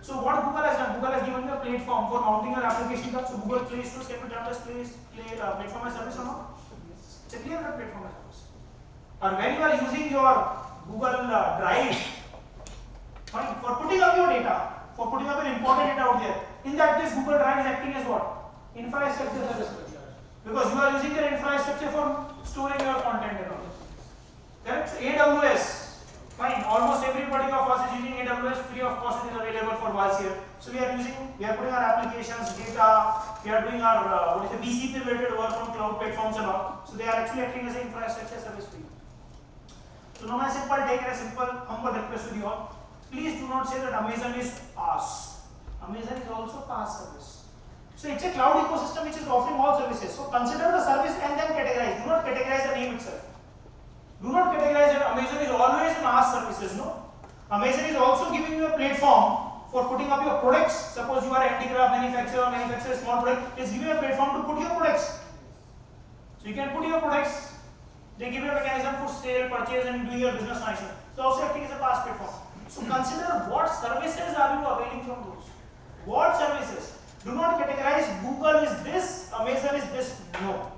So what Google has done? Google has given you a platform for mounting your application. So Google Play Store can be done as platform as service or not? It's a clear-cut platform as service. Or when you are using your Google Drive, fine, for putting up your data, for putting up your important data out there, in that case Google Drive is acting as what? Infrastructure service. Because you are using their infrastructure for storing your content and all. Correct? So AWS, fine. Almost everybody of us is using AWS. Free of cost it is available for us here. So we are putting our applications, data. We are doing our BCP related work on cloud platforms and all. So they are actually acting as an infrastructure service for you. So now my humble request with you all. Please do not say that Amazon is PaaS. Amazon is also PaaS service. So it's a cloud ecosystem which is offering all services. So consider the service and then categorize. Do not categorize the name itself. Do not categorize that Amazon is always an PaaS services. No. Amazon is also giving you a platform for putting up your products. Suppose you are a handicraft manufacturer a small product. It's giving you a platform to put your products. So you can put your products. They give you a mechanism for sale, purchase, and do your business management. So also acting as a PaaS platform. So consider what services are you availing from those. What services? Do not categorize Google is this, Amazon is this. No.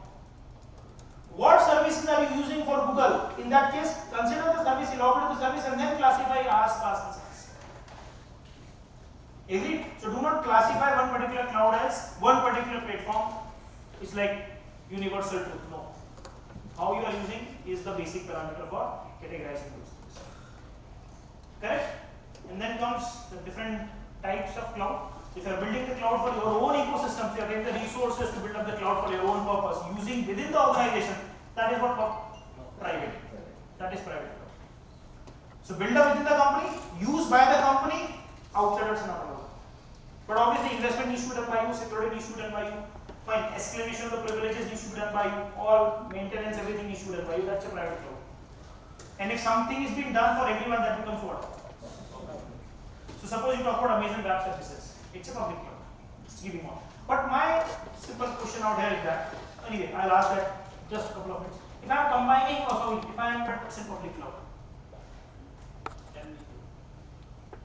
What services are you using for Google? In that case, consider the service, elaborate the service, and then classify as PaaS and SaaS. Agreed? So do not classify one particular cloud as one particular platform. It's like universal truth. No. How you are using is the basic parameter for categorizing those things. Correct? And then comes the different types of cloud. If you are building the cloud for your own ecosystem, if you are getting the resources to build up the cloud for your own purpose, using within the organization, that is what private. That is private cloud. So build up within the company, used by the company, outsiders not allowed. But obviously investment needs to be done by you, security needs to be done by you, fine, escalation of the privileges needs to be done by you, all maintenance, everything needs to be done by you. That's a private cloud. And if something is being done for everyone, that becomes what? So suppose you talk about Amazon Web Services. It's a public cloud. It's giving one. But my simple question out here is that, anyway, I'll ask that just a couple of minutes. If I'm combining, if I am 100% public cloud,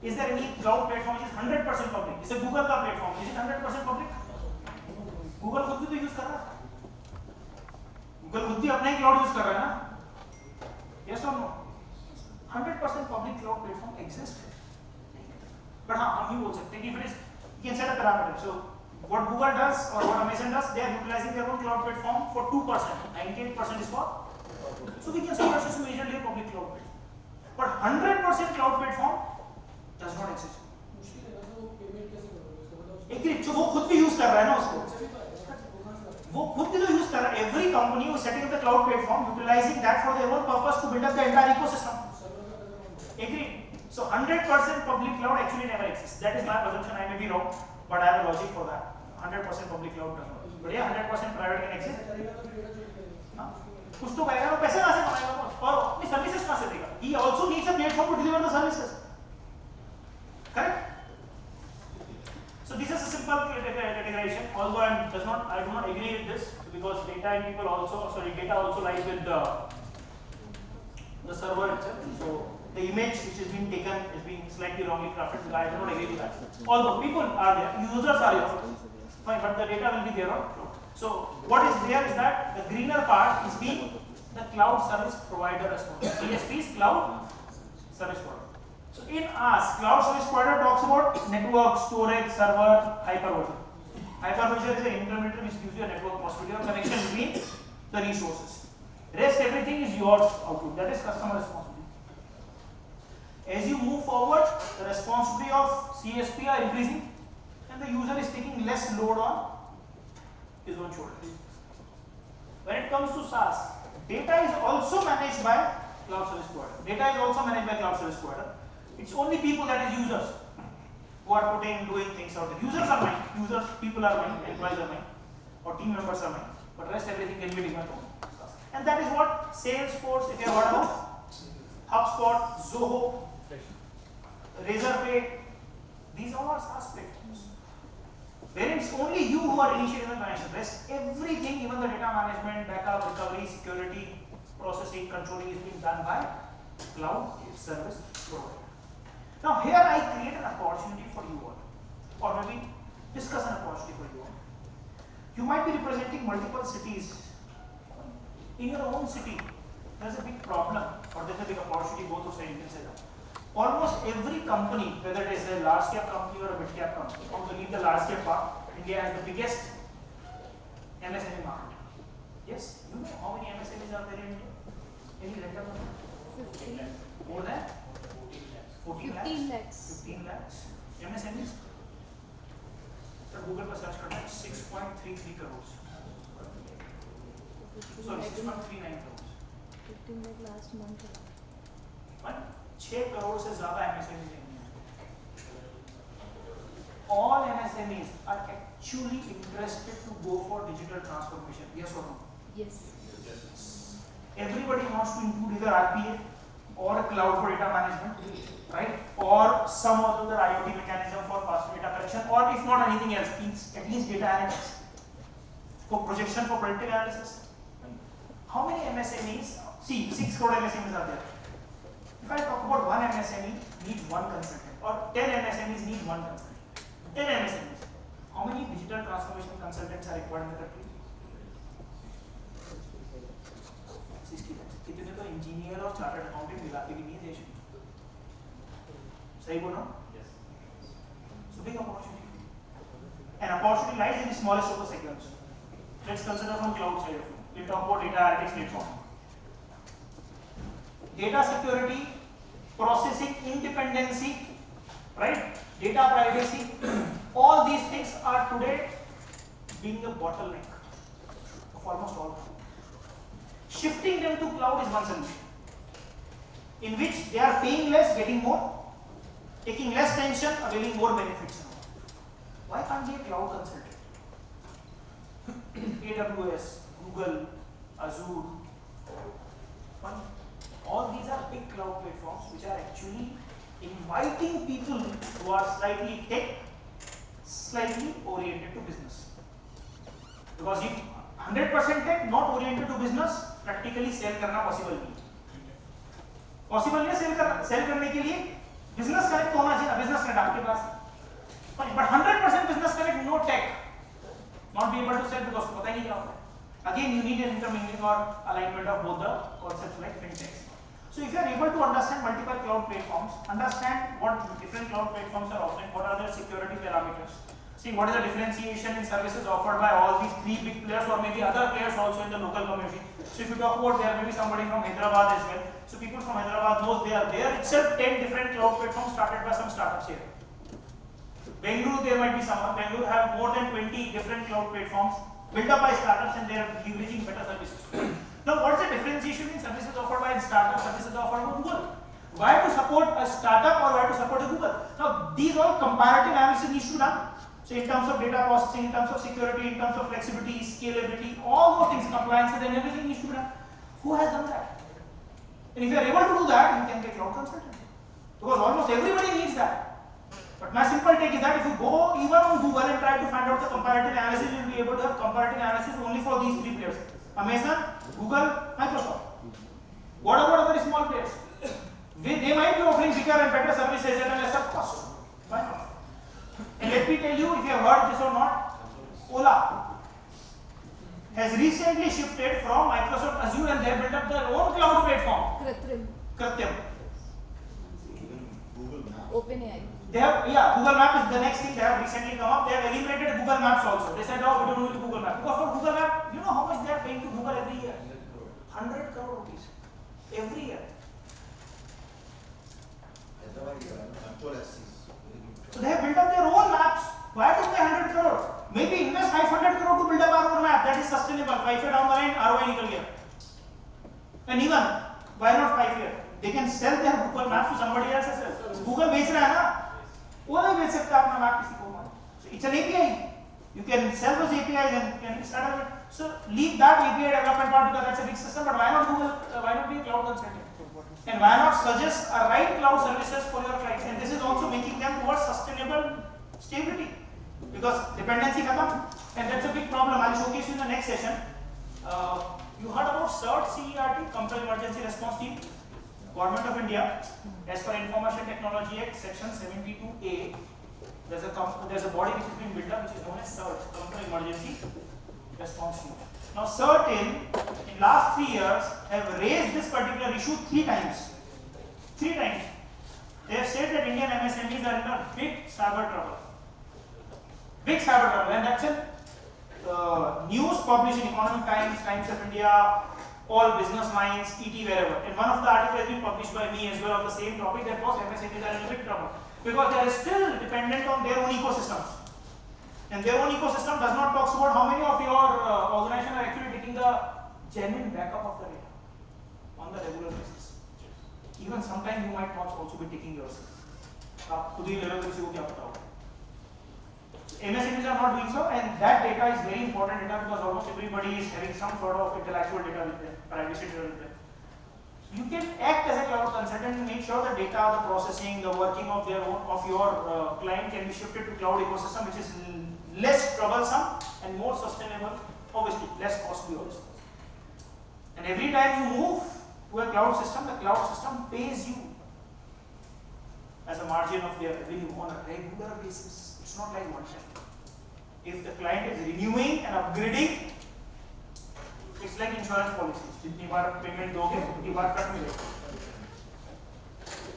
is there any cloud platform which is 100% public? Is a Google का platform? Is it 100% public? Google खुद भी तो use कर रहा है. Google खुद भी अपना ही cloud use कर रहा है ना? Yes or no? 100% public cloud platform exists. But हाँ, हम ये बोल सकते हैं कि if it is, you can set a parameter. So what Google does or what Amazon does, they are utilizing their own cloud platform for 2%. 98% is for. So we can say that's just majorly a public cloud platform. But 100% cloud platform does not exist. एक जो वो खुद भी use कर रहा है ना उसको, वो खुद भी तो यूज कर रहा है. Every company who is setting up the cloud platform, utilizing that for their own purpose to build up the entire ecosystem. Agreed. So 100% public cloud actually never exists. That is my assumption. I may be wrong, but I have a logic for that. 100% public cloud does not exist. But yeah, 100% private can exist. कुछ तो करेगा, वो पैसे कहाँ से कमाएगा और अपनी सर्विसेज कहाँ से देगा? He also needs a platform to deliver the services. Correct? So this is a simple categorization. Although I do not agree with this because data also lies with the server itself. So the image which is being taken is being slightly wrongly crafted. I do not agree with that. Although people are there, users are here. Fine, but the data will be there on cloud. So what is there is that the greener part is being the cloud service provider responsibility. CSP is cloud service provider. So in us, cloud service provider talks about network, storage, server, hypervisor. Hypervisor is an intermediary which gives you a network possibility of connection between the resources. Rest everything is yours output. That is customer responsibility. As you move forward, the responsibility of CSP are increasing, and the user is taking less load on his own shoulders. When it comes to SaaS, data is also managed by cloud service provider. Data is also managed by cloud service provider. It's only people, that is users, who are doing things out there. Users are mine. Users, people are mine. Employees are mine. Or team members are mine. But rest everything can be taken to SaaS. And that is what Salesforce, if you have heard about, HubSpot, Zoho, Razorpay, these all are SaaS platforms. Wherein it's only you who are initiating the financial rest. Everything, even the data management, backup, recovery, security, processing, controlling is being done by cloud service provider. Now here I create an opportunity for you all, or maybe discuss an opportunity for you all. You might be representing multiple cities. In your own city, there's a big problem, or there's a big opportunity both of sides you can say that. Almost every company, whether it is a large cap company or a mid cap company, or to leave the large cap part, India has the biggest MSME market. Yes, you know how many MSMEs are there in India? Any record? 15. More than 14 lakhs. 15 lakhs. 15 lakhs. MSMEs. So Google पर search करना है 6.33 crores. Sorry, 6.39 crores. 15 lakh last month. 6 crore से ज्यादा MSMEs हैं. All MSMEs are actually interested to go for digital transformation. Yes or no? Yes. Everybody wants to include either RPA or cloud for data management, right? Or some other IoT mechanism for faster data collection, or if not anything else, at least data analytics for projection for predictive analysis. How many MSMEs? See, 6 crore MSMEs are there. If I talk about one MSME needs one consultant, or 10 MSMEs need one consultant. 10 MSMEs. How many digital transformation consultants are required in the country? 60 lakhs. कितने तो engineer और chartered accountant मिला के भी नहीं है देश में. सही बोल रहा हूँ? Yes. So big opportunity. An opportunity lies in the smallest of the segments. Let's consider from cloud side of it. We'll talk about data analytics platform. Data security, processing independency, right? Data privacy, all these things are today being a bottleneck of almost all. Shifting them to cloud is one solution, in which they are paying less, getting more, taking less tension, availing more benefits. Why can't be a cloud consultant? AWS, Google, Azure, fine. All these are big cloud platforms which are actually inviting people who are slightly tech, slightly oriented to business. Because if 100% tech, not oriented to business, practically sell करना possible नहीं. Possible नहीं sell करने के लिए business connect होना चाहिए. Business connect आपके पास है. But 100% business connect, no tech, not be able to sell because पता ही नहीं क्या होता है. Again, you need an intermingling or alignment of both the concepts like fintechs. So if you are able to understand multiple cloud platforms, understand what different cloud platforms are offering, what are their security parameters, see what is the differentiation in services offered by all these 3 big players or maybe other players also in the local community. So if you talk about there may be somebody from Hyderabad as well. So people from Hyderabad knows they are there. Itself 10 different cloud platforms started by some startups here. Bengaluru there might be someone. Bengaluru have more than 20 different cloud platforms built up by startups and they are leveraging better services. Now, what is the differentiation in services offered by startup, services offered by Google? Why to support a startup or why to support a Google? Now, these all comparative analysis needs to be done. So, in terms of data processing, in terms of security, in terms of flexibility, scalability, all those things, compliances and everything needs to be done. Who has done that? And if you are able to do that, you can be a cloud consultant. Because almost everybody needs that. But my simple take is that if you go even on Google and try to find out the comparative analysis, you will be able to have comparative analysis only for these 3 players. Amazon, Google, Microsoft. What about other small players? They might be offering bigger and better services at a lesser cost. Why not? And let me tell you, if you have heard this or not, Ola has recently shifted from Microsoft Azure and they have built up their own cloud platform. Krityam. OpenAI. They have, yeah, Google Map is the next thing they have recently come up. They have eliminated Google Maps also. They said, no, we don't use Google Map. Because for Google Map, you know how much they are paying to Google every year? 100 crore rupees. Every year. So they have built up their own maps. Why to pay 100 crore? Maybe invest 500 crore to build up our own map. That is sustainable. 5 years down the line, ROI nikal gaya. And even, why not 5 years? They can sell their Google Maps to somebody else as well. Google बेच रहा है ना, वो नहीं बेच सकता अपना map किसी को. So it's an API. You can sell those APIs and can start it. So leave that API development part because that's a big system. But why not Google? Why not be a cloud consultant? And why not suggest a right cloud services for your clients? And this is also making them towards sustainable stability because dependency khatam. And that's a big problem. I'll showcase you in the next session. You heard about CERT, CERT, Company Emergency Response Team. Government of India, as per Information Technology Act, Section 72A, there's a body which has been built up which is known as CERT, Company Emergency Response Team. Now CERT in last 3 years have raised this particular issue 3 times. 3 times. They have said that Indian MSMEs are in a big cyber trouble. Big cyber trouble, and that's in news published in Economic Times, Times of India, all business lines, ET, wherever. And one of the articles has been published by me as well on the same topic, that was MSMEs are in a big trouble because they are still dependent on their own ecosystems. And their own ecosystem does not talk about how many of your organization are actually taking the genuine backup of the data on the regular basis. Even sometimes you might not also be taking yourself. आप खुद ही ले लो किसी को क्या पता होगा. MSMEs are not doing so, and that data is very important data because almost everybody is having some sort of intellectual data with them, privacy data with them. So you can act as a cloud consultant to make sure the data, the processing, the working of their own, of your client can be shifted to cloud ecosystem, which is less troublesome and more sustainable, obviously less costly also. And every time you move to a cloud system, the cloud system pays you as a margin of their revenue on a regular basis. It's not like one time. If the client is renewing and upgrading, it's like insurance policies. जितनी बार payment दोगे, उतनी बार cut मिलेगा.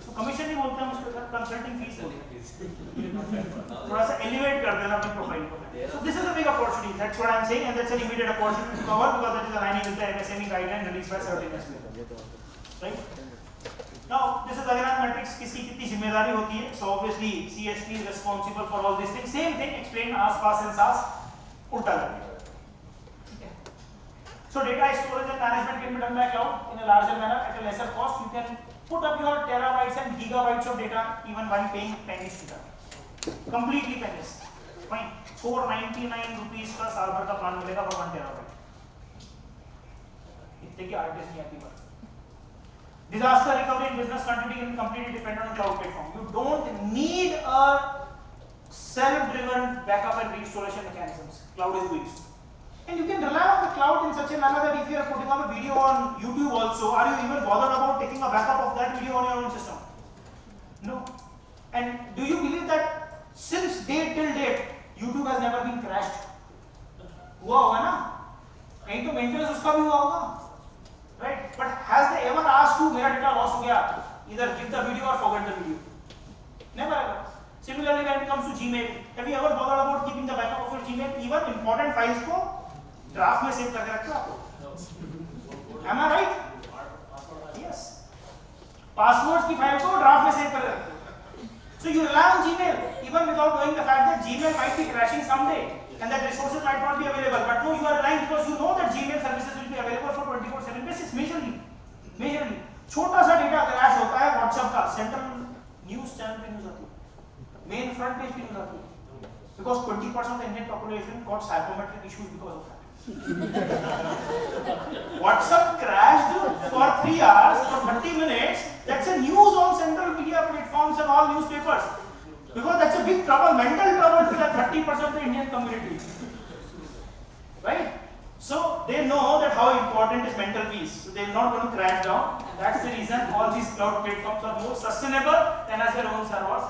So commission नहीं बोलते हम उसको, consulting fees बोलते हैं. थोड़ा सा elevate कर देना अपनी profile को. So this is a big opportunity. That's what I'm saying, and that's an immediate opportunity to cover because that is aligning with the MSME guideline released by certain as well. Right? Now, this is again a matrix, किसकी कितनी जिम्मेदारी होती है. So obviously, CSP is responsible for all these things. Same thing, explain AS, PAS and SAS, उल्टा करके. So data storage and management can be done by cloud in a larger manner at a lesser cost. You can put up your terabytes and gigabytes of data even while paying pennies to that. Completely pennies. Fine. 499 rupees का साल भर का plan मिलेगा for 1 terabyte. इतने की artist नहीं आती बात. Disaster recovery and business continuity can be completely dependent on cloud platform. You don't need a self-driven backup and restoration mechanisms. Cloud is doing so. And you can rely on the cloud in such a manner that if you are putting up a video on YouTube also, are you even bothered about taking a backup of that video on your own system? No. And do you believe that since date till date, YouTube has never been crashed? हुआ होगा ना? कहीं तो maintenance उसका भी हुआ होगा. Right? But has they ever asked you, मेरा data loss हो गया? Either give the video or forget the video. Never ever. Similarly, when it comes to Gmail, have you ever bothered about keeping the backup of your Gmail? Even important files को draft में save करके रखते हो आपको. Am I right? Yes. Passwords की file को draft में save करके रखते हो. So you rely on Gmail even without knowing the fact that Gmail might be crashing someday and that resources might not be available. But no, you are relying because you know that Gmail services will be available for 24/7 basis. Majorly. छोटा सा data crash होता है WhatsApp का central news channel पे news आती है. Main front page पे news आती है. Because 20% of the Indian population got psychometric issues because of that. WhatsApp crashed for 3 hours for 30 minutes. That's a news on central media platforms and all newspapers. Because that's a big trouble, mental trouble to the 30% of the Indian community. Right? So they know that how important is mental peace. So they're not going to crash down. That's the reason all these cloud platforms are more sustainable than as their own servers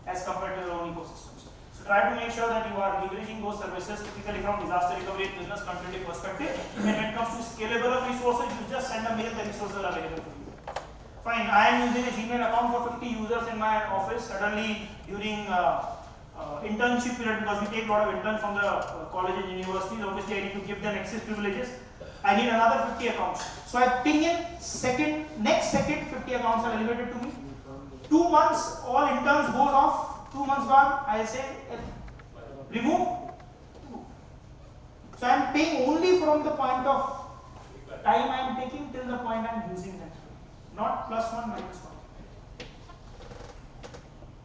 as compared to their own ecosystems. So try to make sure that you are leveraging those services typically from disaster recovery and business continuity perspective. And when it comes to scalable of resources, you just send a mail, the resources are available for you. Fine, I am using a Gmail account for 50 users in my office. Suddenly during internship period, because we take a lot of interns from the college and universities, obviously I need to give them access privileges. I need another 50 accounts. So I ping in next second 50 accounts are elevated to me. 2 months, all interns goes off. 2 months back, I say remove. So I am paying only from the point of time I am taking till the point I am using them. Not +1 -1.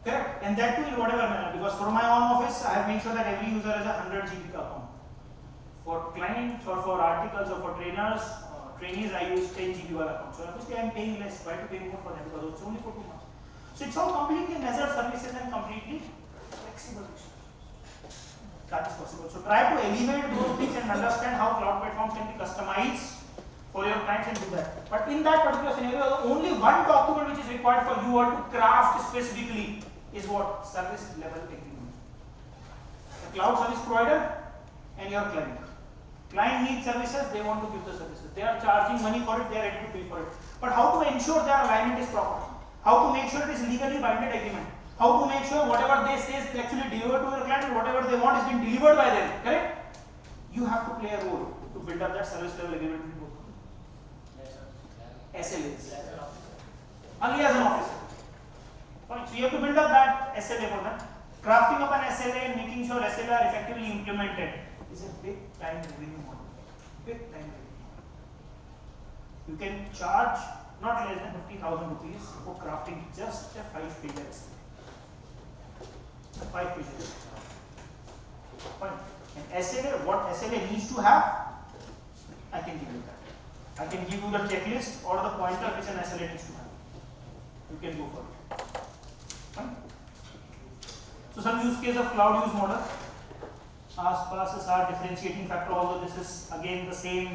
Correct? And that too in whatever manner, because for my own office, I have made sure that every user has a 100 GB account. For clients or for articles or for trainers, trainees, I use 10 GB account. So obviously I am paying less. Why to pay more for them? Because it's only for 2 months. So it's all completely measured services and completely flexible. That is possible. So try to elevate those things and understand how cloud platforms can be customized for your clients and do that. But in that particular scenario, only one document which is required for you all to craft specifically is what? Service level agreement. The cloud service provider and your client. Client needs services, they want to give the services. They are charging money for it, they are ready to pay for it. But how to ensure their alignment is proper? How to make sure it is legally binding agreement? How to make sure whatever they say is actually delivered to your client and whatever they want is being delivered by them, correct? You have to play a role to build up that service level agreement with both. SLAs. Only as an officer. Fine. So you have to build up that SLA for them. Crafting up an SLA and making sure SLA are effectively implemented is a big time revenue model. Big time revenue model. You can charge not less than 50,000 rupees for crafting just a 5-page SLA. 5 pages. Fine. And SLA, what SLA needs to have, I can give you that. I can give you the checklist or the pointer which an SLA needs to have. You can go for it. Fine. So some use case of cloud use model. Ask passes are differentiating factor, although this is again the same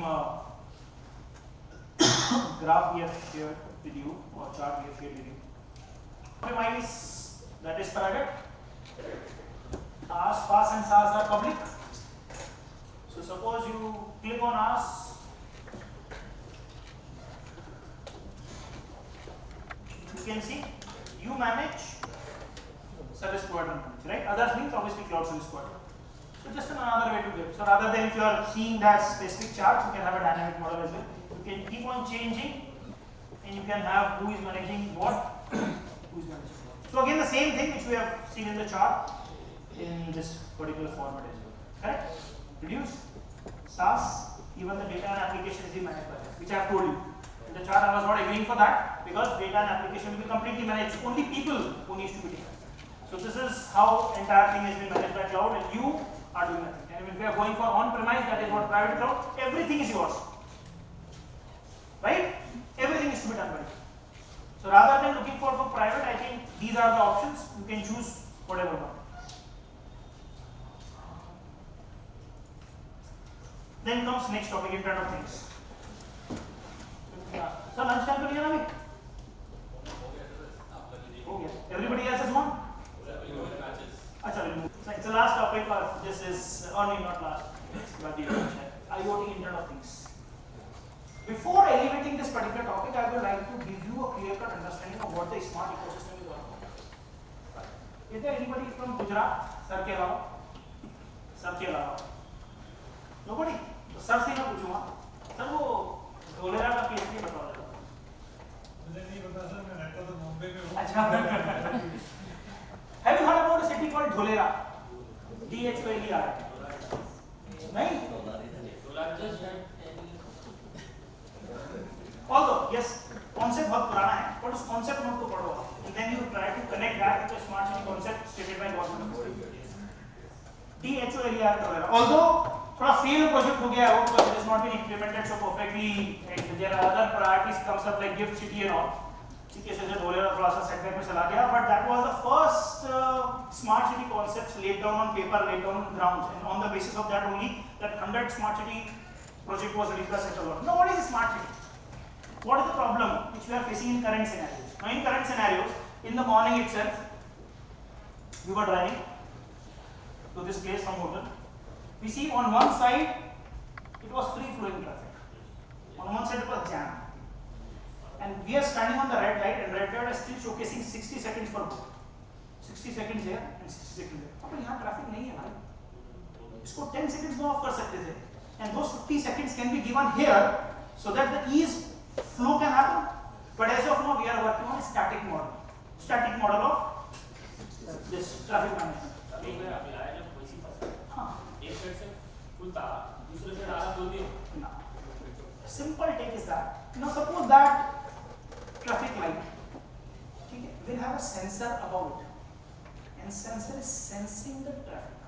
graph we have shared with you or chart we have shared with you. Premise, that is private. Ask, pass and SaaS are public. So suppose you click on ask, you can see you manage service provider manage, right? Others means obviously cloud service provider. So just another way to do it. So rather than if you are seeing that specific chart, you can have a dynamic model as well. You can keep on changing and you can have who is managing what, who is managing what. So again the same thing which we have seen in the chart in this particular format as well. Correct? Reduce, SaaS, even the data and application is managed by that, which I have told you. In the chart I was not agreeing for that because data and application will be completely managed. Only people who needs to be taken. So this is how entire thing has been managed by cloud and you are doing nothing. And if we are going for on-premise, that is what private cloud, everything is yours. Right? Everything is to be done by you. So rather than looking for private, I think these are the options. You can choose whatever one. Then comes next topic, Internet of Things. So lunch time to be okay. Everybody else has one? Achha, so it's the last topic of this is only not last, but the IoT Internet of Things. Before elevating this particular topic, I would like to give you a clear-cut understanding of what the smart ecosystem is all about. Is there anybody from Gujarat? Sir ke alawa? Sir ke alawa? Nobody? तो sir से मैं पूछूंगा sir वो ढोलेरा का case नहीं बता रहा मुझे नहीं पता सर मैं रहता तो मुंबई में हूँ अच्छा Have you heard about a city called Dholera? DHOLER नहीं although yes concept बहुत पुराना है but उस concept नोट को पढ़ो and then you try to connect that to the smart city concept stated by government DHOLER Dholera although थोड़ा fail project हो गया है वो because it has not been implemented so perfectly and there are other priorities comes up like gift city and all ठीक है so Dholera थोड़ा सा setback में चला गया but that was the first smart city concepts laid down on paper laid down on grounds and on the basis of that only that 100 smart city project was released by central government. Now what is a smart city? What is the problem which we are facing in current scenarios? Now in current scenarios in the morning itself we were driving to this place from hotel. We see on one side it was free flowing traffic. On one side it was jam. And we are standing on the red light and red light is still showcasing 60 seconds for both. 60 seconds here and 60 seconds there. पर यहाँ traffic नहीं है भाई. इसको 10 seconds में off कर सकते थे. And those 50 seconds can be given here so that the ease flow can happen. But as of now we are working on a static model. Static model of this traffic management. अभी आया जब वैसी फंसा. हाँ. एक side से खुलता, दूसरे से आधा खोल दिया. No. Simple take is that. Now suppose that traffic light will have a sensor above it, and sensor is sensing the traffic,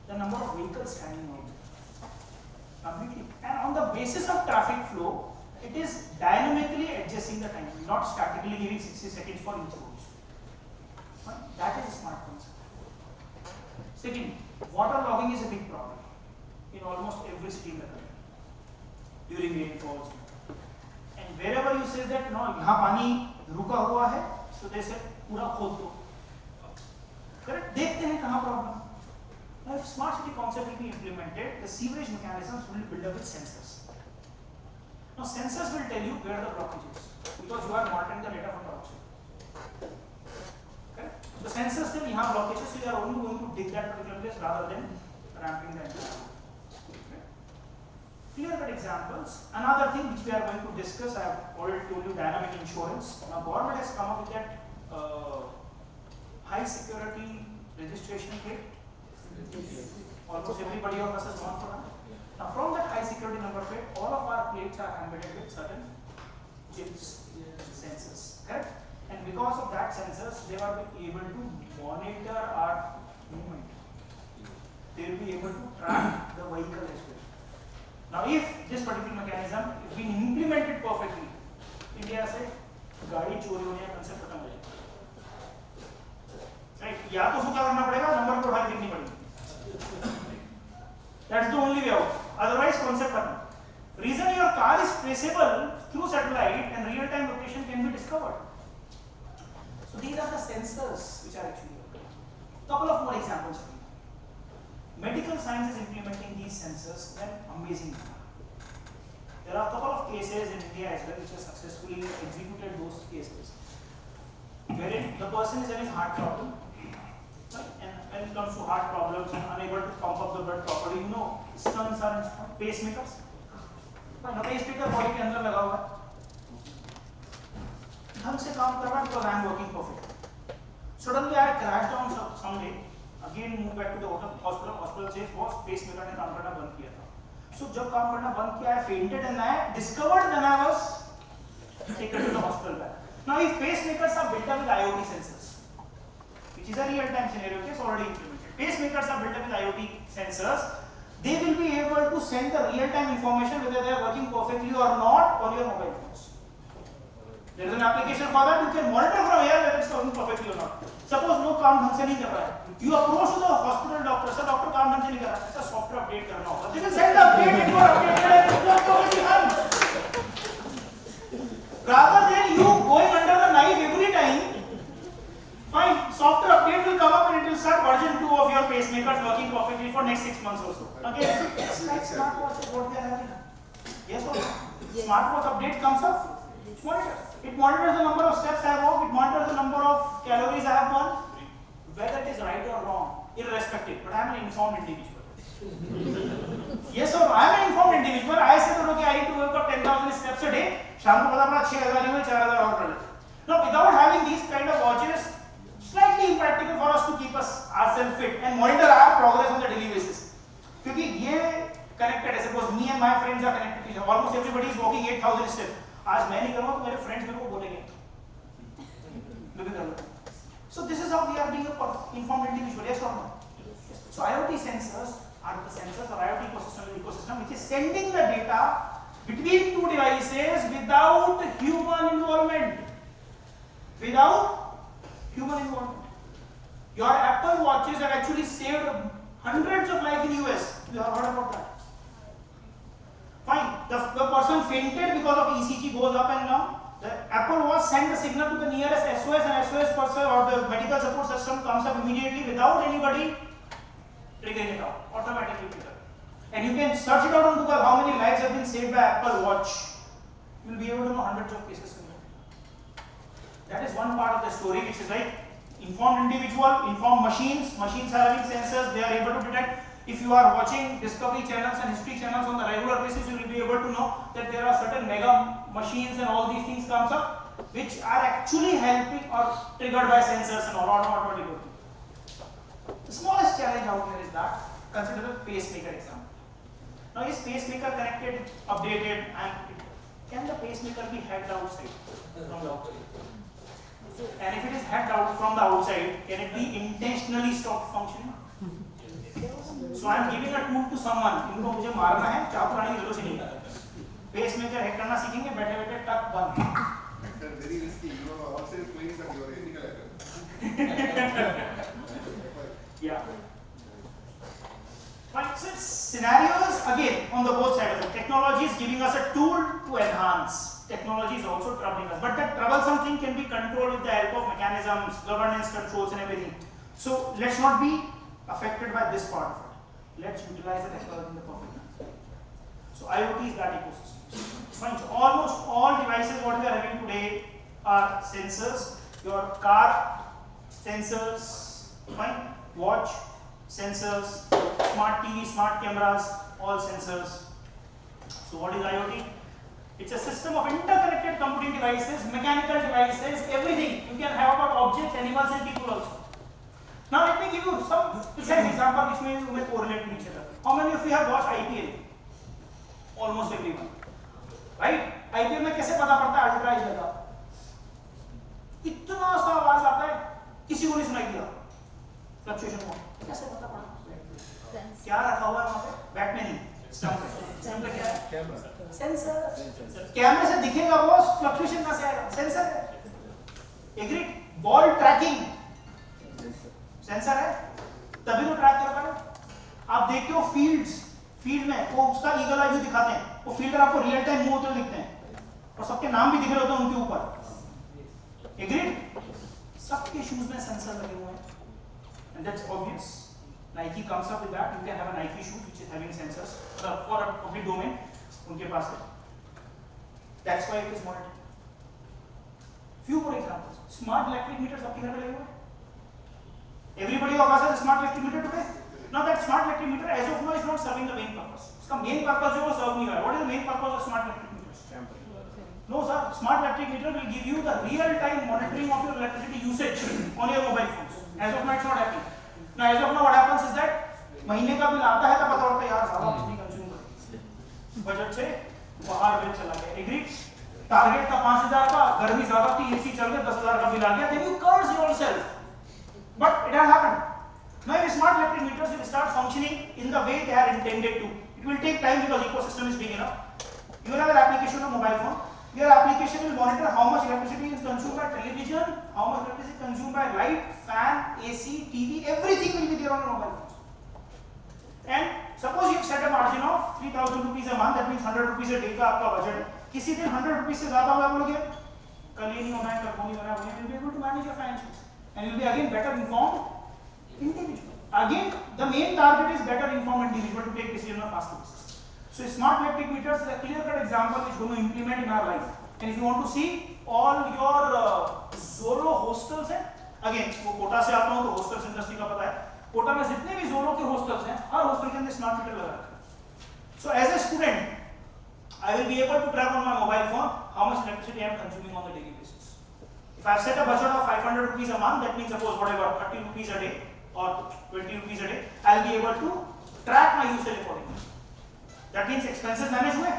the number of vehicles standing out completely, and on the basis of traffic flow it is dynamically adjusting the time, not statically giving 60 seconds for each road. That is a smart concept. Second, water logging is a big problem in almost every city in the country during rainfalls. And wherever you say that no, यहाँ पानी रुका हुआ है, so they say पूरा खोद दो. Correct? देखते हैं कहाँ problem. Now, if smart city concept will be implemented, the sewerage mechanisms will build up with sensors. Now, sensors will tell you where the blockage is because you are monitoring the data from the outside. Correct? So sensors tell यहाँ blockage is, so you are only going to dig that particular place rather than ramping the entire. Clear-cut examples. Another thing which we are going to discuss, I have already told you, dynamic insurance. Now, government has come up with that high security registration plate. Almost everybody of us has gone for that. Now, from that high security number plate, all of our plates are embedded with certain chips, sensors. Correct? And because of that sensors, they are able to monitor our movement. They will be able to track the vehicle as well. Now, if this particular mechanism is being implemented perfectly, India said, गाड़ी चोरी होने का concept खत्म हो जाएगा. Right? या तो उसको क्या करना पड़ेगा, नंबर को उठा के देखनी पड़ेगी. That's the only way out. Otherwise, concept खत्म. Reason your car is traceable through satellite and real-time location can be discovered. So these are the sensors which are actually working. Couple of more examples. Medical science is implementing these sensors in an amazing manner. There are a couple of cases in India as well which have successfully executed those cases, wherein the person is having heart problem, right? And when it comes to heart problems and unable to pump up the blood properly, you know, stents are installed, pacemakers. Now pacemaker body के अंदर लगा हुआ है, ढंग से काम कर रहा है because I am working perfect. Suddenly I crashed down someday. Again move back to the hospital. Hospital says boss pacemaker ने काम करना बंद किया था. So जब काम करना बंद किया, I fainted and I discovered when I was taken to the hospital back. Now if pacemakers are built up with IoT sensors, which is a real-time scenario case already implemented. Pacemakers are built up with IoT sensors. They will be able to send the real-time information whether they are working perfectly or not on your mobile phones. There is an application for that. You can monitor from here whether it's working perfectly or not. Suppose no काम ढंग से नहीं कर रहा है. You approach the hospital doctor, sir, doctor काम ढंग से नहीं कर रहा है. ऐसा software update करना होगा. They will send the update and you are updated and it will perfectly done. Rather than you going under the knife every time, fine, software update will come up and it will start version 2 of your pacemakers working perfectly for next 6 months or so. Again, it's like smartwatch is what we are having. Yes or no? Smartwatch update comes up. It monitors the number of steps I have walked, it monitors the number of calories I have burned, whether it is right or wrong, irrespective. But I am an informed individual. Yes or no? I am an informed individual. I say that okay, I need to work up 10,000 steps a day. शाम को पता पड़ा 6,000 ही में 4,000 और कर लेते. Now, without having these kind of watches, slightly impractical for us to keep ourselves fit and monitor our progress on the daily basis. क्योंकि ये connected है. Suppose me and my friends are connected. Almost everybody is walking 8,000 steps. आज मैं नहीं करूँगा तो मेरे friends मेरे को बोलेंगे मैं भी कर लूँ. So this is how we are being a informed individual. Yes or no? So IoT sensors are the sensors or IoT ecosystem which is sending the data between two devices without human involvement. Without human involvement. Your Apple watches have actually saved hundreds of lives in US. You have heard about that? Fine. The person fainted because of ECG goes up and down. The Apple Watch sends the signal to the nearest SOS and SOS person or the medical support system comes up immediately without anybody can search it out on Google how many lives have been saved by Apple Watch. You will be able to know hundreds of cases. That is one part of the story, which is like informed individual, informed machines. Machines are having sensors, they are able to detect. If you are watching Discovery channels and History channels on the regular basis, you will be able to know that there are certain mega machines and all these things comes up, which are actually helping or triggered by sensors and all automatically. The smallest challenge out here is that, consider the pacemaker example. Now is pacemaker connected, updated, and can the pacemaker be hacked outside from the outside? And if it is hacked out from the outside, can it be intentionally stopped functioning? So I am giving a tool to someone. इनको मुझे मारना है, चाकू लाने की जरूरत नहीं है. Pacemaker hack करना सीखेंगे, बैठे-बैठे टक बंद. Hacker very risky. You know, also claims that you are ethical hacker. Yeah. Right, so scenarios again on the both sides of it. Technology is giving us a tool to enhance. Technology is also troubling us, but that troublesome thing can be controlled with the help of mechanisms, governance controls, and everything. So let's not be affected by this part of it. Let's utilize the technology in the perfect manner. So IoT is that ecosystem. Fine. So almost all devices what we are having today are sensors. Your car sensors, fine. Watch sensors, smart TV, smart cameras, all sensors. So what is IoT? It's a system of interconnected computing devices, mechanical devices, everything. You can have about objects, animals, and people also. Now let me give you some precise example which may correlate to each other. How many of you have watched IPL? Almost everyone. Right? IPL में कैसे पता पड़ता है arbitrage लगा? इतना सा आवाज आता है, किसी को नहीं सुनाई दिया. Fluctuation mode. कैसे पता पड़ा? क्या रखा हुआ है वहाँ पे? बैट में नहीं. स्टंप पे. स्टंप पे क्या है? कैमरा. सेंसर. कैमरे से दिखेगा वो फ्लक्चुएशन कहाँ से आएगा? सेंसर है. एग्रीड? Ball tracking. सेंसर है, तभी तो ट्रैक कर पाए. आप देखते हो फील्ड में वो उसका ईगल आई व्यू दिखाते हैं, वो फील्डर आपको रियल टाइम मूव होते हुए दिखते हैं और सबके नाम भी दिख रहे होते हैं उनके ऊपर. एग्रीड? सबके शूज में सेंसर लगे हुए हैं. And that's obvious. Nike comes up with that. You can have a Nike shoe which is having sensors for a public domain. उनके पास है. That's why it is monitored. Few more examples. Smart electric meters आपके घर में लगे हुए हैं. Everybody of us has a smart electric meter today. Now that smart electric meter as of now is not serving the main purpose. उसका main purpose जो वो serve नहीं कर रहा. What is the main purpose of smart electric meters? No sir, smart electric meter will give you the real time monitoring of your electricity usage on your mobile phones. As of now it's not happening. Now as of now what happens is that महीने का bill आता है तब पता पड़ता है यार ज़्यादा बिजली कंज्यूम कर बजट से बाहर बिल चला गया. एग्री? टारगेट था 5000 का, गर्मी ज़्यादा थी, एसी चल गया, 10000 का बिल आ गया. Then you curse yourself. But it has happened. Now if smart electric meters will start functioning in the way they are intended to, it will take time because ecosystem is big enough. You will have an application on mobile phone. Your application will monitor how much electricity is consumed by television, how much electricity is consumed by light, fan, AC, TV, everything will be there on your mobile phone. And suppose you have set a margin of 3000 rupees a month, that means 100 rupees a day का आपका budget है. किसी दिन 100 rupees से ज़्यादा होगा बोलोगे, कल ये नहीं होना है, कल वो नहीं होना है, you will be able to manage your finances. And you will be again better informed individual. Again, the main target is better informed individual to take decision on a faster basis. So smart electric meters is a clear-cut example which we are going to implement in our life. And if you want to see all your Zoro hostels हैं, again वो कोटा से आता हूँ तो hostels industry का पता है. कोटा में जितने भी Zoro के hostels हैं, हर hostel के अंदर smart meter लगा रखा है. So as a student, I will be able to track on my mobile phone how much electricity I am consuming on a daily basis. If I have set a budget of 500 rupees a month, that means suppose whatever 30 rupees a day or 20 rupees a day, I will be able to track my usage accordingly. That means expenses managed हुए,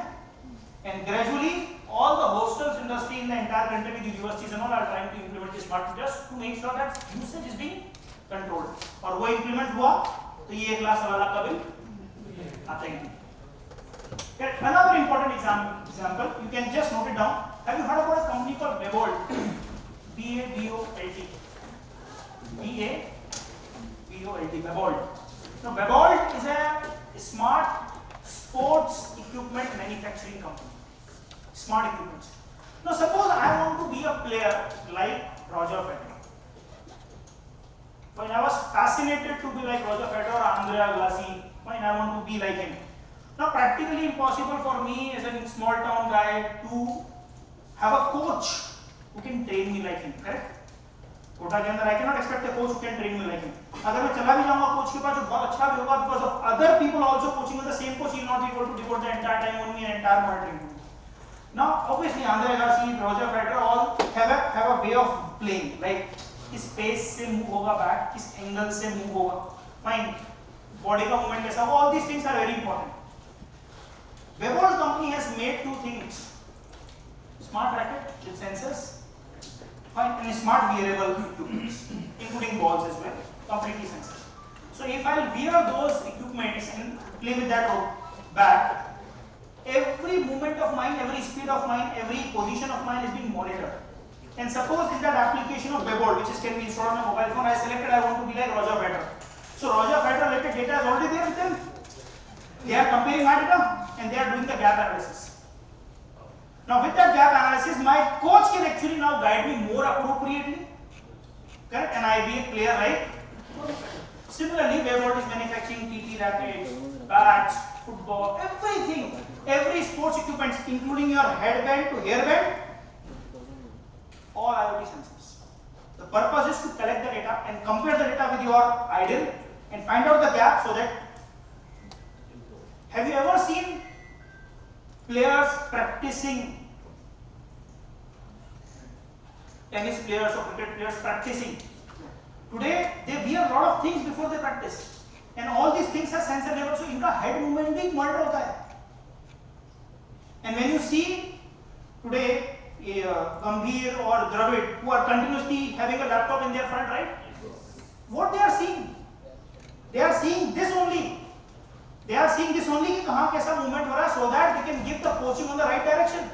and gradually all the hostels industry in the entire country with the universities and all are trying to implement the smart meters to make sure that usage is being controlled. और वो implement हुआ तो ये 1 लाख 1.25 लाख का bill आता ही नहीं. Another important example, you can just note it down. Have you heard about a company called Bebolt? B-A-B-O-L-T. B-A-B-O-L-T. Bebolt. Now Bebolt is a smart sports equipment manufacturing company. Smart equipment. Now suppose I want to be a player like Roger Federer. When I was fascinated to be like Roger Federer or Andrea Agassi, when I want to be like him. Now, practically impossible for me as a small town guy to have a coach who can train me like him, correct? Kota के अंदर I cannot expect a coach who can train me like him. अगर मैं चला भी जाऊंगा coach के पास जो बहुत अच्छा भी होगा because of other people also coaching with the same coach, he will not be able to devote the entire time on me and entire monitoring. Now, obviously, Andre Agassi, Roger Federer all have a way of playing. Like किस pace से move होगा bat, किस angle से move होगा, fine. Body का movement कैसा होगा, all these things are very important. Webull company has made two things: smart racket with sensors. And smart wearable equipments, including balls as well, completely sensors. So if I wear those equipments and play with that bat, every movement of mine, every speed of mine, every position of mine is being monitored. And suppose in that application of Webull, which can be installed on my mobile phone, I selected I want to be like Roger Federer. So Roger Federer related data is already there with them. They are comparing my data and they are doing the gap analysis. Now with that gap analysis, my coach can actually now guide me more appropriately, correct? And I be a player, right? Similarly, Webull is manufacturing TT rackets, bats, football, everything, every sports equipment, including your headband to hairband, all IoT sensors. The purpose is to collect the data and compare the data with your idol and find out the gap so that. Have you ever seen players practicing, tennis players or cricket players practicing? Today they wear a lot of things before they practice, and all these things are sensor level, so इनका head movement भी monitor होता है. And when you see today Gambhir or Dravid who are continuously having a laptop in their front, right? What they are seeing? They are seeing this only. They are seeing this only कि कहाँ कैसा movement हो रहा है, so that they can give the coaching on the right direction.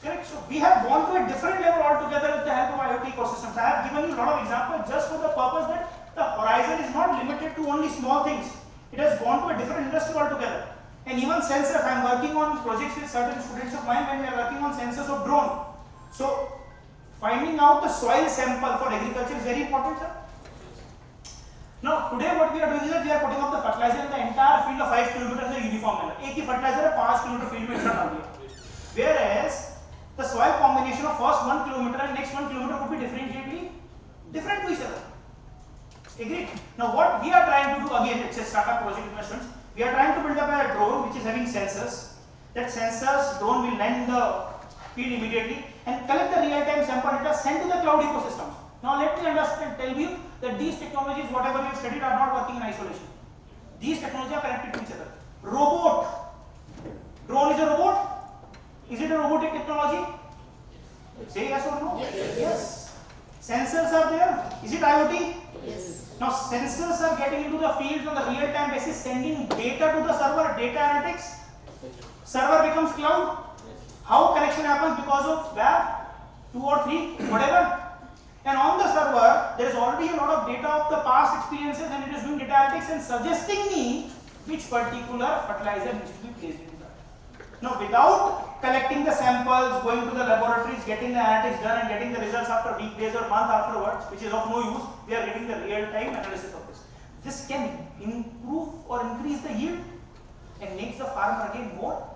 Correct. So we have gone to a different level altogether with the help of IoT ecosystems. I have given you a lot of examples just for the purpose that the horizon is not limited to only small things. It has gone to a different industry altogether. And even sensors, I am working on projects with certain students of mine when we are working on sensors of drone. So finding out the soil sample for agriculture is very important, sir. Now today what we are doing is that we are putting up the fertilizer in the entire field of 5 km in a uniform manner. एक ही fertilizer है 5 km field में इतना डाल दिया. Whereas the soil combination of first 1 km and next 1 km could be differentially different to each other. Agreed? Now what we are trying to do, again, it's a startup project with my students. We are trying to build up a drone which is having sensors. That sensors drone will land in the field immediately and collect the real-time sample data sent to the cloud ecosystems. Now let me understand, tell you that these technologies, whatever we have studied, are not working in isolation. These technologies are connected to each other. Robot. Drone is a robot. Is it a robotic technology? Say yes or no? Yes. Sensors are there. Is it IoT? Yes. Now sensors are getting into the fields on the real-time basis, sending data to the server, data analytics. Server becomes cloud. How connection happens? Because of web, 2 or 3, whatever. And on the server, there is already a lot of data of the past experiences, and it is doing data analytics and suggesting me which particular fertilizer needs to be placed into that. Now, without collecting the samples, going to the laboratories, getting the analytics done, and getting the results after week, days, or month afterwards, which is of no use, we are getting the real-time analysis of this. This can improve or increase the yield and makes the farmer again more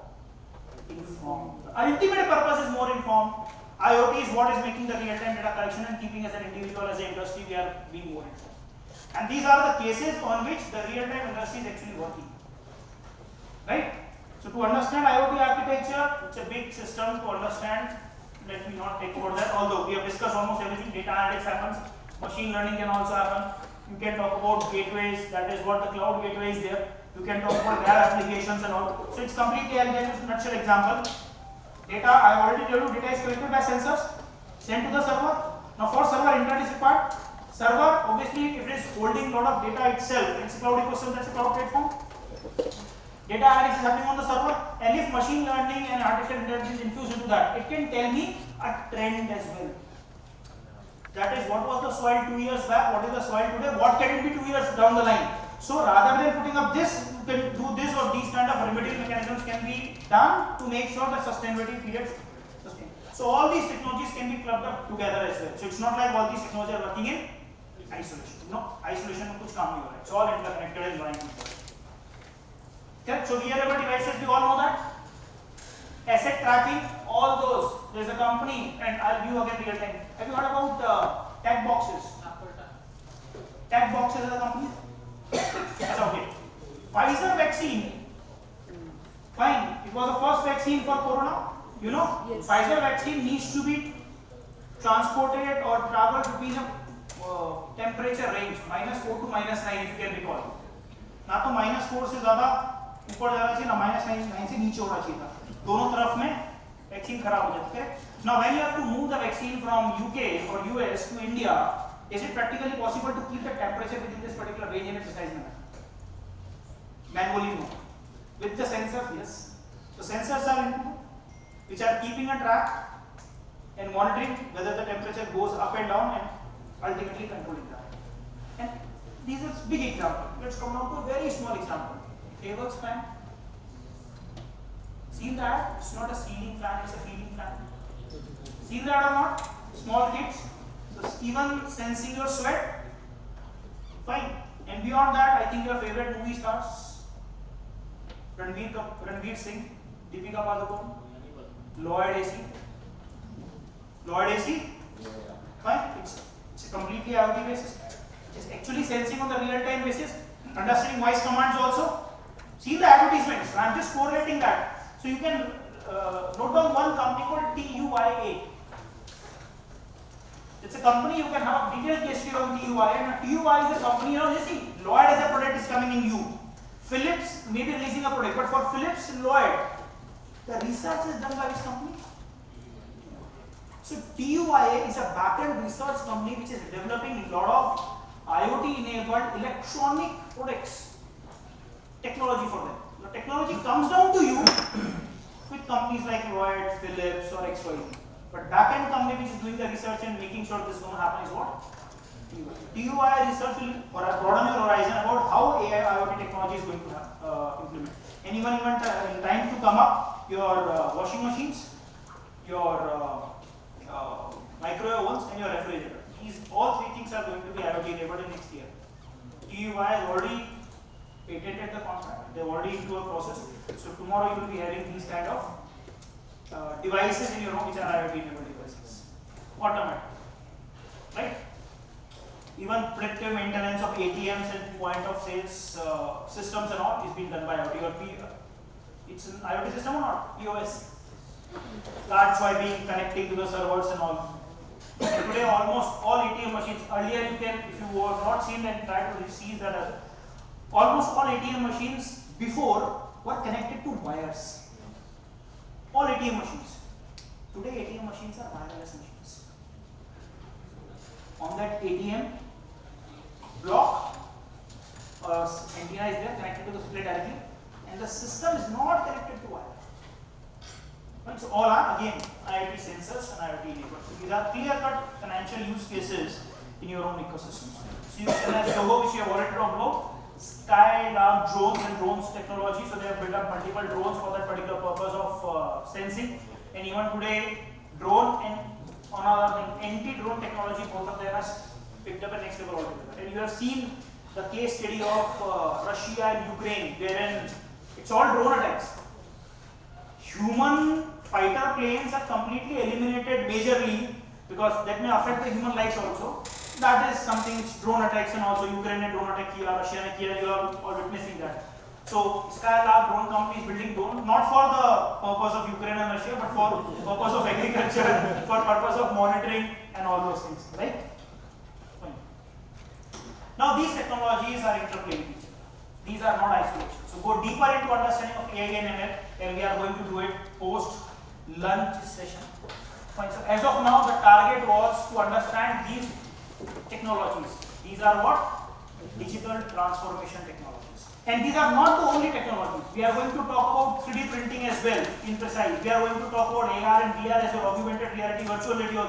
informed. The ultimate purpose is more informed. IoT is what is making the real-time data collection and keeping as an individual, as an industry, we are being more informed. And these are the cases on which the real-time industry is actually working. Right? So to understand IoT architecture, it's a big system to understand. Let me not take over that, although we have discussed almost everything. Data analytics happens, machine learning can also happen. You can talk about gateways, that is what the cloud gateway is there. You can talk about web applications and all. So it's completely, I'll give you a nutshell example. Data, I have already told you, data is collected by sensors, sent to the server. Now for server, internet is required. Server, obviously, if it is holding a lot of data itself, it's a cloud ecosystem, that's a cloud platform. Data analysis is happening on the server, and if machine learning and artificial intelligence infused into that, it can tell me a trend as well. That is, what was the soil 2 years back, what is the soil today, what can it be 2 years down the line. So rather than putting up this, you can do this, or these kind of remedial mechanisms can be done to make sure that sustainability periods sustain. So all these technologies can be clubbed up together as well. So it's not like all these technologies are working in isolation. No, isolation में कुछ काम नहीं हो रहा है. It's all interconnected and joined. Correct? So wearable devices, we all know that. Asset tracking, all those. There's a company, and I'll give you again real time. Have you heard about tag boxes? Tag boxes is a company. That's okay. Pfizer vaccine. Fine. It was the first vaccine for corona. You know, Yes. Pfizer vaccine needs to be transported or traveled between a temperature range -4 to -9 if you can recall. ना तो -4 से ज्यादा ऊपर जाना चाहिए ना -9 से नीचे होना चाहिए था. दोनों तरफ में वैक्सीन खराब हो जाती है. Now when you have to move the vaccine from UK or US to India, is it practically possible to keep the temperature within this particular range in a precise manner? Manually, no. With the sensors, yes. So sensors are input, which are keeping a track and monitoring whether the temperature goes up and down and ultimately controlling that. And these are big example. Let's come down to a very small example. Havel's fan. Seen that? It's not a ceiling fan, it's a ceiling fan. Seen that or not? Small kids. So even sensing your sweat. Fine. And beyond that, I think your favorite movie stars. Ranveer Singh, Deepika Padukone, Lloyd AC. Lloyd AC? Fine. It's a completely IoT basis. It is actually sensing on the real-time basis, understanding voice commands also. See the advertisements. I am just correlating that. So you can note down one company called TUIA. It's a company you can have a detailed history on TUIA. And TUIA is a company, you know, you see, Lloyd as a product is coming in U. Philips may be releasing a product, but for Philips and Lloyd, the research is done by which company? So TUIA is a back-end research company which is developing a lot of IoT-enabled electronic products, technology for them. The technology comes down to you with companies like Lloyd, Philips, or XYZ. But back-end company which is doing the research and making sure this is going to happen is what? TUIA research will broaden your horizon about how AI IoT technology is going to implement. And even in time to come up, your washing machines, your microwave ovens, and your refrigerator. These all three things are going to be IoT enabled in next year. TUIA has already patented the contract. They're already into a process. So tomorrow you will be having these kind of devices in your home which are IoT enabled devices. Automatic, right? Even predictive maintenance of ATMs and point of sales systems and all is being done by IoT or it's an IoT system or not? POS. Card swiping, connecting to the servers and all. Today almost all ATM machines, earlier you can, if you were not seen and try to see that, almost all ATM machines before were connected to wires. All ATM machines. Today ATM machines are wireless machines. On that ATM block, antenna is there connected to the display directly, and the system is not connected to wire. Right? So all are again IoT sensors and IoT enabled. So these are clear-cut financial use cases in your own ecosystems. So you can have logo which you have already talked about, Skylab drones and drones technology. So they have built up multiple drones for that particular purpose of sensing. And even today, drone and another anti-drone technology, both of them has picked up a next level altogether. And you have seen the case study of Russia and Ukraine, wherein it's all drone attacks. Human fighter planes are completely eliminated majorly because that may affect the human lives also. That is something which drone attacks and also Ukraine and drone attack kiya, Russia and kiya, you are all witnessing that. So Skylab drone company is building drone not for the purpose of Ukraine and Russia, but for purpose of agriculture, for purpose of monitoring and all those things, right? Fine. Now these technologies are interplaying with each other. These are not isolation. So go deeper into understanding of AI and ML, and we are going to do it post lunch session. Fine. So as of now, the target was to understand these technologies. These are what? Digital transformation technologies. And these are not the only technologies. We are going to talk about 3D printing as well, in precise. We are going to talk about AR and VR as well, augmented reality, virtual reality also.